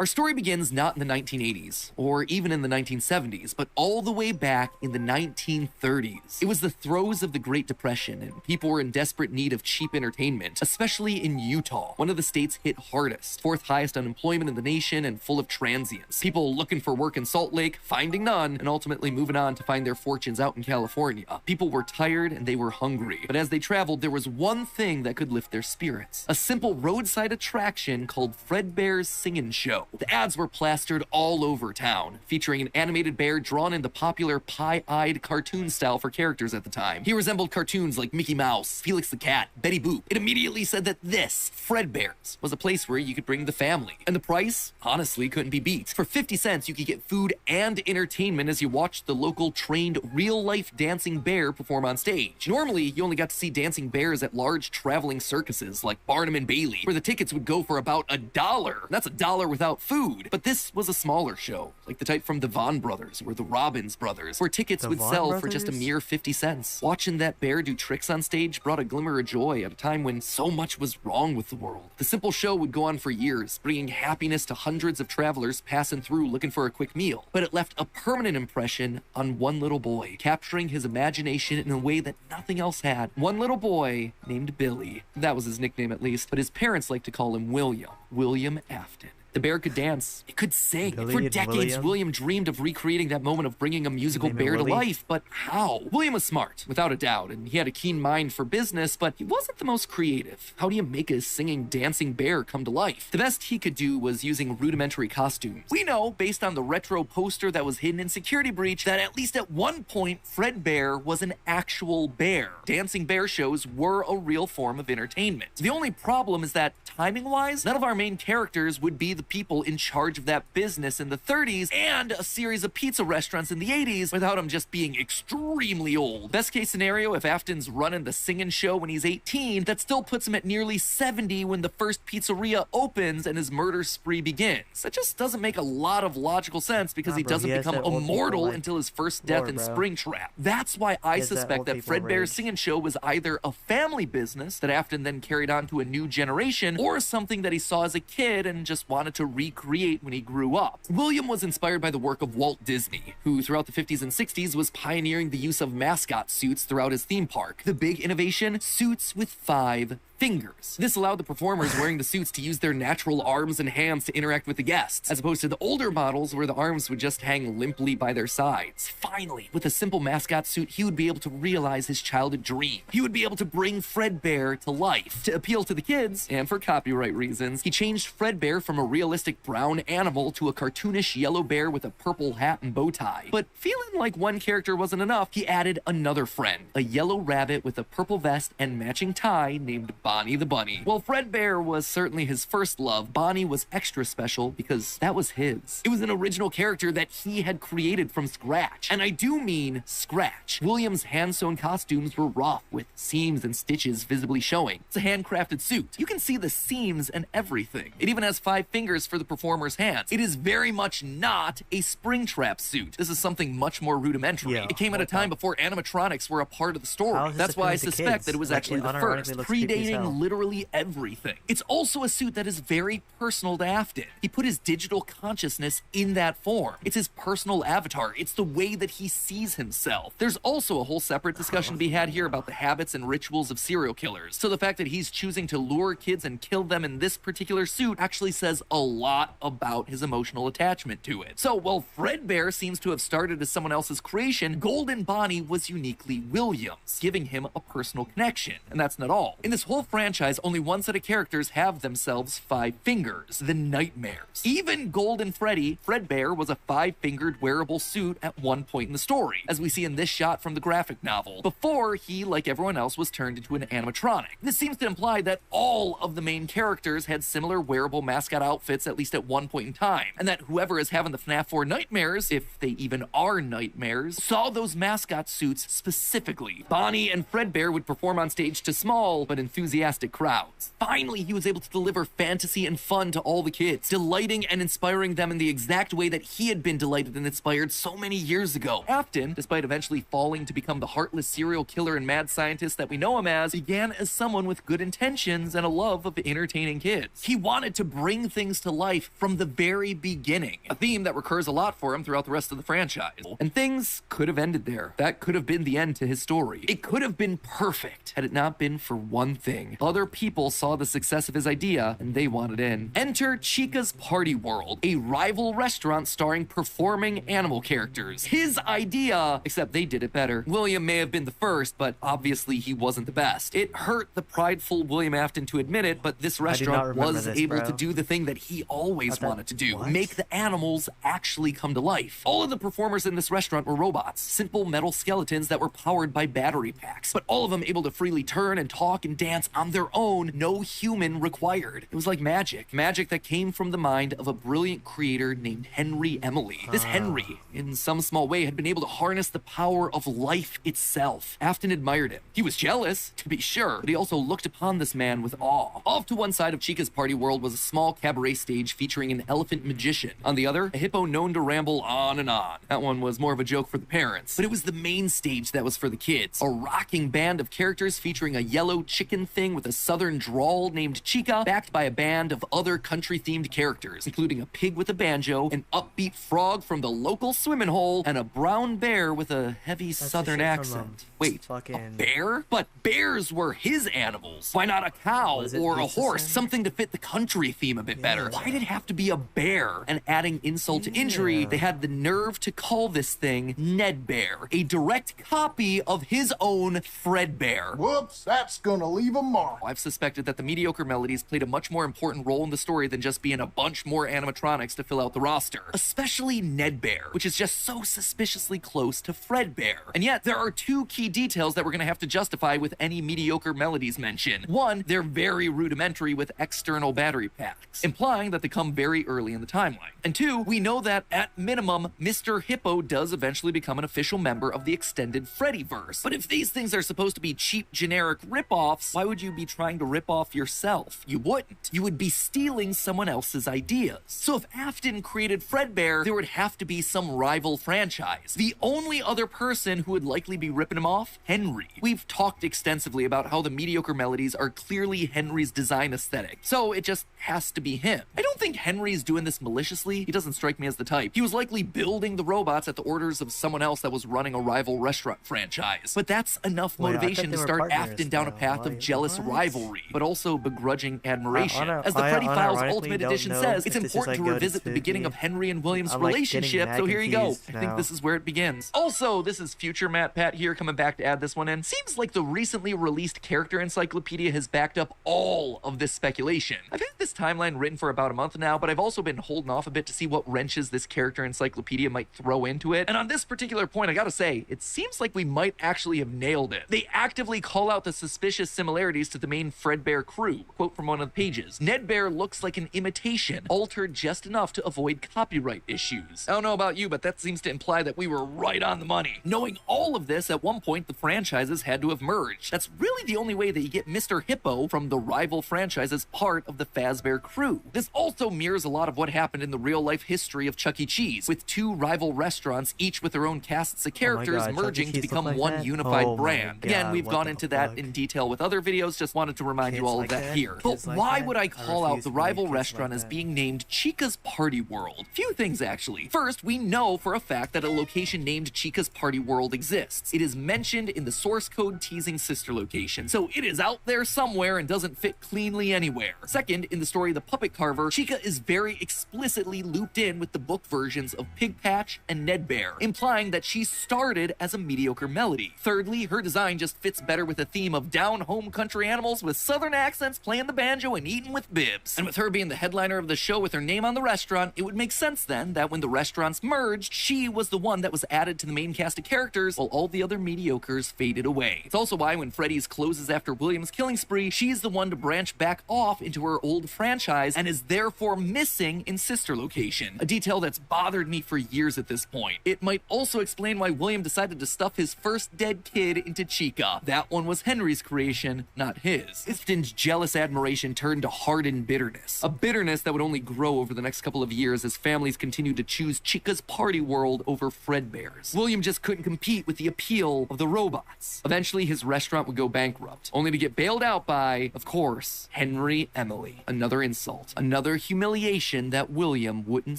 Our story begins not in the 1980s, or even in the 1970s, but all the way back in the 1930s. It was the throes of the Great Depression, and people were in desperate need of cheap entertainment, especially in Utah, one of the states hit hardest, fourth highest unemployment in the nation and full of transients. People looking for work in Salt Lake, finding none, and ultimately moving on to find their fortunes out in California. People were tired and they were hungry, but as they traveled, there was one thing that could lift their spirits. A simple roadside attraction called Fredbear's Singin' Show. The ads were plastered all over town, featuring an animated bear drawn in the popular pie-eyed cartoon style for characters at the time. He resembled cartoons like Mickey Mouse, Felix the Cat, Betty Boop. It immediately said that this, Fredbear's, was a place where you could bring the family. And the price, honestly, couldn't be beat. For 50 cents, you could get food and entertainment as you watched the local trained real-life dancing bear perform on stage. Normally, you only got to see dancing bears at large traveling circuses like Barnum and Bailey, where the tickets would go for about $1. That's $1 without food. But this was a smaller show, like the type from the Von Brothers or the Robbins Brothers, where tickets would sell for just a mere 50 cents. Watching that bear do tricks on stage brought a glimmer of joy at a time when so much was wrong with the world. The simple show would go on for years, bringing happiness to hundreds of travelers passing through looking for a quick meal. But it left a permanent impression on one little boy, capturing his imagination in a way that nothing else had. One little boy named Billy. That was his nickname at least, but his parents liked to call him William Afton. The bear could dance, it could sing. Billy For and decades, William dreamed of recreating that moment of bringing a musical Name him bear to Willie? life, but how? William was smart, without a doubt, and he had a keen mind for business, but he wasn't the most creative. How do you make a singing, dancing bear come to life? The best he could do was using rudimentary costumes. We know, based on the retro poster that was hidden in Security Breach, that at least at one point, Fredbear was an actual bear. Dancing bear shows were a real form of entertainment. The only problem is that, timing-wise, none of our main characters would be the people in charge of that business in the 30s and a series of pizza restaurants in the 80s without him just being extremely old. Best case scenario, if Afton's running the singing show when he's 18, that still puts him at nearly 70 when the first pizzeria opens and his murder spree begins. That just doesn't make a lot of logical sense because he bro, doesn't he has become that old immortal people, like, until his first death lore, in bro. Springtrap. That's why I has that suspect old that people Fredbear's rage. Singing Show was either a family business that Afton then carried on to a new generation, or something that he saw as a kid and just wanted to recreate when he grew up. William was inspired by the work of Walt Disney, who throughout the 50s and 60s was pioneering the use of mascot suits throughout his theme park. The big innovation? Suits with 5 fingers. This allowed the performers wearing the suits to use their natural arms and hands to interact with the guests, as opposed to the older models where the arms would just hang limply by their sides. Finally, with a simple mascot suit, he would be able to realize his childhood dream. He would be able to bring Fredbear to life. To appeal to the kids, and for copyright reasons, he changed Fredbear from a realistic brown animal to a cartoonish yellow bear with a purple hat and bow tie. But feeling like one character wasn't enough, he added another friend, a yellow rabbit with a purple vest and matching tie named Bonnie the Bunny. While Fredbear was certainly his first love, Bonnie was extra special because that was his. It was an original character that he had created from scratch. And I do mean scratch. William's hand-sewn costumes were rough, with seams and stitches visibly showing. It's a handcrafted suit. You can see the seams and everything. It even has 5 fingers for the performer's hands. It is very much not a Springtrap suit. This is something much more rudimentary. Yeah, it came at a time before animatronics were a part of the story. How is this That's why I appealing to suspect kids? that it was Like, actually it the unironically first, looks creepy as hell. predating literally everything. It's also a suit that is very personal to Afton. He put his digital consciousness in that form. It's his personal avatar. It's the way that he sees himself. There's also a whole separate discussion to be had here about the habits and rituals of serial killers. So the fact that he's choosing to lure kids and kill them in this particular suit actually says a lot about his emotional attachment to it. So while Fredbear seems to have started as someone else's creation, Golden Bonnie was uniquely Williams, giving him a personal connection. And that's not all. In this whole franchise, only one set of characters have themselves 5 fingers, the Nightmares. Even Golden Freddy, Fredbear, was a 5-fingered wearable suit at one point in the story, as we see in this shot from the graphic novel, before he, like everyone else, was turned into an animatronic. This seems to imply that all of the main characters had similar wearable mascot outfits at least at one point in time, and that whoever is having the FNAF 4 nightmares, if they even are nightmares, saw those mascot suits specifically. Bonnie and Fredbear would perform on stage to small but enthusiastic crowds. Finally, he was able to deliver fantasy and fun to all the kids, delighting and inspiring them in the exact way that he had been delighted and inspired so many years ago. Afton, despite eventually falling to become the heartless serial killer and mad scientist that we know him as, began as someone with good intentions and a love of entertaining kids. He wanted to bring things comes to life from the very beginning, a theme that recurs a lot for him throughout the rest of the franchise. And things could have ended there. That could have been the end to his story. It could have been perfect had it not been for one thing. Other people saw the success of his idea and they wanted in. Enter Chica's Party World, a rival restaurant starring performing animal characters. His idea, except they did it better. William may have been the first, but obviously he wasn't the best. It hurt the prideful William Afton to admit it, but this restaurant was able to do the thing that he always wanted to do. Make the animals actually come to life. All of the performers in this restaurant were robots, simple metal skeletons that were powered by battery packs, but all of them able to freely turn and talk and dance on their own, no human required. It was like magic. Magic that came from the mind of a brilliant creator named Henry Emily. This Henry, in some small way, had been able to harness the power of life itself. Afton admired him. He was jealous, to be sure, but he also looked upon this man with awe. Off to one side of Chica's Party World was a small cabaret stage featuring an elephant magician. On the other, a hippo known to ramble on and on. That one was more of a joke for the parents, but it was the main stage that was for the kids. A rocking band of characters featuring a yellow chicken thing with a southern drawl named Chica, backed by a band of other country-themed characters, including a pig with a banjo, an upbeat frog from the local swimming hole, and a brown bear with a heavy southern accent. Wait, a bear? But bears were his animals. Why not a cow or a horse? Something to fit the country theme a bit better. Why did it have to be a bear? And adding insult to injury, they had the nerve to call this thing Ned Bear, a direct copy of his own Fred Bear. Whoops, that's gonna leave a mark. I've suspected that the mediocre melodies played a much more important role in the story than just being a bunch more animatronics to fill out the roster. Especially Ned Bear, which is just so suspiciously close to Fred Bear. And yet, there are two key details that we're gonna have to justify with any mediocre melodies mention. One, they're very rudimentary with external battery packs, implying that they come very early in the timeline. And two, we know that, at minimum, Mr. Hippo does eventually become an official member of the extended Freddyverse. But if these things are supposed to be cheap, generic rip-offs, why would you be trying to rip off yourself? You wouldn't. You would be stealing someone else's ideas. So if Afton created Fredbear, there would have to be some rival franchise. The only other person who would likely be ripping him off? Henry. We've talked extensively about how the mediocre melodies are clearly Henry's design aesthetic, so it just has to be him. I don't think Henry's doing this maliciously. He doesn't strike me as the type. He was likely building the robots at the orders of someone else that was running a rival restaurant franchise. But that's enough motivation to start Afton down a path of jealous rivalry, but also begrudging admiration. As the Freddy Files Ultimate Edition says, it's important to revisit the beginning of Henry and William's relationship, so here you go. I think this is where it begins. Also, this is future Matt Pat here coming back to add this one in. Seems like the recently released character encyclopedia has backed up all of this speculation. I've had this timeline written for about a month now, but I've also been holding off a bit to see what wrenches this character encyclopedia might throw into it. And on this particular point, I gotta say, it seems like we might actually have nailed it. They actively call out the suspicious similarities to the main Fredbear crew. Quote from one of the pages: Ned Bear looks like an imitation, altered just enough to avoid copyright issues. I don't know about you, but that seems to imply that we were right on the money. Knowing all of this, at one point the franchises had to have merged. That's really the only way that you get Mr. Hippo from the rival franchise as part of the Fazbear crew. This also mirrors a lot of what happened in the real-life history of Chuck E. Cheese, with two rival restaurants, each with their own casts of characters, merging to become one unified brand. Again, we've gone into that in detail with other videos, just wanted to remind you all of that here. But why would I call out the rival restaurant as being named Chica's Party World? Few things, actually. First, we know for a fact that a location named Chica's Party World exists. It is mentioned in the source code teasing sister location, so it is out there somewhere and doesn't fit cleanly anywhere. Second, in the story of the Puppet Carver, Chica is very explicitly looped in with the book versions of Pig Patch and Ned Bear, implying that she started as a mediocre melody. Thirdly, her design just fits better with the theme of down-home country animals with southern accents playing the banjo and eating with bibs. And with her being the headliner of the show with her name on the restaurant, it would make sense then that when the restaurants merged, she was the one that was added to the main cast of characters while all the other mediocres faded away. It's also why when Freddy's closes after William's killing spree, she's the one to branch back off into her old franchise and is therefore missing in sister location, a detail that's bothered me for years at this point. It might also explain why William decided to stuff his first dead kid into Chica. That one was Henry's creation, not his. Afton's jealous admiration turned to hardened bitterness, a bitterness that would only grow over the next couple of years as families continued to choose Chica's Party World over Fredbear's. William just couldn't compete with the appeal of the the robots. Eventually, his restaurant would go bankrupt, only to get bailed out by, of course, Henry Emily. Another insult, another humiliation that William wouldn't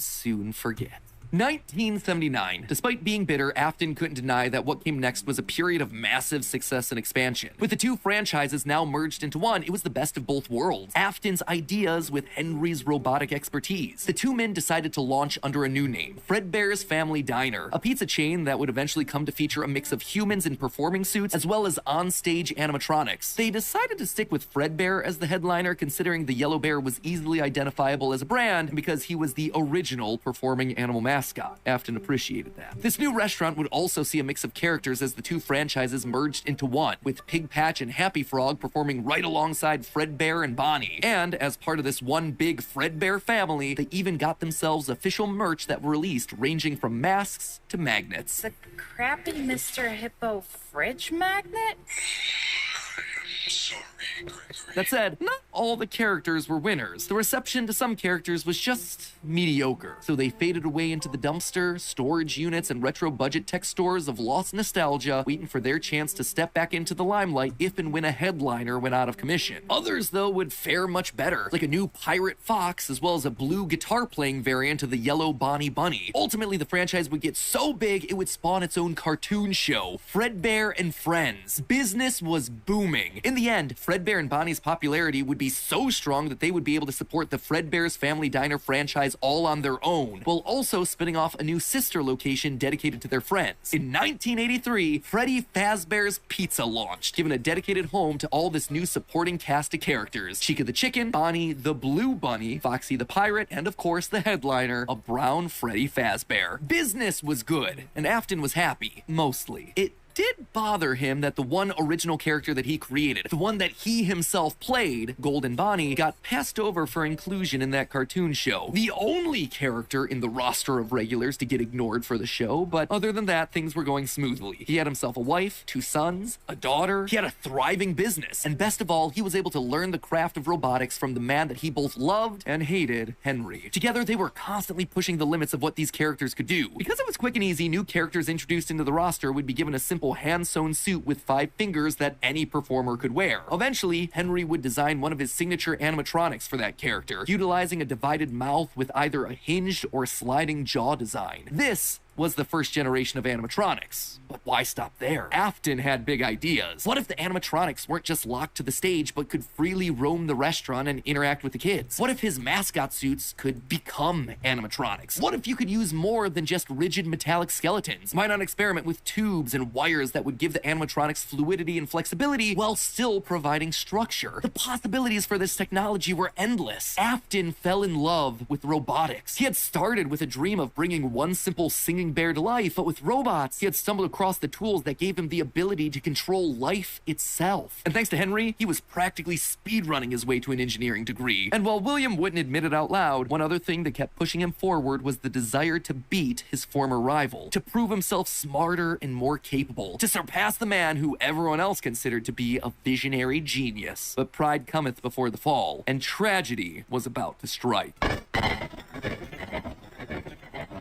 soon forget. 1979. Despite being bitter, Afton couldn't deny that what came next was a period of massive success and expansion. With the two franchises now merged into one, it was the best of both worlds. Afton's ideas with Henry's robotic expertise. The two men decided to launch under a new name, Fredbear's Family Diner, a pizza chain that would eventually come to feature a mix of humans in performing suits as well as on-stage animatronics. They decided to stick with Fredbear as the headliner, considering the yellow bear was easily identifiable as a brand because he was the original performing animal mascot. Afton appreciated that. This new restaurant would also see a mix of characters as the two franchises merged into one, with Pig Patch and Happy Frog performing right alongside Fredbear and Bonnie. And as part of this one big Fredbear family, they even got themselves official merch that were released, ranging from masks to magnets. The crappy Mr. Hippo fridge magnet? That said, not all the characters were winners. The reception to some characters was just mediocre, so they faded away into the dumpster, storage units, and retro budget tech stores of lost nostalgia, waiting for their chance to step back into the limelight if and when a headliner went out of commission. Others, though, would fare much better, like a new Pirate Fox, as well as a blue guitar-playing variant of the yellow Bonnie Bunny. Ultimately, the franchise would get so big, it would spawn its own cartoon show, Fredbear and Friends. Business was booming. In the end, Fredbear and Bonnie's popularity would be so strong that they would be able to support the Fredbear's Family Diner franchise all on their own, while also spinning off a new sister location dedicated to their friends. In 1983, Freddy Fazbear's Pizza launched, giving a dedicated home to all this new supporting cast of characters. Chica the Chicken, Bonnie the Blue Bunny, Foxy the Pirate, and of course the headliner, a brown Freddy Fazbear. Business was good, and Afton was happy, mostly. It did bother him that the one original character that he created, the one that he himself played, Golden Bonnie, got passed over for inclusion in that cartoon show. The only character in the roster of regulars to get ignored for the show, but other than that, things were going smoothly. He had himself a wife, 2 sons, a daughter, he had a thriving business, and best of all, he was able to learn the craft of robotics from the man that he both loved and hated, Henry. Together, they were constantly pushing the limits of what these characters could do. Because it was quick and easy, new characters introduced into the roster would be given a simple hand-sewn suit with 5 fingers that any performer could wear. Eventually, Henry would design one of his signature animatronics for that character, utilizing a divided mouth with either a hinged or sliding jaw design. This was the first generation of animatronics. But why stop there? Afton had big ideas. What if the animatronics weren't just locked to the stage, but could freely roam the restaurant and interact with the kids? What if his mascot suits could become animatronics? What if you could use more than just rigid metallic skeletons? Why not experiment with tubes and wires that would give the animatronics fluidity and flexibility while still providing structure? The possibilities for this technology were endless. Afton fell in love with robotics. He had started with a dream of bringing one simple singing bear to life, but with robots, he had stumbled across the tools that gave him the ability to control life itself. And thanks to Henry, he was practically speedrunning his way to an engineering degree. And while William wouldn't admit it out loud, one other thing that kept pushing him forward was the desire to beat his former rival, to prove himself smarter and more capable, to surpass the man who everyone else considered to be a visionary genius. But pride cometh before the fall, and tragedy was about to strike.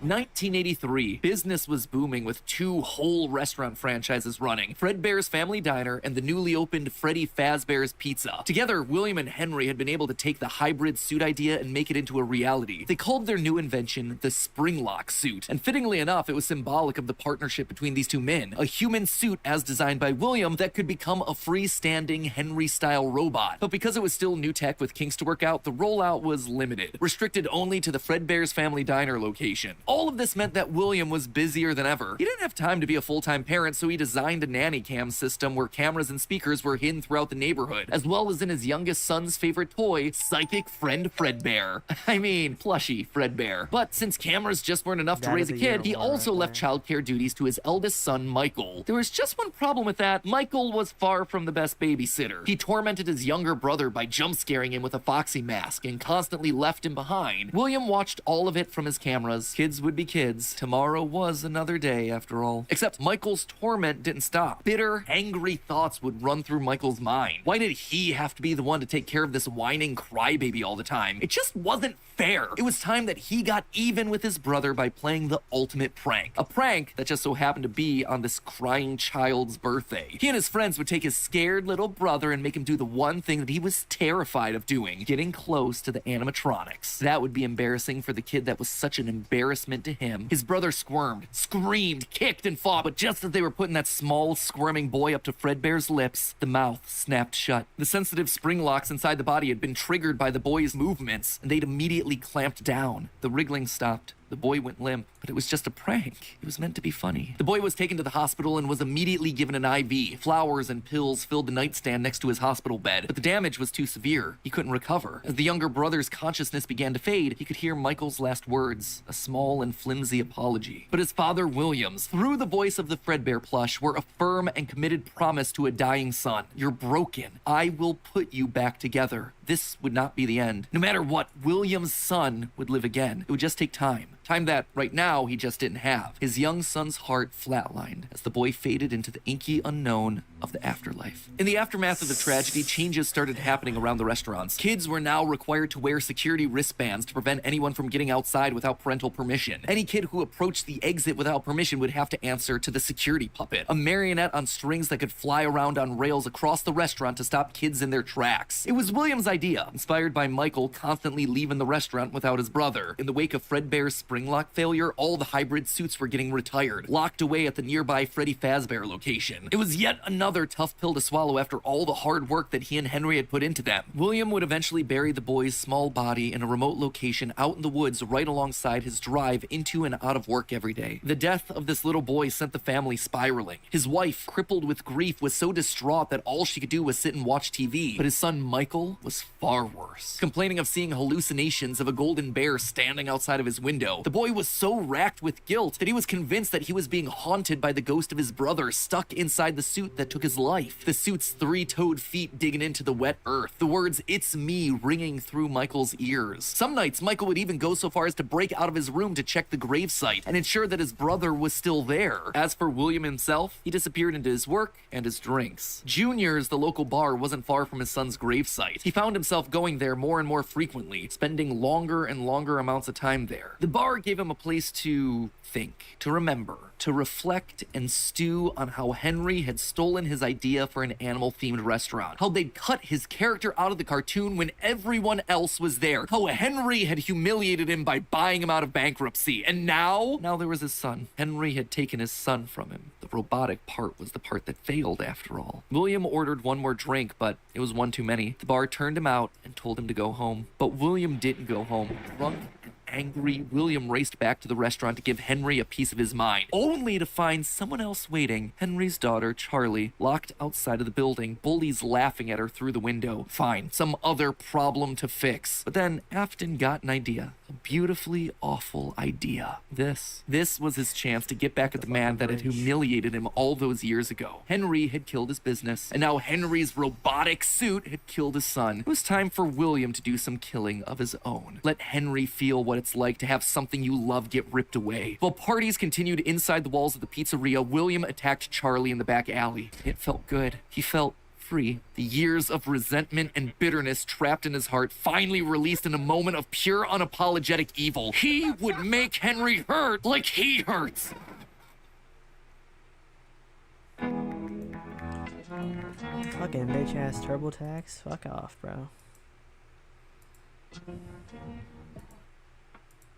1983, business was booming with 2 whole restaurant franchises running, Fredbear's Family Diner and the newly opened Freddy Fazbear's Pizza. Together, William and Henry had been able to take the hybrid suit idea and make it into a reality. They called their new invention the Springlock suit, and fittingly enough, it was symbolic of the partnership between these 2 men, a human suit as designed by William that could become a freestanding Henry-style robot. But because it was still new tech with kinks to work out, the rollout was limited, restricted only to the Fredbear's Family Diner location. All of this meant that William was busier than ever. He didn't have time to be a full-time parent, so he designed a nanny cam system where cameras and speakers were hidden throughout the neighborhood, as well as in his youngest son's favorite toy, Psychic Friend Fredbear. I mean, plushy Fredbear. But since cameras just weren't enough to raise a kid, he also left childcare duties to his eldest son, Michael. There was just one problem with that. Michael was far from the best babysitter. He tormented his younger brother by jump-scaring him with a Foxy mask and constantly left him behind. William watched all of it from his cameras. Kids kids would be kids. Tomorrow was another day, after all. Except Michael's torment didn't stop. Bitter, angry thoughts would run through Michael's mind. Why did he have to be the one to take care of this whining crybaby all the time? It just wasn't fair. It was time that he got even with his brother by playing the ultimate prank. A prank that just so happened to be on this crying child's birthday. He and his friends would take his scared little brother and make him do the one thing that he was terrified of doing, getting close to the animatronics. That would be embarrassing for the kid that was such an embarrassment to him. His brother squirmed, screamed, kicked, and fought, but just as they were putting that small, squirming boy up to Fredbear's lips, the mouth snapped shut. The sensitive spring locks inside the body had been triggered by the boy's movements, and they'd immediately clamped down. The wriggling stopped. The boy went limp, but it was just a prank. It was meant to be funny. The boy was taken to the hospital and was immediately given an IV. Flowers and pills filled the nightstand next to his hospital bed, but the damage was too severe. He couldn't recover. As the younger brother's consciousness began to fade, he could hear Michael's last words, a small and flimsy apology. But his father, Williams, through the voice of the Fredbear plush, were a firm and committed promise to a dying son. You're broken. I will put you back together. This would not be the end. No matter what, William's son would live again. It would just take time. Time that, right now, he just didn't have. His young son's heart flatlined as the boy faded into the inky unknown of the afterlife. In the aftermath of the tragedy, changes started happening around the restaurants. Kids were now required to wear security wristbands to prevent anyone from getting outside without parental permission. Any kid who approached the exit without permission would have to answer to the security puppet, a marionette on strings that could fly around on rails across the restaurant to stop kids in their tracks. It was William's idea, inspired by Michael constantly leaving the restaurant without his brother. In the wake of Fredbear's spring lock failure, all the hybrid suits were getting retired, locked away at the nearby Freddy Fazbear location. It was yet another tough pill to swallow after all the hard work that he and Henry had put into them. William would eventually bury the boy's small body in a remote location out in the woods right alongside his drive into and out of work every day. The death of this little boy sent the family spiraling. His wife, crippled with grief, was so distraught that all she could do was sit and watch TV. But his son Michael was far worse, complaining of seeing hallucinations of a golden bear standing outside of his window. The boy was so racked with guilt that he was convinced that he was being haunted by the ghost of his brother stuck inside the suit that took his life. The suit's three-toed feet digging into the wet earth. The words, "It's me," ringing through Michael's ears. Some nights, Michael would even go so far as to break out of his room to check the gravesite and ensure that his brother was still there. As for William himself, he disappeared into his work and his drinks. Junior's, the local bar, wasn't far from his son's gravesite. He found himself going there more and more frequently, spending longer and longer amounts of time there. The bar gave him a place to think, to remember, to reflect and stew on how Henry had stolen his idea for an animal-themed restaurant, how they'd cut his character out of the cartoon when everyone else was there, how Henry had humiliated him by buying him out of bankruptcy, and now there was his son. Henry had taken his son from him. The robotic part was the part that failed, after all. William ordered one more drink, but it was one too many. The bar turned him out and told him to go home. But William didn't go home. Drunk and angry, William raced back to the restaurant to give Henry a piece of his mind, only to find someone else waiting. Henry's daughter, Charlie, locked outside of the building, bullies laughing at her through the window. Fine, some other problem to fix. But then Afton got an idea. A beautifully awful idea. This was his chance to get back at the man that had humiliated him all those years ago. Henry had killed his business, and now Henry's robotic suit had killed his son. It was time for William to do some killing of his own. Let Henry feel what it's like to have something you love get ripped away. While parties continued inside the walls of the pizzeria, William attacked Charlie in the back alley. It felt good. He felt free. The years of resentment and bitterness trapped in his heart finally released in a moment of pure unapologetic evil. He would make Henry hurt like he hurts. Fucking bitch ass TurboTax. Fuck off, bro.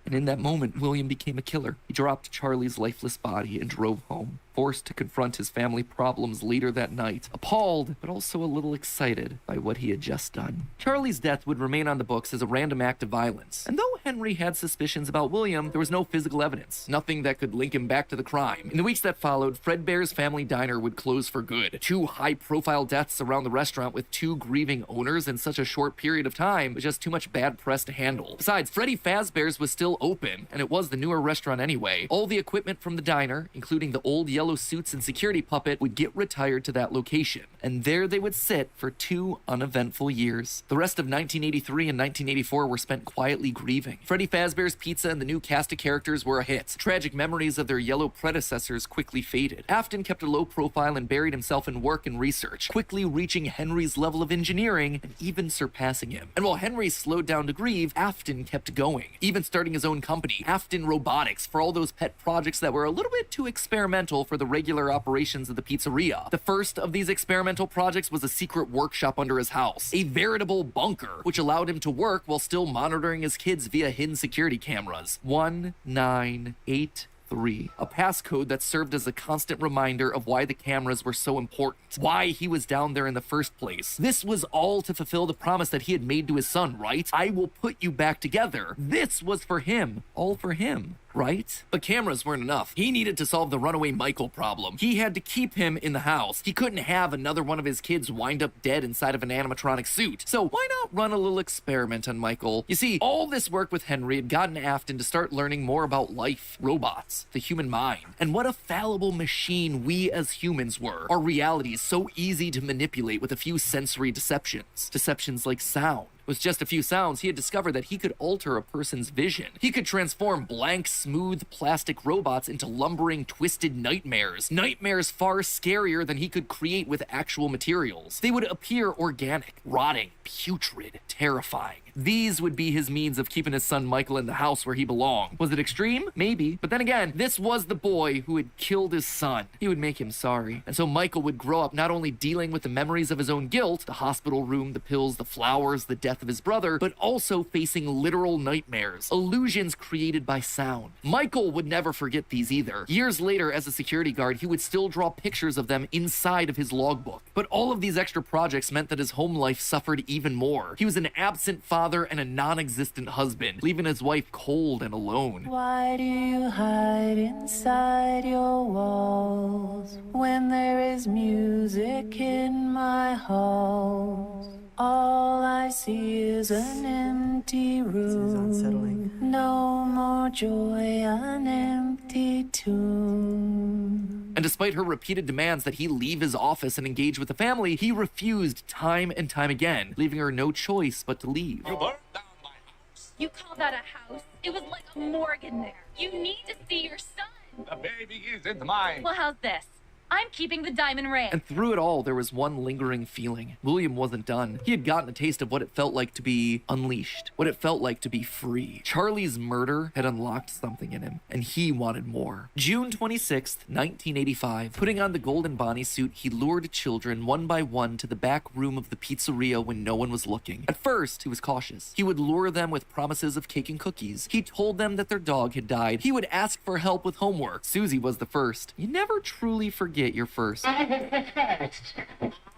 And in that moment, William became a killer. He dropped Charlie's lifeless body and drove home, forced to confront his family problems later that night, appalled, but also a little excited by what he had just done. Charlie's death would remain on the books as a random act of violence. And though Henry had suspicions about William, there was no physical evidence, nothing that could link him back to the crime. In the weeks that followed, Fredbear's family diner would close for good. 2 high-profile deaths around the restaurant with 2 grieving owners in such a short period of time was just too much bad press to handle. Besides, Freddy Fazbear's was still still open, and it was the newer restaurant anyway. All the equipment from the diner, including the old yellow suits and security puppet, would get retired to that location. And there they would sit for 2 uneventful years. The rest of 1983 and 1984 were spent quietly grieving. Freddy Fazbear's Pizza and the new cast of characters were a hit. Tragic memories of their yellow predecessors quickly faded. Afton kept a low profile and buried himself in work and research, quickly reaching Henry's level of engineering and even surpassing him. And while Henry slowed down to grieve, Afton kept going, even starting his own company, Afton Robotics, for all those pet projects that were a little bit too experimental for the regular operations of the pizzeria. The first of these experimental projects was a secret workshop under his house, a veritable bunker, which allowed him to work while still monitoring his kids via hidden security cameras. 1983. A passcode that served as a constant reminder of why the cameras were so important, why he was down there in the first place. This was all to fulfill the promise that he had made to his son, right? I will put you back together. This was for him, all for him. Right? But cameras weren't enough. He needed to solve the runaway Michael problem. He had to keep him in the house. He couldn't have another one of his kids wind up dead inside of an animatronic suit. So why not run a little experiment on Michael? You see, all this work with Henry had gotten Afton to start learning more about life, robots, the human mind, and what a fallible machine we as humans were. Our reality is so easy to manipulate with a few sensory deceptions. Deceptions like sound. With just a few sounds, he had discovered that he could alter a person's vision. He could transform blank, smooth plastic robots into lumbering, twisted nightmares. Nightmares far scarier than he could create with actual materials. They would appear organic, rotting, putrid, terrifying. These would be his means of keeping his son Michael in the house where he belonged. Was it extreme? Maybe. But then again, this was the boy who had killed his son. He would make him sorry. And so Michael would grow up not only dealing with the memories of his own guilt, the hospital room, the pills, the flowers, the death of his brother, but also facing literal nightmares, illusions created by sound. Michael would never forget these either. Years later, as a security guard, he would still draw pictures of them inside of his logbook. But all of these extra projects meant that his home life suffered even more. He was an absent father and a non-existent husband, leaving his wife cold and alone. Why do you hide inside your walls when there is music in my halls? All I see is an empty room. This is unsettling. No more joy, an empty tomb. And despite her repeated demands that he leave his office and engage with the family, he refused time and time again, leaving her no choice but to leave. You burned down my house. You call that a house? It was like a morgue in there. You need to see your son. The baby isn't mine. Well, how's this? I'm keeping the diamond ring. And through it all, there was one lingering feeling. William wasn't done. He had gotten a taste of what it felt like to be unleashed, what it felt like to be free. Charlie's murder had unlocked something in him, and he wanted more. June 26th, 1985. Putting on the golden Bonnie suit, he lured children one by one to the back room of the pizzeria when no one was looking. At first, he was cautious. He would lure them with promises of cake and cookies. He told them that their dog had died. He would ask for help with homework. Susie was the first. You never truly forget your first. I was the first.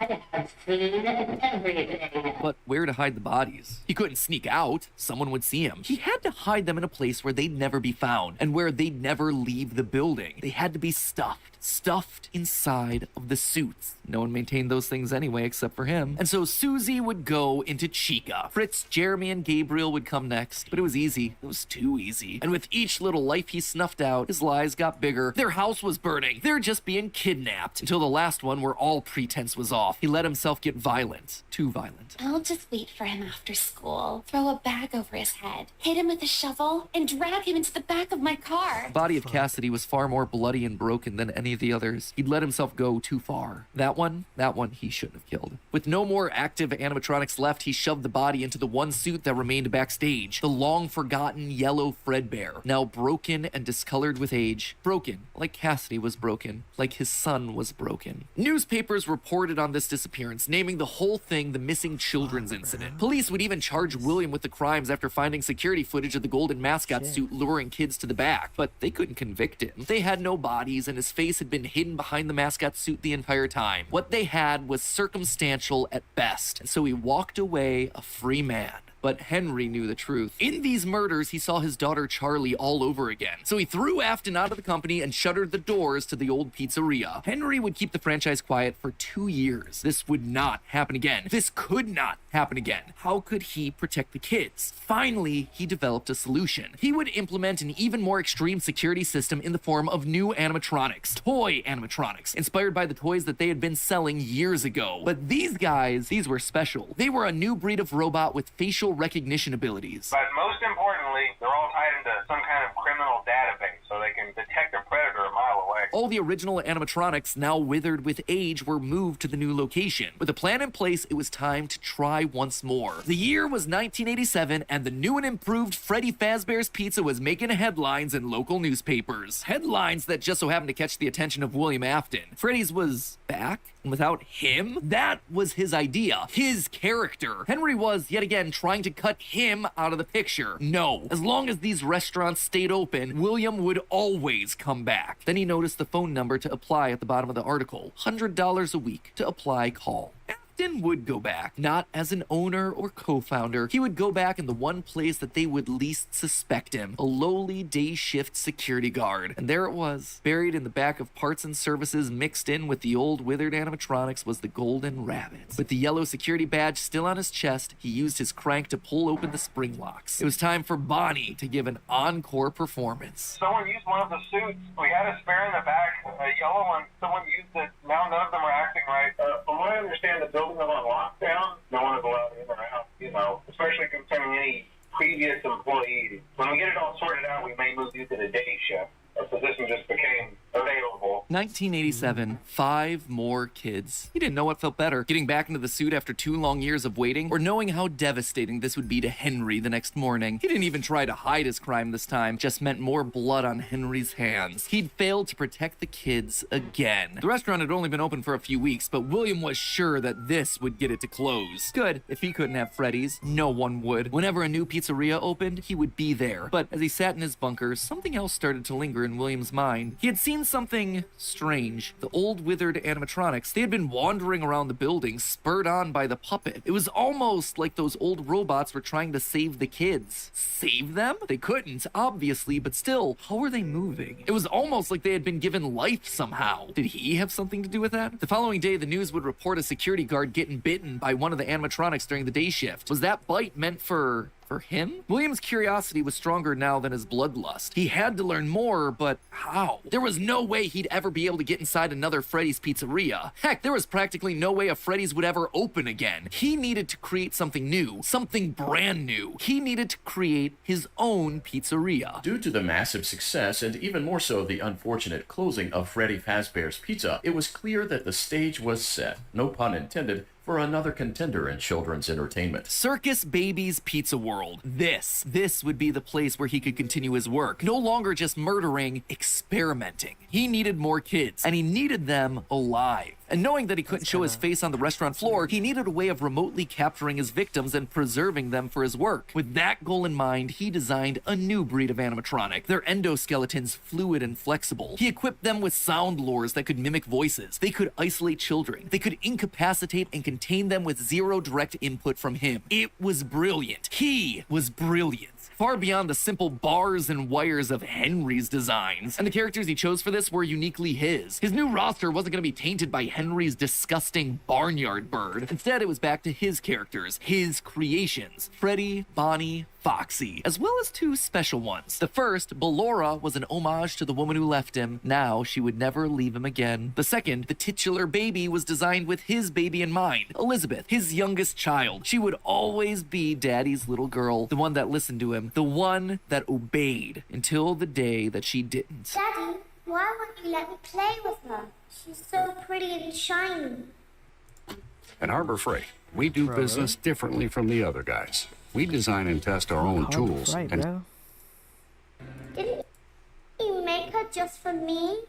I have seen everything. But where to hide the bodies? He couldn't sneak out. Someone would see him. He had to hide them in a place where they'd never be found and where they'd never leave the building. They had to be stuffed inside of the suits. No one maintained those things anyway except for him. And so Susie would go into Chica. Fritz, Jeremy, and Gabriel would come next. But it was easy. It was too easy. And with each little life he snuffed out, his lies got bigger. Their house was burning. They're just being kidnapped. Until the last one where all pretense was off. He let himself get violent. Too violent. I'll just wait for him after school, throw a bag over his head, hit him with a shovel, and drag him into the back of my car. The body of Cassidy was far more bloody and broken than any of the others. He'd let himself go too far. That one he shouldn't have killed. With no more active animatronics left, he shoved the body into the one suit that remained backstage. The long-forgotten yellow Fredbear, now broken and discolored with age. Broken, like Cassidy was broken, like his son was broken. Newspapers reported on this disappearance, naming the whole thing the missing children's incident. Police would even charge William with the crimes after finding security footage of the golden mascot suit luring kids to the back, but they couldn't convict him. They had no bodies, and his face had been hidden behind the mascot suit the entire time. What they had was circumstantial at best, and so he walked away a free man. but Henry knew the truth. In these murders, he saw his daughter Charlie all over again. So he threw Afton out of the company and shuttered the doors to the old pizzeria. Henry would keep the franchise quiet for 2 years. This would not happen again. This could not happen again. How could he protect the kids? Finally, he developed a solution. He would implement an even more extreme security system in the form of new animatronics, toy animatronics, inspired by the toys that they had been selling years ago. But these guys, these were special. They were a new breed of robot with facial recognition abilities. But most importantly, they're all tied into some kind of criminal database, so they can detect a predator a mile away. All the original animatronics, now withered with age, were moved to the new location. With a plan in place, it was time to try once more. The year was 1987, and the new and improved Freddy Fazbear's Pizza was making headlines in local newspapers. Headlines that just so happened to catch the attention of William Afton. Freddy's was back, and without him, that was his idea, his character. Henry was, yet again, trying to cut him out of the picture. No, as long as these restaurants stayed open, William would always come back. Then he noticed the phone number to apply at the bottom of the article. $100 a week to apply, call. Afton would go back, not as an owner or co-founder. He would go back in the one place that they would least suspect him, a lowly day shift security guard. And there it was, buried in the back of parts and services mixed in with the old withered animatronics was the golden rabbit. With the yellow security badge still on his chest, he used his crank to pull open the spring locks. It was time for Bonnie to give an encore performance. Someone used one of the suits. We had a spare in the back, a yellow one. Someone used it. Now none of them are acting right. From what I understand, the building is on lockdown. No one is allowed in or out, especially concerning any previous employees. When we get it all sorted out, we may move you to the day shift. A position just became available. 1987, 5 more kids. He didn't know what felt better, getting back into the suit after 2 long years of waiting, or knowing how devastating this would be to Henry the next morning. He didn't even try to hide his crime this time, just meant more blood on Henry's hands. He'd failed to protect the kids again. The restaurant had only been open for a few weeks, but William was sure that this would get it to close. Good, if he couldn't have Freddy's, no one would. Whenever a new pizzeria opened, he would be there. But as he sat in his bunker, something else started to linger in William's mind. He had seen something strange. The old withered animatronics, they had been wandering around the building, spurred on by the puppet. It was almost like those old robots were trying to save the kids. Save them? They couldn't, obviously, but still, how were they moving? It was almost like they had been given life somehow. Did he have something to do with that? The following day, the news would report a security guard getting bitten by one of the animatronics during the day shift. Was that bite meant for him? William's curiosity was stronger now than his bloodlust. He had to learn more, but how? There was no way he'd ever be able to get inside another Freddy's pizzeria. Heck, there was practically no way a Freddy's would ever open again. He needed to create something new, something brand new. He needed to create his own pizzeria. Due to the massive success, and even more so the unfortunate closing of Freddy Fazbear's Pizza, it was clear that the stage was set, no pun intended, for another contender in children's entertainment. Circus Baby's Pizza World. This would be the place where he could continue his work. No longer just murdering, experimenting. He needed more kids, and he needed them alive. And knowing that he couldn't show his face on the restaurant floor, he needed a way of remotely capturing his victims and preserving them for his work. With that goal in mind, he designed a new breed of animatronic. Their endoskeletons fluid and flexible. He equipped them with sound lures that could mimic voices. They could isolate children. They could incapacitate and contain them with zero direct input from him. It was brilliant. He was brilliant. Far beyond the simple bars and wires of Henry's designs. And the characters he chose for this were uniquely his. His new roster wasn't going to be tainted by Henry's disgusting barnyard bird. Instead, it was back to his characters, his creations. Freddy, Bonnie, Foxy, as well as 2 special ones. The first, Ballora, was an homage to the woman who left him. Now she would never leave him again. The second, the titular baby, was designed with his baby in mind. Elizabeth, his youngest child. She would always be Daddy's little girl, the one that listened to him, the one that obeyed, until the day that she didn't. Daddy, why won't you let me play with her? She's so pretty and shiny. At Harbor Freight, we do business differently from the other guys. We design and test our own tools. Didn't you make her just for me?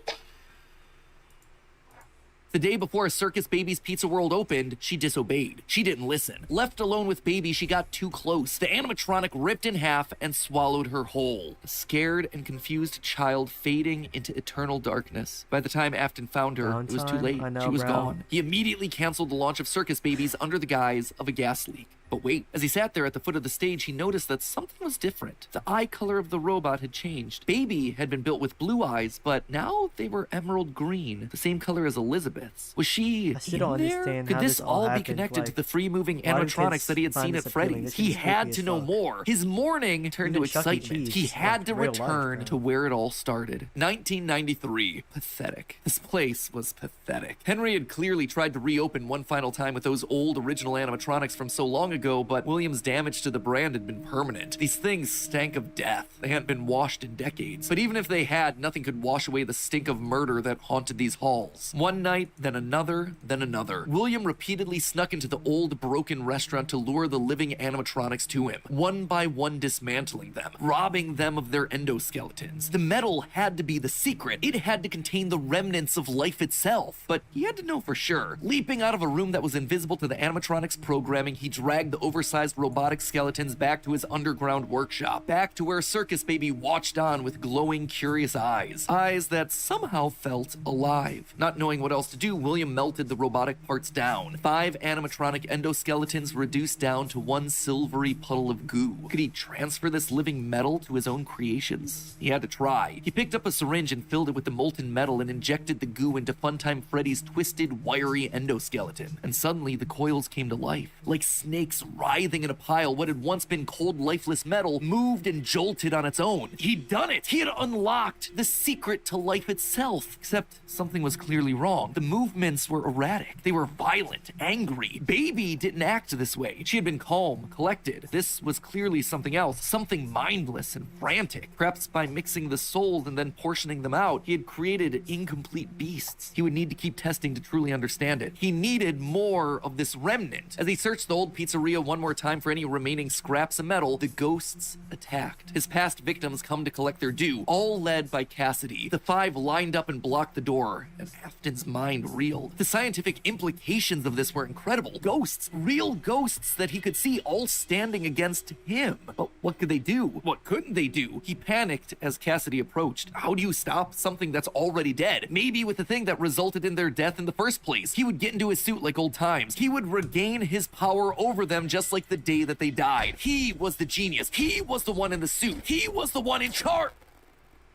The day before Circus Baby's Pizza World opened, she disobeyed. She didn't listen. Left alone with Baby, she got too close. The animatronic ripped in half and swallowed her whole. A scared and confused child fading into eternal darkness. By the time Afton found her, it was too late. She was gone. He immediately canceled the launch of Circus Babies under the guise of a gas leak. But wait, as he sat there at the foot of the stage, he noticed that something was different. The eye color of the robot had changed. Baby had been built with blue eyes, but now they were emerald green, the same color as Elizabeth's. Was she I still in don't there? understand Could how this this all all be happened. connected to Like, the free-moving why do animatronics kids that he had find seen this at appealing? Freddy's? This He is had creepy to as know fuck. more. His mourning turned to Even Chuck E. excitement. Cheese, He had like, to real life, return bro. to where it all started. 1993. Pathetic. This place was pathetic. Henry had clearly tried to reopen one final time with those old original animatronics from so long ago, but Williams' damage to the brand had been permanent. These things stank of death. They hadn't been washed in decades. But even if they had, nothing could wash away the stink of murder that haunted these halls. One night, then another, then another. William repeatedly snuck into the old broken restaurant to lure the living animatronics to him, one by one dismantling them, robbing them of their endoskeletons. The metal had to be the secret. It had to contain the remnants of life itself. But he had to know for sure. Leaping out of a room that was invisible to the animatronics programming, he dragged the oversized robotic skeletons back to his underground workshop, back to where Circus Baby watched on with glowing, curious eyes. Eyes that somehow felt alive. Not knowing what else to do, William melted the robotic parts down. 5 animatronic endoskeletons reduced down to one silvery puddle of goo. Could he transfer this living metal to his own creations? He had to try. He picked up a syringe and filled it with the molten metal and injected the goo into Funtime Freddy's twisted, wiry endoskeleton. And suddenly, the coils came to life. Like snakes writhing in a pile, what had once been cold, lifeless metal moved and jolted on its own. He'd done it! He had unlocked the secret to life itself. Except something was clearly wrong. The movements were erratic. They were violent, angry. Baby didn't act this way. She had been calm, collected. This was clearly something else, something mindless and frantic. Perhaps by mixing the souls and then portioning them out, he had created incomplete beasts. He would need to keep testing to truly understand it. He needed more of this remnant. As he searched the old pizzeria one more time for any remaining scraps of metal, the ghosts attacked. His past victims come to collect their due, all led by Cassidy. The 5 lined up and blocked the door, and Afton's mind reeled. The scientific implications of this were incredible. Ghosts, real ghosts that he could see, all standing against him. But what could they do? What couldn't they do? He panicked as Cassidy approached. How do you stop something that's already dead? Maybe with the thing that resulted in their death in the first place. He would get into his suit like old times. He would regain his power over them just like the day that they died. He was the genius. He was the one in the suit. He was the one in charge.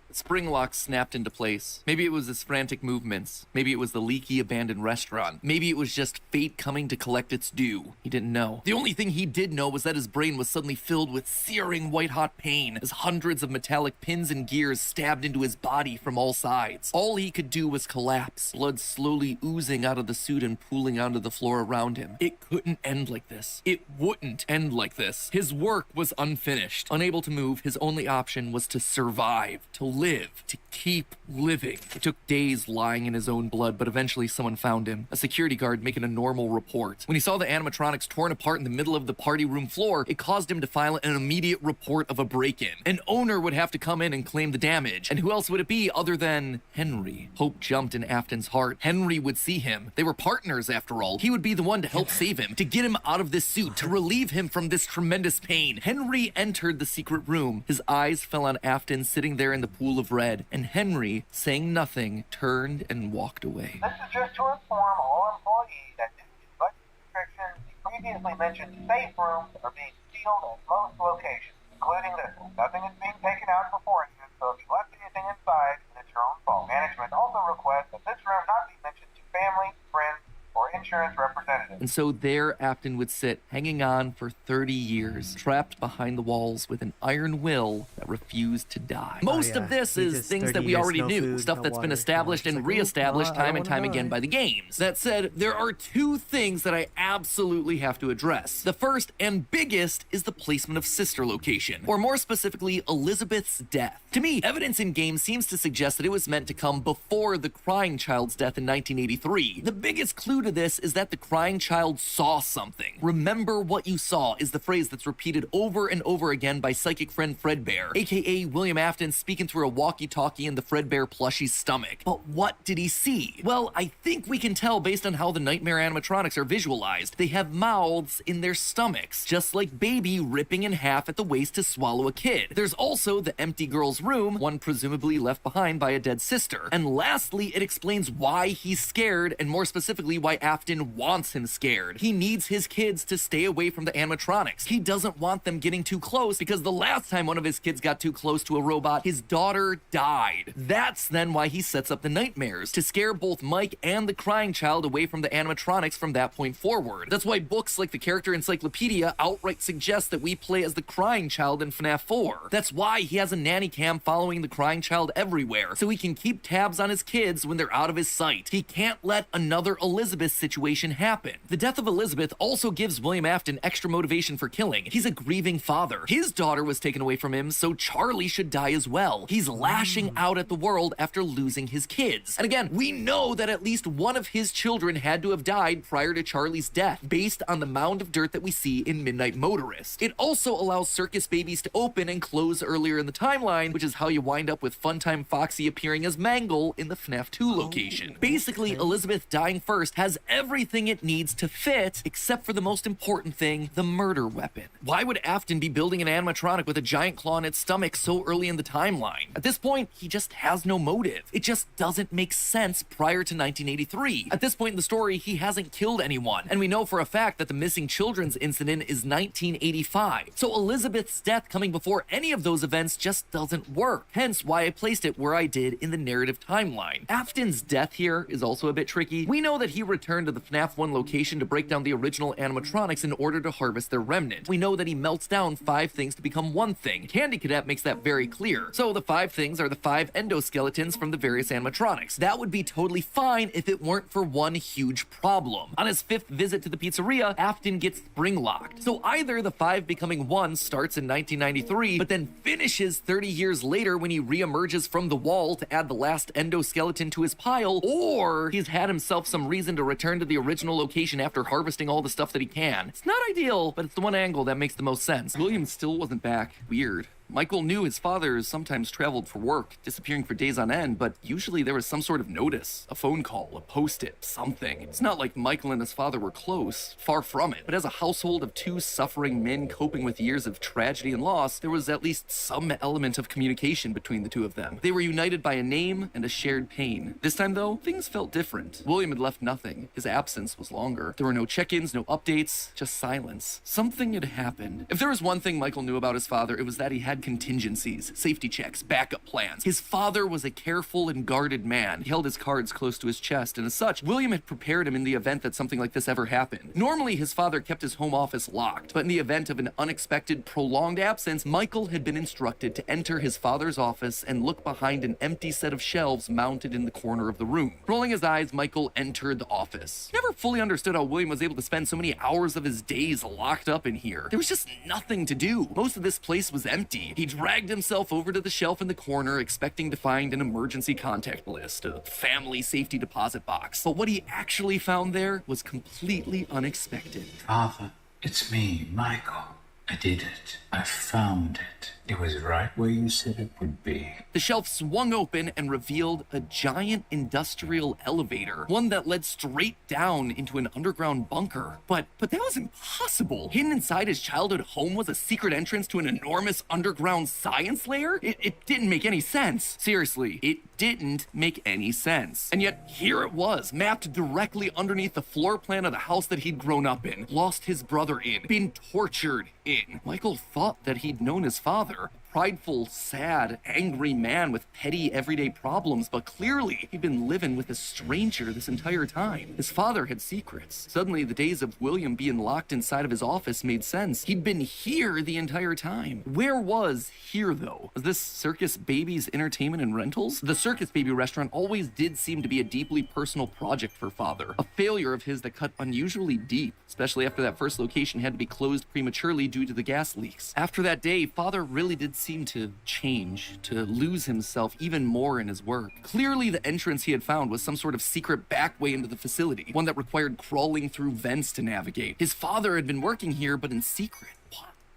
The spring lock snapped into place. Maybe it was his frantic movements. Maybe it was the leaky abandoned restaurant. Maybe it was just fate coming to collect its due. He didn't know. The only thing he did know was that his brain was suddenly filled with searing white-hot pain as hundreds of metallic pins and gears stabbed into his body from all sides. All he could do was collapse, blood slowly oozing out of the suit and pooling onto the floor around him. It couldn't end like this. It wouldn't end like this. His work was unfinished. Unable to move, his only option was to survive, to live, to keep living. It took days lying in his own blood, but eventually someone found him. A security guard making a normal report. When he saw the animatronics torn apart in the middle of the party room floor, it caused him to file an immediate report of a break-in. An owner would have to come in and claim the damage. And who else would it be other than Henry? Hope jumped in Afton's heart. Henry would see him. They were partners after all. He would be the one to help save him, to get him out of this suit, to relieve him from this tremendous pain. Henry entered the secret room. His eyes fell on Afton sitting there in the pool of red, and Henry, saying nothing, turned and walked away. This is just to inform all employees that due to budget restrictions, the previously mentioned safe rooms are being sealed at most locations, including this one. Nothing is being taken out beforehand, so if you left anything inside, then it's your own fault. Management also requests that this room not be mentioned to family, friends, or insurance representatives. And so there Afton would sit, hanging on for 30 years, trapped behind the walls with an iron will that refused to die. Most of this is things that we already knew, stuff that's been established and reestablished time and time again by the games. That said, there are 2 things that I absolutely have to address. The first and biggest is the placement of Sister location, or more specifically, Elizabeth's death. To me, evidence in games seems to suggest that it was meant to come before the crying child's death in 1983. The biggest clue to this is that the crying child saw something. Remember what you saw is the phrase that's repeated over and over again by psychic friend Fredbear, aka William Afton speaking through a walkie-talkie in the Fredbear plushie's stomach. But what did he see? Well, I think we can tell based on how the nightmare animatronics are visualized. They have mouths in their stomachs, just like Baby ripping in half at the waist to swallow a kid. There's also the empty girl's room, one presumably left behind by a dead sister. And lastly, it explains why he's scared, and more specifically, why Afton Afton wants him scared. He needs his kids to stay away from the animatronics. He doesn't want them getting too close because the last time one of his kids got too close to a robot, his daughter died. That's then why he sets up the nightmares, to scare both Mike and the crying child away from the animatronics from that point forward. That's why books like the Character Encyclopedia outright suggest that we play as the crying child in FNAF 4. That's why he has a nanny cam following the crying child everywhere, so he can keep tabs on his kids when they're out of his sight. He can't let another Elizabeth situation happen. The death of Elizabeth also gives William Afton extra motivation for killing. He's a grieving father. His daughter was taken away from him, so Charlie should die as well. He's lashing out at the world after losing his kids. And again, we know that at least one of his children had to have died prior to Charlie's death, based on the mound of dirt that we see in Midnight Motorist. It also allows circus babies to open and close earlier in the timeline, which is how you wind up with Funtime Foxy appearing as Mangle in the FNAF 2 location. Basically, Elizabeth dying first has everything it needs to fit, except for the most important thing, the murder weapon. Why would Afton be building an animatronic with a giant claw in its stomach so early in the timeline? At this point, he just has no motive. It just doesn't make sense prior to 1983. At this point in the story, he hasn't killed anyone, and we know for a fact that the missing children's incident is 1985. So Elizabeth's death coming before any of those events just doesn't work, hence why I placed it where I did in the narrative timeline. Afton's death here is also a bit tricky. We know that he returned to the FNAF 1 location to break down the original animatronics in order to harvest their remnant. We know that he melts down 5 things to become one thing. Candy Cadet makes that very clear. So the 5 things are the 5 endoskeletons from the various animatronics. That would be totally fine if it weren't for one huge problem. On his 5th visit to the pizzeria, Afton gets spring locked. So either the 5 becoming 1 starts in 1993, but then finishes 30 years later when he re-emerges from the wall to add the last endoskeleton to his pile, or he's had himself some reason to return to the original location after harvesting all the stuff that he can. It's not ideal, but it's the one angle that makes the most sense. William still wasn't back. Weird. Michael knew his father sometimes traveled for work, disappearing for days on end, but usually there was some sort of notice, a phone call, a post-it, something. It's not like Michael and his father were close, far from it. But as a household of 2 suffering men coping with years of tragedy and loss, there was at least some element of communication between the two of them. They were united by a name and a shared pain. This time though, things felt different. William had left nothing. His absence was longer. There were no check-ins, no updates, just silence. Something had happened. If there was one thing Michael knew about his father, it was that he had contingencies, safety checks, backup plans. His father was a careful and guarded man. He held his cards close to his chest, and as such, William had prepared him in the event that something like this ever happened. Normally, his father kept his home office locked, but in the event of an unexpected, prolonged absence, Michael had been instructed to enter his father's office and look behind an empty set of shelves mounted in the corner of the room. Rolling his eyes, Michael entered the office. He never fully understood how William was able to spend so many hours of his days locked up in here. There was just nothing to do. Most of this place was empty. He dragged himself over to the shelf in the corner, expecting to find an emergency contact list, a family safety deposit box. But what he actually found there was completely unexpected. Father, it's me, Michael. I did it. I found it. It was right where you said it would be. The shelf swung open and revealed a giant industrial elevator, one that led straight down into an underground bunker. But that was impossible. Hidden inside his childhood home was a secret entrance to an enormous underground science lair? It didn't make any sense. Seriously, it didn't make any sense. And yet, here it was, mapped directly underneath the floor plan of the house that he'd grown up in, lost his brother in, been tortured in. Michael thought that he'd known his father, prideful, sad, angry man with petty everyday problems, but clearly he'd been living with a stranger this entire time. His father had secrets. Suddenly, the days of William being locked inside of his office made sense. He'd been here the entire time. Where was here, though? Was this Circus Baby's entertainment and rentals? The Circus Baby restaurant always did seem to be a deeply personal project for father, a failure of his that cut unusually deep, especially after that first location had to be closed prematurely due to the gas leaks. After that day, father really did seem to change, to lose himself even more in his work. Clearly, the entrance he had found was some sort of secret back way into the facility, one that required crawling through vents to navigate. His father had been working here, but in secret.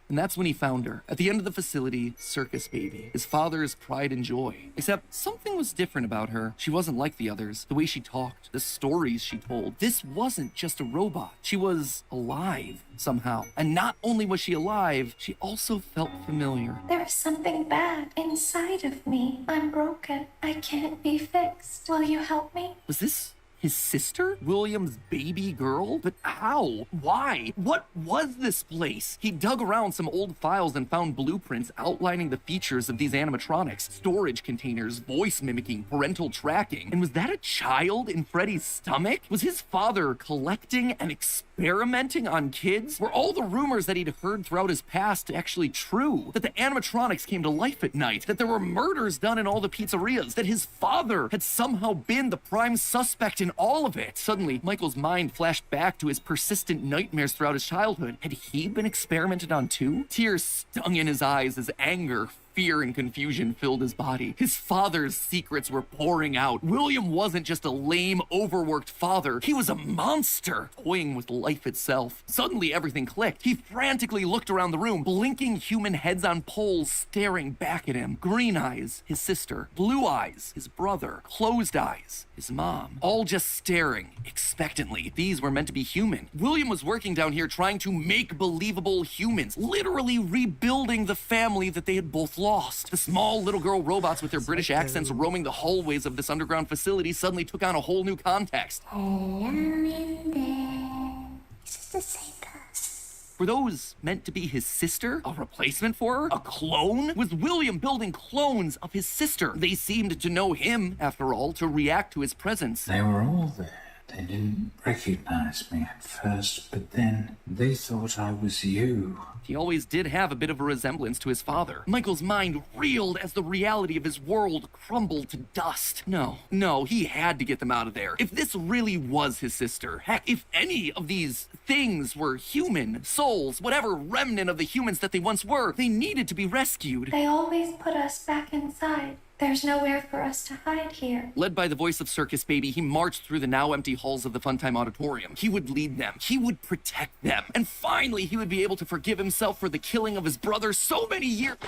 And that's when he found her. At the end of the facility, Circus Baby, his father's pride and joy. Except something was different about her. She wasn't like the others. The way she talked, the stories she told. This wasn't just a robot. She was alive somehow. And not only was she alive, she also felt familiar. There's something bad inside of me. I'm broken. I can't be fixed. Will you help me? Was this His sister? William's baby girl? But how? Why? What was this place? He dug around some old files and found blueprints outlining the features of these animatronics. Storage containers, voice mimicking, parental tracking. And was that a child in Freddy's stomach? Was his father collecting and experimenting on kids? Were all the rumors that he'd heard throughout his past actually true? That the animatronics came to life at night? That there were murders done in all the pizzerias? That his father had somehow been the prime suspect in all of it? Suddenly, Michael's mind flashed back to his persistent nightmares throughout his childhood. Had he been experimented on too? Tears stung in his eyes as anger, fear, and confusion filled his body. His father's secrets were pouring out. William wasn't just a lame, overworked father. He was a monster, toying with life itself. Suddenly, everything clicked. He frantically looked around the room, blinking human heads on poles staring back at him. Green eyes, his sister. Blue eyes, his brother. Closed eyes, his mom. All just staring, expectantly. These were meant to be human. William was working down here trying to make believable humans, literally rebuilding the family that they had both lost. The small little girl robots with their British accents roaming the hallways of this underground facility suddenly took on a whole new context. Hello in there. Is this the same person? Were those meant to be his sister? A replacement for her? A clone? Was William building clones of his sister? They seemed to know him, after all, to react to his presence. They were all there. They didn't recognize me at first, but then they thought I was you. He always did have a bit of a resemblance to his father. Michael's mind reeled as the reality of his world crumbled to dust. No, he had to get them out of there. If this really was his sister, heck, if any of these things were human, souls, whatever remnant of the humans that they once were, they needed to be rescued. They always put us back inside. There's nowhere for us to hide here. Led by the voice of Circus Baby, he marched through the now empty halls of the Funtime Auditorium. He would lead them. He would protect them. And finally, he would be able to forgive himself for the killing of his brother so many years.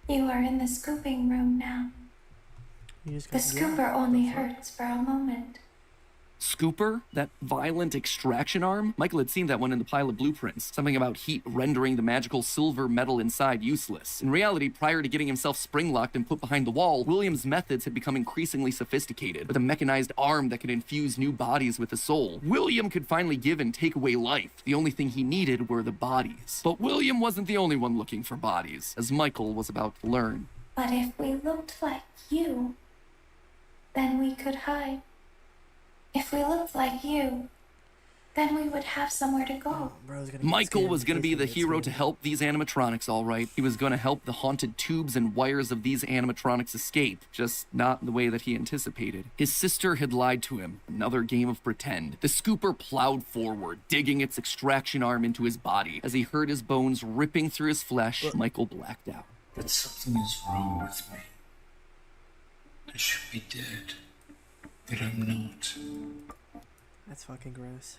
You are in the scooping room now. The scooper only hurts for a moment. Scooper? That violent extraction arm? Michael had seen that one in the pile of blueprints. Something about heat rendering the magical silver metal inside useless. In reality, prior to getting himself spring-locked and put behind the wall, William's methods had become increasingly sophisticated. With a mechanized arm that could infuse new bodies with a soul, William could finally give and take away life. The only thing he needed were the bodies. But William wasn't the only one looking for bodies, as Michael was about to learn. But if we looked like you, then we could hide. If we looked like you, then we would have somewhere to go. Michael was going to be the hero to help these animatronics, all right. He was going to help the haunted tubes and wires of these animatronics escape, just not the way that he anticipated. His sister had lied to him. Another game of pretend. The scooper plowed forward, digging its extraction arm into his body. As he heard his bones ripping through his flesh, Michael blacked out. But something is wrong with me. I should be dead. But I'm not. That's fucking gross.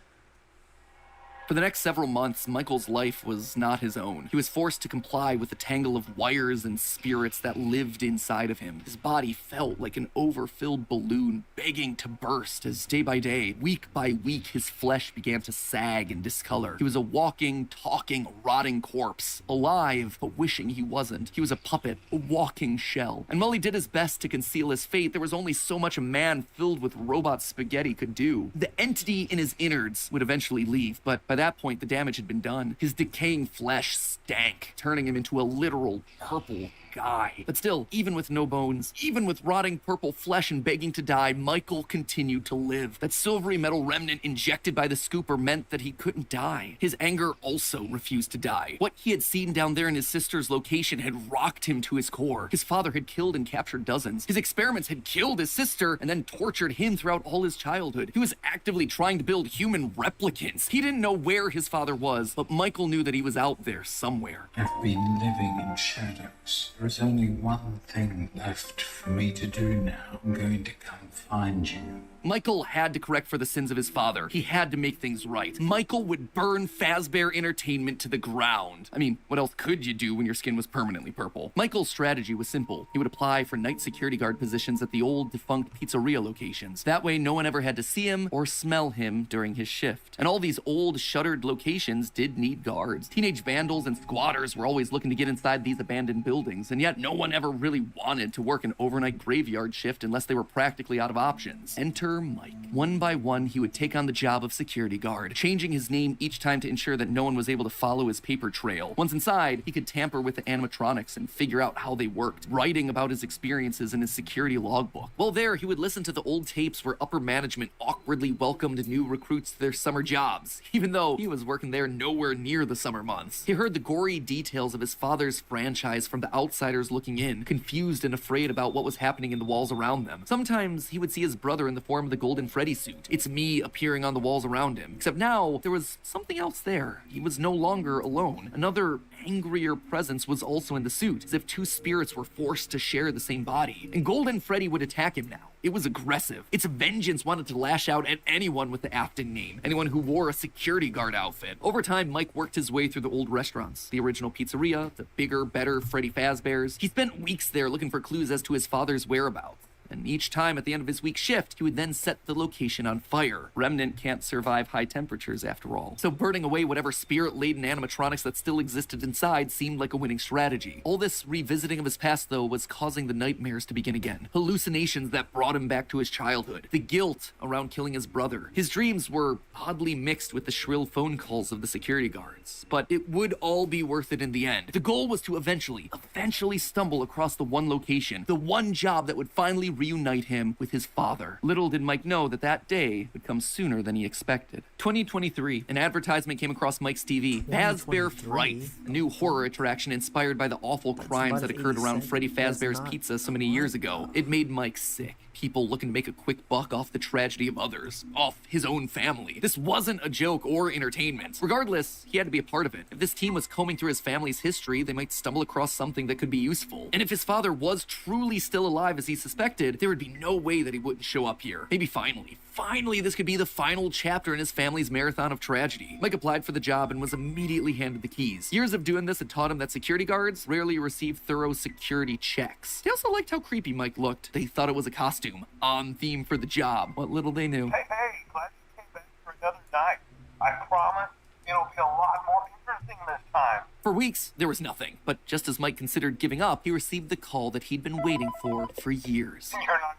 For the next several months, Michael's life was not his own. He was forced to comply with the tangle of wires and spirits that lived inside of him. His body felt like an overfilled balloon begging to burst as day by day, week by week, his flesh began to sag and discolor. He was a walking, talking, rotting corpse, alive, but wishing he wasn't. He was a puppet, a walking shell. And while he did his best to conceal his fate, there was only so much a man filled with robot spaghetti could do. The entity in his innards would eventually leave, but by that point, the damage had been done. His decaying flesh stank, turning him into a literal purple guy. But still, even with no bones, even with rotting purple flesh and begging to die, Michael continued to live. That silvery metal remnant injected by the scooper meant that he couldn't die. His anger also refused to die. What he had seen down there in his sister's location had rocked him to his core. His father had killed and captured dozens. His experiments had killed his sister and then tortured him throughout all his childhood. He was actively trying to build human replicants. He didn't know where his father was, but Michael knew that he was out there somewhere. I've been living in shadows. There is only one thing left for me to do now. I'm going to come find you. Michael had to correct for the sins of his father. He had to make things right. Michael would burn Fazbear Entertainment to the ground. I mean, what else could you do when your skin was permanently purple? Michael's strategy was simple. He would apply for night security guard positions at the old defunct pizzeria locations. That way, no one ever had to see him or smell him during his shift. And all these old shuttered locations did need guards. Teenage vandals and squatters were always looking to get inside these abandoned buildings, and yet no one ever really wanted to work an overnight graveyard shift unless they were practically out of options. Enter Mike. One by one, he would take on the job of security guard, changing his name each time to ensure that no one was able to follow his paper trail. Once inside, he could tamper with the animatronics and figure out how they worked, writing about his experiences in his security logbook. While there, he would listen to the old tapes where upper management awkwardly welcomed new recruits to their summer jobs, even though he was working there nowhere near the summer months. He heard the gory details of his father's franchise from the outsiders looking in, confused and afraid about what was happening in the walls around them. Sometimes he would see his brother in the form of the Golden Freddy suit. It's me appearing on the walls around him. Except now, there was something else there. He was no longer alone. Another angrier presence was also in the suit, as if two spirits were forced to share the same body. And Golden Freddy would attack him now. It was aggressive. Its vengeance wanted to lash out at anyone with the Afton name, anyone who wore a security guard outfit. Over time, Mike worked his way through the old restaurants, the original pizzeria, the bigger, better Freddy Fazbear's. He spent weeks there looking for clues as to his father's whereabouts. And each time at the end of his week's shift, he would then set the location on fire. Remnant can't survive high temperatures after all. So burning away whatever spirit-laden animatronics that still existed inside seemed like a winning strategy. All this revisiting of his past, though, was causing the nightmares to begin again. Hallucinations that brought him back to his childhood. The guilt around killing his brother. His dreams were oddly mixed with the shrill phone calls of the security guards. But it would all be worth it in the end. The goal was to eventually stumble across the one location, the one job that would finally reunite him with his father. Little did Mike know that that day would come sooner than he expected. 2023, an advertisement came across Mike's TV. Fazbear Fright, a new horror attraction inspired by the awful crimes that occurred around Freddy Fazbear's Pizza so many years ago. It made Mike sick. People looking to make a quick buck off the tragedy of others, off his own family. This wasn't a joke or entertainment. Regardless, he had to be a part of it. If this team was combing through his family's history, they might stumble across something that could be useful. And if his father was truly still alive as he suspected, there would be no way that he wouldn't show up here. Maybe finally, this could be the final chapter in his family's marathon of tragedy. Mike applied for the job and was immediately handed the keys. Years of doing this had taught him that security guards rarely receive thorough security checks. They also liked how creepy Mike looked. They thought it was a costume, on theme for the job. What little they knew. Hey, glad you came back for another night. I promise it'll be a lot more interesting this time. For weeks, there was nothing. But just as Mike considered giving up, he received the call that he'd been waiting for years. You're not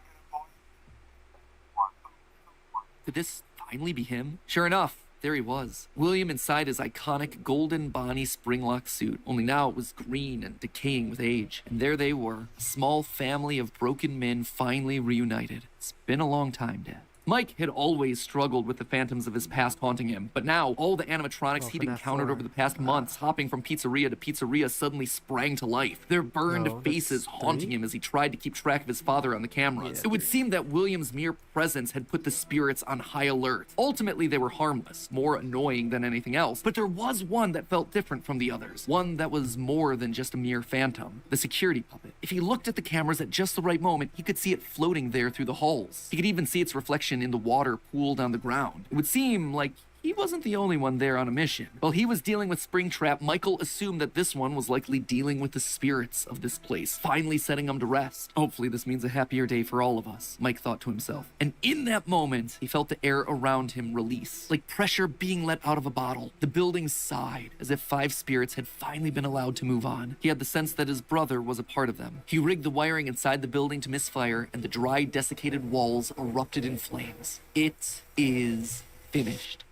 Could this finally be him? Sure enough, there he was. William inside his iconic golden Bonnie springlock suit, only now it was green and decaying with age. And there they were, a small family of broken men finally reunited. It's been a long time, Dad. Mike had always struggled with the phantoms of his past haunting him, but now all the animatronics he'd encountered over the past months, hopping from pizzeria to pizzeria, suddenly sprang to life. Their burned faces haunting him as he tried to keep track of his father on the cameras. It would seem that William's mere presence had put the spirits on high alert. Ultimately, they were harmless, more annoying than anything else, but there was one that felt different from the others, one that was more than just a mere phantom, the security puppet. If he looked at the cameras at just the right moment, he could see it floating there through the halls. He could even see its reflection in the water pooled on the ground. It would seem like he wasn't the only one there on a mission. While he was dealing with Springtrap, Michael assumed that this one was likely dealing with the spirits of this place, finally setting them to rest. Hopefully this means a happier day for all of us, Mike thought to himself. And in that moment, he felt the air around him release, like pressure being let out of a bottle. The building sighed, as if 5 spirits had finally been allowed to move on. He had the sense that his brother was a part of them. He rigged the wiring inside the building to misfire, and the dry, desiccated walls erupted in flames. It is finished.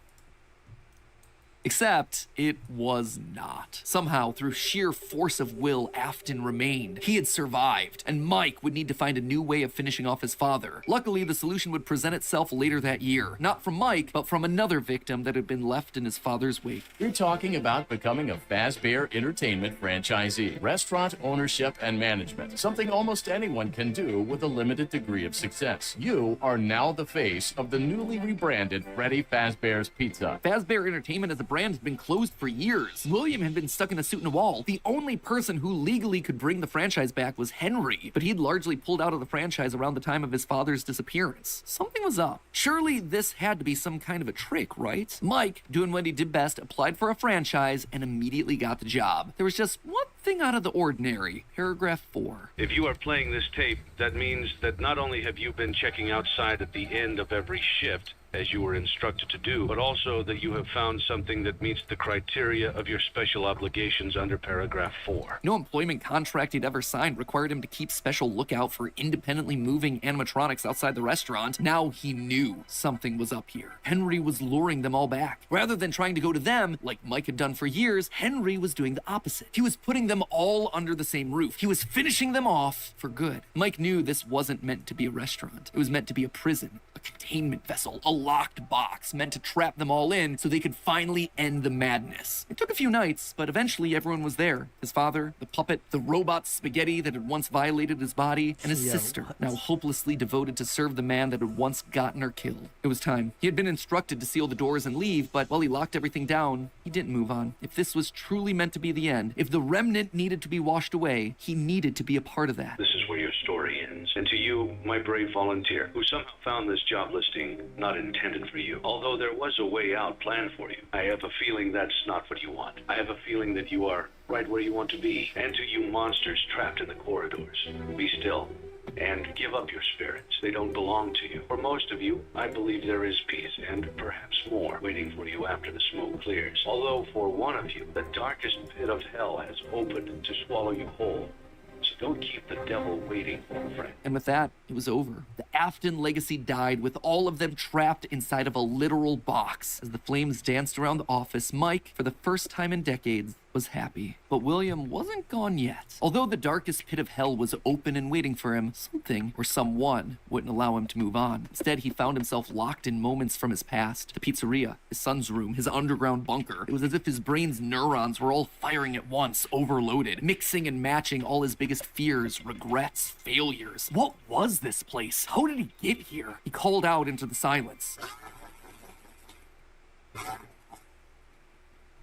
Except, it was not. Somehow, through sheer force of will, Afton remained. He had survived, and Mike would need to find a new way of finishing off his father. Luckily, the solution would present itself later that year. Not from Mike, but from another victim that had been left in his father's wake. You're talking about becoming a Fazbear Entertainment franchisee. Restaurant ownership and management. Something almost anyone can do with a limited degree of success. You are now the face of the newly rebranded Freddy Fazbear's Pizza. Fazbear Entertainment is a brand brand had been closed for years. William had been stuck in a suit and a wall. The only person who legally could bring the franchise back was Henry, but he'd largely pulled out of the franchise around the time of his father's disappearance. Something was up. Surely this had to be some kind of a trick, right? Mike, doing what he did best, applied for a franchise and immediately got the job. There was just one thing out of the ordinary. Paragraph 4. If you are playing this tape, that means that not only have you been checking outside at the end of every shift, as you were instructed to do, but also that you have found something that meets the criteria of your special obligations under paragraph 4. No employment contract he'd ever signed required him to keep special lookout for independently moving animatronics outside the restaurant. Now he knew something was up here. Henry was luring them all back. Rather than trying to go to them, like Mike had done for years, Henry was doing the opposite. He was putting them all under the same roof. He was finishing them off for good. Mike knew this wasn't meant to be a restaurant. It was meant to be a prison, a containment vessel, a locked box meant to trap them all in so they could finally end the madness. It took a few nights, but eventually everyone was there. His father, the puppet, the robot spaghetti that had once violated his body, and his sister, now hopelessly devoted to serve the man that had once gotten her killed. It was time. He had been instructed to seal the doors and leave, but while he locked everything down, he didn't move on. If this was truly meant to be the end, if the remnant needed to be washed away, he needed to be a part of that. This is where your story ends. And to you, my brave volunteer, who somehow found this job listing not intended for you, although there was a way out planned for you, I have a feeling that's not what you want. I have a feeling that you are right where you want to be. And to you monsters trapped in the corridors, be still and give up your spirits. They don't belong to you. For most of you, I believe there is peace and perhaps more waiting for you after the smoke clears. Although for one of you, the darkest pit of hell has opened to swallow you whole. So don't keep the devil waiting, friend. And with that, it was over. The Afton legacy died with all of them trapped inside of a literal box. As the flames danced around the office, Mike, for the first time in decades, was happy. But William wasn't gone yet. Although the darkest pit of hell was open and waiting for him, something or someone wouldn't allow him to move on. Instead, he found himself locked in moments from his past. The pizzeria, his son's room, his underground bunker. It was as if his brain's neurons were all firing at once, overloaded, mixing and matching all his biggest fears, regrets, failures. What was this place? How did he get here? He called out into the silence.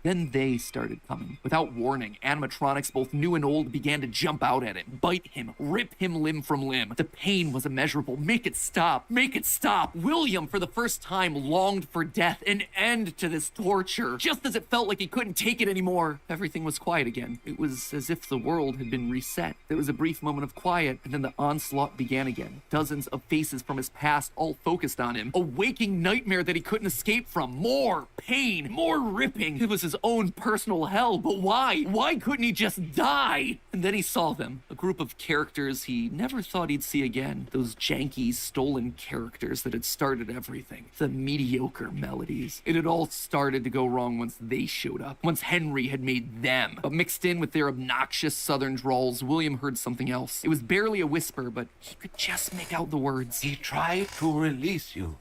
Then they started coming. Without warning, animatronics, both new and old, began to jump out at him, bite him, rip him limb from limb. The pain was immeasurable. Make it stop. Make it stop. William, for the first time, longed for death, an end to this torture. Just as it felt like he couldn't take it anymore, everything was quiet again. It was as if the world had been reset. There was a brief moment of quiet, and then the onslaught began again. Dozens of faces from his past all focused on him. A waking nightmare that he couldn't escape from. More pain, more ripping. It was his own personal hell, but why? Why couldn't he just die? And then he saw them, a group of characters he never thought he'd see again. Those janky, stolen characters that had started everything. The mediocre melodies. It had all started to go wrong once they showed up, once Henry had made them. But mixed in with their obnoxious southern drawls, William heard something else. It was barely a whisper, but he could just make out the words. He tried to release you.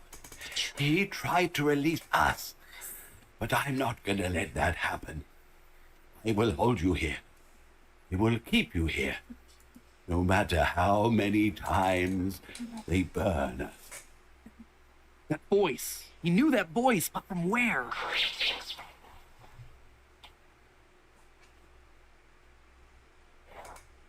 He tried to release us. But I'm not gonna let that happen. I will hold you here. I will keep you here. No matter how many times they burn us. That voice. He knew that voice, but from where?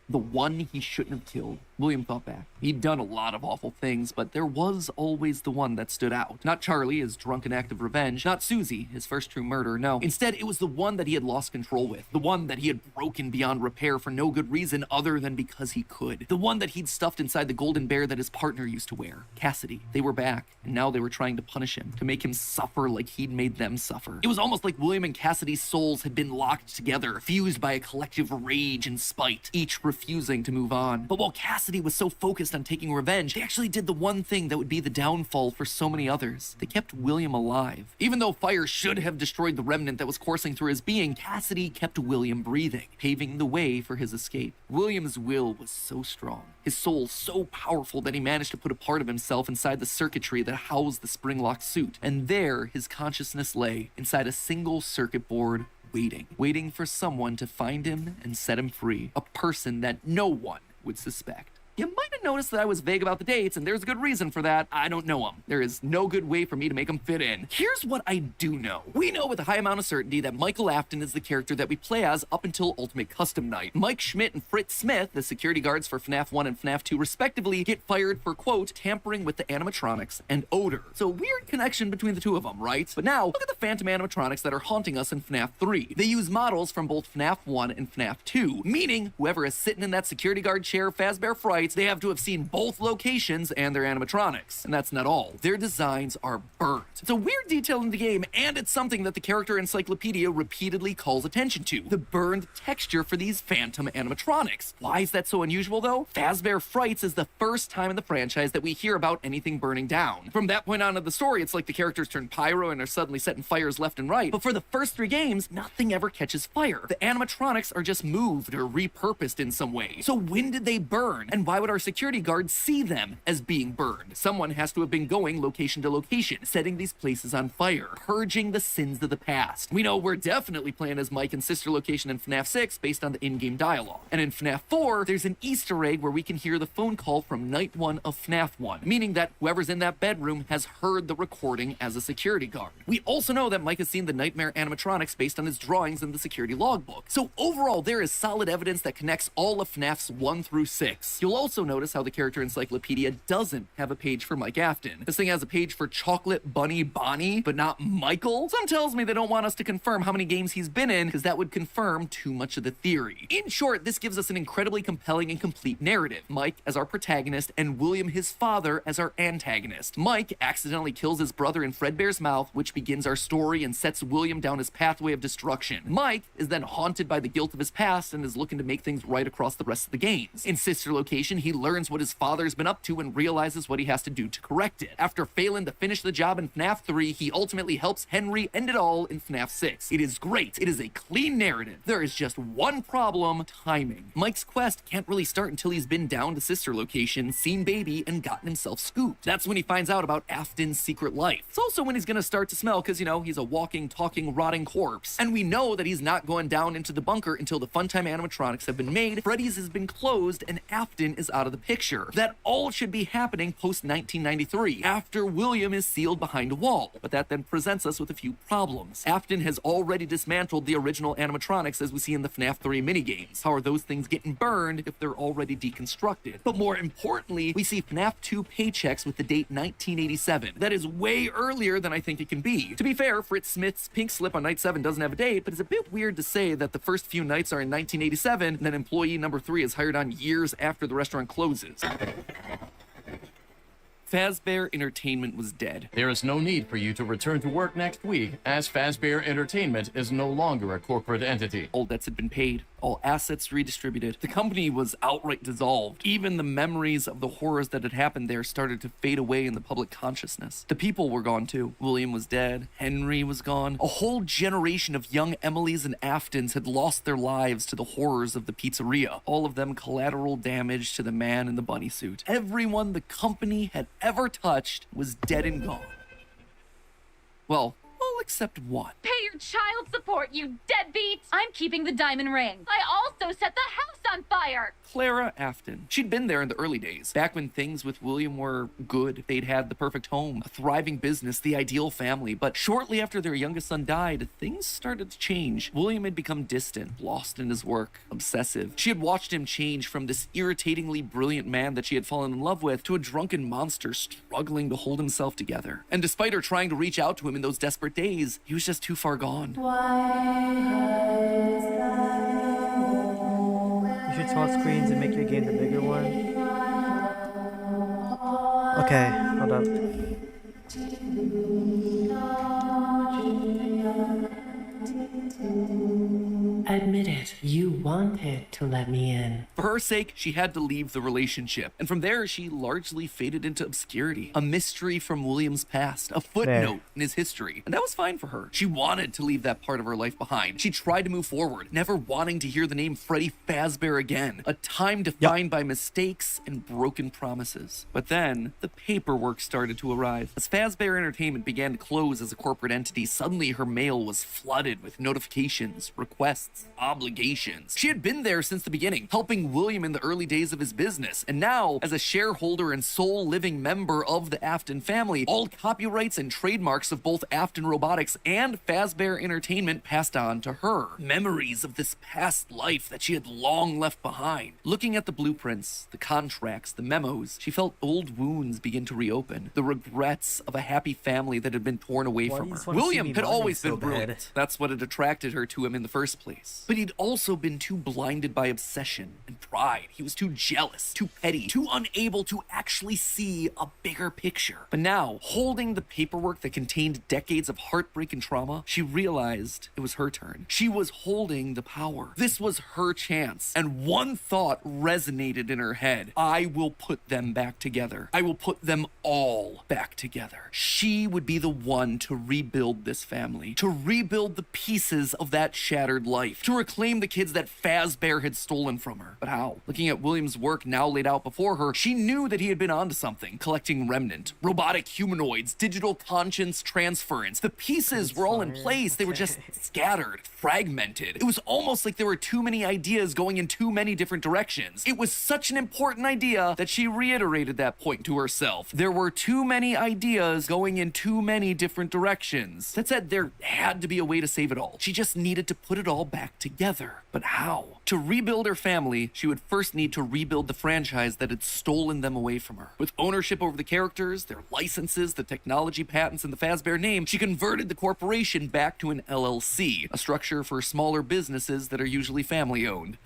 The one he shouldn't have killed. William thought back. He'd done a lot of awful things, but there was always the one that stood out. Not Charlie, his drunken act of revenge. Not Susie, his first true murder. No. Instead, it was the one that he had lost control with. The one that he had broken beyond repair for no good reason other than because he could. The one that he'd stuffed inside the golden bear that his partner used to wear. Cassidy. They were back, and now they were trying to punish him, to make him suffer like he'd made them suffer. It was almost like William and Cassidy's souls had been locked together, fused by a collective rage and spite, each refusing to move on. But while Cassidy was so focused on taking revenge, they actually did the one thing that would be the downfall for so many others. They kept William alive. Even though fire should have destroyed the remnant that was coursing through his being, Cassidy kept William breathing, paving the way for his escape. William's will was so strong, his soul so powerful that he managed to put a part of himself inside the circuitry that housed the spring-locked suit. And there, his consciousness lay, inside a single circuit board, waiting for someone to find him and set him free. A person that no one would suspect. You might have noticed that I was vague about the dates, and there's a good reason for that. I don't know them. There is no good way for me to make them fit in. Here's what I do know. We know with a high amount of certainty that Michael Afton is the character that we play as up until Ultimate Custom Night. Mike Schmidt and Fritz Smith, the security guards for FNAF 1 and FNAF 2 respectively, get fired for, quote, tampering with the animatronics and odor. So weird connection between the two of them, right? But now, look at the phantom animatronics that are haunting us in FNAF 3. They use models from both FNAF 1 and FNAF 2, meaning whoever is sitting in that security guard chair Fazbear Frights, they have to have seen both locations and their animatronics. And that's not all. Their designs are burnt. It's a weird detail in the game, and it's something that the character encyclopedia repeatedly calls attention to. The burned texture for these phantom animatronics. Why is that so unusual, though? Fazbear Frights is the first time in the franchise that we hear about anything burning down. From that point on in the story, it's like the characters turn pyro and are suddenly setting fires left and right. But for the first 3 games, nothing ever catches fire. The animatronics are just moved or repurposed in some way. So when did they burn? And why would our security guards see them as being burned? Someone has to have been going location to location, setting these places on fire, purging the sins of the past. We know we're definitely playing as Mike and sister location in FNAF 6 based on the in-game dialogue. And in FNAF 4, there's an Easter egg where we can hear the phone call from night 1 of FNAF 1, meaning that whoever's in that bedroom has heard the recording as a security guard. We also know that Mike has seen the nightmare animatronics based on his drawings in the security logbook. So overall, there is solid evidence that connects all of FNAFs 1 through 6. You'll also notice how the character encyclopedia doesn't have a page for Mike Afton. This thing has a page for Chocolate Bunny Bonnie, but not Michael. Some tells me they don't want us to confirm how many games he's been in, because that would confirm too much of the theory. In short, this gives us an incredibly compelling and complete narrative. Mike as our protagonist, and William, his father, as our antagonist. Mike accidentally kills his brother in Fredbear's mouth, which begins our story and sets William down his pathway of destruction. Mike is then haunted by the guilt of his past and is looking to make things right across the rest of the games. In Sister Location, he learns what his father's been up to and realizes what he has to do to correct it. After failing to finish the job in FNAF 3, he ultimately helps Henry end it all in FNAF 6. It is great. It is a clean narrative. There is just one problem: timing. Mike's quest can't really start until he's been down to Sister Location, seen Baby, and gotten himself scooped. That's when he finds out about Afton's secret life. It's also when he's gonna start to smell, because, you know, he's a walking, talking, rotting corpse. And we know that he's not going down into the bunker until the Funtime animatronics have been made, Freddy's has been closed, and Afton is out of the picture. That all should be happening post-1993, after William is sealed behind a wall. But that then presents us with a few problems. Afton has already dismantled the original animatronics as we see in the FNAF 3 minigames. How are those things getting burned if they're already deconstructed? But more importantly, we see FNAF 2 paychecks with the date 1987. That is way earlier than I think it can be. To be fair, Fritz Smith's pink slip on night 7 doesn't have a date, but it's a bit weird to say that the first few nights are in 1987 and then employee number 3 is hired on years after the restaurant closes. Fazbear Entertainment was dead. There is no need for you to return to work next week, as Fazbear Entertainment is no longer a corporate entity. All debts had been paid, all assets redistributed. The company was outright dissolved. Even the memories of the horrors that had happened there started to fade away in the public consciousness. The people were gone too. William was dead. Henry was gone. A whole generation of young Emilys and Aftons had lost their lives to the horrors of the pizzeria. All of them collateral damage to the man in the bunny suit. Everyone the company had ever touched was dead and gone. Well, all except one. Pay your child support, you deadbeat! I'm keeping the diamond ring. I also set the house on fire! Clara Afton. She'd been there in the early days, back when things with William were good. They'd had the perfect home, a thriving business, the ideal family. But shortly after their youngest son died, things started to change. William had become distant, lost in his work, obsessive. She had watched him change from this irritatingly brilliant man that she had fallen in love with to a drunken monster struggling to hold himself together. And despite her trying to reach out to him in those desperate days, he was just too far gone. You should swap screens and make your game the bigger one. Okay, hold up. Admit it, you wanted to let me in. For her sake, she had to leave the relationship. And from there, she largely faded into obscurity. A mystery from William's past, a footnote in his history. And that was fine for her. She wanted to leave that part of her life behind. She tried to move forward, never wanting to hear the name Freddy Fazbear again. A time defined by mistakes and broken promises. But then, the paperwork started to arrive. As Fazbear Entertainment began to close as a corporate entity, suddenly her mail was flooded with notifications, requests, interests, obligations. She had been there since the beginning, helping William in the early days of his business, and now, as a shareholder and sole living member of the Afton family, all copyrights and trademarks of both Afton Robotics and Fazbear Entertainment passed on to her. Memories of this past life that she had long left behind. Looking at the blueprints, the contracts, the memos, she felt old wounds begin to reopen. The regrets of a happy family that had been torn away from her. William had always been brilliant. That's what had attracted her to him in the first place. But he'd also been too blinded by obsession and pride. He was too jealous, too petty, too unable to actually see a bigger picture. But now, holding the paperwork that contained decades of heartbreak and trauma, she realized it was her turn. She was holding the power. This was her chance. And one thought resonated in her head. I will put them back together. I will put them all back together. She would be the one to rebuild this family, to rebuild the pieces of that shattered life, to reclaim the kids that Fazbear had stolen from her. But how? Looking at William's work now laid out before her, she knew that he had been onto something, collecting remnant, robotic humanoids, digital conscience transference. The pieces were all in place. They were just scattered, fragmented. It was almost like there were too many ideas going in too many different directions. It was such an important idea that she reiterated that point to herself. There were too many ideas going in too many different directions. That said, there had to be a way to save it all. She just needed to put it all back together. But how? To rebuild her family, she would first need to rebuild the franchise that had stolen them away from her. With ownership over the characters, their licenses, the technology patents, and the Fazbear name, she converted the corporation back to an LLC, a structure for smaller businesses that are usually family-owned.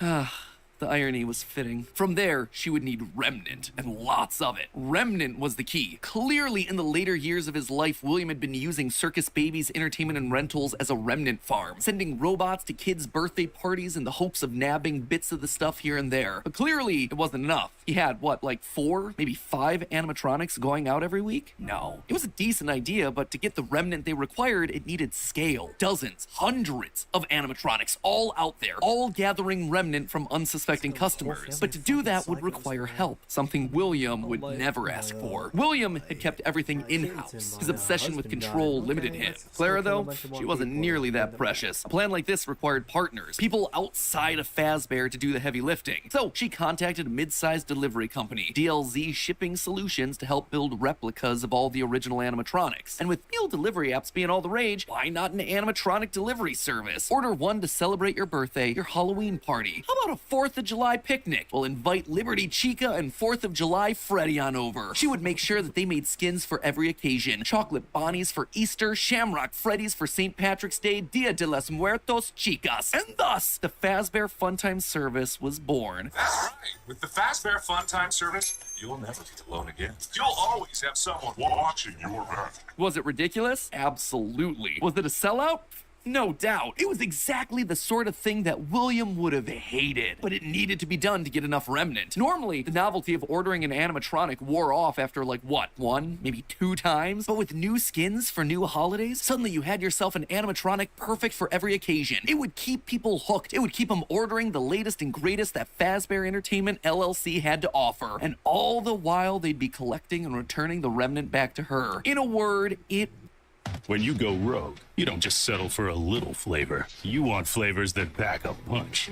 The irony was fitting. From there, she would need remnant, and lots of it. Remnant was the key. Clearly, in the later years of his life, William had been using Circus Babies Entertainment and Rentals as a remnant farm, sending robots to kids' birthday parties in the hopes of nabbing bits of the stuff here and there. But clearly, it wasn't enough. He had, what, like 4, maybe 5 animatronics going out every week? No. It was a decent idea, but to get the remnant they required, it needed scale. Dozens, hundreds of animatronics, all out there, all gathering remnant from unsuspecting customers. But to do that would require help, something William would never ask for. William had kept everything in-house. His obsession with control limited him. Clara, though, she wasn't nearly that precious. A plan like this required partners, people outside of Fazbear to do the heavy lifting. So she contacted a mid-sized delivery company, DLZ Shipping Solutions, to help build replicas of all the original animatronics. And with meal delivery apps being all the rage, why not an animatronic delivery service? Order one to celebrate your birthday, your Halloween party. How about a 4th of July picnic? We'll invite Liberty Chica and 4th of July Freddy on over. She would make sure that they made skins for every occasion. Chocolate Bonnies for Easter, Shamrock Freddies for St. Patrick's Day, Dia de los Muertos Chicas. And thus, the Fazbear Funtime service was born. That's right. With the Fazbear Funtime service, you'll never be alone again. You'll always have someone watching your back. Was it ridiculous? Absolutely. Was it a sellout? No doubt. It was exactly the sort of thing that William would have hated, but it needed to be done to get enough remnant. Normally, the novelty of ordering an animatronic wore off after like, what, 1, maybe 2 times? But with new skins for new holidays, suddenly you had yourself an animatronic perfect for every occasion. It would keep people hooked. It would keep them ordering the latest and greatest that Fazbear Entertainment LLC had to offer. And all the while, they'd be collecting and returning the remnant back to her. In a word, it When you go rogue, you don't just settle for a little flavor. You want flavors that pack a punch.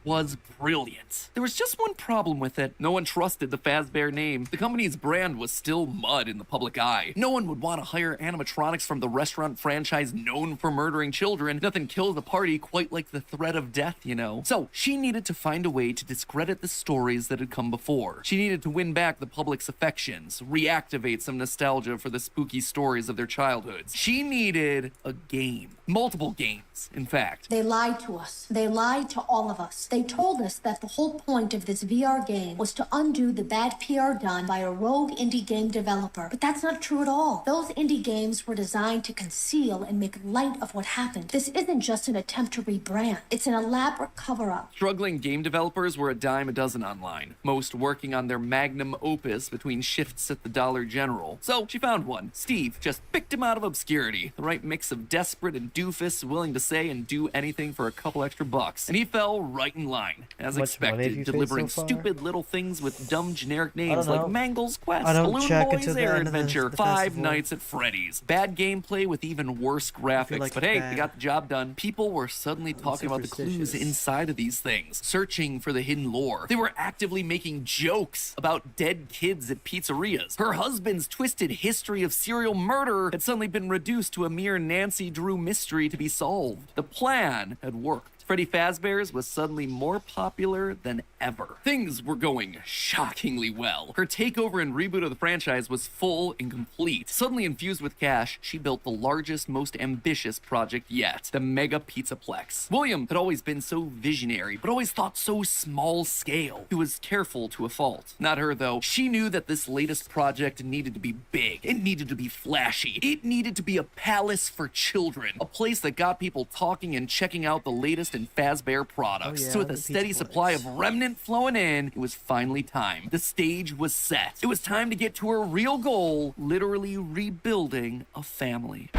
was brilliant. There was just one problem with it. No one trusted the Fazbear name. The company's brand was still mud in the public eye. No one would want to hire animatronics from the restaurant franchise known for murdering children. Nothing kills the party quite like the threat of death, you know. So she needed to find a way to discredit the stories that had come before. She needed to win back the public's affections, reactivate some nostalgia for the spooky stories of their childhoods. She needed a game. Multiple games, in fact. They lied to us. They lied to all of us. They told us that the whole point of this VR game was to undo the bad PR done by a rogue indie game developer. But that's not true at all. Those indie games were designed to conceal and make light of what happened. This isn't just an attempt to rebrand. It's an elaborate cover-up. Struggling game developers were a dime a dozen online, most working on their magnum opus between shifts at the Dollar General. So she found one. Steve just picked him out of obscurity. The right mix of desperate and doofus willing to say and do anything for a couple extra bucks. And he fell right in production line, as What's one have you expected, faced delivering so far? stupid little things with dumb generic names like know. Mangel's Quest, I don't Balloon check Boy's until the Air end of the Adventure, the Five festival. Nights at Freddy's. Bad gameplay with even worse graphics, like but hey, bad. they got the job done. People were suddenly talking about the clues superstitious. inside of these things, searching for the hidden lore. They were actively making jokes about dead kids at pizzerias. Her husband's twisted history of serial murder had suddenly been reduced to a mere Nancy Drew mystery to be solved. The plan had worked. Freddy Fazbear's was suddenly more popular than ever. Things were going shockingly well. Her takeover and reboot of the franchise was full and complete. Suddenly infused with cash, she built the largest, most ambitious project yet, the Mega Pizzaplex. William had always been so visionary, but always thought so small scale. He was careful to a fault. Not her, though. She knew that this latest project needed to be big. It needed to be flashy. It needed to be a palace for children. A place that got people talking and checking out the latest in Fazbear products. Oh, yeah, So with a the steady Pizzaplex. supply of remnant flowing in, it was finally time. The stage was set. It was time to get to her real goal, literally rebuilding a family.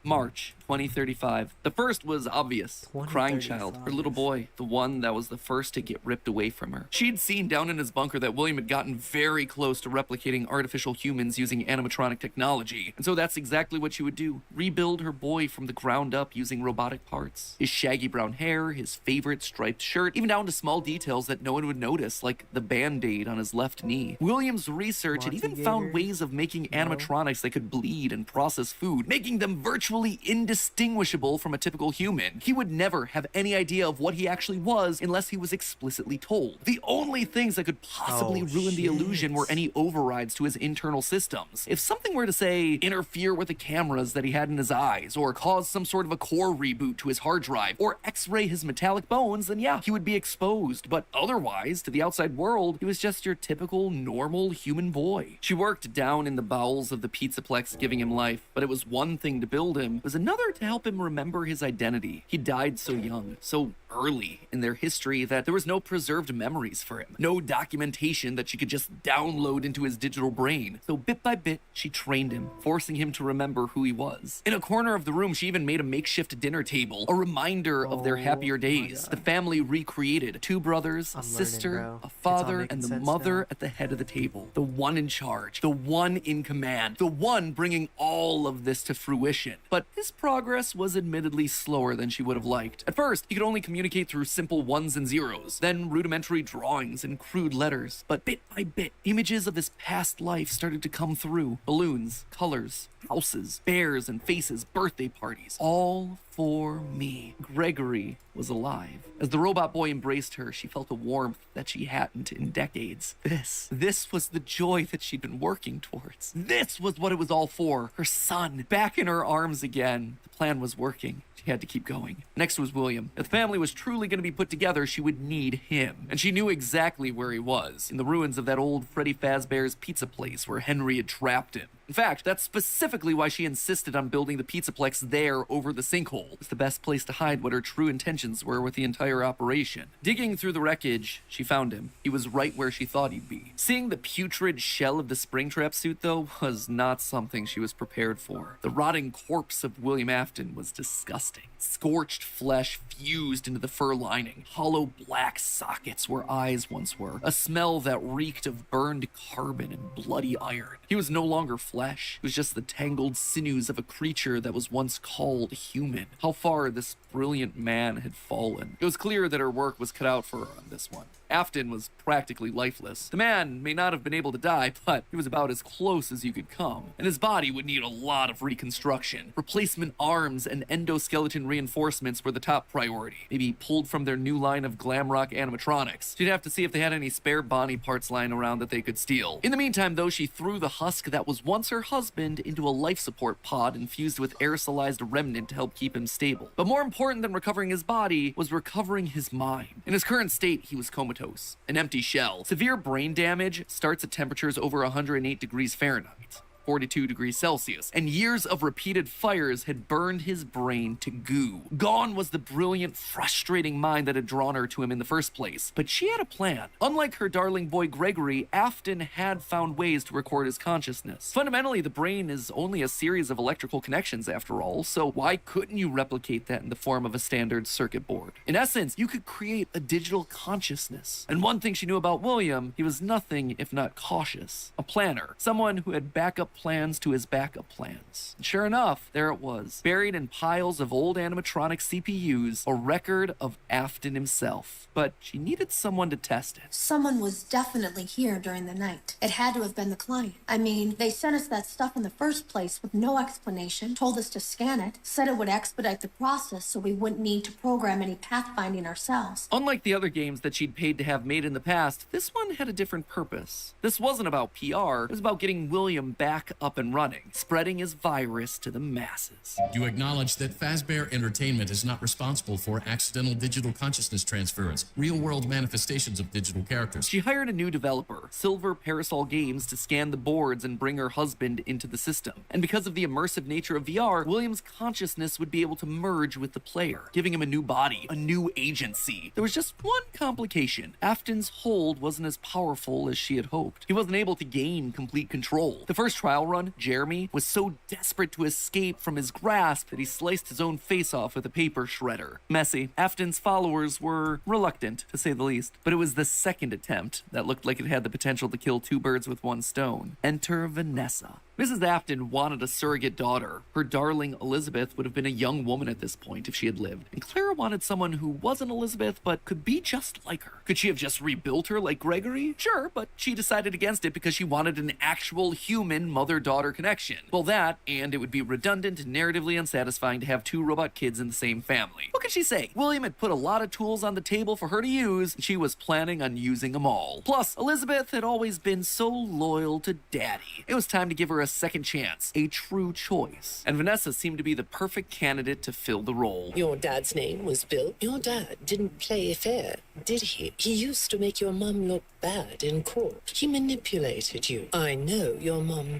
March 2035. The first was obvious. The crying child, her little boy, the one that was the first to get ripped away from her. She'd seen down in his bunker that William had gotten very close to replicating artificial humans using animatronic technology. And so that's exactly what she would do. Rebuild her boy from the ground up using robotic parts. His shaggy brown hair, his favorite striped shirt, even down to small details that no one would notice, like the band-aid on his left knee. William's research had even found ways of making animatronics that could bleed and process food, making them virtually indistinguishable from a typical human. He would never have any idea of what he actually was unless he was explicitly told. The only things that could possibly ruin the illusion were any overrides to his internal systems. If something were to, say, interfere with the cameras that he had in his eyes, or cause some sort of a core reboot to his hard drive, or x-ray his metallic bones, then yeah, he would be exposed. But otherwise, to the outside world, he was just your typical, normal human boy. She worked down in the bowels of the Pizzaplex, giving him life, but it was one thing to build him, it was another to help him remember his identity. He died so young, so early in their history that there was no preserved memories for him, no documentation that she could just download into his digital brain. So bit by bit, she trained him, forcing him to remember who he was. In a corner of the room, she even made a makeshift dinner table, a reminder of their happier days. The family recreated 2 brothers, a sister, a father, and the mother at the head of the table. The one in charge, the one in command, the one bringing all of this to fruition. But his progress was admittedly slower than she would have liked. At first, he could only communicate through simple ones and zeros, then rudimentary drawings and crude letters. But bit by bit, images of his past life started to come through. Balloons, colors, houses, bears and faces, birthday parties, all for me. Gregory was alive. As the robot boy embraced her, she felt a warmth that she hadn't in decades. This was the joy that she'd been working towards. This was what it was all for. Her son, back in her arms again. The plan was working. She had to keep going. Next was William. If the family was truly going to be put together, she would need him. And she knew exactly where he was, in the ruins of that old Freddy Fazbear's pizza place where Henry had trapped him. In fact, that's specifically why she insisted on building the Pizzaplex there over the sinkhole. It's the best place to hide what her true intentions were with the entire operation. Digging through the wreckage, she found him. He was right where she thought he'd be. Seeing the putrid shell of the Springtrap suit, though, was not something she was prepared for. The rotting corpse of William Afton was disgusting. Scorched flesh fused into the fur lining. Hollow black sockets where eyes once were. A smell that reeked of burned carbon and bloody iron. He was no longer flesh. It was just the tangled sinews of a creature that was once called human. How far this brilliant man had fallen. It was clear that her work was cut out for her on this one. Afton was practically lifeless. The man may not have been able to die, but he was about as close as you could come. And his body would need a lot of reconstruction. Replacement arms and endoskeleton reinforcements were the top priority. Maybe pulled from their new line of glam rock animatronics. She'd have to see if they had any spare Bonnie parts lying around that they could steal. In the meantime, though, she threw the husk that was once her husband into a life support pod infused with aerosolized remnant to help keep him stable. But more important than recovering his body was recovering his mind. In his current state, he was comatose, an empty shell. Severe brain damage starts at temperatures over 108 degrees Fahrenheit. 42 degrees Celsius, and years of repeated fires had burned his brain to goo. Gone was the brilliant, frustrating mind that had drawn her to him in the first place. But she had a plan. Unlike her darling boy Gregory, Afton had found ways to record his consciousness. Fundamentally, the brain is only a series of electrical connections after all, so why couldn't you replicate that in the form of a standard circuit board? In essence, you could create a digital consciousness. And one thing she knew about William, he was nothing if not cautious. A planner. Someone who had backup plans to his backup plans. And sure enough, there it was. Buried in piles of old animatronic CPUs, a record of Afton himself. But she needed someone to test it. Someone was definitely here during the night. It had to have been the client. I mean, they sent us that stuff in the first place with no explanation, told us to scan it, said it would expedite the process so we wouldn't need to program any pathfinding ourselves. Unlike the other games that she'd paid to have made in the past, this one had a different purpose. This wasn't about PR, it was about getting William back up and running, spreading his virus to the masses. You acknowledge that Fazbear Entertainment is not responsible for accidental digital consciousness transference, real-world manifestations of digital characters. She hired a new developer, Silver Parasol Games, to scan the boards and bring her husband into the system. And because of the immersive nature of VR, William's consciousness would be able to merge with the player, giving him a new body, a new agency. There was just one complication. Afton's hold wasn't as powerful as she had hoped. He wasn't able to gain complete control. The first trial run, Jeremy, was so desperate to escape from his grasp that he sliced his own face off with a paper shredder. Messy. Afton's followers were reluctant, to say the least. But it was the second attempt that looked like it had the potential to kill two birds with one stone. Enter Vanessa. Mrs. Afton wanted a surrogate daughter. Her darling Elizabeth would have been a young woman at this point if she had lived. And Clara wanted someone who wasn't Elizabeth but could be just like her. Could she have just rebuilt her like Gregory? Sure, but she decided against it because she wanted an actual human mother-daughter connection. Well, that, and it would be redundant and narratively unsatisfying to have two robot kids in the same family. What could she say? William had put a lot of tools on the table for her to use, and she was planning on using them all. Plus, Elizabeth had always been so loyal to Daddy. It was time to give her a second chance, a true choice. And Vanessa seemed to be the perfect candidate to fill the role. Your dad's name was Bill. Your dad didn't play fair, did he? He used to make your mum look bad in court. He manipulated you. I know your mum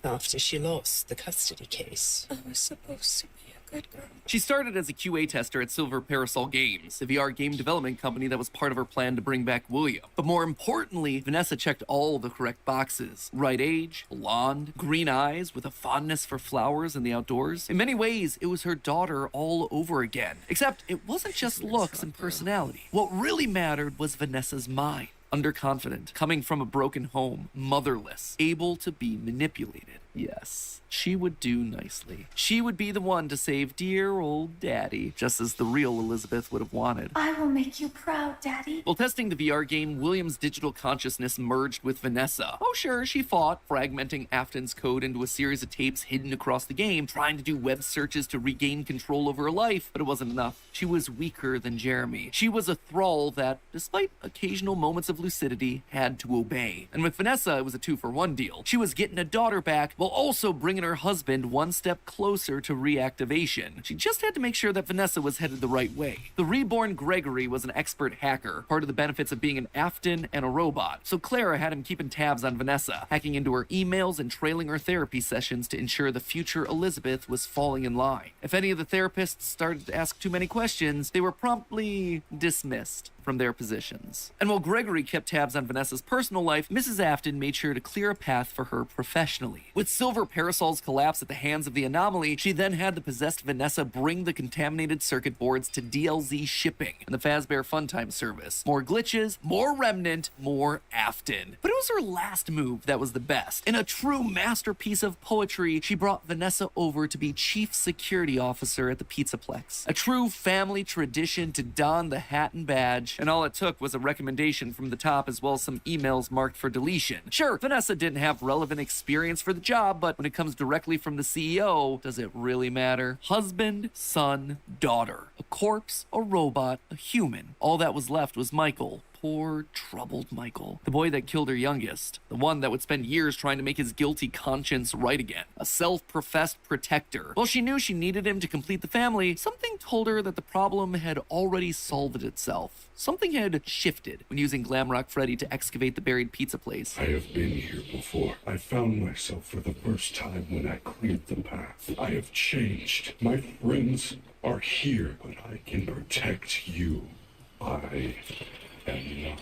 after she lost the custody case. I was supposed to be a good girl. She started as a QA tester at Silver Parasol Games, a VR game development company that was part of her plan to bring back William. But more importantly, Vanessa checked all the correct boxes. Right age, blonde, green eyes with a fondness for flowers and the outdoors. In many ways, it was her daughter all over again. Except it wasn't just looks and personality. What really mattered was Vanessa's mind. Underconfident, coming from a broken home, motherless, able to be manipulated. Yes, she would do nicely. She would be the one to save dear old Daddy, just as the real Elizabeth would have wanted. I will make you proud, Daddy. While testing the VR game, William's digital consciousness merged with Vanessa. Oh sure, she fought, fragmenting Afton's code into a series of tapes hidden across the game, trying to do web searches to regain control over her life, but it wasn't enough. She was weaker than Jeremy. She was a thrall that, despite occasional moments of lucidity, had to obey. And with Vanessa, it was a 2-for-1 deal. She was getting a daughter back, while also bringing her husband one step closer to reactivation. She just had to make sure that Vanessa was headed the right way. The reborn Gregory was an expert hacker, part of the benefits of being an Afton and a robot, so Clara had him keeping tabs on Vanessa, hacking into her emails and trailing her therapy sessions to ensure the future Elizabeth was falling in line. If any of the therapists started to ask too many questions, they were promptly dismissed from their positions. And while Gregory kept tabs on Vanessa's personal life, Mrs. Afton made sure to clear a path for her professionally. With Silver Parasol's collapse at the hands of the Anomaly, she then had the possessed Vanessa bring the contaminated circuit boards to DLZ shipping and the Fazbear Funtime service. More glitches, more Remnant, more Afton. But it was her last move that was the best. In a true masterpiece of poetry, she brought Vanessa over to be Chief Security Officer at the Pizzaplex. A true family tradition to don the hat and badge, and all it took was a recommendation from the top as well as some emails marked for deletion. Sure, Vanessa didn't have relevant experience for the job, but when it comes directly from the CEO, does it really matter? Husband, son, daughter. A corpse, a robot, a human. All that was left was Michael, Poor, troubled Michael. The boy that killed her youngest. The one that would spend years trying to make his guilty conscience right again. A self-professed protector. While she knew she needed him to complete the family, something told her that the problem had already solved itself. Something had shifted when using Glamrock Freddy to excavate the buried pizza place. I have been here before. I found myself for the first time when I cleared the path. I have changed. My friends are here, but I can protect you. I am not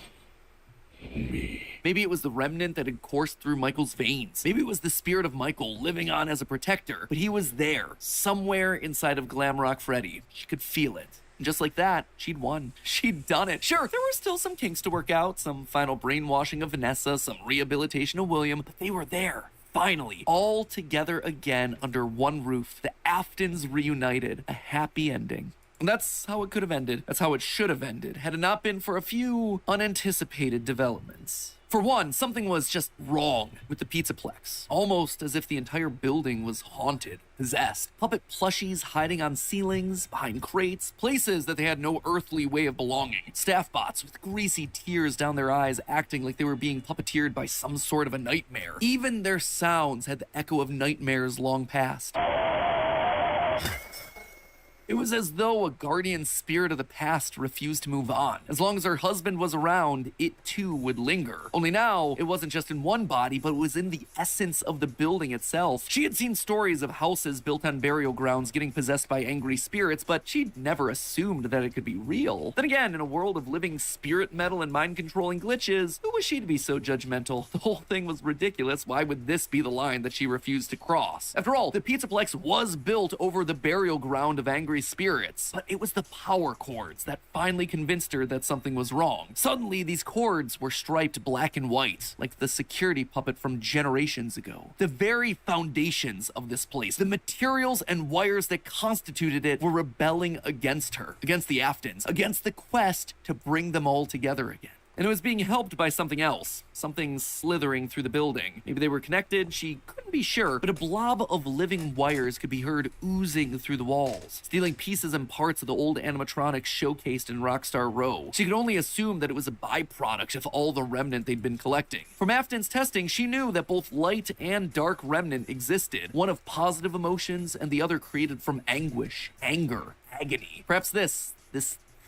me. Maybe it was the remnant that had coursed through Michael's veins. Maybe it was the spirit of Michael living on as a protector. But he was there, somewhere inside of Glamrock Freddy. She could feel it. And just like that, she'd won. She'd done it. Sure, there were still some kinks to work out, some final brainwashing of Vanessa, some rehabilitation of William, but they were there. Finally, all together again under one roof. The Aftons reunited. A happy ending. And that's how it could have ended. That's how it should have ended, had it not been for a few unanticipated developments. For one, something was just wrong with the Pizzaplex. Almost as if the entire building was haunted, possessed. Puppet plushies hiding on ceilings, behind crates, places that they had no earthly way of belonging. Staff bots with greasy tears down their eyes acting like they were being puppeteered by some sort of a nightmare. Even their sounds had the echo of nightmares long past. It was as though a guardian spirit of the past refused to move on. As long as her husband was around, it too would linger. Only now, it wasn't just in one body, but it was in the essence of the building itself. She had seen stories of houses built on burial grounds getting possessed by angry spirits, but she'd never assumed that it could be real. Then again, in a world of living spirit metal and mind-controlling glitches, who was she to be so judgmental? The whole thing was ridiculous. Why would this be the line that she refused to cross? After all, the Pizzaplex was built over the burial ground of angry spirits, but it was the power cords that finally convinced her that something was wrong. Suddenly, these cords were striped black and white, like the security puppet from generations ago. The very foundations of this place, the materials and wires that constituted it, were rebelling against her, against the Aftons, against the quest to bring them all together again. And it was being helped by something else, something slithering through the building. Maybe they were connected, she couldn't be sure, but a blob of living wires could be heard oozing through the walls, stealing pieces and parts of the old animatronics showcased in Rockstar Row. She could only assume that it was a byproduct of all the remnant they'd been collecting. From Afton's testing, she knew that both light and dark remnant existed, one of positive emotions and the other created from anguish, anger, agony. Perhaps this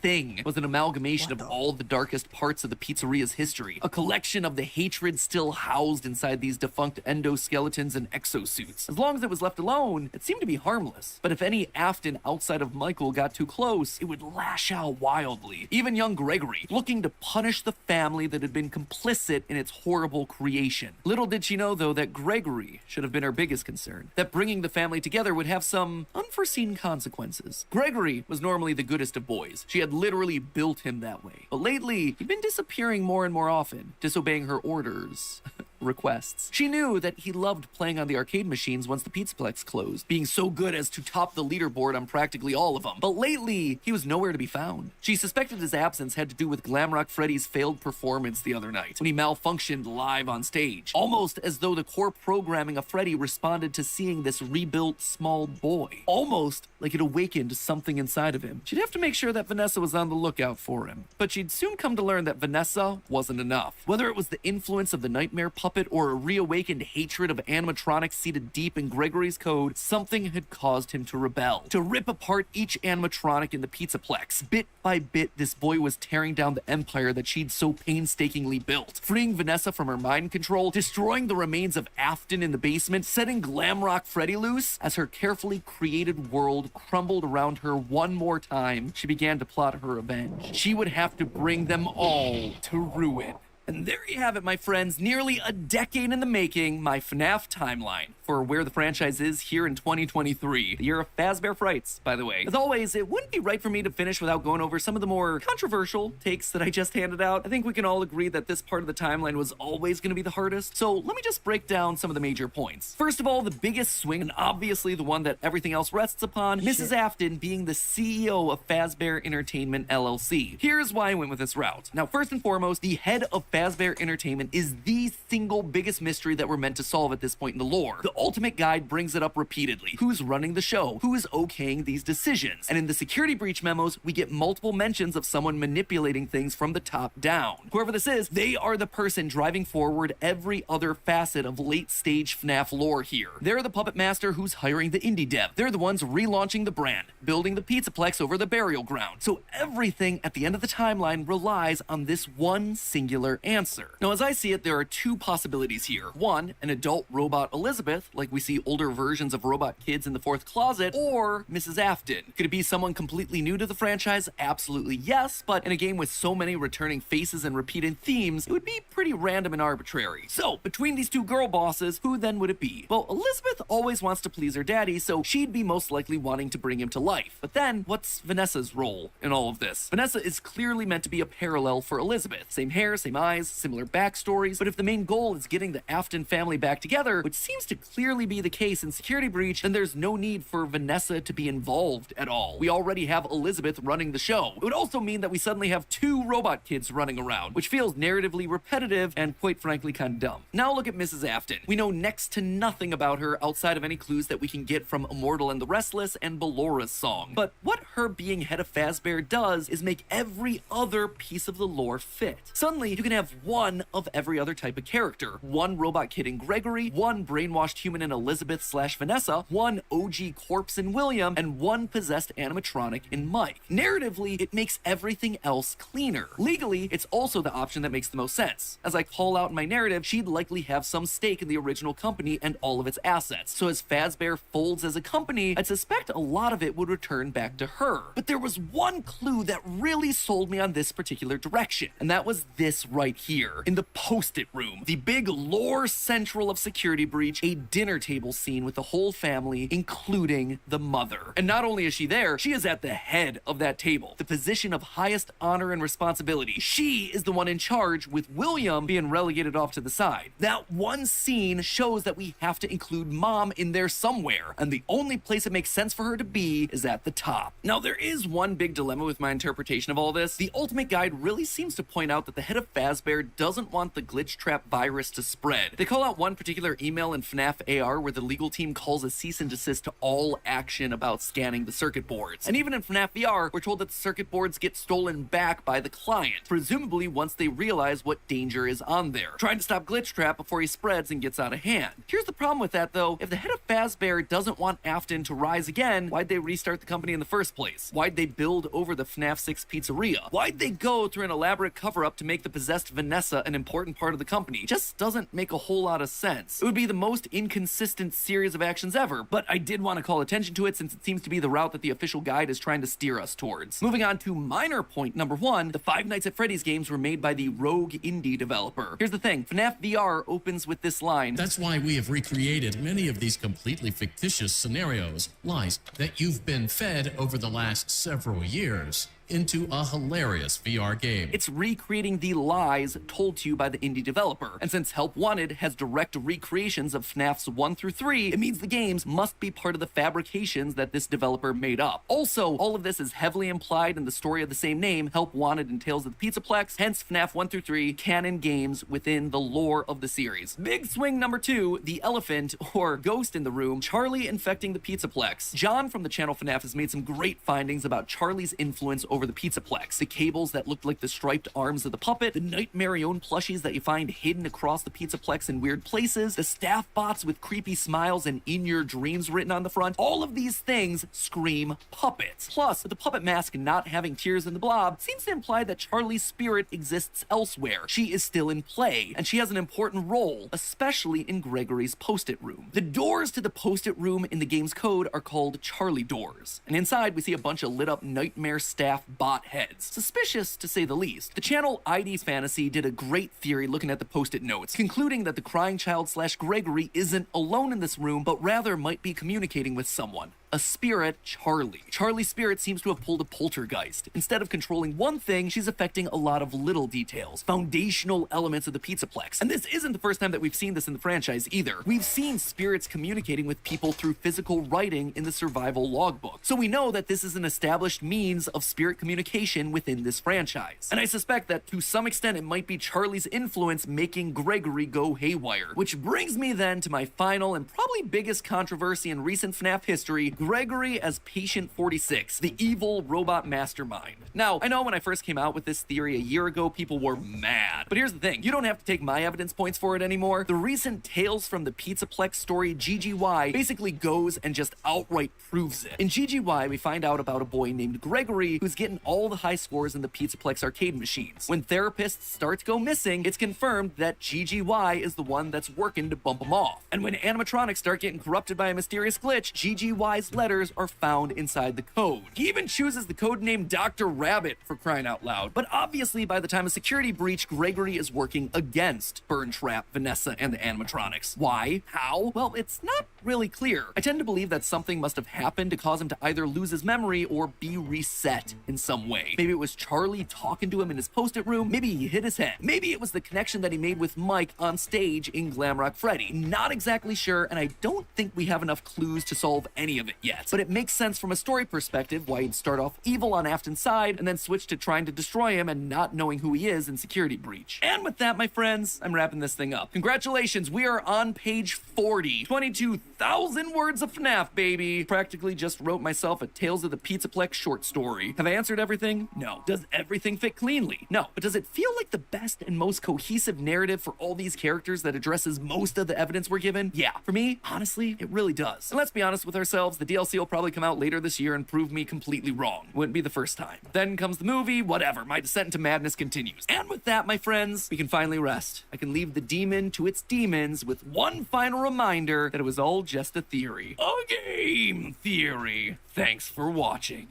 thing was an amalgamation of all the darkest parts of the pizzeria's history, a collection of the hatred still housed inside these defunct endoskeletons and exosuits. As long as it was left alone, it seemed to be harmless. But if any Afton outside of Michael got too close, it would lash out wildly. Even young Gregory, looking to punish the family that had been complicit in its horrible creation. Little did she know, though, that Gregory should have been her biggest concern, that bringing the family together would have some unforeseen consequences. Gregory was normally the goodest of boys. She had literally built him that way. But lately, he'd been disappearing more and more often, disobeying her orders, requests. She knew that he loved playing on the arcade machines once the Pizzaplex closed, being so good as to top the leaderboard on practically all of them. But lately, he was nowhere to be found. She suspected his absence had to do with Glamrock Freddy's failed performance the other night, when he malfunctioned live on stage. Almost as though the core programming of Freddy responded to seeing this rebuilt small boy. Almost like it awakened something inside of him. She'd have to make sure that Vanessa was on the lookout for him. But she'd soon come to learn that Vanessa wasn't enough. Whether it was the influence of the nightmare puppet or a reawakened hatred of animatronics seated deep in Gregory's code, something had caused him to rebel, to rip apart each animatronic in the Pizzaplex. Bit by bit, this boy was tearing down the empire that she'd so painstakingly built, freeing Vanessa from her mind control, destroying the remains of Afton in the basement, setting Glamrock Freddy loose. As her carefully created world crumbled around her one more time, she began to plot her revenge. She would have to bring them all to ruin. And there you have it, my friends. Nearly a decade in the making, my FNAF timeline for where the franchise is here in 2023. The year of Fazbear Frights, by the way. As always, it wouldn't be right for me to finish without going over some of the more controversial takes that I just handed out. I think we can all agree that this part of the timeline was always going to be the hardest. So let me just break down some of the major points. First of all, the biggest swing, and obviously the one that everything else rests upon, Mrs. Afton being the CEO of Fazbear Entertainment LLC. Here's why I went with this route. Now, first and foremost, the head of Fazbear Entertainment is the single biggest mystery that we're meant to solve at this point in the lore. The Ultimate Guide brings it up repeatedly. Who's running the show? Who is okaying these decisions? And in the security breach memos, we get multiple mentions of someone manipulating things from the top down. Whoever this is, they are the person driving forward every other facet of late-stage FNAF lore here. They're the puppet master who's hiring the indie dev. They're the ones relaunching the brand, building the Pizzaplex over the burial ground. So everything at the end of the timeline relies on this one singular answer. Now, as I see it, there are two possibilities here. One, an adult robot Elizabeth, like we see older versions of robot kids in the fourth closet, or Mrs. Afton. Could it be someone completely new to the franchise? Absolutely yes, but in a game with so many returning faces and repeated themes, it would be pretty random and arbitrary. So, between these two girl bosses, who then would it be? Well, Elizabeth always wants to please her daddy, so she'd be most likely wanting to bring him to life. But then, what's Vanessa's role in all of this? Vanessa is clearly meant to be a parallel for Elizabeth. Same hair, same eyes, similar backstories, but if the main goal is getting the Afton family back together, which seems to clearly be the case in Security Breach, then there's no need for Vanessa to be involved at all. We already have Elizabeth running the show. It would also mean that we suddenly have two robot kids running around, which feels narratively repetitive and quite frankly kind of dumb. Now look at Mrs. Afton. We know next to nothing about her outside of any clues that we can get from Immortal and the Restless and Bellora's song. But what her being head of Fazbear does is make every other piece of the lore fit. Suddenly, you can have one of every other type of character. One robot kid in Gregory, one brainwashed human in Elizabeth/Vanessa, one OG corpse in William, and one possessed animatronic in Mike. Narratively, it makes everything else cleaner. Legally, it's also the option that makes the most sense. As I call out in my narrative, she'd likely have some stake in the original company and all of its assets. So as Fazbear folds as a company, I'd suspect a lot of it would return back to her. But there was one clue that really sold me on this particular direction, and that was this right here, in the Post-it room. The big lore central of Security Breach, a dinner table scene with the whole family, including the mother. And not only is she there, she is at the head of that table, the position of highest honor and responsibility. She is the one in charge, with William being relegated off to the side. That one scene shows that we have to include Mom in there somewhere, and the only place it makes sense for her to be is at the top. Now, there is one big dilemma with my interpretation of all this. The Ultimate Guide really seems to point out that the head of Fazbear doesn't want the glitch trap virus to spread. They call out one particular email in FNAF AR where the legal team calls a cease and desist to all action about scanning the circuit boards. And even in FNAF VR, we're told that the circuit boards get stolen back by the client, presumably once they realize what danger is on there, trying to stop glitch trap before he spreads and gets out of hand. Here's the problem with that though. If the head of Fazbear doesn't want Afton to rise again, why'd they restart the company in the first place? Why'd they build over the FNAF 6 pizzeria? Why'd they go through an elaborate cover-up to make the possessed Vanessa an important part of the company? It just doesn't make a whole lot of sense. It would be the most inconsistent series of actions ever, but I did want to call attention to it since it seems to be the route that the official guide is trying to steer us towards. Moving on to minor point number one, the Five Nights at Freddy's games were made by the rogue indie developer. Here's the thing, FNAF VR opens with this line. That's why we have recreated many of these completely fictitious scenarios, lies that you've been fed over the last several years, into a hilarious VR game. It's recreating the lies told to you by the indie developer. And since Help Wanted has direct recreations of FNAFs 1 through 3, it means the games must be part of the fabrications that this developer made up. Also, all of this is heavily implied in the story of the same name, Help Wanted and Tales of the Pizzaplex, hence FNAF 1 through 3, canon games within the lore of the series. Big swing number two, the elephant, or ghost in the room, Charlie infecting the Pizzaplex. John from the channel FNAF has made some great findings about Charlie's influence over the Pizzaplex. The cables that looked like the striped arms of the puppet, the Nightmarion plushies that you find hidden across the Pizzaplex in weird places, the staff bots with creepy smiles and in your dreams written on the front. All of these things scream puppets. Plus, with the puppet mask not having tears in the blob, seems to imply that Charlie's spirit exists elsewhere. She is still in play, and she has an important role, especially in Gregory's Post-it room. The doors to the Post-it room in the game's code are called Charlie doors, and inside we see a bunch of lit up nightmare staff bot heads. Suspicious, to say the least. The channel ID's Fantasy did a great theory looking at the Post-it notes, concluding that the crying child / Gregory isn't alone in this room, but rather might be communicating with someone. a spirit, Charlie. Charlie's spirit seems to have pulled a poltergeist. Instead of controlling one thing, she's affecting a lot of little details, foundational elements of the Pizzaplex. And this isn't the first time that we've seen this in the franchise either. We've seen spirits communicating with people through physical writing in the survival logbook. So we know that this is an established means of spirit communication within this franchise. And I suspect that to some extent it might be Charlie's influence making Gregory go haywire. Which brings me then to my final and probably biggest controversy in recent FNAF history, Gregory as Patient 46, the evil robot mastermind. Now, I know when I first came out with this theory a year ago, people were mad. But here's the thing, you don't have to take my evidence points for it anymore. The recent Tales from the Pizzaplex story, GGY, basically goes and just outright proves it. In GGY, we find out about a boy named Gregory who's getting all the high scores in the Pizzaplex arcade machines. When therapists start to go missing, it's confirmed that GGY is the one that's working to bump them off. And when animatronics start getting corrupted by a mysterious glitch, GGY's letters are found inside the code. He even chooses the code name Dr. Rabbit, for crying out loud. But obviously, by the time of security breach, Gregory is working against Burn Trap, Vanessa, and the animatronics. Why? How? Well, it's not really clear. I tend to believe that something must have happened to cause him to either lose his memory or be reset in some way. Maybe it was Charlie talking to him in his post-it room. Maybe he hit his head. Maybe it was the connection that he made with Mike on stage in Glamrock Freddy. Not exactly sure, and I don't think we have enough clues to solve any of it yet. But it makes sense from a story perspective why he'd start off evil on Afton's side and then switch to trying to destroy him and not knowing who he is in security breach. And with that, my friends, I'm wrapping this thing up. Congratulations, we are on page 40. 22,000 words of FNAF, baby. Practically just wrote myself a Tales of the Pizzaplex short story. Have I answered everything? No. Does everything fit cleanly? No. But does it feel like the best and most cohesive narrative for all these characters that addresses most of the evidence we're given? Yeah. For me, honestly, it really does. And let's be honest with ourselves, the DLC will probably come out later this year and prove me completely wrong. Wouldn't be the first time. Then comes the movie, whatever. My descent into madness continues. And with that, my friends, we can finally rest. I can leave the demon to its demons with one final reminder that it was all just a theory. A game theory. Thanks for watching.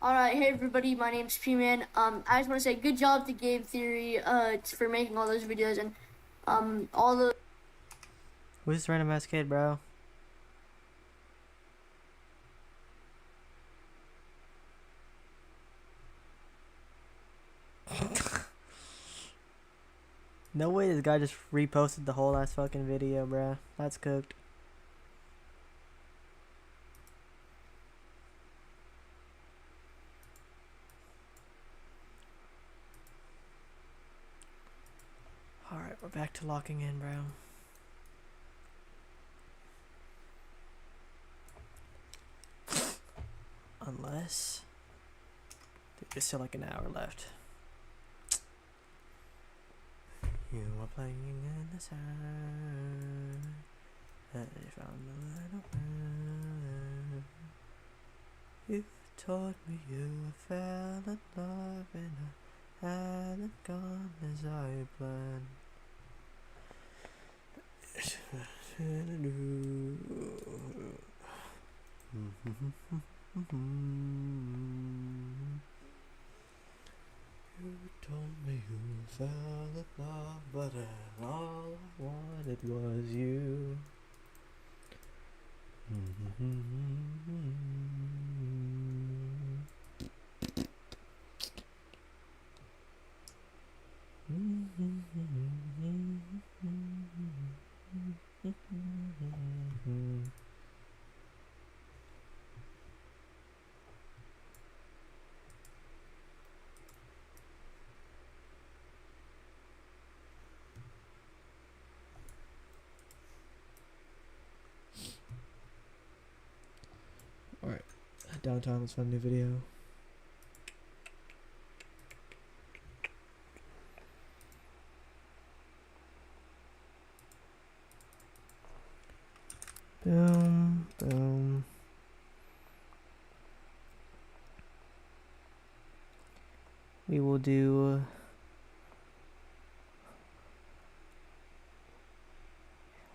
Alright, hey everybody, my name's P-Man. I just want to say good job to Game Theory for making all those videos and all the... Who's this random ass kid, bro? No way this guy just reposted the whole ass fucking video, bro. That's cooked. Alright, we're back to locking in, bro. Unless there's still like an hour left. You are playing in the sun. I found the little bird. You told me you fell in love and I hadn't gone as I planned. You told me you fell in love, but all I wanted was you. Alright, downtime, let's find a new video. Boom, boom. We will do...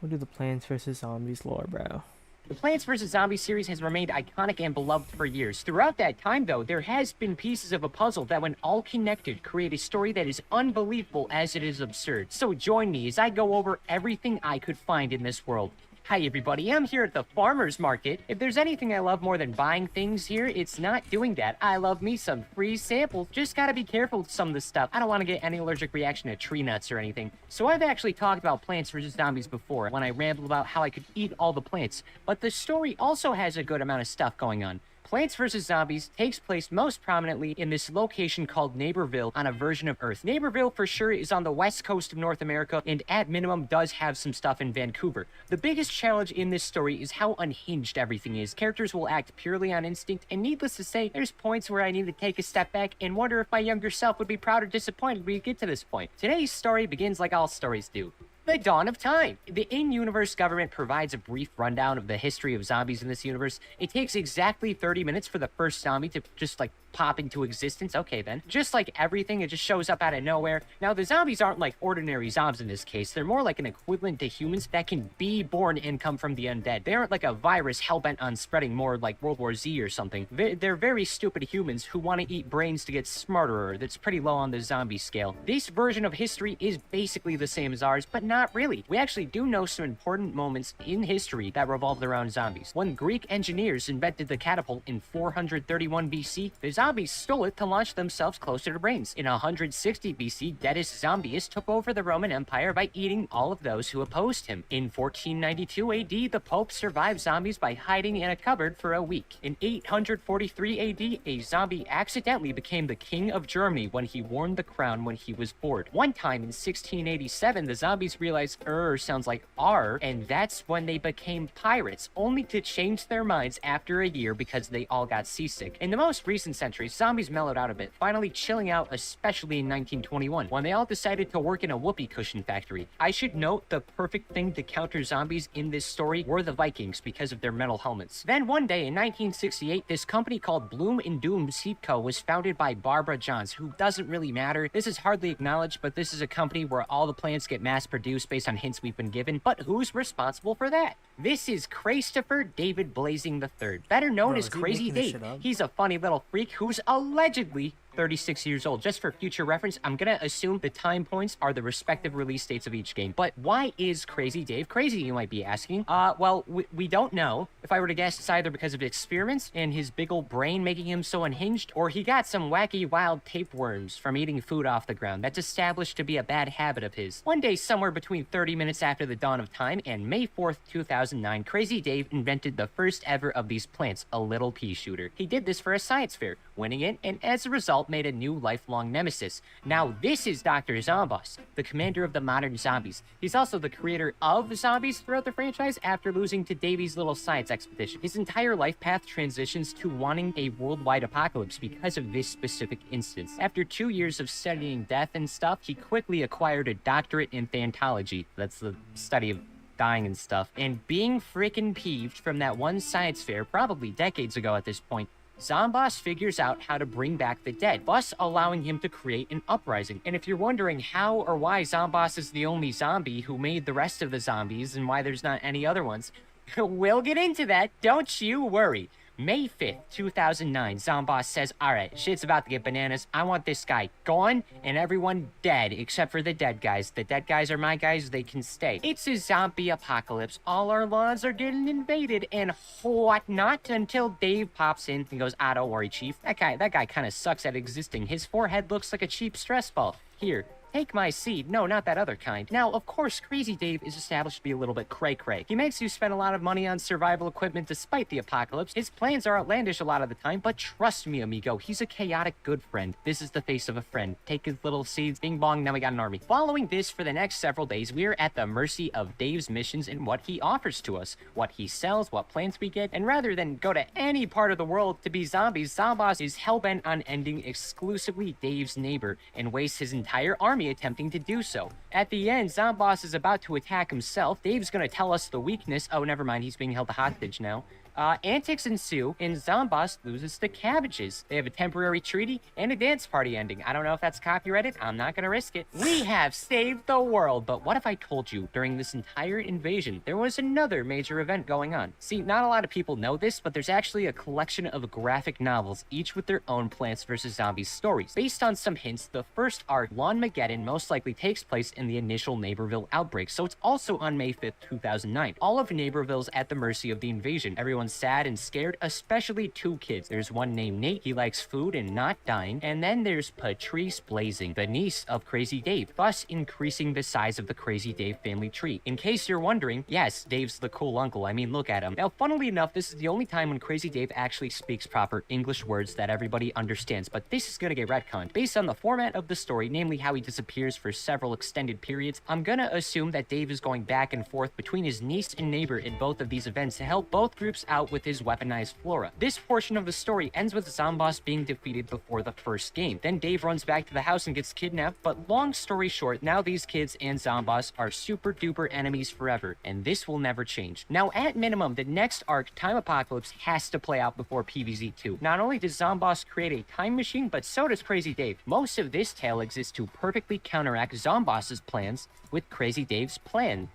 We'll do the Plants vs. Zombies lore, bro. The Plants vs. Zombies series has remained iconic and beloved for years. Throughout that time, though, there has been pieces of a puzzle that, when all connected, create a story that is unbelievable as it is absurd. So join me as I go over everything I could find in this world. Hi everybody, I'm here at the farmer's market. If there's anything I love more than buying things here, it's not doing that. I love me some free samples. Just gotta be careful with some of this stuff. I don't want to get any allergic reaction to tree nuts or anything. So I've actually talked about Plants vs. Zombies before when I rambled about how I could eat all the plants. But the story also has a good amount of stuff going on. Plants vs. Zombies takes place most prominently in this location called Neighborville on a version of Earth. Neighborville for sure is on the west coast of North America and at minimum does have some stuff in Vancouver. The biggest challenge in this story is how unhinged everything is. Characters will act purely on instinct, and needless to say, there's points where I need to take a step back and wonder if my younger self would be proud or disappointed when we get to this point. Today's story begins like all stories do. The dawn of time. The in-universe government provides a brief rundown of the history of zombies in this universe. It takes exactly 30 minutes for the first zombie to just like pop into existence. Okay then. Just like everything, it just shows up out of nowhere. Now the zombies aren't like ordinary zombies in this case. They're more like an equivalent to humans that can be born and come from the undead. They aren't like a virus hellbent on spreading more like World War Z or something. They're very stupid humans who want to eat brains to get smarter. That's pretty low on the zombie scale. This version of history is basically the same as ours, but not really. We actually do know some important moments in history that revolved around zombies. When Greek engineers invented the catapult in 431 BC, the zombies stole it to launch themselves closer to brains. In 160 BC, Deus Zombius took over the Roman Empire by eating all of those who opposed him. In 1492 AD, the Pope survived zombies by hiding in a cupboard for a week. In 843 AD, a zombie accidentally became the king of Germany when he worn the crown when he was bored. One time in 1687, the zombies realized sounds like R, and that's when they became pirates, only to change their minds after a year because they all got seasick. In the most recent centuries, zombies mellowed out a bit, finally chilling out, especially in 1921, when they all decided to work in a whoopee cushion factory. I should note the perfect thing to counter zombies in this story were the Vikings because of their metal helmets. Then one day in 1968, this company called Bloom and Doom Seed Co. was founded by Barbara Johns, who doesn't really matter. This is hardly acknowledged, but this is a company where all the plants get mass-produced based on hints we've been given. But who's responsible for that? This is Christopher David Blazing III, better known as Crazy Dave. He's a funny little freak who's allegedly 36 years old. Just for future reference, I'm gonna assume the time points are the respective release dates of each game. But why is Crazy Dave crazy, you might be asking? Well, we don't know. If I were to guess, it's either because of experiments and his big old brain making him so unhinged, or he got some wacky wild tapeworms from eating food off the ground. That's established to be a bad habit of his. One day, somewhere between 30 minutes after the dawn of time and May 4th, 2009, Crazy Dave invented the first ever of these plants, a little pea shooter. He did this for a science fair, winning it, and as a result, made a new lifelong nemesis. Now this is Dr. Zomboss, the commander of the modern zombies. He's also the creator of zombies throughout the franchise after losing to Davy's little science expedition. His entire life path transitions to wanting a worldwide apocalypse because of this specific instance. After 2 years of studying death and stuff, he quickly acquired a doctorate in thantology. That's the study of dying and stuff. And being freaking peeved from that one science fair, probably decades ago at this point, Zomboss figures out how to bring back the dead, thus allowing him to create an uprising. And if you're wondering how or why Zomboss is the only zombie who made the rest of the zombies and why there's not any other ones, we'll get into that, don't you worry. May 5th, 2009, Zomboss says, alright, shit's about to get bananas. I want this guy gone and everyone dead, except for the dead guys. The dead guys are my guys, they can stay. It's a zombie apocalypse. All our lawns are getting invaded and whatnot until Dave pops in and goes, don't worry, Chief. That guy kind of sucks at existing. His forehead looks like a cheap stress ball. Here, take my seed. No, not that other kind. Now, of course, Crazy Dave is established to be a little bit cray-cray. He makes you spend a lot of money on survival equipment despite the apocalypse. His plans are outlandish a lot of the time, but trust me, amigo, he's a chaotic good friend. This is the face of a friend. Take his little seeds, bing bong, now we got an army. Following this, for the next several days, we're at the mercy of Dave's missions and what he offers to us, what he sells, what plants we get, and rather than go to any part of the world to be zombies, Zomboss is hellbent on ending exclusively Dave's neighbor and wastes his entire army attempting to do so. At the end, Zomboss is about to attack himself. Dave's gonna tell us the weakness. Oh, never mind, he's being held hostage now. Antics ensue, and Zomboss loses to cabbages. They have a temporary treaty and a dance party ending. I don't know if that's copyrighted. I'm not gonna risk it. We have saved the world, but what if I told you during this entire invasion there was another major event going on? See, not a lot of people know this, but there's actually a collection of graphic novels, each with their own Plants vs. Zombies stories. Based on some hints, the first arc, Lawnmageddon, most likely takes place in the initial Neighborville outbreak, so it's also on May 5th, 2009. All of Neighborville's at the mercy of the invasion. Everyone's sad and scared, especially two kids. There's one named Nate, he likes food and not dying, and then there's Patrice Blazing, the niece of Crazy Dave, thus increasing the size of the Crazy Dave family tree. In case you're wondering, yes, Dave's the cool uncle. I mean, look at him. Now, funnily enough, this is the only time when Crazy Dave actually speaks proper English words that everybody understands, but this is gonna get retconned. Based on the format of the story, namely how he disappears for several extended periods, I'm gonna assume that Dave is going back and forth between his niece and neighbor in both of these events to help both groups out with his weaponized flora. This portion of the story ends with Zomboss being defeated before the first game. Then Dave runs back to the house and gets kidnapped, but long story short, now these kids and Zomboss are super duper enemies forever, and this will never change. Now, at minimum, the next arc, Time Apocalypse, has to play out before PvZ2. Not only does Zomboss create a time machine, but so does Crazy Dave. Most of this tale exists to perfectly counteract Zomboss's plans with Crazy Dave's plan.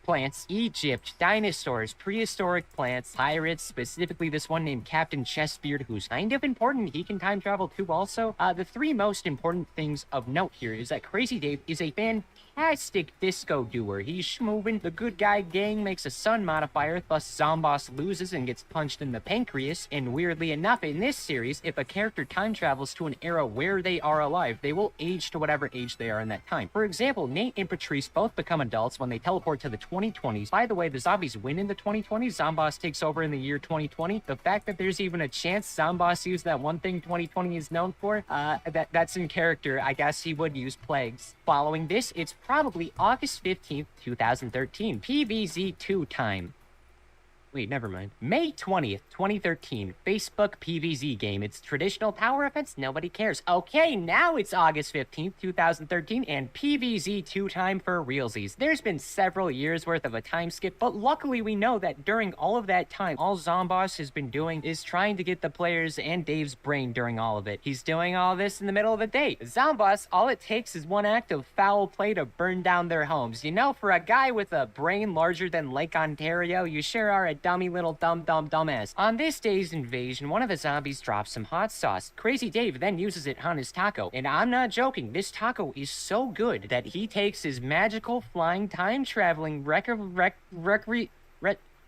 Plants, Egypt, dinosaurs, prehistoric plants, pirates, specifically this one named Captain Chestbeard, who's kind of important. He can time travel too also. The three most important things of note here is that Crazy Dave is a fantastic disco doer. He's schmovin', the good guy gang makes a sun modifier, thus Zomboss loses and gets punched in the pancreas, and weirdly enough, in this series, if a character time travels to an era where they are alive, they will age to whatever age they are in that time. For example, Nate and Patrice both become adults when they teleport to the 2020s. By the way, the zombies win in the 2020s. Zomboss takes over in the year 2020. The fact that there's even a chance Zomboss used that one thing 2020 is known for, that's in character. I guess he would use plagues. Following this, it's probably August 15th, 2013. PvZ2 time. Wait, never mind. May 20th, 2013. Facebook PvZ game. It's traditional tower offense. Nobody cares. Okay, now it's August 15th, 2013, and PvZ2 time for realsies. There's been several years worth of a time skip, but luckily we know that during all of that time, all Zomboss has been doing is trying to get the players and Dave's brain during all of it. He's doing all this in the middle of the day. Zomboss, all it takes is one act of foul play to burn down their homes. You know, for a guy with a brain larger than Lake Ontario, you sure are a dummy little dumbass. On this day's invasion, one of the zombies drops some hot sauce. Crazy Dave then uses it on his taco. And I'm not joking, this taco is so good that he takes his magical flying time traveling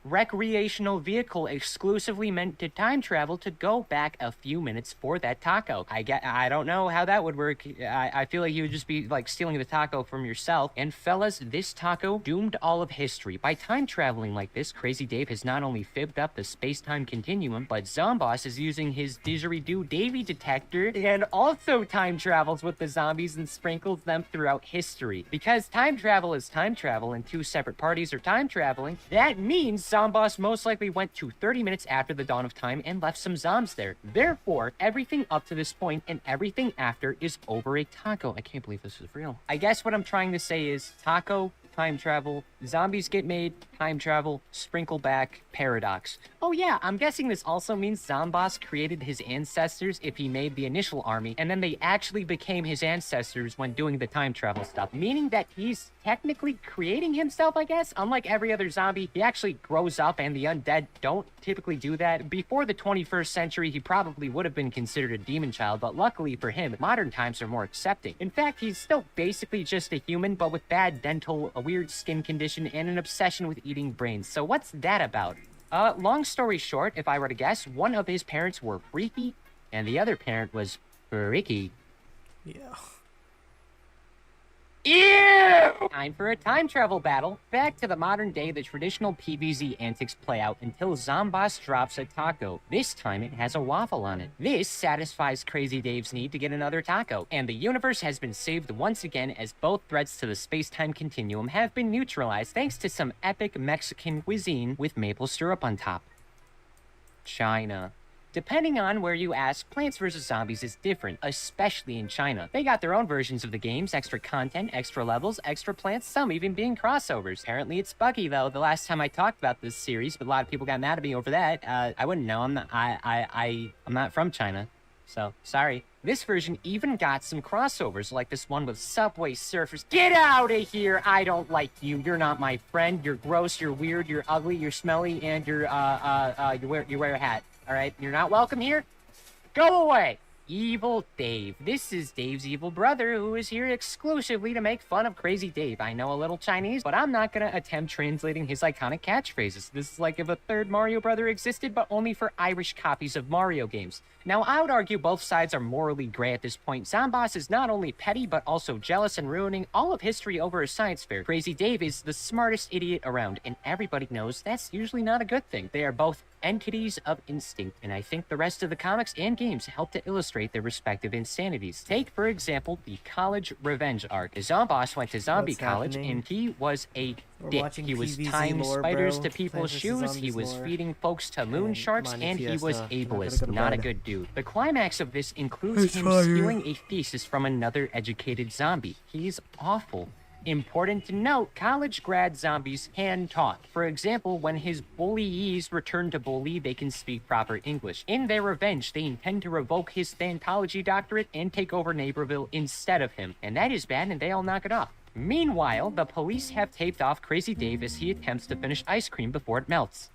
recreational vehicle exclusively meant to time travel to go back a few minutes for that taco. I don't know how that would work. I feel like you would just be like stealing the taco from yourself. And fellas, this taco doomed all of history. By time traveling like this, Crazy Dave has not only fibbed up the space-time continuum, but Zomboss is using his didgeridoo Davy detector and also time travels with the zombies and sprinkles them throughout history. Because time travel is time travel and two separate parties are time traveling, that means Zomboss most likely went to 30 minutes after the dawn of time and left some zombs there. Therefore, everything up to this point and everything after is over a taco. I can't believe this is real. I guess what I'm trying to say is taco, time travel, zombies get made, time travel, sprinkle back, paradox. Oh yeah, I'm guessing this also means Zomboss created his ancestors if he made the initial army, and then they actually became his ancestors when doing the time travel stuff, meaning that he's technically creating himself, I guess. Unlike every other zombie, he actually grows up, and the undead don't typically do that. Before the 21st century, he probably would have been considered a demon child, but luckily for him, modern times are more accepting. In fact, he's still basically just a human, but with bad dental, a weird skin condition, and an obsession with eating brains. So what's that about? Long story short, if I were to guess, one of his parents were freaky, and the other parent was freaky. Yeah. Ew! Time for a time travel battle. Back to the modern day, the traditional PvZ antics play out until Zomboss drops a taco. This time it has a waffle on it. This satisfies Crazy Dave's need to get another taco, and the universe has been saved once again as both threats to the space-time continuum have been neutralized thanks to some epic Mexican cuisine with maple syrup on top. China. Depending on where you ask, Plants vs. Zombies is different, especially in China. They got their own versions of the games, extra content, extra levels, extra plants, some even being crossovers. Apparently it's buggy though. The last time I talked about this series, but a lot of people got mad at me over that. I wouldn't know. I'm not from China. So, sorry. This version even got some crossovers, like this one with Subway Surfers. Get out of here! I don't like you. You're not my friend. You're gross, you're weird, you're ugly, you're smelly, and you wear a hat. Alright? You're not welcome here? Go away! Evil Dave. This is Dave's evil brother who is here exclusively to make fun of Crazy Dave. I know a little Chinese, but I'm not gonna attempt translating his iconic catchphrases. This is like if a third Mario brother existed, but only for Irish copies of Mario games. Now, I would argue both sides are morally gray at this point. Zomboss is not only petty, but also jealous and ruining all of history over a science fair. Crazy Dave is the smartest idiot around, and everybody knows that's usually not a good thing. They are both entities of instinct, and I think the rest of the comics and games help to illustrate their respective insanities. Take, for example, the college revenge arc. Zomboss went to zombie college, and he was a dick. He was PvZ tying lore, spiders bro. to people's Plants vs. shoes, he Zombies was lore. feeding folks to moon sharks, Mon E and he was Fiesta. I'm ableist, gonna go to not a bed. good dude. The climax of this includes It's him fire. stealing a thesis from another educated zombie. He's awful. Important to note, college grad zombies can talk. For example, when his bullies return to bully, they can speak proper English. In their revenge, they intend to revoke his Scientology doctorate and take over Neighborville instead of him. And that is bad, and they all knock it off. Meanwhile, the police have taped off Crazy Dave as he attempts to finish ice cream before it melts.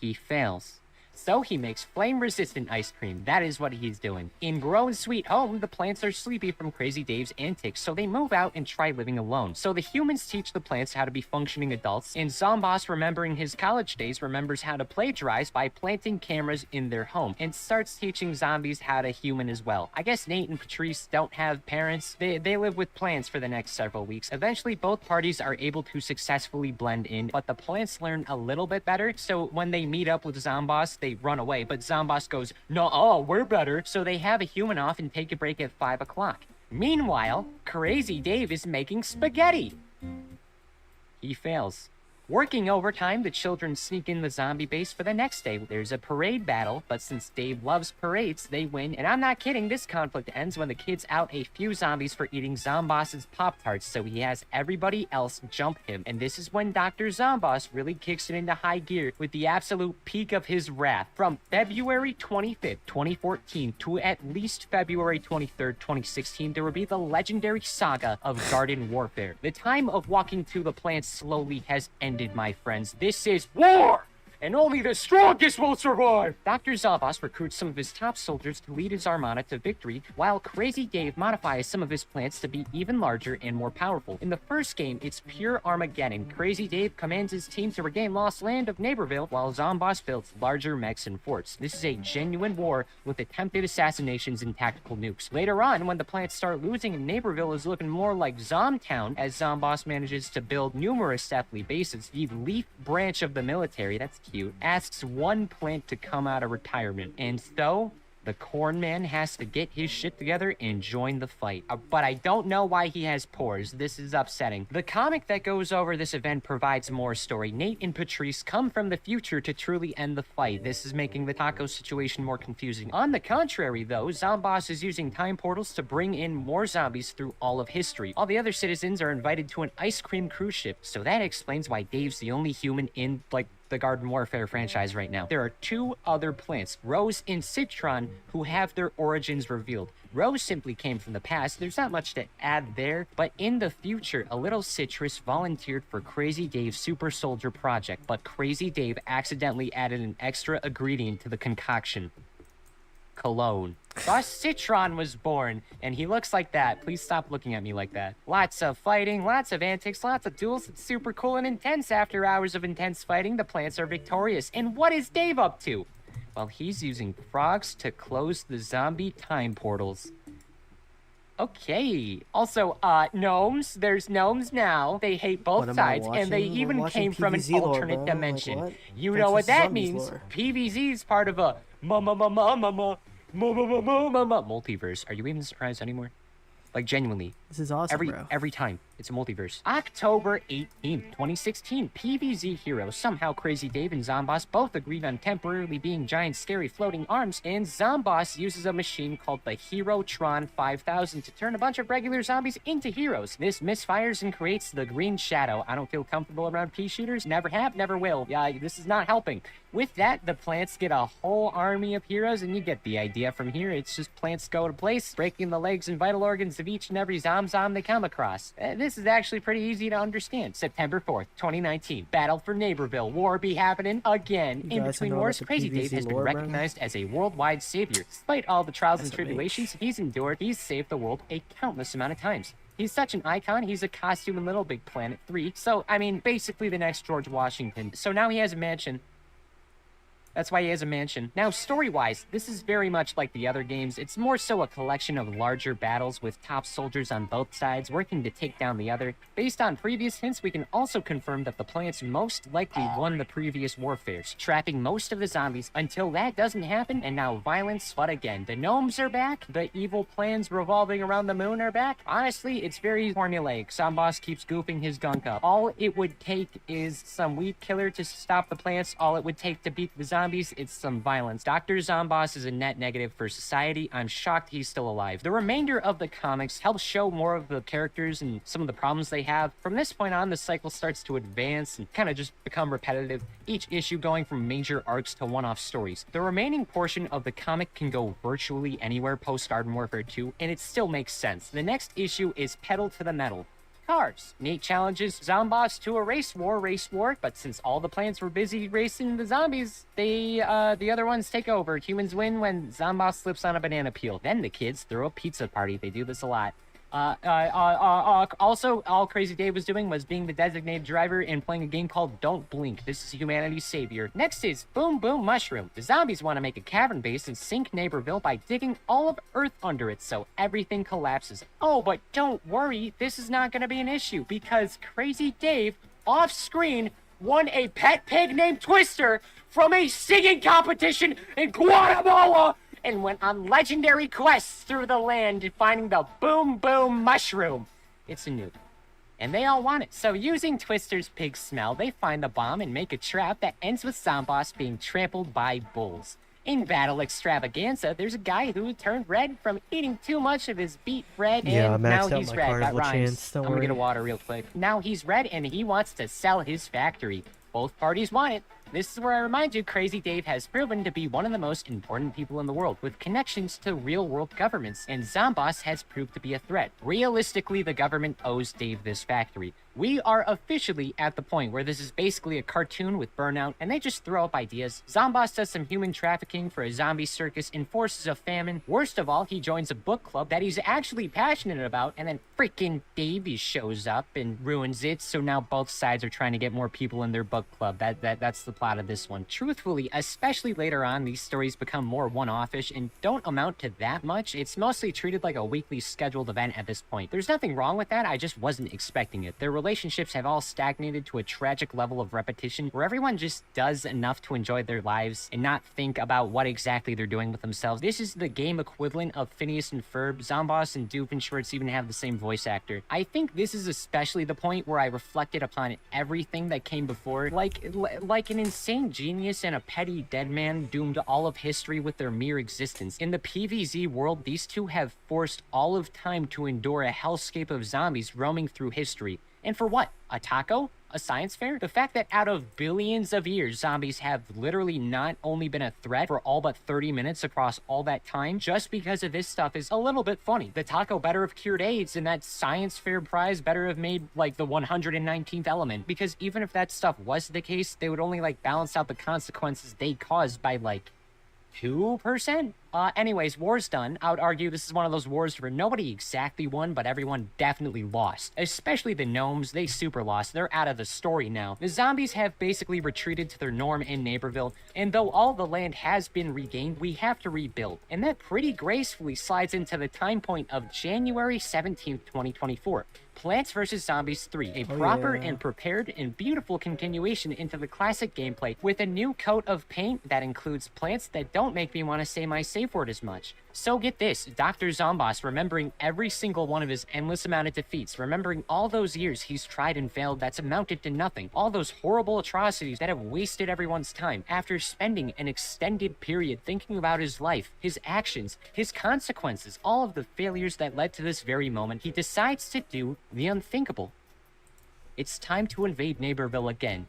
He fails. So he makes flame-resistant ice cream. That is what he's doing. In Grown's sweet home, the plants are sleepy from Crazy Dave's antics, so they move out and try living alone. So the humans teach the plants how to be functioning adults, and Zomboss, remembering his college days, remembers how to plagiarize by planting cameras in their home, and starts teaching zombies how to human as well. I guess Nate and Patrice don't have parents. They live with plants for the next several weeks. Eventually, both parties are able to successfully blend in, but the plants learn a little bit better, so when they meet up with Zomboss, they run away, but Zomboss goes, "No, we're better." So they have a human off and take a break at 5 o'clock. Meanwhile, Crazy Dave is making spaghetti. He fails. Working overtime, the children sneak in the zombie base for the next day. There's a parade battle, but since Dave loves parades, they win. And I'm not kidding, this conflict ends when the kids out a few zombies for eating Zomboss's Pop-Tarts, so he has everybody else jump him. And this is when Dr. Zomboss really kicks it into high gear with the absolute peak of his wrath. From February 25th, 2014 to at least February 23rd, 2016, there will be the legendary saga of Garden Warfare. The time of walking to the plants slowly has ended, my friends. This is war! And only the strongest will survive! Dr. Zomboss recruits some of his top soldiers to lead his armada to victory, while Crazy Dave modifies some of his plants to be even larger and more powerful. In the first game, it's pure Armageddon. Crazy Dave commands his team to regain lost land of Neighborville, while Zomboss builds larger mechs and forts. This is a genuine war with attempted assassinations and tactical nukes. Later on, when the plants start losing and Neighborville is looking more like Zomtown, as Zomboss manages to build numerous deathly bases, the Leaf branch of the military, that's cute, asks one plant to come out of retirement. And so, the Corn Man has to get his shit together and join the fight. But I don't know why he has pores. This is upsetting. The comic that goes over this event provides more story. Nate and Patrice come from the future to truly end the fight. This is making the taco situation more confusing. On the contrary, though, Zomboss is using time portals to bring in more zombies through all of history. All the other citizens are invited to an ice cream cruise ship, so that explains why Dave's the only human in, like, the Garden Warfare franchise right now. There are two other plants, Rose and Citron, who have their origins revealed. Rose simply came from the past. There's not much to add there, but in the future, a little citrus volunteered for Crazy Dave's Super Soldier project, but Crazy Dave accidentally added an extra ingredient to the concoction. Cologne. Thus Citron was born, and he looks like that. Please stop looking at me like that. Lots of fighting, lots of antics, lots of duels. It's super cool and intense. After hours of intense fighting, the plants are victorious. And what is Dave up to? Well, he's using frogs to close the zombie time portals. Okay. Also, gnomes. There's gnomes now. They hate both sides, and they even came from an alternate dimension. You know what that means. PvZ is part of a multiverse. Are you even surprised anymore? Like, genuinely. This is awesome, bro. Every time. It's a multiverse. October 18th, 2016, PvZ heroes, somehow Crazy Dave and Zomboss both agreed on temporarily being giant scary floating arms, and Zomboss uses a machine called the Herotron 5000 to turn a bunch of regular zombies into heroes. This misfires and creates the green shadow. I don't feel comfortable around pea shooters. Never have, never will. Yeah, this is not helping. With that, the plants get a whole army of heroes, and you get the idea from here. It's just plants go to place, breaking the legs and vital organs of each and every zom they come across. This is actually pretty easy to understand. September 4th, 2019. Battle for Neighborville. War be happening again. In between wars, Crazy Dave has been recognized as a worldwide savior. Despite all the trials and tribulations he's endured, he's saved the world a countless amount of times. He's such an icon, he's a costume in Little Big Planet 3. So, I mean, basically the next George Washington. So now he has a mansion. That's why he has a mansion. Now, story-wise, this is very much like the other games. It's more so a collection of larger battles with top soldiers on both sides working to take down the other. Based on previous hints, we can also confirm that the plants most likely won the previous warfares, trapping most of the zombies until that doesn't happen, and now violence, but again, the gnomes are back, the evil plans revolving around the moon are back. Honestly, it's very formulaic. Zomboss keeps goofing his gunk up. All it would take is some weed killer to stop the plants. All it would take to beat the zombies, it's some violence. Dr. Zomboss is a net negative for society. I'm shocked he's still alive. The remainder of the comics helps show more of the characters and some of the problems they have. From this point on, the cycle starts to advance and kind of just become repetitive, each issue going from major arcs to one-off stories. The remaining portion of the comic can go virtually anywhere post-Garden Warfare 2, and it still makes sense. The next issue is Pedal to the Metal. Cars. Nate challenges Zomboss to a race war, but since all the plants were busy racing the zombies, the other ones take over. Humans win when Zomboss slips on a banana peel. Then the kids throw a pizza party. They do this a lot. Also, all Crazy Dave was doing was being the designated driver and playing a game called Don't Blink. This is humanity's savior. Next is Boom Boom Mushroom. The zombies want to make a cavern base and sink Neighborville by digging all of Earth under it so everything collapses. Oh, but don't worry, this is not going to be an issue because Crazy Dave, off screen, won a pet pig named Twister from a singing competition in Guatemala and went on legendary quests through the land finding the Boom Boom Mushroom. It's a noob. And they all want it. So using Twister's pig smell, they find the bomb and make a trap that ends with Zomboss being trampled by bulls. In Battle Extravaganza, there's a guy who turned red from eating too much of his beet bread, and now he's red. That rhymes. I'm gonna get a water real quick. Now he's red, and he wants to sell his factory. Both parties want it. This is where I remind you, Crazy Dave has proven to be one of the most important people in the world, with connections to real-world governments, and Zomboss has proved to be a threat. Realistically, the government owes Dave this factory. We are officially at the point where this is basically a cartoon with Burnout, and they just throw up ideas. Zomboss does some human trafficking for a zombie circus, enforces a famine. Worst of all, he joins a book club that he's actually passionate about, and then freaking Davey shows up and ruins it, so now both sides are trying to get more people in their book club. That's the plot of this one. Truthfully, especially later on, these stories become more one-off-ish and don't amount to that much. It's mostly treated like a weekly scheduled event at this point. There's nothing wrong with that, I just wasn't expecting it. Their relationships have all stagnated to a tragic level of repetition where everyone just does enough to enjoy their lives and not think about what exactly they're doing with themselves. This is the game equivalent of Phineas and Ferb. Zomboss and Doofenshmirtz even have the same voice actor. I think this is especially the point where I reflected upon everything that came before, like an insane genius and a petty dead man doomed all of history with their mere existence. In the PvZ world, these two have forced all of time to endure a hellscape of zombies roaming through history. And for what? A taco? A science fair? The fact that out of billions of years, zombies have literally not only been a threat for all but 30 minutes across all that time, just because of this stuff is a little bit funny. The taco better have cured AIDS, and that science fair prize better have made, like, the 119th element. Because even if that stuff was the case, they would only, like, balance out the consequences they caused by, like, 2%? Anyways, war's done. I would argue this is one of those wars where nobody exactly won, but everyone definitely lost. Especially the gnomes, they super lost. They're out of the story now. The zombies have basically retreated to their norm in Neighborville, and though all the land has been regained, we have to rebuild. And that pretty gracefully slides into the time point of January 17th, 2024. Plants vs. Zombies 3, a proper and prepared and beautiful continuation into the classic gameplay with a new coat of paint that includes plants that don't make me want to say my safe word as much. So get this, Dr. Zomboss remembering every single one of his endless amount of defeats, remembering all those years he's tried and failed that's amounted to nothing, all those horrible atrocities that have wasted everyone's time. After spending an extended period thinking about his life, his actions, his consequences, all of the failures that led to this very moment, he decides to do the unthinkable. It's time to invade Neighborville again.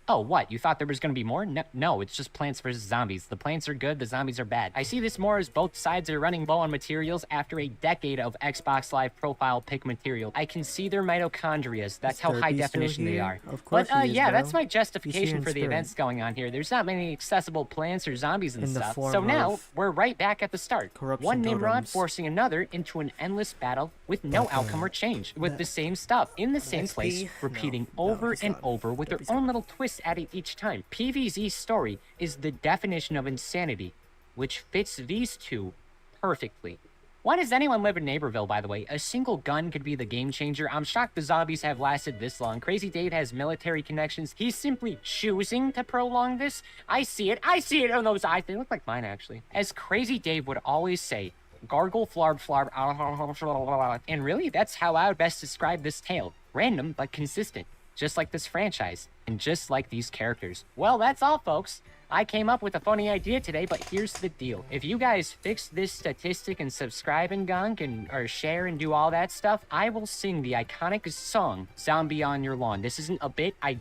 Oh, what? You thought there was going to be more? No, it's just Plants vs. Zombies. The plants are good, the zombies are bad. I see this more as both sides are running low on materials after a decade of Xbox Live profile pic material. I can see their mitochondria. That's how high definition they are. Of course But he is, yeah, bro. that's my He's here justification in for the spirit. events going on here. There's not many accessible plants or zombies and In the stuff. form So now, of we're right back at the start. corruption One Nimrod totems. forcing another into an endless battle with no outcome or change, with the same stuff, in the same place, repeating over and over with their own little twists at it each time. PvZ's story is the definition of insanity, which fits these two perfectly. Why does anyone live in Neighborville, by the way? A single gun could be the game changer. I'm shocked the zombies have lasted this long. Crazy Dave has military connections. He's simply choosing to prolong this. I see it on those eyes. They look like mine, actually. As Crazy Dave would always say, gargle, flarb, flarb, and really, that's how I would best describe this tale. Random, but consistent. Just like this franchise, and just like these characters. Well, that's all, folks. I came up with a funny idea today, but here's the deal. If you guys fix this statistic and subscribe and gunk and or share and do all that stuff, I will sing the iconic song Zombie on Your Lawn. This isn't a bit. I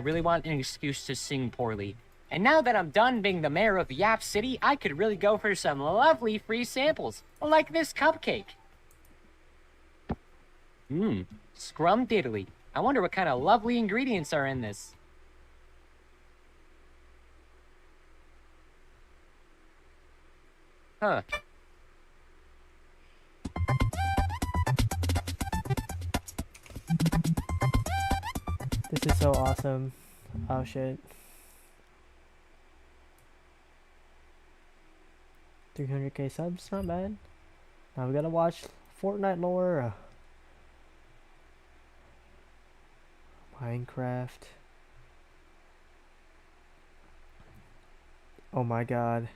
really want an excuse to sing poorly. And now that I'm done being the mayor of Yap City, I could really go for some lovely free samples, like this cupcake. Scrum-diddly. I wonder what kind of lovely ingredients are in this. Huh. This is so awesome. Oh shit. 300k subs, not bad. Now we gotta watch Fortnite lore. Minecraft. Oh my god.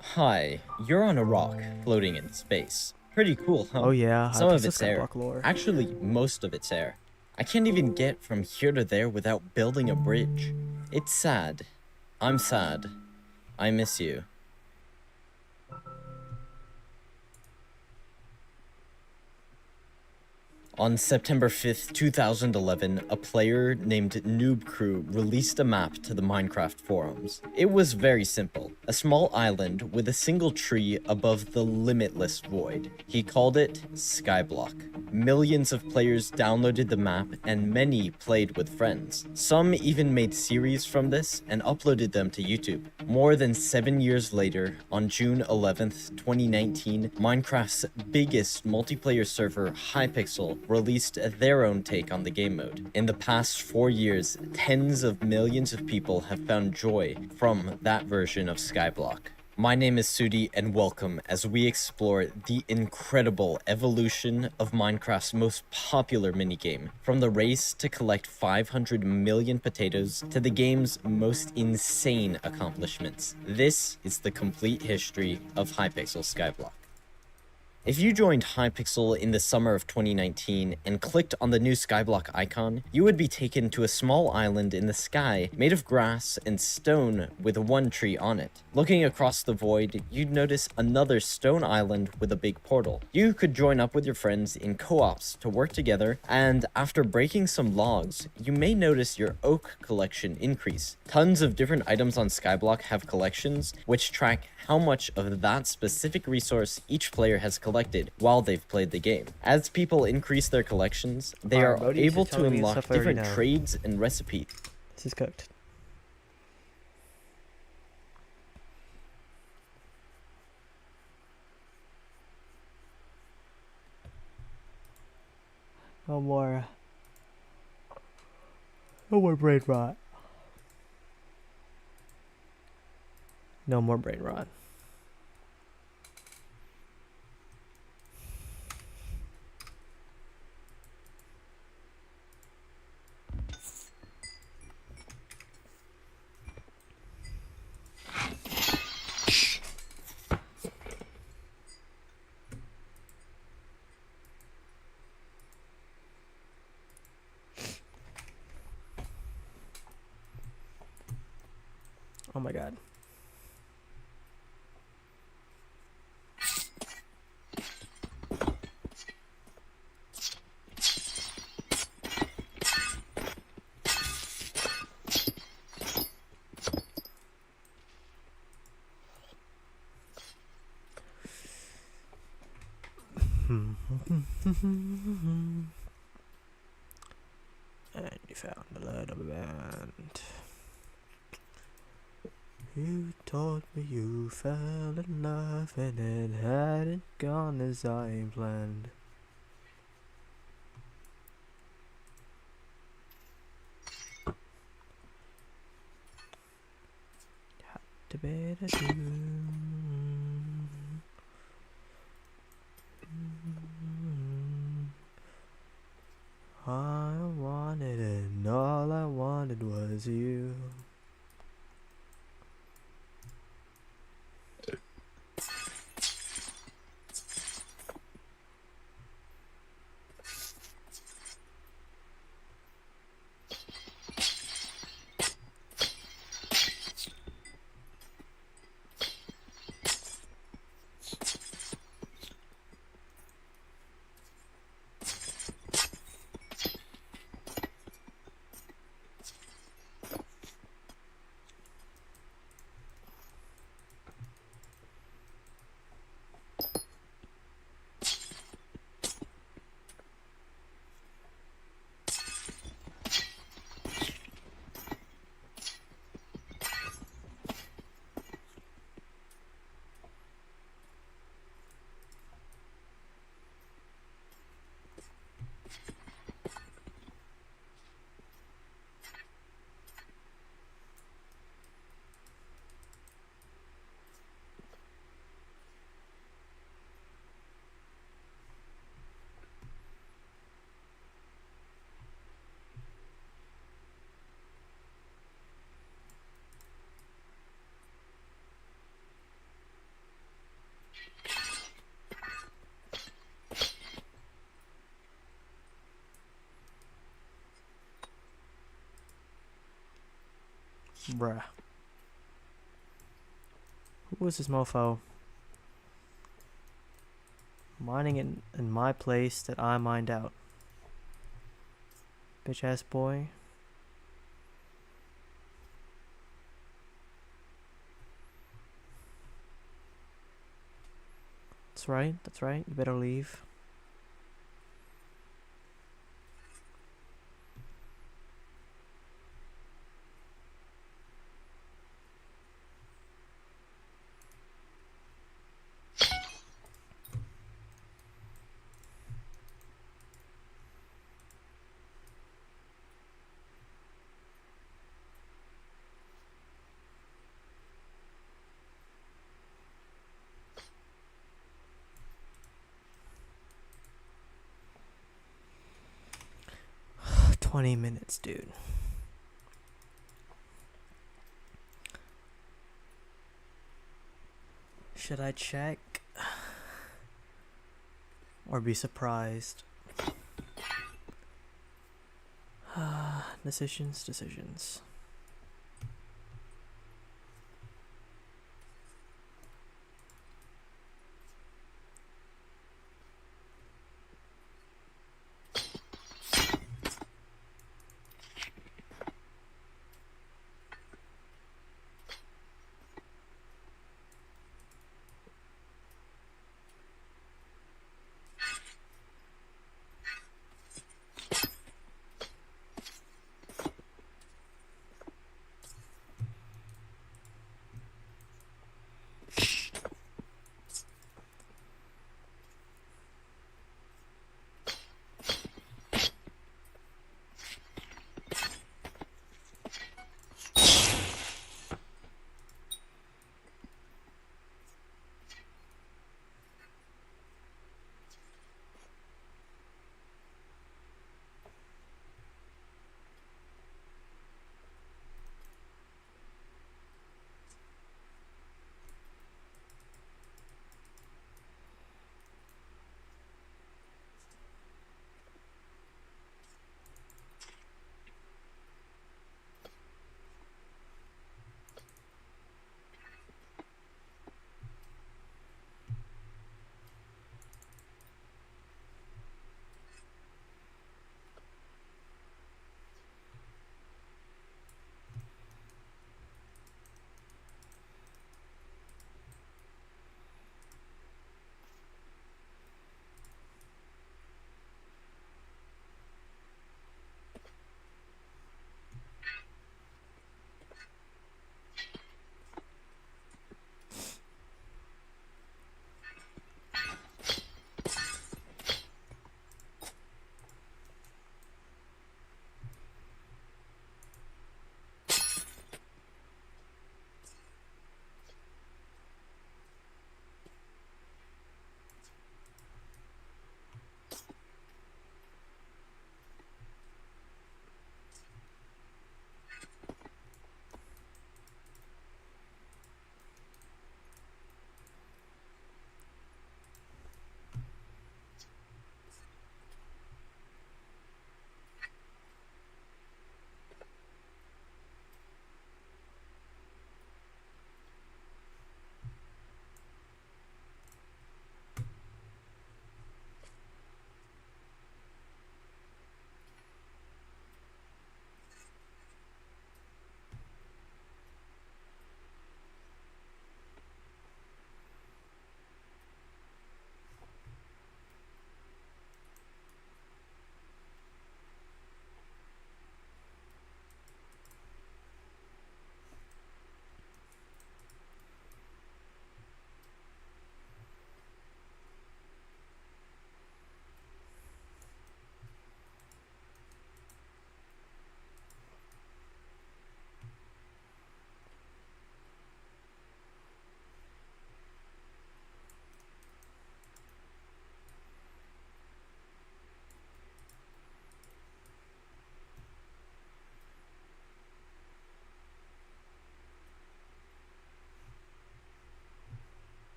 Hi, you're on a rock floating in space. Pretty cool, huh? Oh yeah, Some of Hypixel it's air. Skyblock lore. Actually, most of it's air. I can't even get from here to there without building a bridge. It's sad. I'm sad. I miss you. On September 5th, 2011, a player named Noob Crew released a map to the Minecraft forums. It was very simple, a small island with a single tree above the limitless void. He called it Skyblock. Millions of players downloaded the map and many played with friends. Some even made series from this and uploaded them to YouTube. More than 7 years later, on June 11th, 2019, Minecraft's biggest multiplayer server, Hypixel, released their own take on the game mode. In the past 4 years, tens of millions of people have found joy from that version of Skyblock. My name is Sudi, and welcome as we explore the incredible evolution of Minecraft's most popular minigame, from the race to collect 500 million potatoes to the game's most insane accomplishments. This is the complete history of Hypixel Skyblock. If you joined Hypixel in the summer of 2019 and clicked on the new Skyblock icon, you would be taken to a small island in the sky made of grass and stone with one tree on it. Looking across the void, you'd notice another stone island with a big portal. You could join up with your friends in co-ops to work together, and after breaking some logs, you may notice your oak collection increase. Tons of different items on Skyblock have collections, which track how much of that specific resource each player has collected while they've played the game. As people increase their collections, they are Bodhi, able you're to telling me unlock stuff I already different know. trades and recipes. This is cooked. No more brain rot. No more brain rot. my god. And you found a little band. You told me you fell in love and it hadn't gone as I planned. Had to be the I wanted it, and all I wanted was you. Bruh. Who is this mofo? Mining in my place that I mined out. Bitch ass boy. That's right, that's right. You better leave. $20, dude. Should I check or be surprised? Decisions.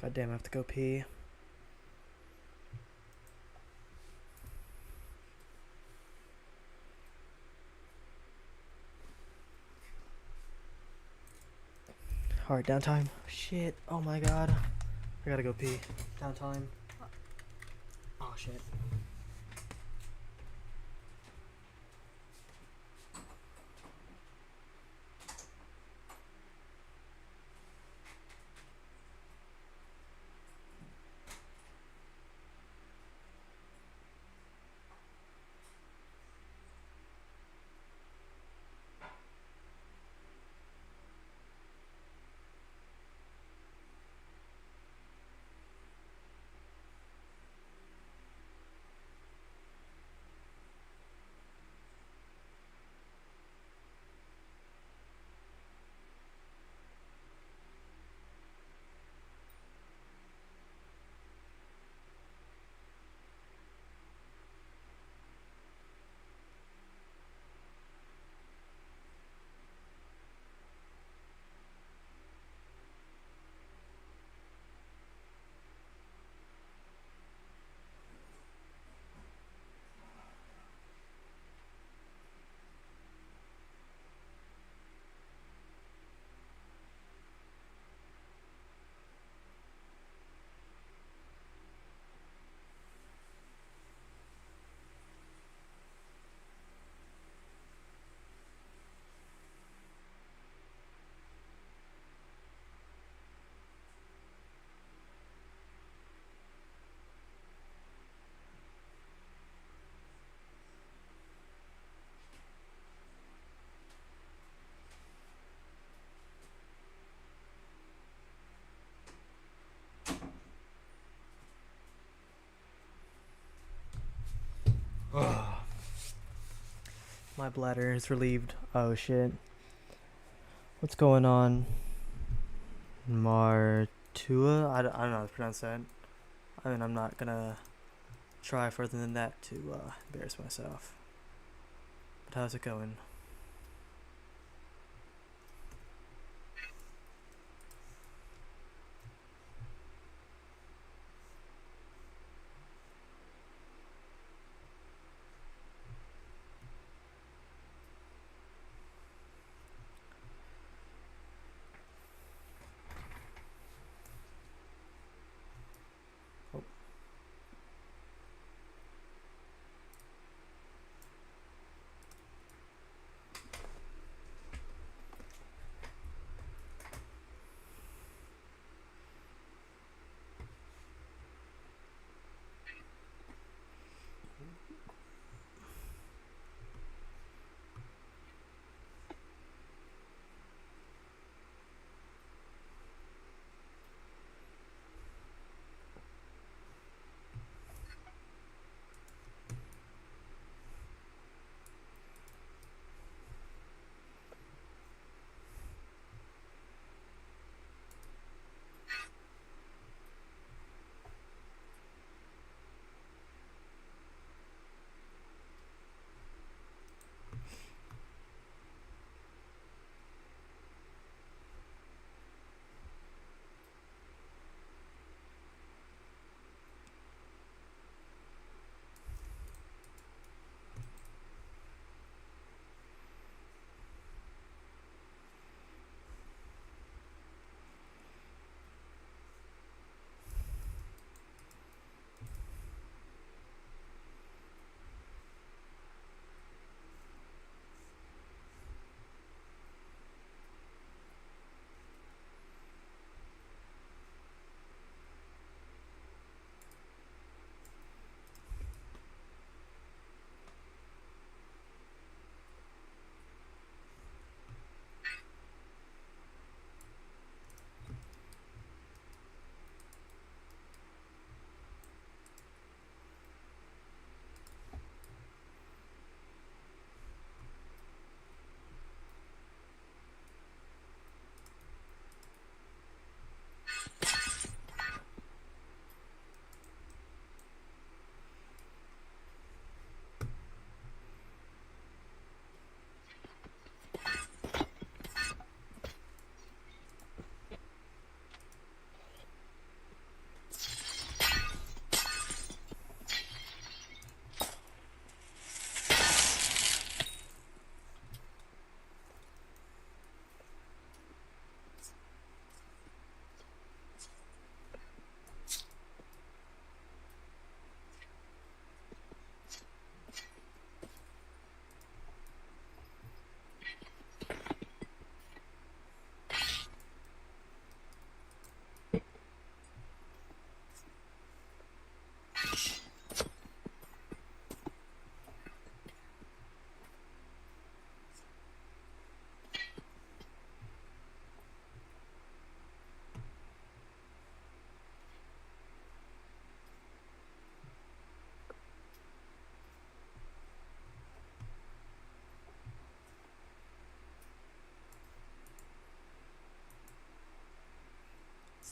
God damn, I have to go pee. Alright, downtime. Shit. Oh my god. I gotta go pee. Downtime. Oh shit. My bladder is relieved. Oh shit. What's going on? Martua? I don't know how to pronounce that. I mean, I'm not gonna try further than that to embarrass myself. But how's it going?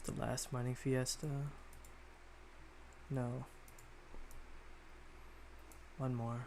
The last mining fiesta. No. One more.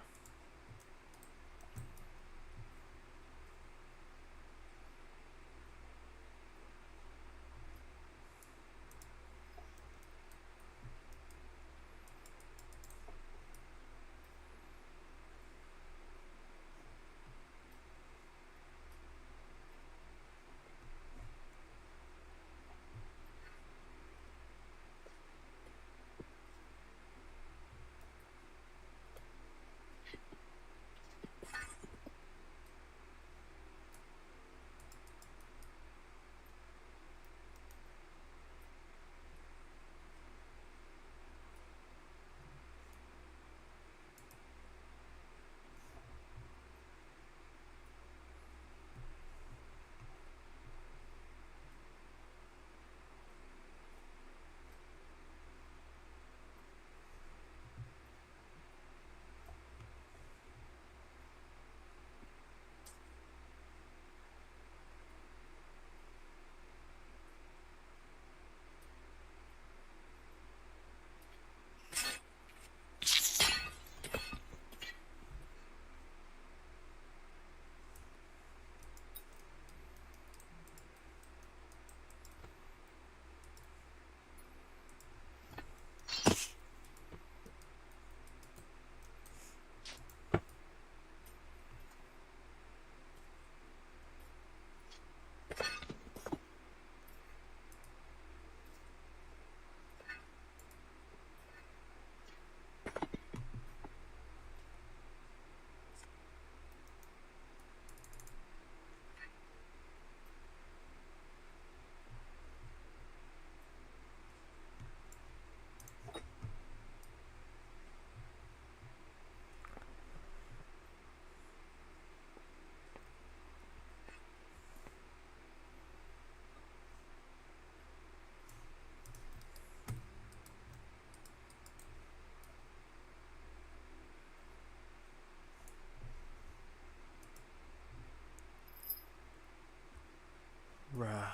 Bruh.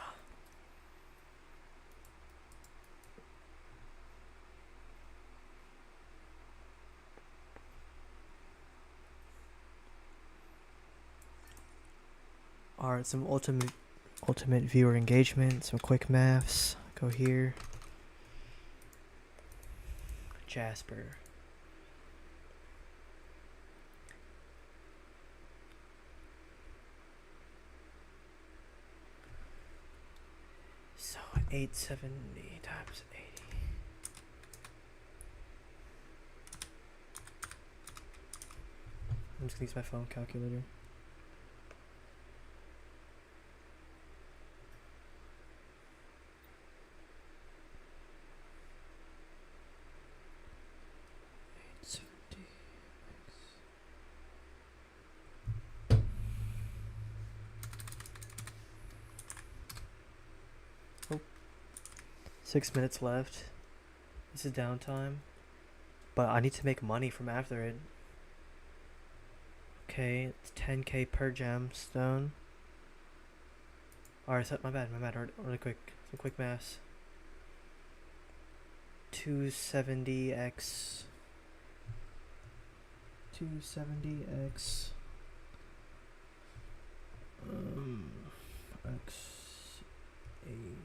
Alright, some ultimate viewer engagement, some quick maths. Go here. Jasper. So 870 times 80. I'm just gonna use my phone calculator. Oh. 6 minutes left. This is downtime. But I need to make money from after it. Okay, it's 10k per gemstone. Alright, so my bad, really quick. Some quick maths. 270x 270x x 80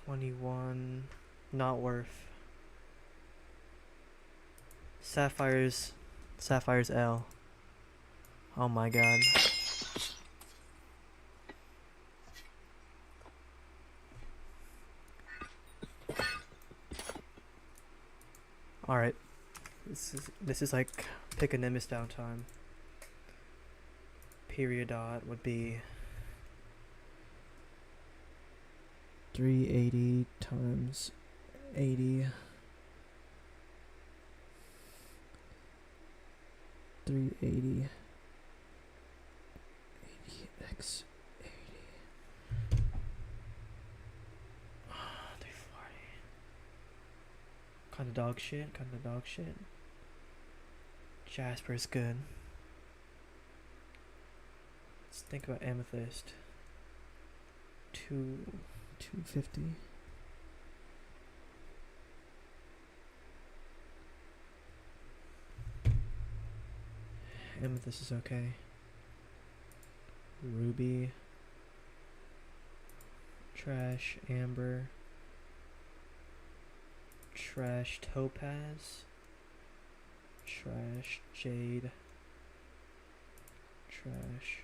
21 not worth. Sapphires L. Oh my god. Alright. This is like pick a Nimbus downtime. Period dot would be 380 times 80. 380 80x 80. 340. Kinda dog shit. Jasper's good. Let's think about amethyst. 2 250. Amethyst is okay. Ruby. Trash, amber. Trash, topaz. Trash, jade. Trash.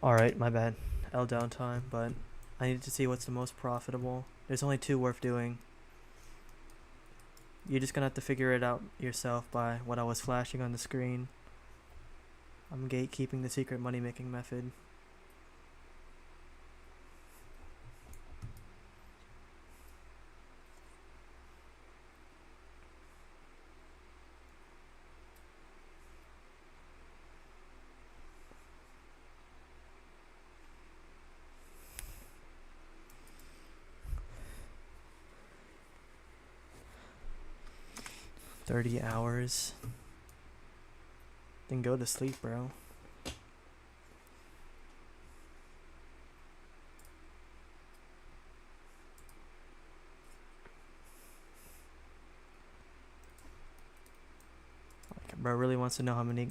Alright, my bad. L downtime, but I need to see what's the most profitable. There's only two worth doing. You're just gonna have to figure it out yourself by what I was flashing on the screen. I'm gatekeeping the secret money making method. $30. Then go to sleep, bro. Like, bro really wants to know how many.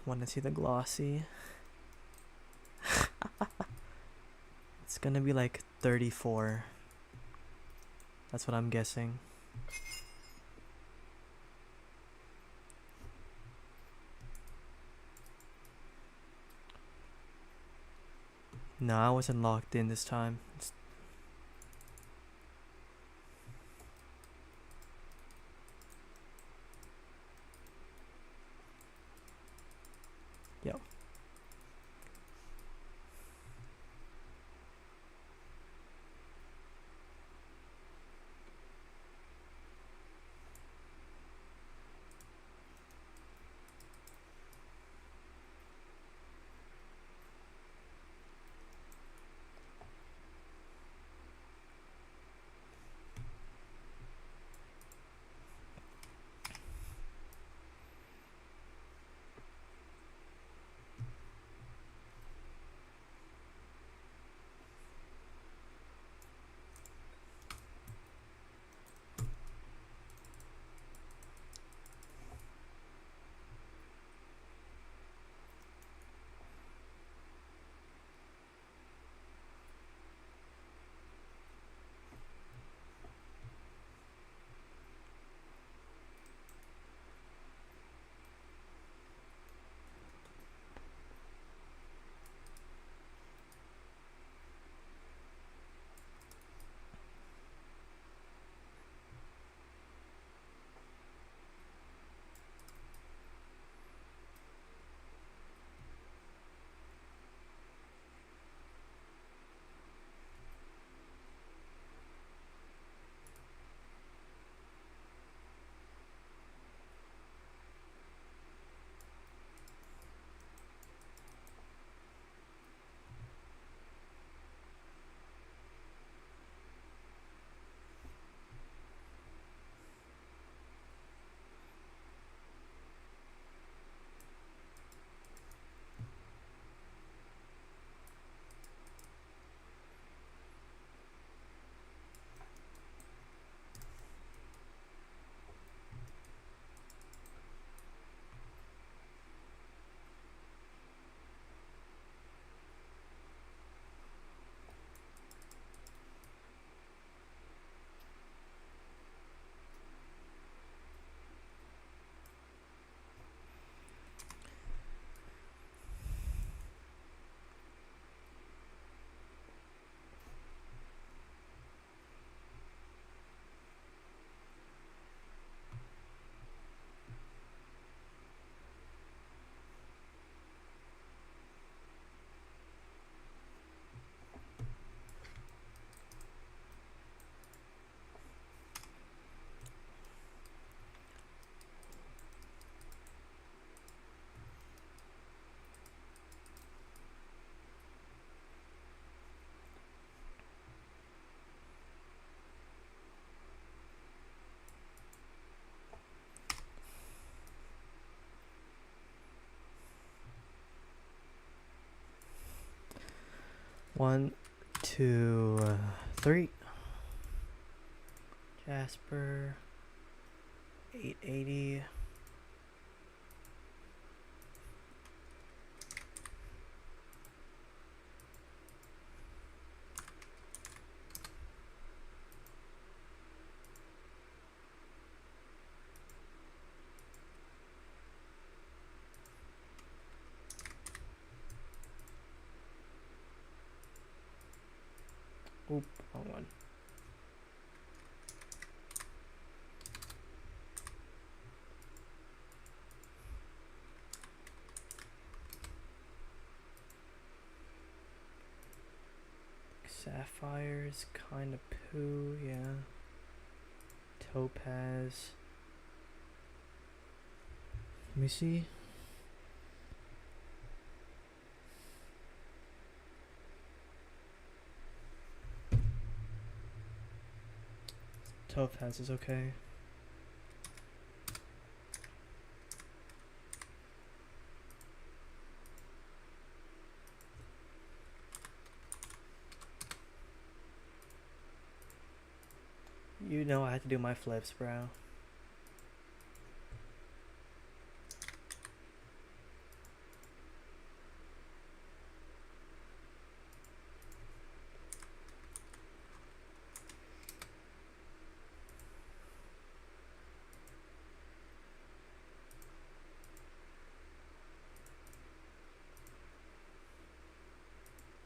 Want to see the glossy. It's gonna be like 34. That's what I'm guessing. No, I wasn't locked in this time. Yep. 1, 2, 3. Jasper. 880. Oop, wrong one. Sapphire's kind of poo, yeah. Topaz. Let me see. Topaz is okay. You know I have to do my flips, bro.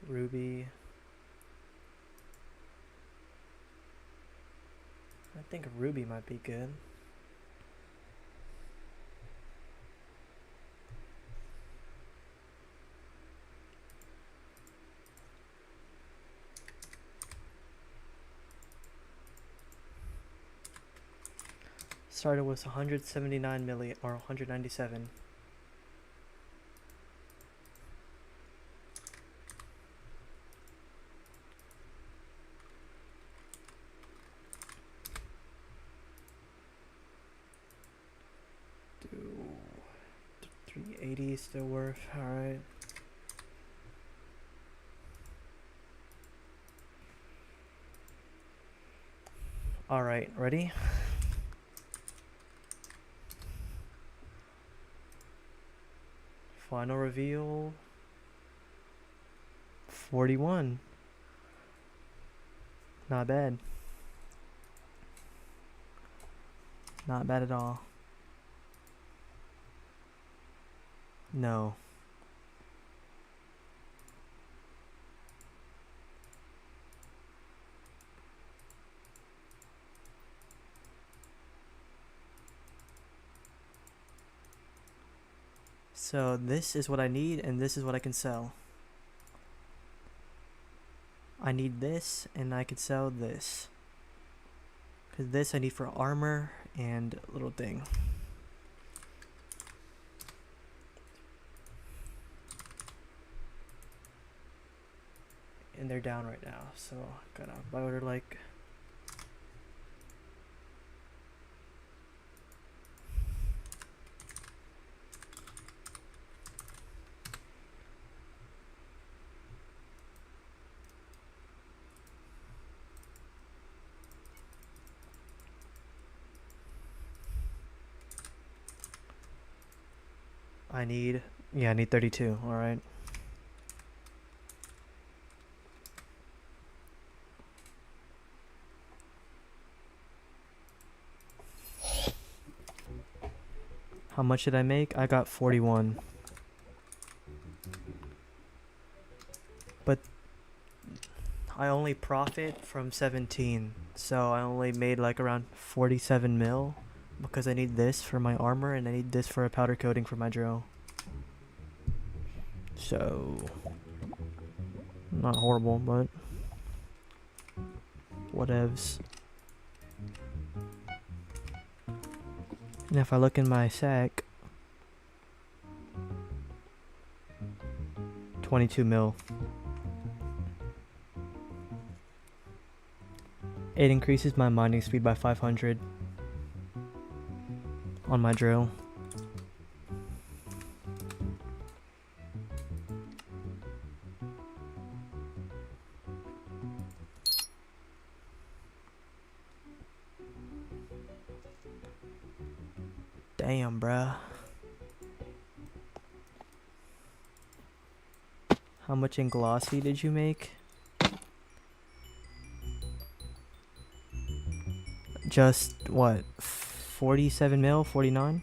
Ruby. I think Ruby might be good. Started with 179 million or 197. Do 380 still worth? All right. All right, ready? Final reveal. 41. Not bad. Not bad at all. No. So this is what I need, and this is what I can sell. I need this, and I could sell this. Because this I need for armor and a little thing. And they're down right now, so gotta buy order like... I need 32, alright. How much did I make? I got 41. But I only profit from 17, so I only made like around 47 mil. Because I need this for my armor and I need this for a powder coating for my drill. So, not horrible, but whatevs. And if I look in my sack, 22 mil. It increases my mining speed by 500. On my drill. Damn, bruh. How much in glossy did you make? Just what? 47 mil? 49?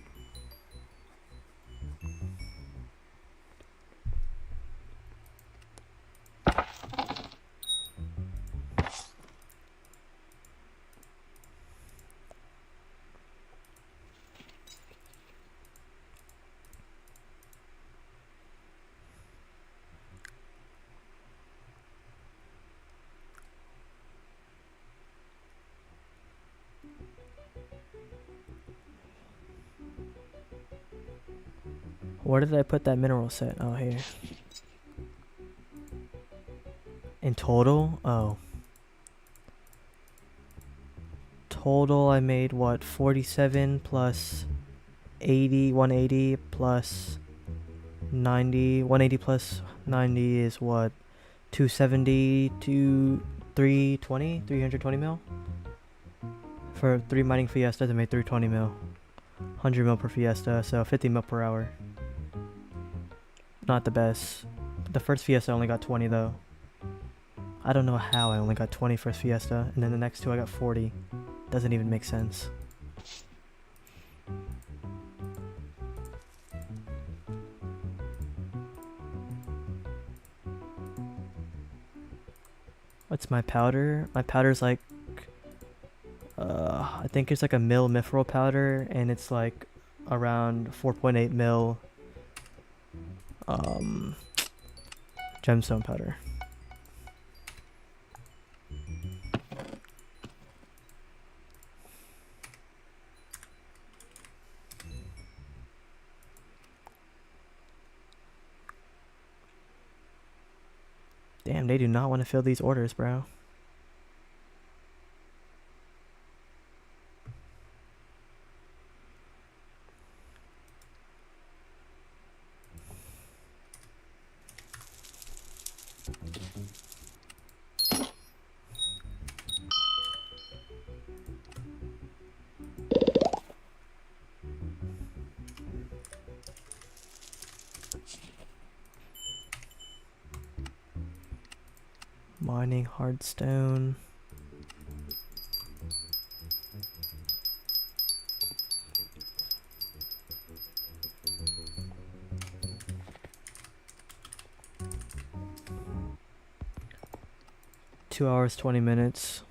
Where did I put that mineral set? Oh, here. In total? Oh. Total, I made what? 47 plus 80, 180 plus 90. 180 plus 90 is what? 270 to 320? 320 mil? For 3 mining fiestas, I made 320 mil. 100 mil per fiesta, so 50 mil per hour. Not the best. The first fiesta I only got 20 though. I don't know how I only got 20 first fiesta, and then the next two I got 40. Doesn't even make sense. What's my powder? My powder's like I think it's like a mil mithril powder, and it's like around 4.8 mil gemstone powder. Damn, they do not want to fill these orders, bro. Mining hardstone. Two hours, 20 minutes.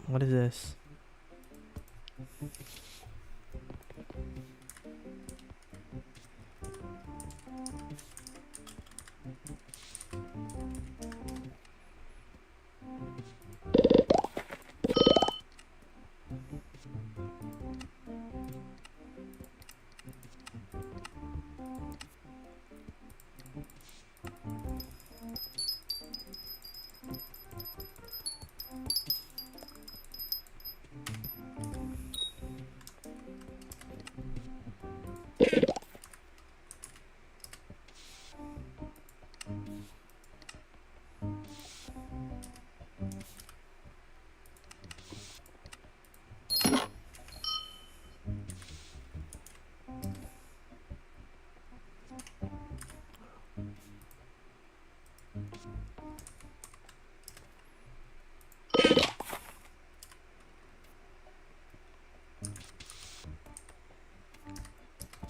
What is this?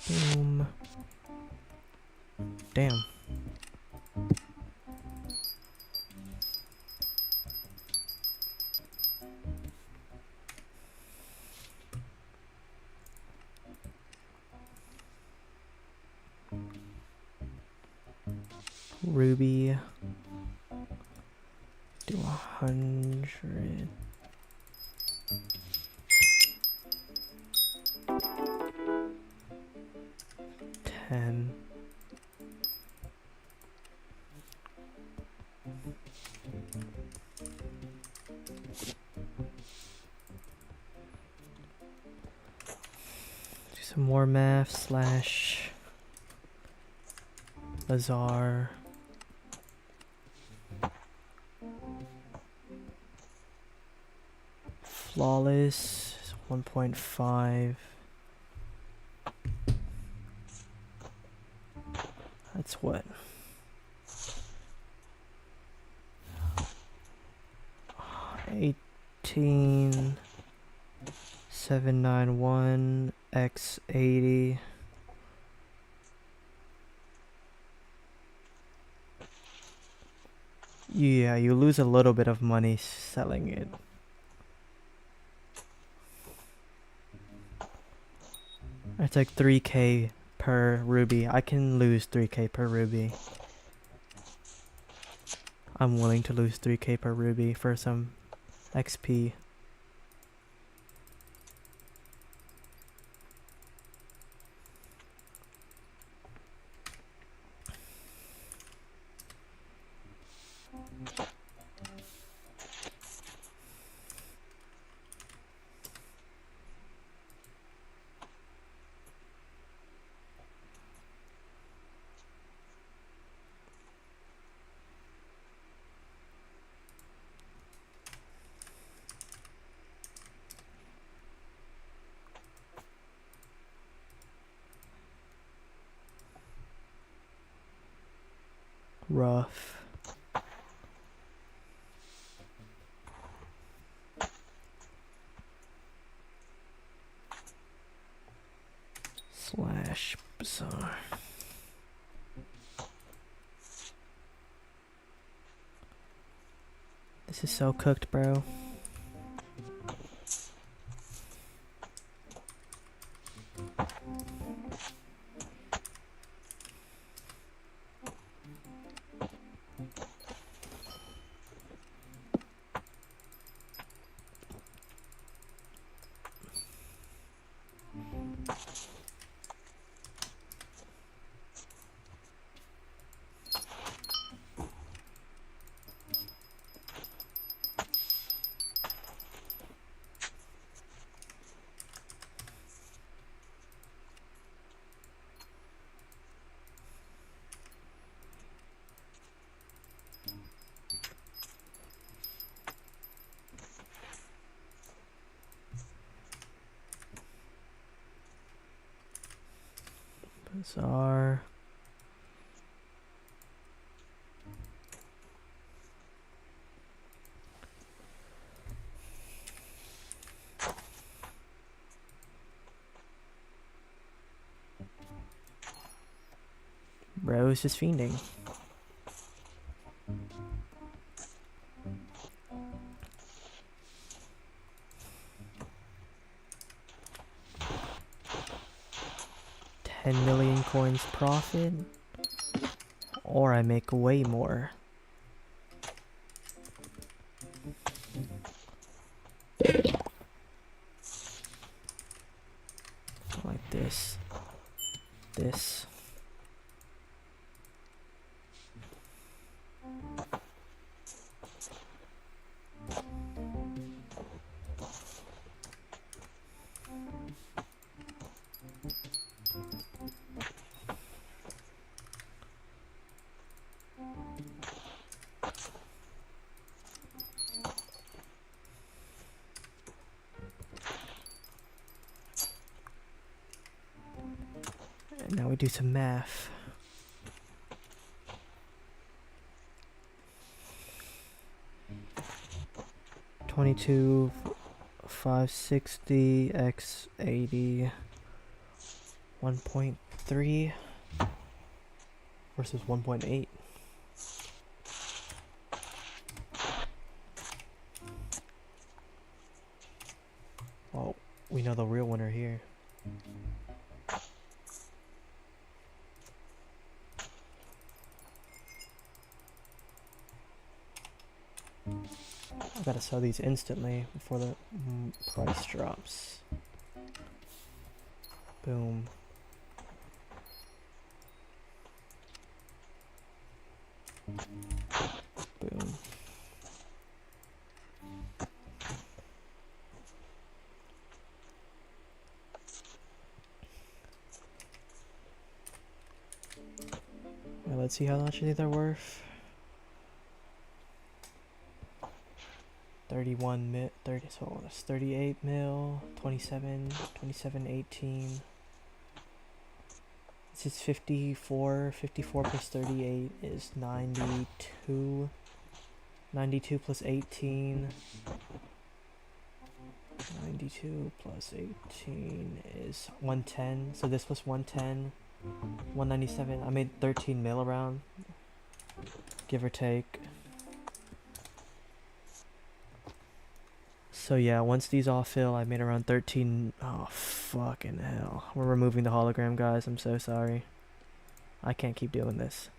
Boom. Damn. Ruby. Do 100. Ten. Some more math slash Lazar. Flawless is 1.5. That's what? 18,791 x 80. Yeah, you lose a little bit of money selling it. It's like 3k per ruby. I can lose 3k per ruby. I'm willing to lose 3k per ruby for some XP. Rough. Slash bizarre. This is so cooked, bro. Bizarre. Bro is just fiending. $10 million coins profit, or I make way more. Like this. This. And now we do some math. $22,560 x 80, 1.3 versus 1.8. Well, we know the real winner here. I gotta sell these instantly before the price drops. Boom. Boom. Let's see how much they're worth. 31 mil, 30, so that's 38 mil, 27, 27, 18. This is 54, 54 plus 38 is 92. 92 plus 18. 92 plus 18 is 110. So this was 110. 197. I made 13 mil around. Give or take. So yeah, once these all fill, I made around 13. Oh, fucking hell. We're removing the hologram, guys. I'm so sorry. I can't keep doing this.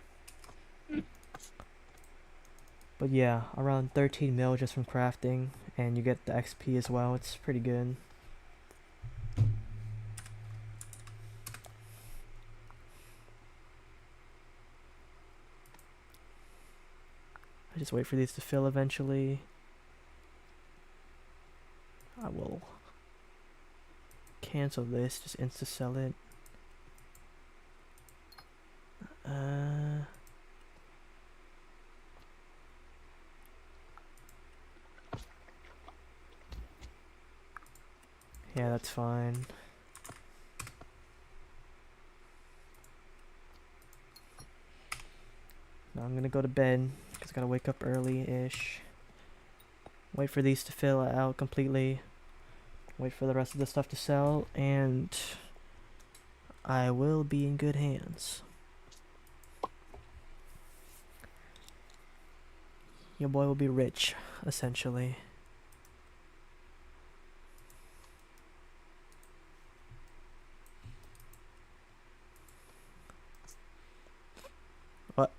But yeah, around 13 mil just from crafting. And you get the XP as well. It's pretty good. I just wait for these to fill eventually. I will cancel this, just insta sell it. Yeah, that's fine. Now I'm gonna go to bed because I gotta wake up early-ish. Wait for these to fill out completely. Wait for the rest of the stuff to sell, and I will be in good hands. Your boy will be rich, essentially. What?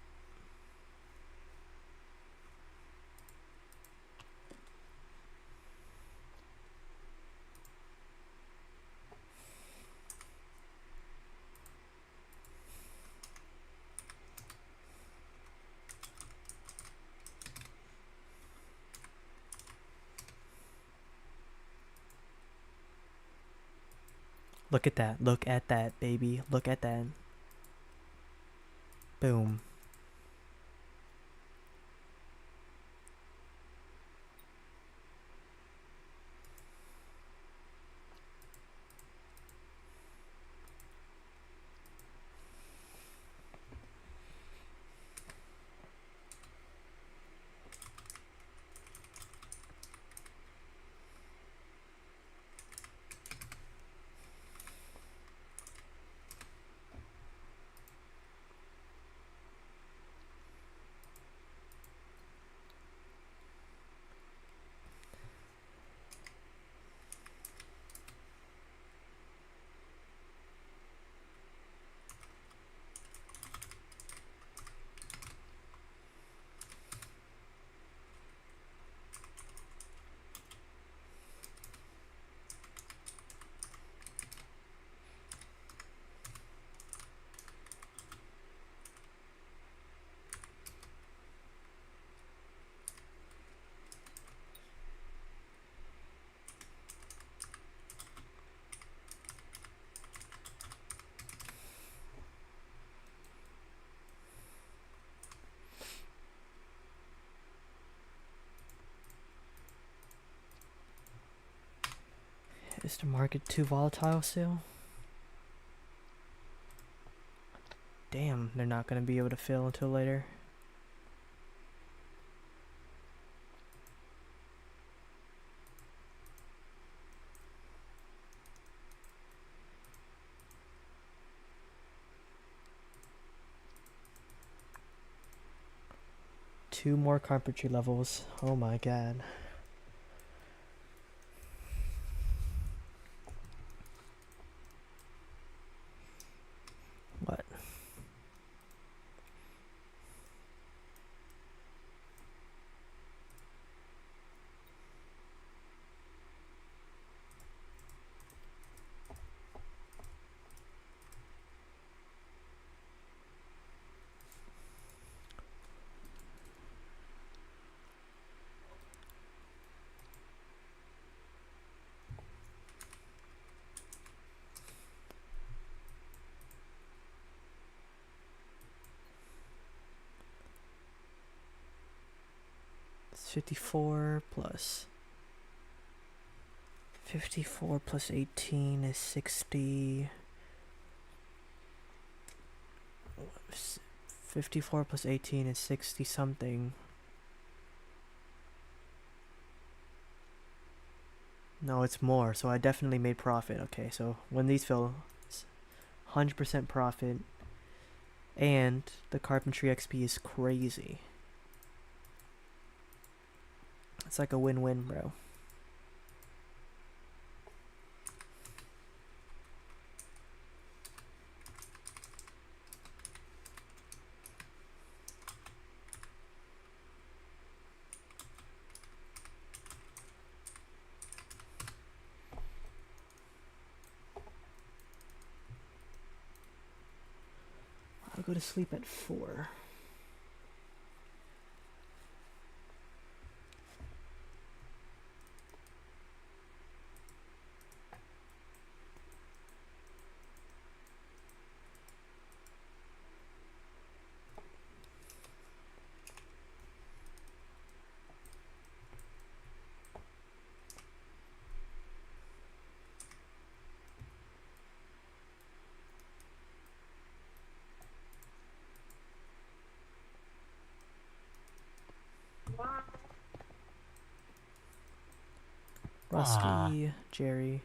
Look at that. Look at that, baby. Look at that. Boom. Is the market too volatile still? Damn, they're not gonna be able to fill until later. Two more carpentry levels. Oh my god. What? 54 plus 54 plus 18 is 60. 54 plus 18 is 60 something. No, it's more, so I definitely made profit. Okay, so when these fill, it's 100% profit, and the carpentry XP is crazy. It's like a win-win, bro. I'll go to sleep at 4. Rusty, Jerry.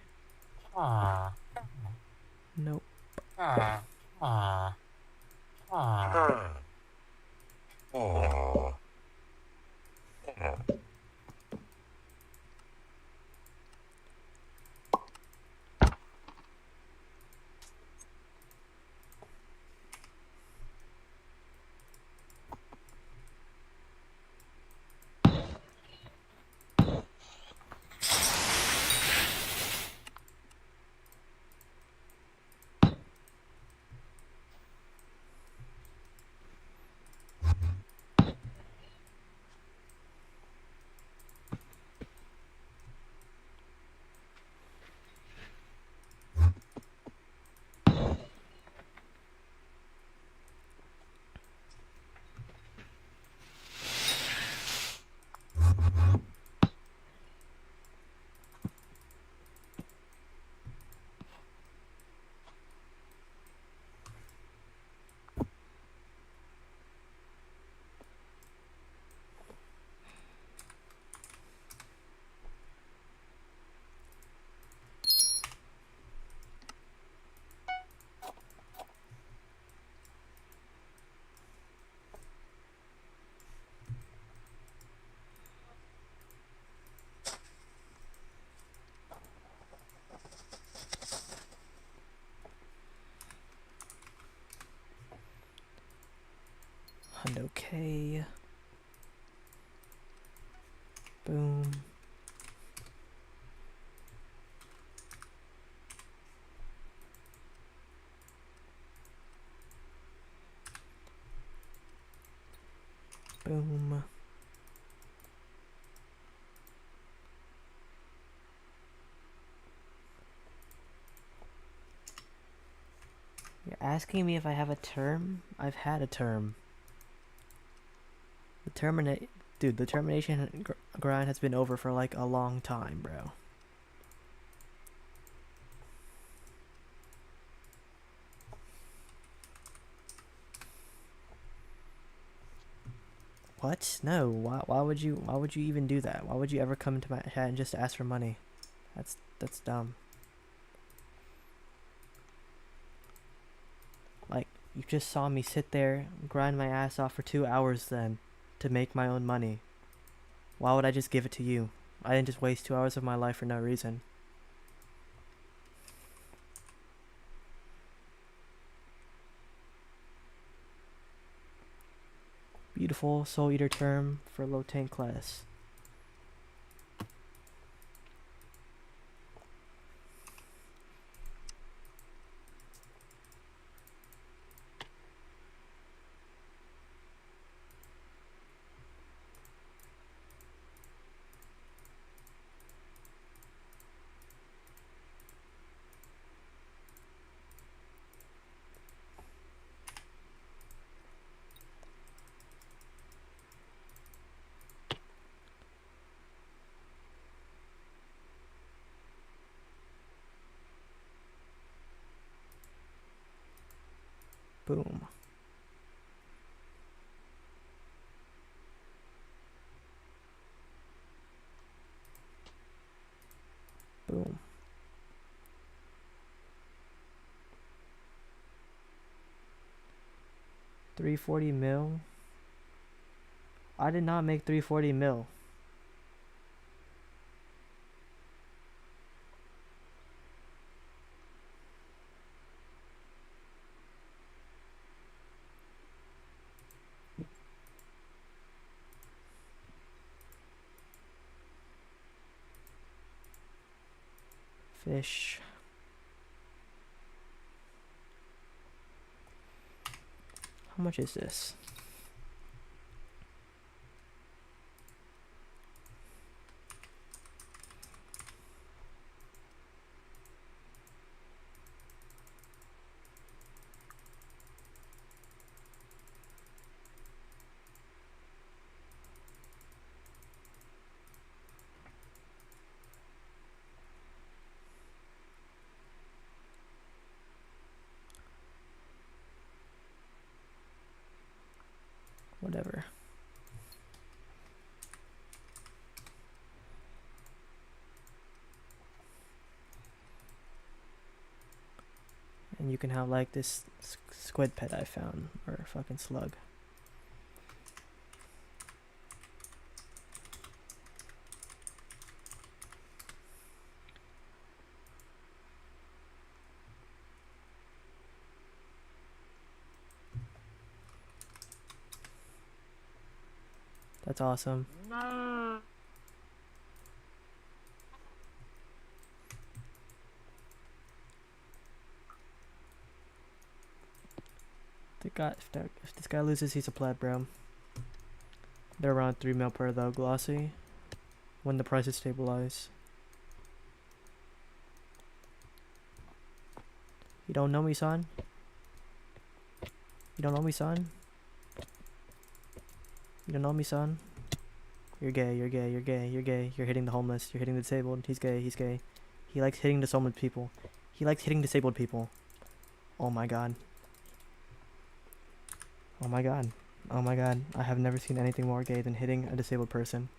Nope. Okay. Boom. Boom. You're asking me if I have a term? I've had a term. The termination grind has been over for like a long time, bro. What? No. Why would you even do that? Why would you ever come into my chat and just ask for money? That's dumb. Like, you just saw me sit there, grind my ass off for 2 hours then, to make my own money. Why would I just give it to you? I didn't just waste 2 hours of my life for no reason. Beautiful Soul Eater term for low tank class. Boom. $340 I did not make $340 Fish. How much is this? Whatever. And you can have like this squid pet I found, or a fucking slug. That's awesome. If this guy loses, he's a pleb, bro. They're around $3 per though, glossy. When the prices stabilize. You don't know me, son? You don't know me, son? You don't know me, son? You're gay, you're gay, you're gay, you're gay. You're hitting the homeless, you're hitting the disabled. He's gay, he's gay. He likes hitting disabled people. He likes hitting disabled people. Oh my god. Oh my god. Oh my god. I have never seen anything more gay than hitting a disabled person.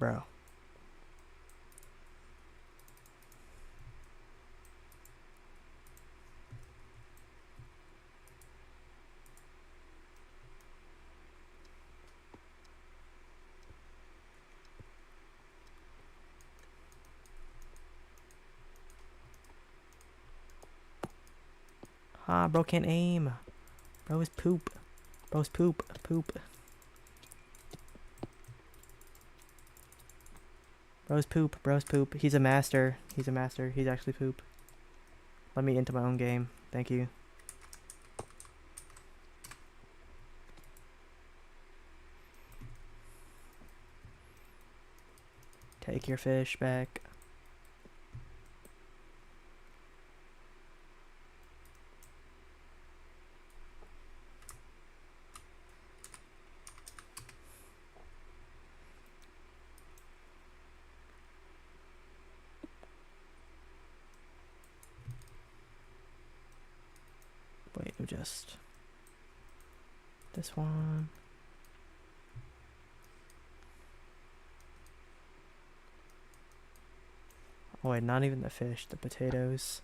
Bro. Ah, bro can't aim. Bro is poop. Bro's poop. Poop. Bro's poop. Bro's poop. He's a master. He's a master. He's actually poop. Let me into my own game. Thank you. Take your fish back. Wait, just this one. Oh wait, not even the fish, the potatoes.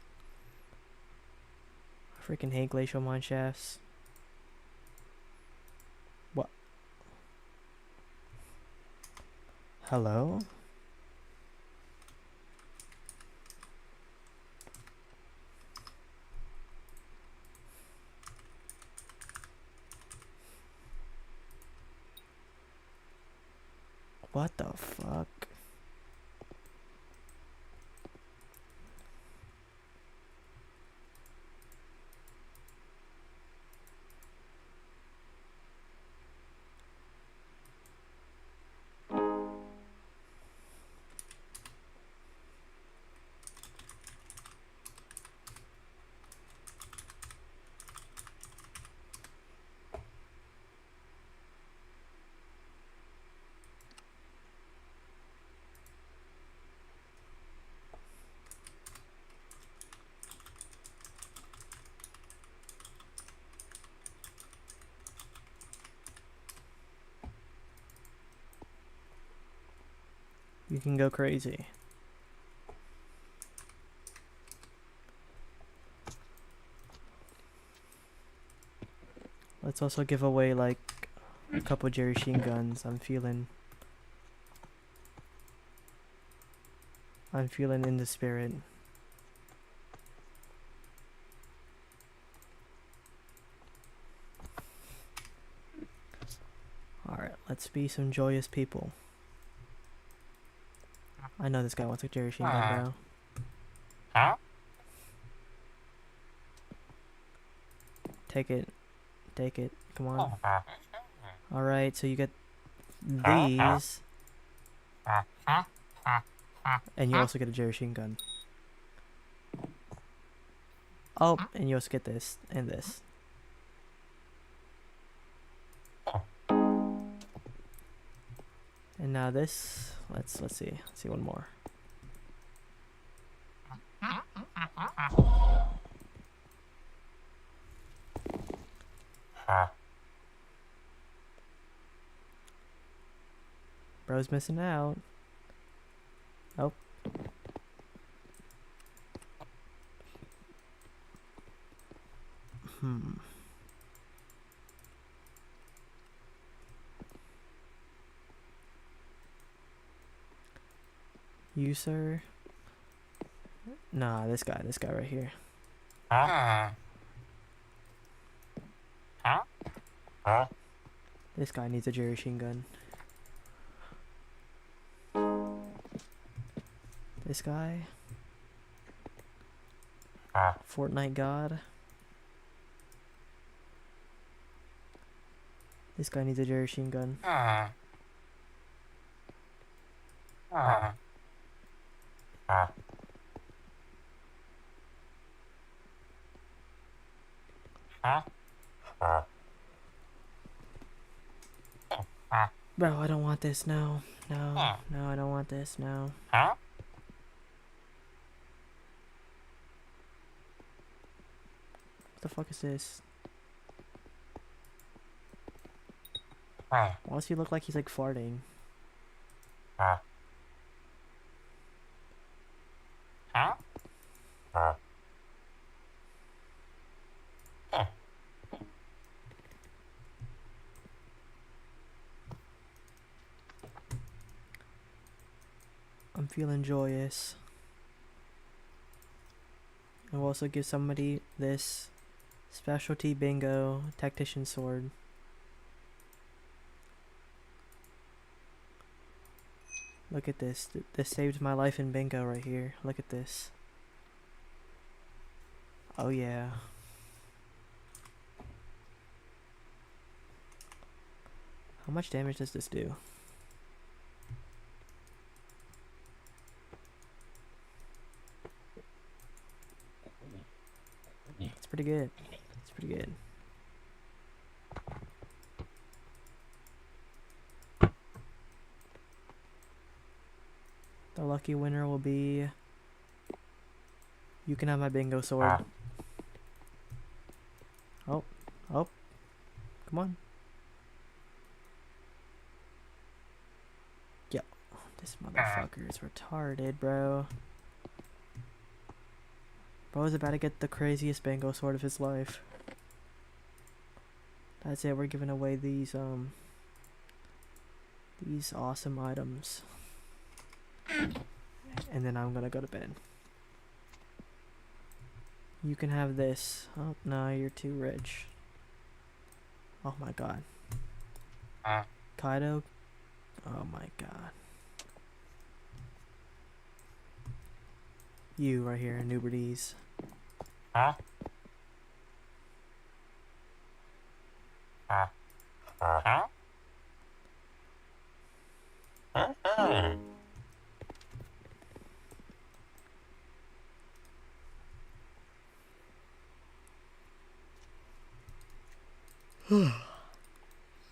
I freaking hate glacial mine shafts. What? Hello? What the fuck? You can go crazy. Let's also give away like a couple Jerry Sheen guns. I'm feeling in the spirit. Alright, let's be some joyous people. I know this guy wants a Jerry Sheen gun, bro. Take it. Take it. Come on. Alright, so you get these. And you also get a Jerry Sheen gun. Oh, and you also get this and this. And now this, let's see. Let's see one more. Bro's missing out. Nope. You, sir? Nah, this guy right here. This guy needs a Jerry Sheen gun. This guy. Fortnite God. This guy needs a Jerry Sheen gun. Bro, I don't want this, no. No, no, I don't want this, no. What the fuck is this? Why does he look like he's like farting? I'm feeling joyous. I'll also give somebody this specialty bingo tactician sword. Look at this. This saved my life in bingo right here. Look at this. Oh yeah. How much damage does this do? It's pretty good. It's pretty good. The lucky winner will be... You can have my bingo sword. Oh. Oh. Come on. Yo. This motherfucker is retarded, bro. Bro is about to get the craziest bingo sword of his life. That's it, we're giving away these awesome items. And then I'm gonna go to bed. You can have this. Oh, no, you're too rich. Oh my god. Kaido? Oh my god. You right here, Nuberties.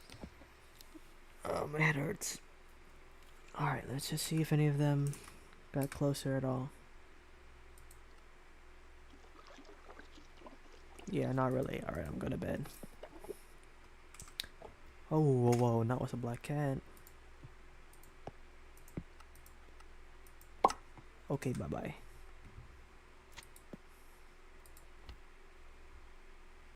Oh, my head hurts. Alright, let's just see if any of them got closer at all. Yeah, not really. Alright, I'm going to bed. Oh, whoa, whoa, that was a black cat. Okay, bye-bye.